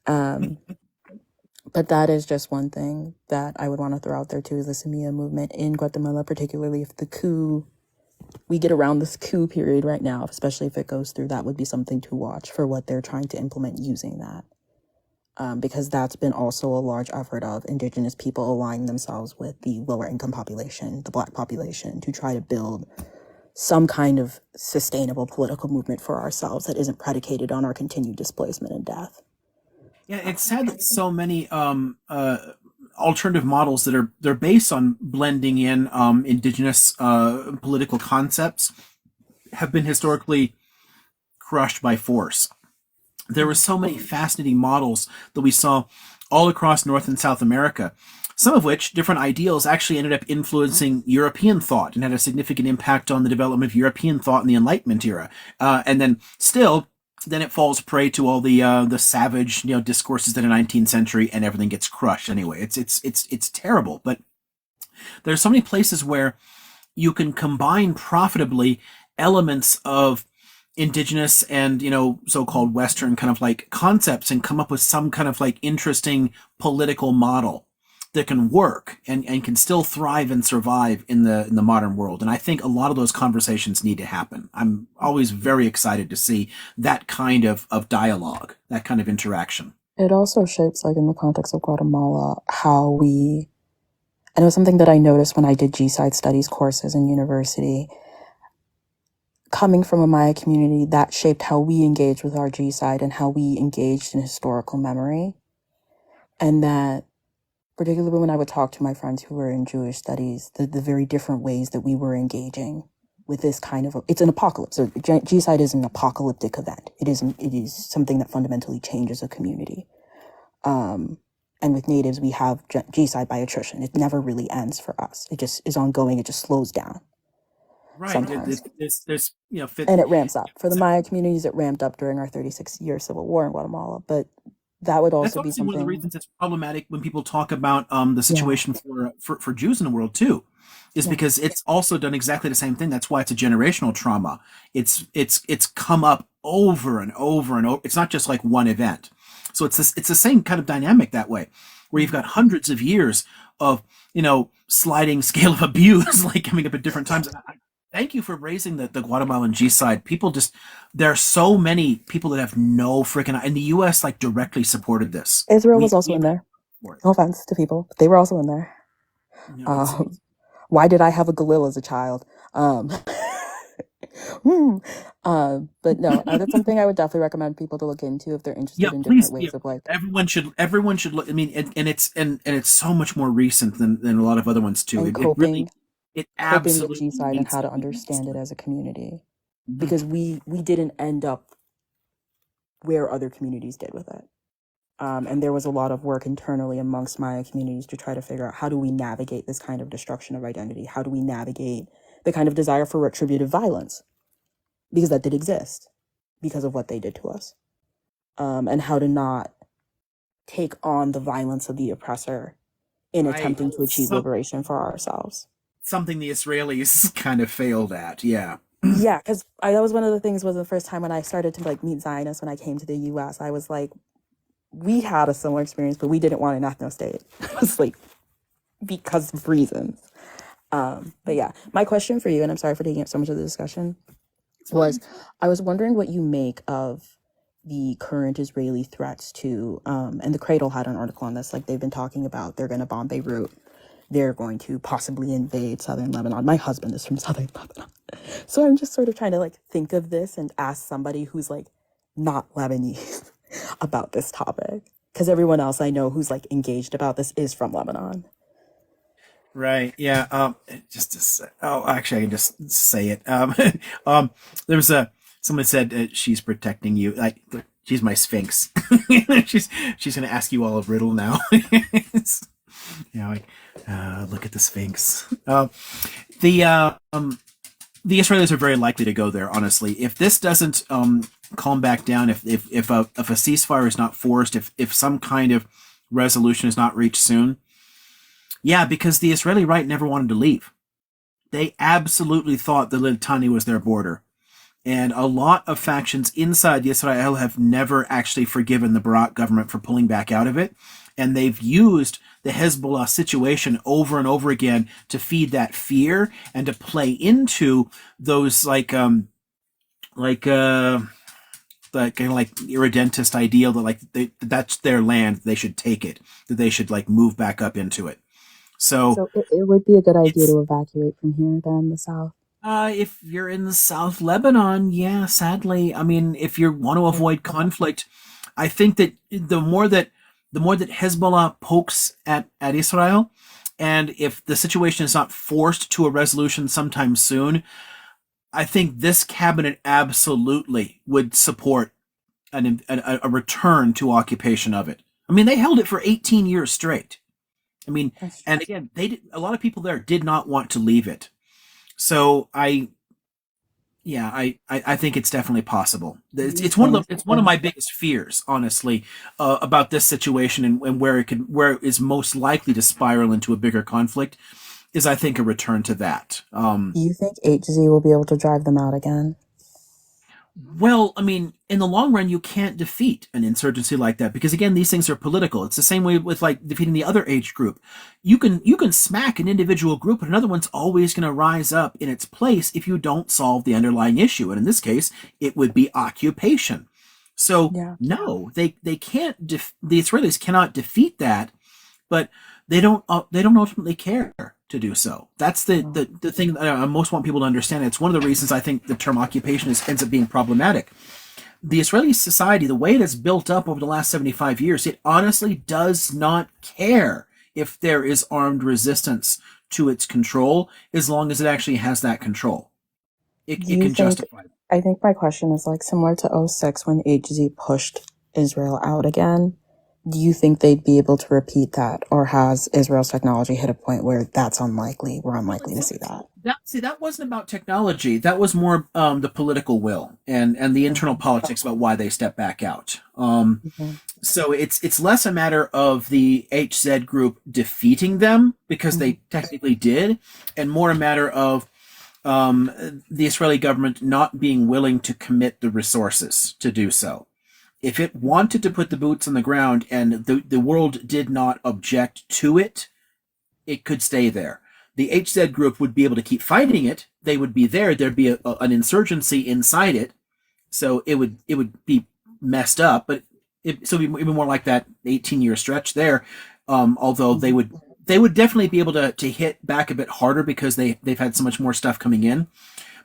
But that is just one thing that I would want to throw out there too, is the Semilla movement in Guatemala, particularly if we get around this coup period right now, especially if it goes through, that would be something to watch for what they're trying to implement using that. Because that's been also a large effort of indigenous people aligning themselves with the lower income population, the Black population, to try to build some kind of sustainable political movement for ourselves that isn't predicated on our continued displacement and death. Yeah, it's sad that so many alternative models that they're based on blending in indigenous political concepts have been historically crushed by force. There were so many fascinating models that we saw all across North and South America, some of which different ideals actually ended up influencing European thought and had a significant impact on the development of European thought in the Enlightenment era. And then still, then it falls prey to all the savage discourses of the 19th century, and everything gets crushed. Anyway, it's terrible. But there's so many places where you can combine profitably elements of indigenous and so-called Western kind of like concepts and come up with some kind of like interesting political model that can work and can still thrive and survive in the modern world. And I think a lot of those conversations need to happen. I'm always very excited to see that kind of dialogue, that kind of interaction. It also shapes, like in the context of Guatemala, how and it was something that I noticed when I did G-side studies courses in university. Coming from a Maya community, that shaped how we engaged with our G-side and how we engaged in historical memory. And that, particularly when I would talk to my friends who were in Jewish studies, the very different ways that we were engaging with this kind of, it's an apocalypse. So G-side is an apocalyptic event. It is something that fundamentally changes a community. And with natives, we have G-side by attrition. It never really ends for us. It just is ongoing. It just slows down. Right. Sometimes. There's and it ramps up. For the Maya communities, it ramped up during our 36-year civil war in Guatemala. But that would also be something. One of the reasons it's problematic when people talk about the situation for Jews in the world too, is because it's also done exactly the same thing. That's why it's a generational trauma. It's come up over and over and over. It's not just like one event. So it's the same kind of dynamic that way, where you've got hundreds of years of sliding scale of abuse, like coming up at different times. Thank you for raising the Guatemalan G-side. People there are so many people that have no freaking, and the U.S. like directly supported this. Israel was also in there. No offense to people, but they were also in there. Why did I have a Galil as a child? But no, that's something I would definitely recommend people to look into if they're interested in different ways of like. Everyone should look. I mean, and it's so much more recent than a lot of other ones too. It absolutely with G-side and how to understand it as a community, because we didn't end up where other communities did with it. And there was a lot of work internally amongst Maya communities to try to figure out how do we navigate this kind of destruction of identity? How do we navigate the kind of desire for retributive violence? Because that did exist because of what they did to us. And how to not take on the violence of the oppressor in attempting to achieve liberation for ourselves. Something the Israelis kind of failed at, yeah. Yeah, because that was one of the things, was the first time when I started to like meet Zionists when I came to the U.S., I was like, we had a similar experience, but we didn't want an ethno-state. It's like, because of reasons. But yeah, my question for you, and I'm sorry for taking up so much of the discussion, was I was wondering what you make of the current Israeli threats to, and the Cradle had an article on this, like they've been talking about they're going to bomb Beirut. They're going to possibly invade southern Lebanon. My husband is from southern Lebanon. So I'm just sort of trying to like think of this and ask somebody who's like not Lebanese about this topic. Because everyone else I know who's like engaged about this is from Lebanon. Right. Yeah. Actually, I can just say it. There was someone said she's protecting you. Like, she's my Sphinx. she's going to ask you all a riddle now. Look at the Sphinx. The Israelis are very likely to go there. Honestly, if this doesn't calm back down, if a ceasefire is not forced, if some kind of resolution is not reached soon. Yeah, because the Israeli right never wanted to leave. They absolutely thought the Litani was their border. And a lot of factions inside Israel have never actually forgiven the Barak government for pulling back out of it. And they've used the Hezbollah situation over and over again to feed that fear and to play into those like kind of like irredentist ideal that like that's their land, they should take it, that they should like move back up into it. So it would be a good idea to evacuate from here then, the south. If you're in the South Lebanon, yeah, sadly, I mean, if you want to avoid conflict, I think that the more that Hezbollah pokes at Israel, and if the situation is not forced to a resolution sometime soon, I think this cabinet absolutely would support a return to occupation of it. I mean, they held it for 18 years straight. I mean, and again, a lot of people there did not want to leave it. So I think it's definitely possible. It's one of my biggest fears, honestly, about this situation and where it is most likely to spiral into a bigger conflict, is I think a return to that. Do you think HZ will be able to drive them out again? Well, I mean, in the long run, you can't defeat an insurgency like that because, again, these things are political. It's the same way with like defeating the other age group. You can smack an individual group, but another one's always going to rise up in its place if you don't solve the underlying issue. And in this case, it would be occupation. So no, they can't. The Israelis cannot defeat that, but they don't ultimately care to do so. That's the thing that I most want people to understand. It's one of the reasons I think the term occupation ends up being problematic. The Israeli society, the way it has built up over the last 75 years, it honestly does not care if there is armed resistance to its control, as long as it actually has that control. It can justify it. I think my question is like similar to '06 when HZ pushed Israel out again. Do you think they'd be able to repeat that, or has Israel's technology hit a point where that's unlikely? We're unlikely to see that. That wasn't about technology. That was more the political will and the internal politics about why they stepped back out. So it's less a matter of the HZ group defeating them because they technically did, and more a matter of the Israeli government not being willing to commit the resources to do so. If it wanted to put the boots on the ground and the world did not object to it, it could stay there. The HZ group would be able to keep fighting it. They would be there. There'd be an insurgency inside it, so it would be messed up. But so it'd be more like that 18-year stretch there. Although they would definitely be able to hit back a bit harder because they've had so much more stuff coming in.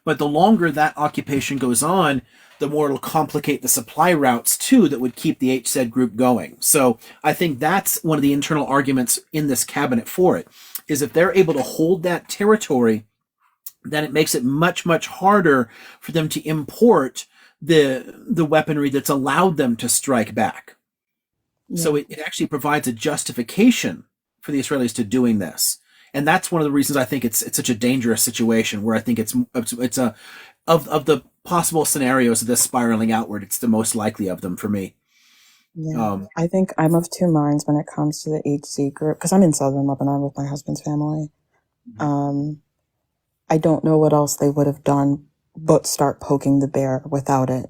But the longer that occupation goes on, the more it'll complicate the supply routes too that would keep the HZ group going. So I think that's one of the internal arguments in this cabinet for it, is if they're able to hold that territory, then it makes it much, much harder for them to import the weaponry that's allowed them to strike back. Yeah. So it actually provides a justification for the Israelis to doing this. And that's one of the reasons I think it's such a dangerous situation, where I think it's of the possible scenarios of this spiraling outward, it's the most likely of them for me. Yeah, I think I'm of two minds when it comes to the HZ group, because I'm in southern Lebanon with my husband's family. I don't know what else they would have done but start poking the bear without it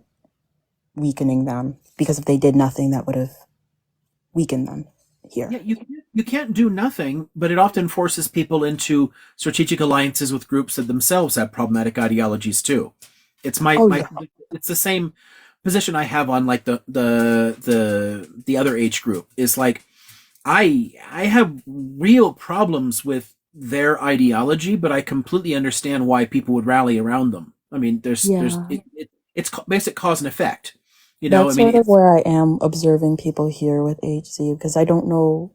weakening them, because if they did nothing, that would have weakened them here. Yeah, you can't do nothing, but it often forces people into strategic alliances with groups that themselves have problematic ideologies too. It's it's the same position I have on like the other age group. Is like I have real problems with their ideology, but I completely understand why people would rally around them. I mean, it's basic cause and effect. You know, that's sort of where I am observing people here with HZ, because I don't know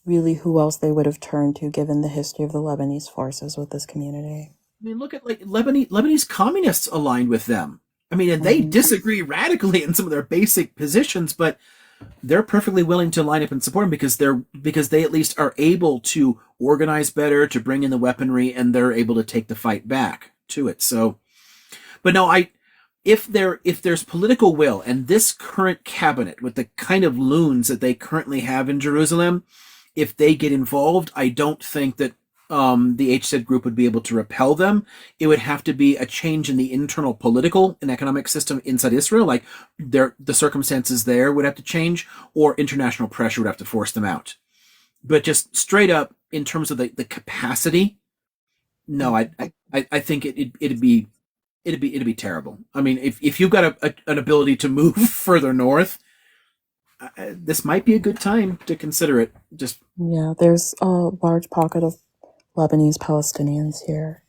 really who else they would have turned to given the history of the Lebanese forces with this community. I mean, look at like Lebanese communists aligned with them. I mean, and they disagree radically in some of their basic positions, but they're perfectly willing to line up and support them because they at least are able to organize better, to bring in the weaponry, and they're able to take the fight back to it. So, but no, if there's political will, and this current cabinet with the kind of loons that they currently have in Jerusalem, if they get involved, I don't think that the HZ group would be able to repel them. It would have to be a change in the internal political and economic system inside Israel, like the circumstances there would have to change, or international pressure would have to force them out. But just straight up, in terms of the capacity, no, I think it'd be terrible. I mean, if you've got an ability to move further north, this might be a good time to consider it. Yeah, there's a large pocket of Lebanese Palestinians here.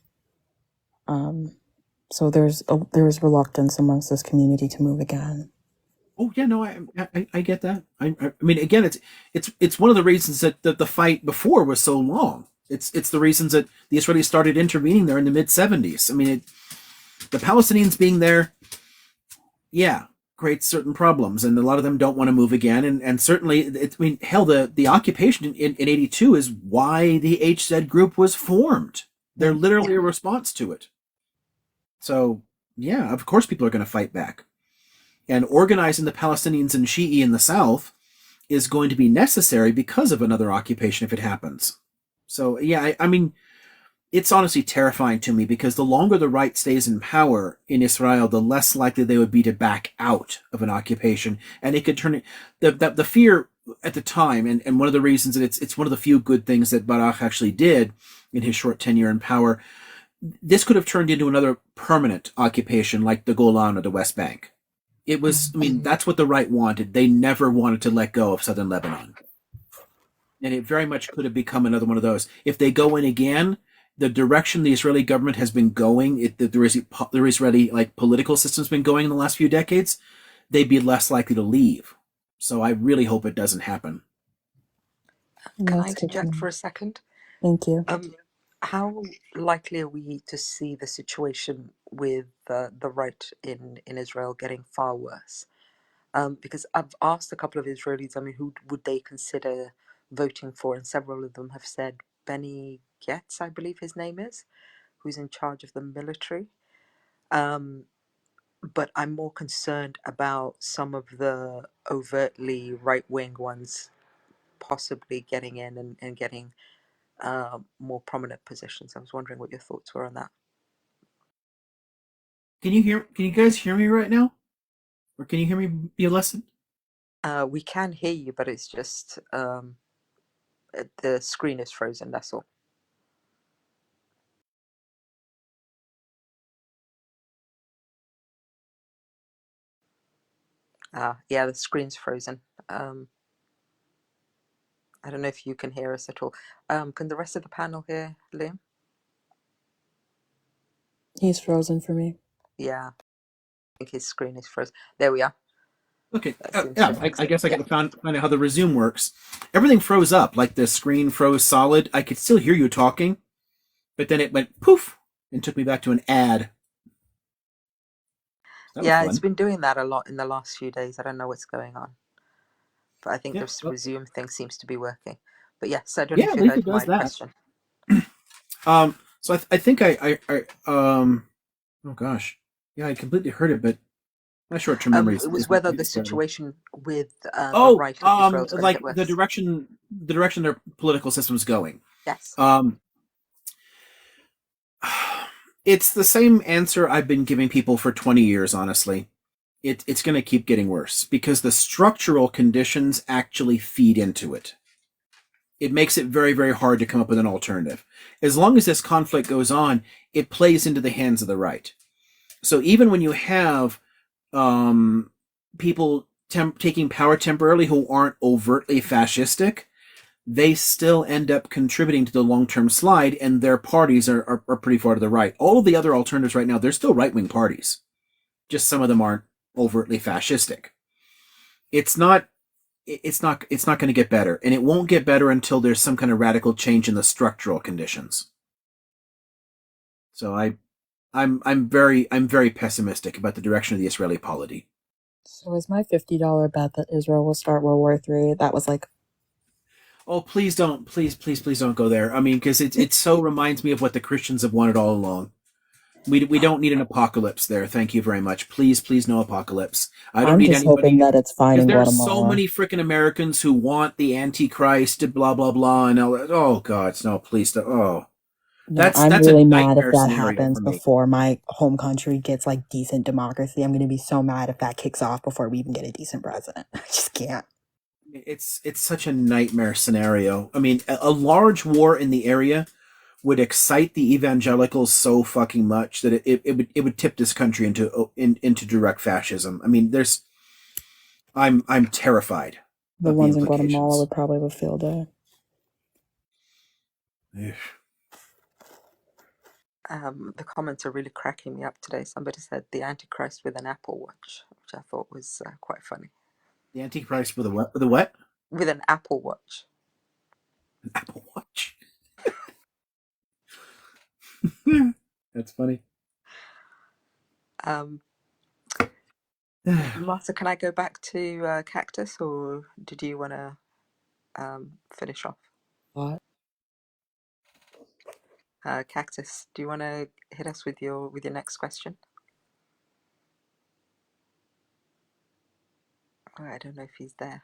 So there's reluctance amongst this community to move again. Oh yeah, no, I get that. I mean, again, it's one of the reasons that the fight before was so long. It's the reasons that the Israelis started intervening there in the mid '70s. I mean, the Palestinians being there, yeah, creates certain problems, and a lot of them don't want to move again. And certainly, I mean, hell, the occupation in '82 is why the HZ group was formed. They're literally a response to it. So yeah, of course, people are going to fight back. And organizing the Palestinians and Shi'i in the south is going to be necessary because of another occupation if it happens. So, yeah, I mean, it's honestly terrifying to me because the longer the right stays in power in Israel, the less likely they would be to back out of an occupation. And it could turn it, the fear at the time, and one of the reasons that it's one of the few good things that Barak actually did in his short tenure in power, this could have turned into another permanent occupation like the Golan or the West Bank. It was, I mean, that's what the right wanted. They never wanted to let go of southern Lebanon. And it very much could have become another one of those. If they go in again, the direction the Israeli government has been going, the Israeli like political system's been going in the last few decades, they'd be less likely to leave. So I really hope it doesn't happen. Can I interject for a second? Thank you. How likely are we to see the situation with the right in Israel getting far worse? Because I've asked a couple of Israelis, I mean, who would they consider voting for? And several of them have said Benny Getz, I believe his name is, who's in charge of the military. But I'm more concerned about some of the overtly right-wing ones possibly getting in and getting more prominent positions. I was wondering what your thoughts were on that. Can you guys hear me right now? Or can you hear me be a lesson? We can hear you, but it's just the screen is frozen, that's all. Yeah, the screen's frozen. I don't know if you can hear us at all. Can the rest of the panel hear Liam? He's frozen for me. Yeah, I think his screen is frozen. There we are. Okay, yeah, I guess I got to find out how the resume works. Everything froze up, like the screen froze solid. I could still hear you talking, but then it went poof and took me back to an ad. Yeah, it's been doing that a lot in the last few days. I don't know what's going on, but I think this resume thing seems to be working. But yes, I don't know if you heard my question. So I think I oh gosh, yeah, I completely heard it, but my short-term memory. It was whether the situation with the right of Israel is going to get worse. the direction their political system's going. Yes. It's the same answer I've been giving people for 20 years, honestly. It's going to keep getting worse because the structural conditions actually feed into it. It makes it very, very hard to come up with an alternative. As long as this conflict goes on, it plays into the hands of the right. So even when you have people taking power temporarily who aren't overtly fascistic, they still end up contributing to the long-term slide, and their parties are pretty far to the right. All of the other alternatives right now, they're still right-wing parties. Just some of them aren't overtly fascistic. It's not going to get better, and it won't get better until there's some kind of radical change in the structural conditions. So I'm very pessimistic about the direction of the Israeli polity. So is my $50 bet that Israel will start World War III? That was like, oh, please don't go there. I mean, because it so reminds me of what the Christians have wanted all along. We don't need an apocalypse there. Thank you very much. Please, no apocalypse. I don't need anybody. I'm just hoping that it's fine in Guatemala. There's so many freaking Americans who want the Antichrist to blah blah blah and all that. Oh God, no, please. Oh, no, I'm really mad if that happens before my home country gets like decent democracy. I'm going to be so mad if that kicks off before we even get a decent president. I just can't. It's such a nightmare scenario. I mean, a large war in the area would excite the evangelicals so fucking much that it would tip this country into direct fascism. I mean, I'm terrified. The ones in Guatemala would probably have a field day. The comments are really cracking me up today. Somebody said the Antichrist with an Apple Watch, which I thought was quite funny. The Antichrist with a what? With a what? With an Apple Watch. An Apple Watch. That's funny. Martha, can I go back to Cactus, or did you want to finish off? What? Cactus, do you want to hit us with your next question? Oh, I don't know if he's there.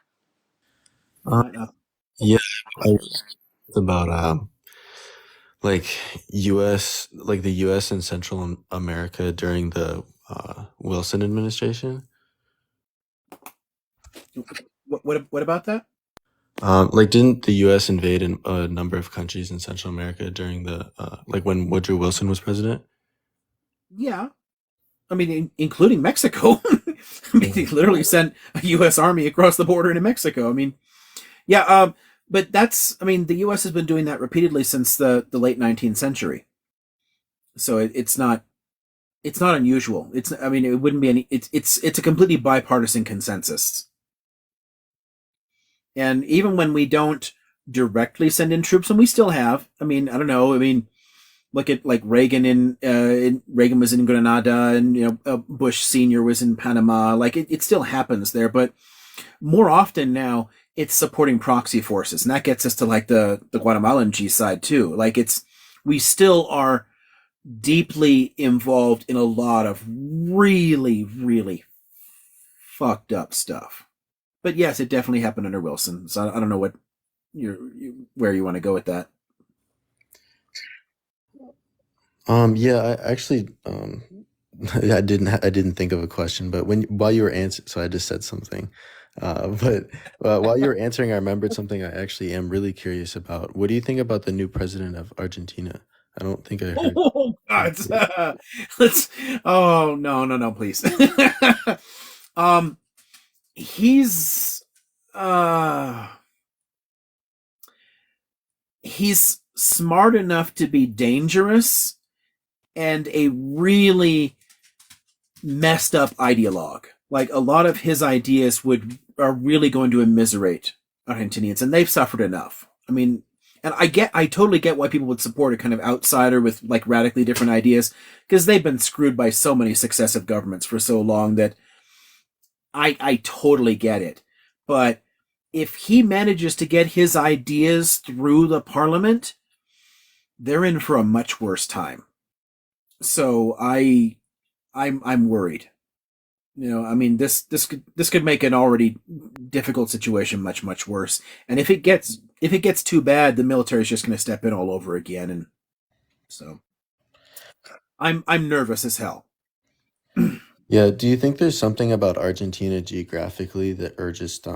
Yeah, Oh, there we are. it's about like the U.S. and Central America during the Wilson administration. What about that? Like, didn't the U.S. invade a number of countries in Central America during the like when Woodrow Wilson was president? Yeah. I mean, including Mexico. I mean, they literally sent a U.S. Army across the border into Mexico. I mean, yeah, but I mean, the U.S. has been doing that repeatedly since the late 19th century. So it's not unusual. I mean, it wouldn't be any. It's a completely bipartisan consensus. And even when we don't directly send in troops, and we still have, I mean, I don't know. I mean, look at like Reagan Reagan was in Grenada, and Bush Senior was in Panama. Like it still happens there, but more often now it's supporting proxy forces, and that gets us to like the Guatemalan G side too. Like we still are deeply involved in a lot of really, really fucked up stuff. But yes, it definitely happened under Wilson. So I don't know where you want to go with that. Yeah, I actually I didn't think of a question, but while you were answering, so I just said something. But while you were answering, I remembered something I actually am really curious about. What do you think about the new president of Argentina? I don't think I heard. Oh God! Let's. Oh no, please. He's he's smart enough to be dangerous and a really messed up ideologue. Like a lot of his ideas are really going to immiserate Argentinians, and they've suffered enough. I mean, and I totally get why people would support a kind of outsider with like radically different ideas, because they've been screwed by so many successive governments for so long that I totally get it. But if he manages to get his ideas through the parliament, they're in for a much worse time. So I'm worried. I mean, this could make an already difficult situation much worse. And if it gets too bad, the military is just going to step in all over again. And so I'm nervous as hell. Yeah, do you think there's something about Argentina geographically or just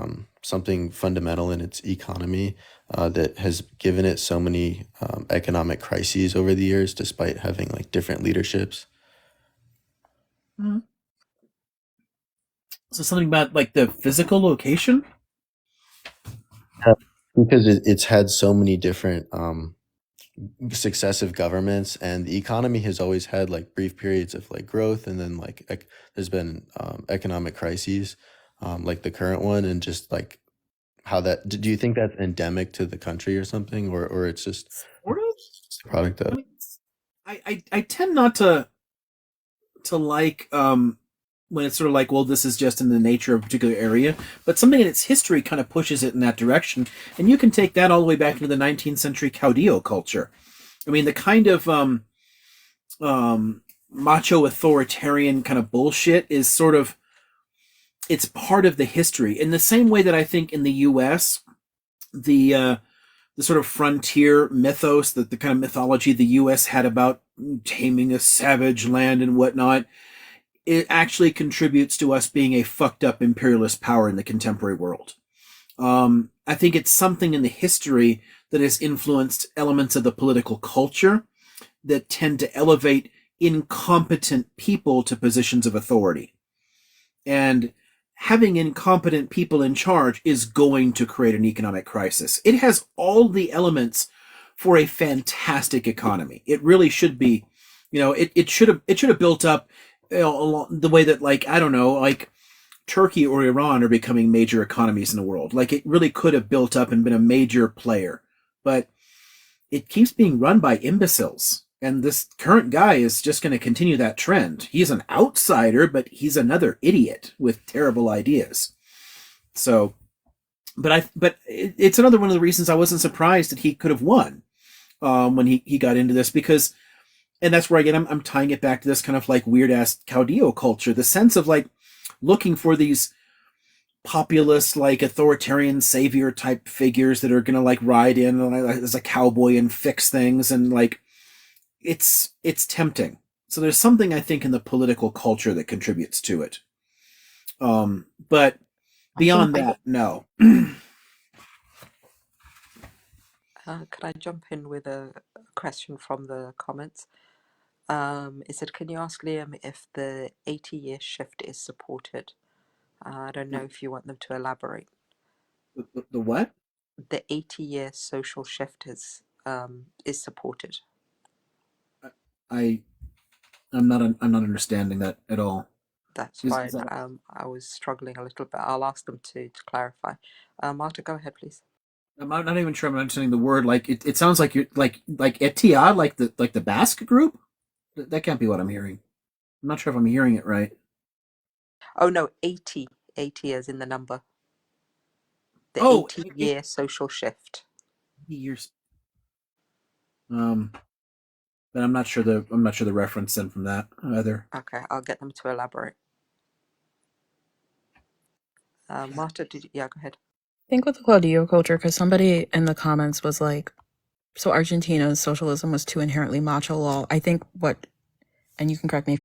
something fundamental in its economy that has given it so many economic crises over the years, despite having like different leaderships? Mm-hmm. So something about like the physical location? Yeah, because it's had so many different successive governments, and the economy has always had like brief periods of like growth, and then like there's been economic crises, like the current one, and just like how that. Do you think that's endemic to the country or something, or it's just Sort of. a product of? I mean, I tend not to like when it's sort of like, well, this is just in the nature of a particular area, but something in its history kind of pushes it in that direction. And you can take that all the way back into the 19th century caudillo culture. I mean, the kind of macho authoritarian kind of bullshit is sort of, it's part of the history. In the same way that I think in the U.S., the sort of frontier mythos, that the kind of mythology the U.S. had about taming a savage land and whatnot, it actually contributes to us being a fucked up imperialist power in the contemporary world. I think it's something in the history that has influenced elements of the political culture that tend to elevate incompetent people to positions of authority. And having incompetent people in charge is going to create an economic crisis. It has all the elements for a fantastic economy. It really should be it should have built up, along the way that, like, I don't know, like Turkey or Iran are becoming major economies in the world. Like, it really could have built up and been a major player, but it keeps being run by imbeciles. And this current guy is just going to continue that trend. He's an outsider, but he's another idiot with terrible ideas. So, but it's another one of the reasons I wasn't surprised that he could have won when he got into this, because, and that's where again I'm tying it back to this kind of like weird ass Caudillo culture, the sense of like looking for these populist, like authoritarian savior type figures that are gonna like ride in as a cowboy and fix things, and like it's tempting. So there's something I think in the political culture that contributes to it. But beyond that, no. Can I jump in with a question from the comments? It said, can you ask Liam if the 80-year shift is supported? I don't know if you want them to elaborate. The what? The 80-year social shift is supported. I'm not understanding that at all. That's fine. I was struggling a little bit. I'll ask them to clarify. Marta, go ahead, please. I'm not even sure I'm understanding the word. Like it sounds like you're like Etihad, like the Basque group. That can't be what I'm hearing. I'm not sure if I'm hearing it right. Oh no, 80 as in the number. The 80-year social shift. Years. But I'm not sure the reference then from that either. Okay, I'll get them to elaborate. Marta, go ahead. I think with the Claudio culture, because somebody in the comments was like, so Argentina's socialism was too inherently macho law. I think and you can correct me